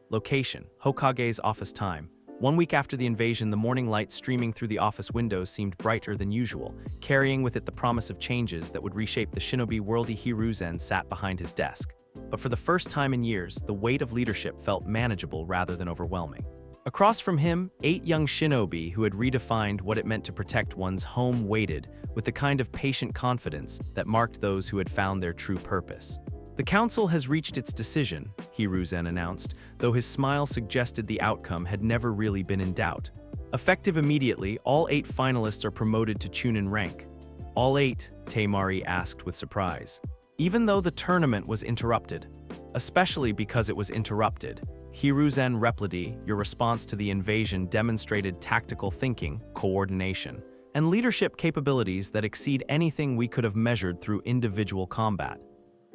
Location: Hokage's office time. 1 week after the invasion, the morning light streaming through the office windows seemed brighter than usual, carrying with it the promise of changes that would reshape the shinobi world. Hiruzen sat behind his desk. But for the first time in years, the weight of leadership felt manageable rather than overwhelming. Across from him, 8 young shinobi who had redefined what it meant to protect one's home waited with the kind of patient confidence that marked those who had found their true purpose. The council has reached its decision, Hiruzen announced, though his smile suggested the outcome had never really been in doubt. Effective immediately, all 8 finalists are promoted to Chunin rank. All 8? Temari asked with surprise. Even though the tournament was interrupted. Especially because it was interrupted. Hiruzen replied, your response to the invasion demonstrated tactical thinking, coordination, and leadership capabilities that exceed anything we could have measured through individual combat.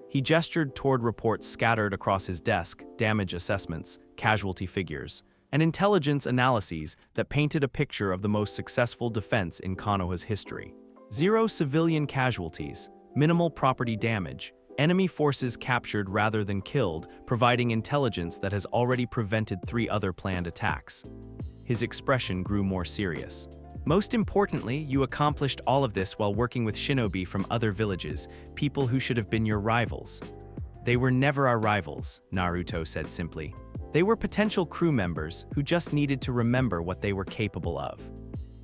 He gestured toward reports scattered across his desk, damage assessments, casualty figures, and intelligence analyses that painted a picture of the most successful defense in Konoha's history. 0 civilian casualties, minimal property damage, enemy forces captured rather than killed, providing intelligence that has already prevented 3 other planned attacks. His expression grew more serious. Most importantly, you accomplished all of this while working with shinobi from other villages, people who should have been your rivals. They were never our rivals, Naruto said simply. They were potential crew members who just needed to remember what they were capable of.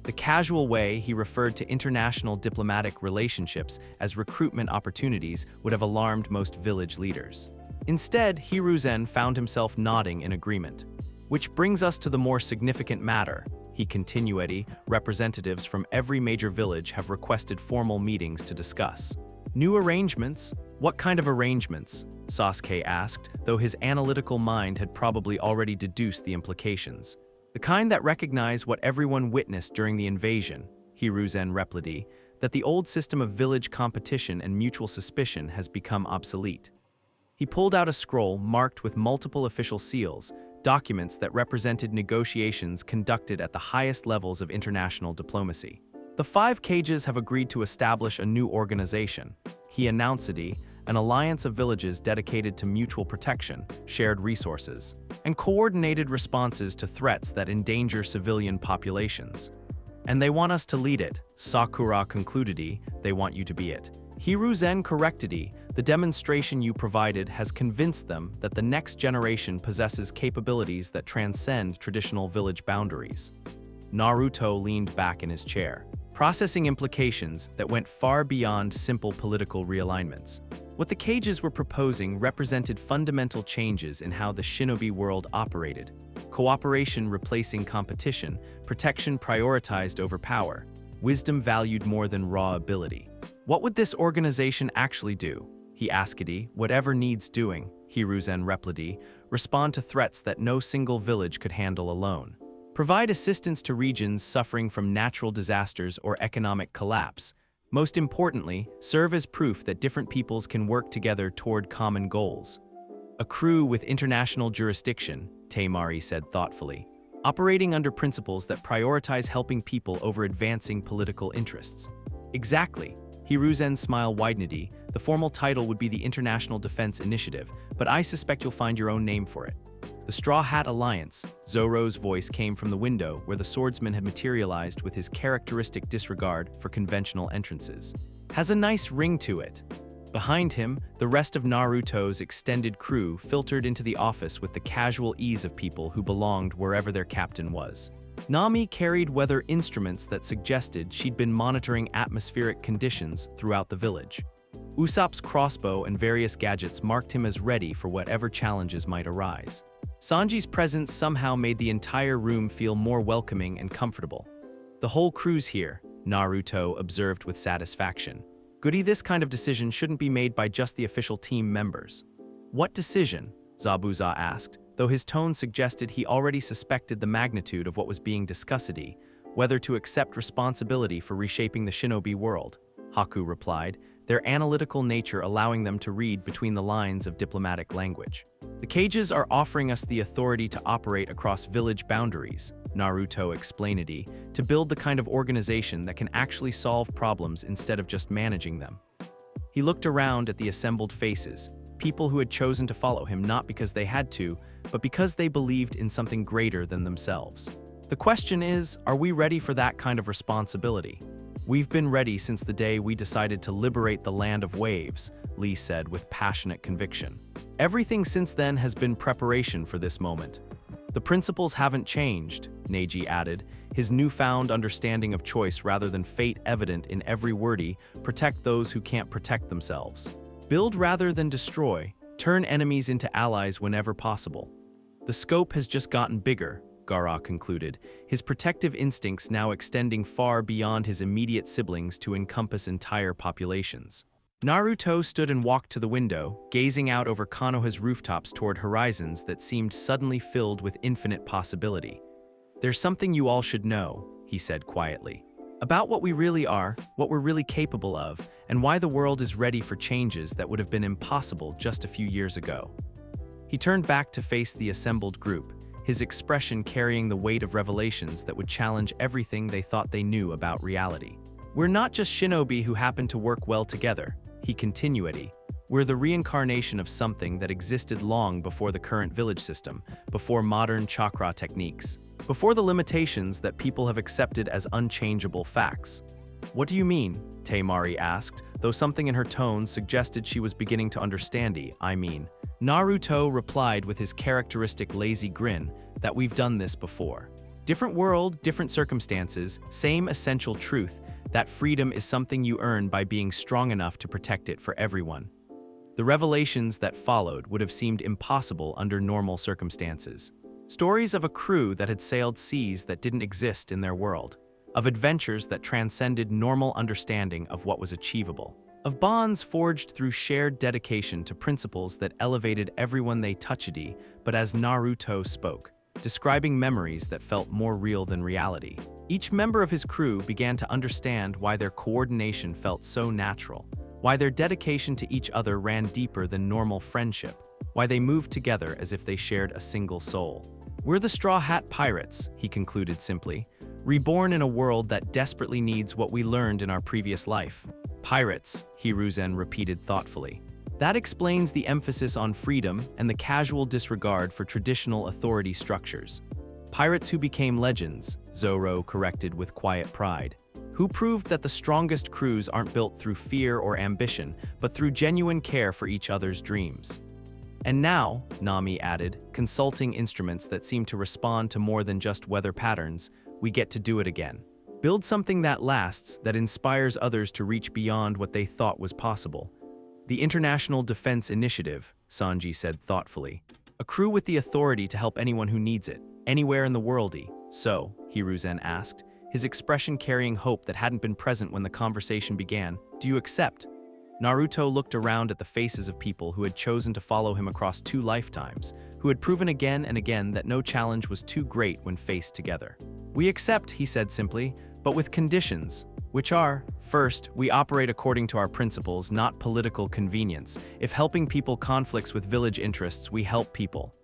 The casual way he referred to international diplomatic relationships as recruitment opportunities would have alarmed most village leaders. Instead, Hiruzen found himself nodding in agreement. Which brings us to the more significant matter, he continued. Representatives from every major village have requested formal meetings to discuss. New arrangements? What kind of arrangements? Sasuke asked, though his analytical mind had probably already deduced the implications. The kind that recognize what everyone witnessed during the invasion, Hiruzen replied, that the old system of village competition and mutual suspicion has become obsolete. He pulled out a scroll marked with multiple official seals, documents that represented negotiations conducted at the highest levels of international diplomacy. The 5 cages have agreed to establish a new organization, he announced, an alliance of villages dedicated to mutual protection, shared resources, and coordinated responses to threats that endanger civilian populations. And they want us to lead it, Sakura concluded. They want you to be it. Hiruzen corrected. The demonstration you provided has convinced them that the next generation possesses capabilities that transcend traditional village boundaries. Naruto leaned back in his chair, processing implications that went far beyond simple political realignments. What the cages were proposing represented fundamental changes in how the shinobi world operated. Cooperation replacing competition, protection prioritized over power, wisdom valued more than raw ability. What would this organization actually do? He asked. Whatever needs doing, Hiruzen replied, respond to threats that no single village could handle alone. Provide assistance to regions suffering from natural disasters or economic collapse. Most importantly, serve as proof that different peoples can work together toward common goals. A crew with international jurisdiction, Temari said thoughtfully, operating under principles that prioritize helping people over advancing political interests. Exactly. Hiruzen's smile widened. The formal title would be the International Defense Initiative, but I suspect you'll find your own name for it. The Straw Hat Alliance, Zoro's voice came from the window where the swordsman had materialized with his characteristic disregard for conventional entrances. Has a nice ring to it. Behind him, the rest of Naruto's extended crew filtered into the office with the casual ease of people who belonged wherever their captain was. Nami carried weather instruments that suggested she'd been monitoring atmospheric conditions throughout the village. Usopp's crossbow and various gadgets marked him as ready for whatever challenges might arise. Sanji's presence somehow made the entire room feel more welcoming and comfortable. The whole crew's here, Naruto observed with satisfaction. Goody, this kind of decision shouldn't be made by just the official team members. What decision? Zabuza asked, though his tone suggested he already suspected the magnitude of what was being discussed, whether to accept responsibility for reshaping the shinobi world. Haku replied, their analytical nature allowing them to read between the lines of diplomatic language. The cages are offering us the authority to operate across village boundaries, Naruto explained, to build the kind of organization that can actually solve problems instead of just managing them. He looked around at the assembled faces, people who had chosen to follow him not because they had to, but because they believed in something greater than themselves. The question is, are we ready for that kind of responsibility? We've been ready since the day we decided to liberate the land of waves, Lee said with passionate conviction. Everything since then has been preparation for this moment. The principles haven't changed, Neji added, his newfound understanding of choice rather than fate evident in every word. Protect those who can't protect themselves. Build rather than destroy, turn enemies into allies whenever possible. The scope has just gotten bigger, Gaara concluded, his protective instincts now extending far beyond his immediate siblings to encompass entire populations. Naruto stood and walked to the window, gazing out over Konoha's rooftops toward horizons that seemed suddenly filled with infinite possibility. There's something you all should know, he said quietly, about what we really are, what we're really capable of, and why the world is ready for changes that would have been impossible just a few years ago. He turned back to face the assembled group, his expression carrying the weight of revelations that would challenge everything they thought they knew about reality. We're not just shinobi who happen to work well together, he continued. We're the reincarnation of something that existed long before the current village system, before modern chakra techniques, before the limitations that people have accepted as unchangeable facts. What do you mean? Temari asked, though something in her tone suggested she was beginning to understand. Naruto replied with his characteristic lazy grin, that we've done this before. Different world, different circumstances, same essential truth, that freedom is something you earn by being strong enough to protect it for everyone. The revelations that followed would have seemed impossible under normal circumstances. Stories of a crew that had sailed seas that didn't exist in their world, of adventures that transcended normal understanding of what was achievable, of bonds forged through shared dedication to principles that elevated everyone they touched. But as Naruto spoke, describing memories that felt more real than reality, each member of his crew began to understand why their coordination felt so natural, why their dedication to each other ran deeper than normal friendship, why they moved together as if they shared a single soul. "We're the Straw Hat Pirates," he concluded simply, "reborn in a world that desperately needs what we learned in our previous life." "Pirates," Hiruzen repeated thoughtfully. "That explains the emphasis on freedom and the casual disregard for traditional authority structures. Pirates who became legends," Zoro corrected with quiet pride, "who proved that the strongest crews aren't built through fear or ambition, but through genuine care for each other's dreams." "And now," Nami added, consulting instruments that seemed to respond to more than just weather patterns, "we get to do it again. Build something that lasts, that inspires others to reach beyond what they thought was possible. The International Defense Initiative," Sanji said thoughtfully. "A crew with the authority to help anyone who needs it, anywhere in the world." "So," Hiruzen asked, his expression carrying hope that hadn't been present when the conversation began, "do you accept?" Naruto looked around at the faces of people who had chosen to follow him across 2 lifetimes, who had proven again and again that no challenge was too great when faced together. "We accept," he said simply, "but with conditions, which are, first, we operate according to our principles, not political convenience. If helping people conflicts with village interests, we help people."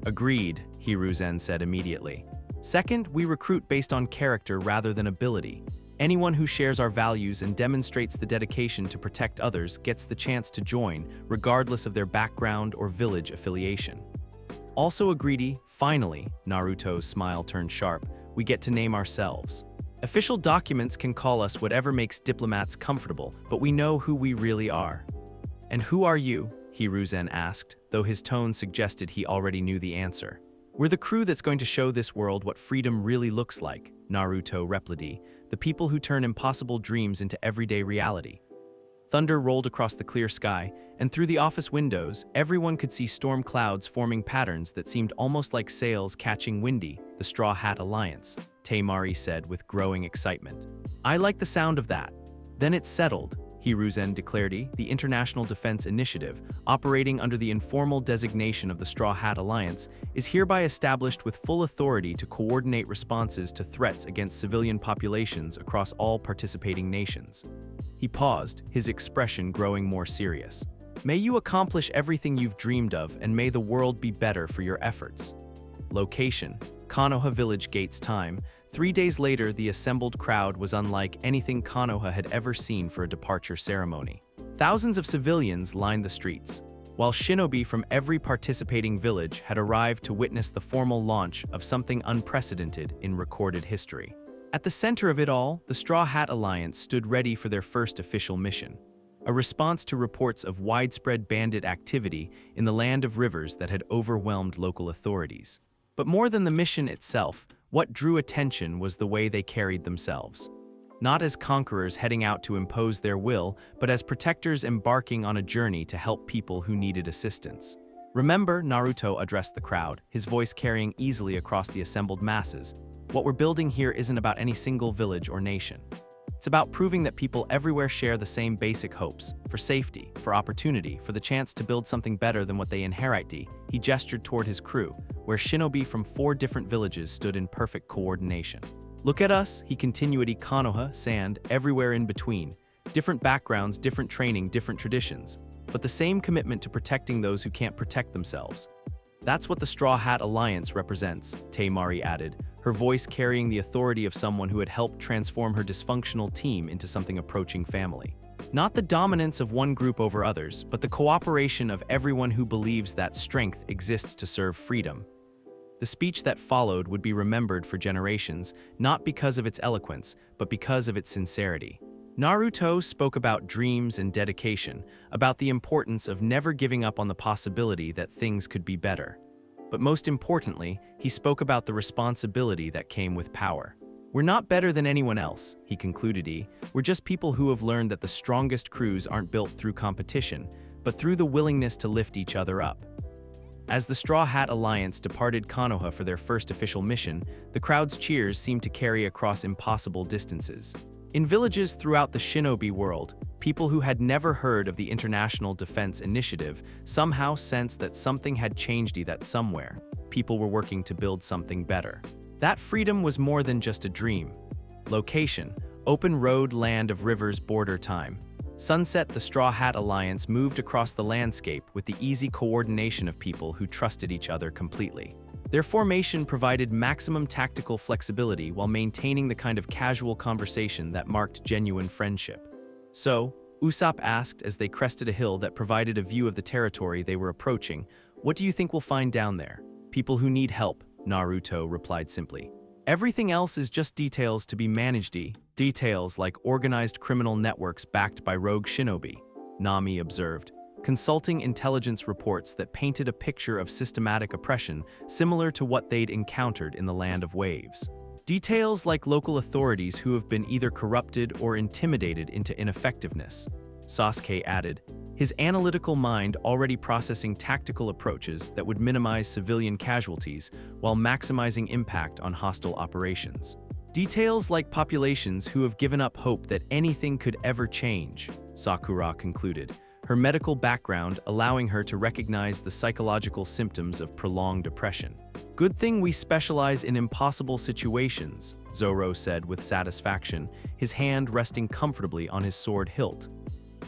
"Agreed," Hiruzen said immediately. "Second, we recruit based on character rather than ability. Anyone who shares our values and demonstrates the dedication to protect others gets the chance to join, regardless of their background or village affiliation." "Also agreed." Finally, Naruto's smile turned sharp, "we get to name ourselves. Official documents can call us whatever makes diplomats comfortable, but we know who we really are." "And who are you?" Hiruzen asked, though his tone suggested he already knew the answer. "We're the crew that's going to show this world what freedom really looks like," Naruto replied, "the people who turn impossible dreams into everyday reality." Thunder rolled across the clear sky, and through the office windows, everyone could see storm clouds forming patterns that seemed almost like sails catching windy. "The Straw Hat Alliance," Temari said with growing excitement. "I like the sound of that." "Then it's settled," Hiruzen declared. "The International Defense Initiative, operating under the informal designation of the Straw Hat Alliance, is hereby established with full authority to coordinate responses to threats against civilian populations across all participating nations." He paused, his expression growing more serious. "May you accomplish everything you've dreamed of, and may the world be better for your efforts." Location: Konoha Village Gates. Time: 3 days later. The assembled crowd was unlike anything Konoha had ever seen for a departure ceremony. Thousands of civilians lined the streets, while shinobi from every participating village had arrived to witness the formal launch of something unprecedented in recorded history. At the center of it all, the Straw Hat Alliance stood ready for their first official mission, a response to reports of widespread bandit activity in the land of rivers that had overwhelmed local authorities. But more than the mission itself, what drew attention was the way they carried themselves. Not as conquerors heading out to impose their will, but as protectors embarking on a journey to help people who needed assistance. "Remember," Naruto addressed the crowd, his voice carrying easily across the assembled masses, "what we're building here isn't about any single village or nation. It's about proving that people everywhere share the same basic hopes, for safety, for opportunity, for the chance to build something better than what they inherit." He gestured toward his crew, where shinobi from 4 different villages stood in perfect coordination. "Look at us," he continued, "Konoha, Sand, everywhere in between. Different backgrounds, different training, different traditions, but the same commitment to protecting those who can't protect themselves. That's what the Straw Hat Alliance represents," Temari added, her voice carrying the authority of someone who had helped transform her dysfunctional team into something approaching family. "Not the dominance of one group over others, but the cooperation of everyone who believes that strength exists to serve freedom." The speech that followed would be remembered for generations, not because of its eloquence, but because of its sincerity. Naruto spoke about dreams and dedication, about the importance of never giving up on the possibility that things could be better. But most importantly, he spoke about the responsibility that came with power. "We're not better than anyone else," he concluded. "We're just people who have learned that the strongest crews aren't built through competition, but through the willingness to lift each other up." As the Straw Hat Alliance departed Konoha for their first official mission, the crowd's cheers seemed to carry across impossible distances. In villages throughout the shinobi world, People who had never heard of the International Defense Initiative somehow sensed that something had changed, that somewhere, people were working to build something better. That freedom was more than just a dream. Location: open road, land of rivers, border time. Sunset. The Straw Hat Alliance moved across the landscape with the easy coordination of people who trusted each other completely. Their formation provided maximum tactical flexibility while maintaining the kind of casual conversation that marked genuine friendship. So, Usopp asked as they crested a hill that provided a view of the territory they were approaching, "What do you think we'll find down there?" "People who need help," Naruto replied simply. "Everything else is just details to be managed." Details like organized criminal networks backed by rogue shinobi, Nami observed, consulting intelligence reports that painted a picture of systematic oppression similar to what they'd encountered in the Land of Waves. Details like local authorities who have been either corrupted or intimidated into ineffectiveness, Sasuke added, his analytical mind already processing tactical approaches that would minimize civilian casualties while maximizing impact on hostile operations. Details like populations who have given up hope that anything could ever change, Sakura concluded, her medical background allowing her to recognize the psychological symptoms of prolonged oppression. "Good thing we specialize in impossible situations," Zoro said with satisfaction, his hand resting comfortably on his sword hilt.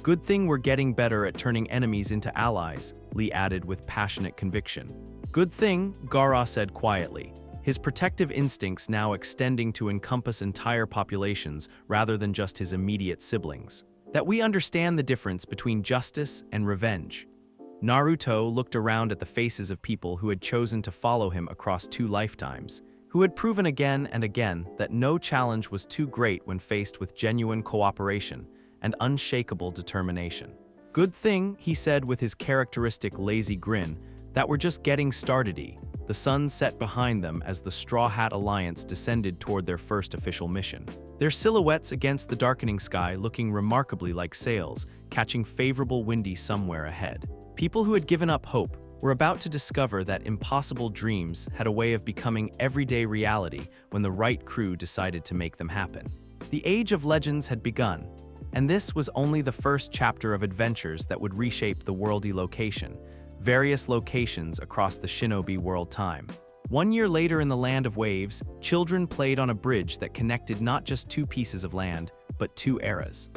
"Good thing we're getting better at turning enemies into allies," Lee added with passionate conviction. "Good thing," Gaara said quietly, his protective instincts now extending to encompass entire populations rather than just his immediate siblings, "that we understand the difference between justice and revenge." Naruto looked around at the faces of people who had chosen to follow him across 2 lifetimes, who had proven again and again that no challenge was too great when faced with genuine cooperation and unshakable determination. "Good thing," he said with his characteristic lazy grin, "that we're just getting started." The sun set behind them as the Straw Hat Alliance descended toward their first official mission, their silhouettes against the darkening sky looking remarkably like sails, catching favorable windy somewhere ahead. People who had given up hope were about to discover that impossible dreams had a way of becoming everyday reality when the right crew decided to make them happen. The Age of Legends had begun, and this was only the first chapter of adventures that would reshape the worldy location, various locations across the shinobi world time. 1 year later in the Land of Waves, children played on a bridge that connected not just 2 pieces of land, but 2 eras.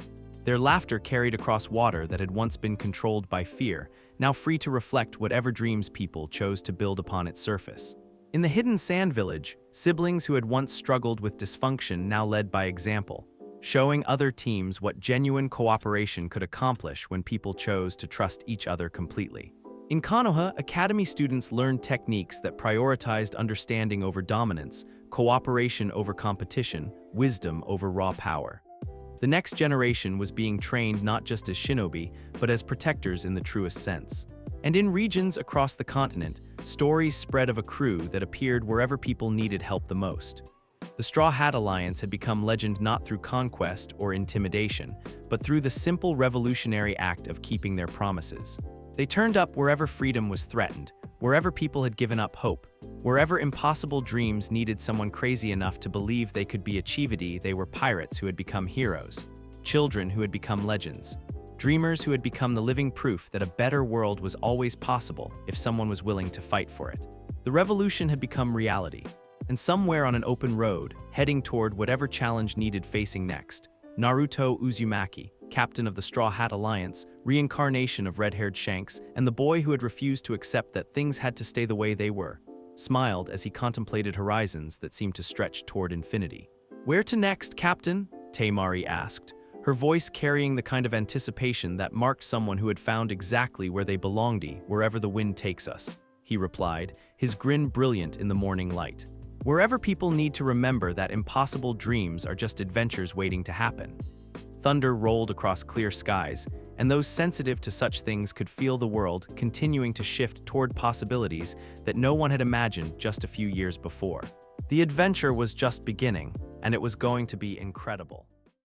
Their laughter carried across water that had once been controlled by fear, now free to reflect whatever dreams people chose to build upon its surface. In the hidden sand village, siblings who had once struggled with dysfunction now led by example, showing other teams what genuine cooperation could accomplish when people chose to trust each other completely. In Konoha, Academy students learned techniques that prioritized understanding over dominance, cooperation over competition, wisdom over raw power. The next generation was being trained not just as shinobi, but as protectors in the truest sense. And in regions across the continent, stories spread of a crew that appeared wherever people needed help the most. The Straw Hat Alliance had become legend not through conquest or intimidation, but through the simple revolutionary act of keeping their promises. They turned up wherever freedom was threatened, wherever people had given up hope, wherever impossible dreams needed someone crazy enough to believe they could be achieved. They were pirates who had become heroes, children who had become legends, dreamers who had become the living proof that a better world was always possible if someone was willing to fight for it. The revolution had become reality, and somewhere on an open road, heading toward whatever challenge needed facing next, Naruto Uzumaki, captain of the Straw Hat Alliance, reincarnation of red-haired Shanks, and the boy who had refused to accept that things had to stay the way they were, smiled as he contemplated horizons that seemed to stretch toward infinity. "Where to next, Captain?" Taimari asked, her voice carrying the kind of anticipation that marked someone who had found exactly where they belonged. "Wherever the wind takes us," he replied, his grin brilliant in the morning light. "Wherever people need to remember that impossible dreams are just adventures waiting to happen." Thunder rolled across clear skies, and those sensitive to such things could feel the world continuing to shift toward possibilities that no one had imagined just a few years before. The adventure was just beginning, and it was going to be incredible.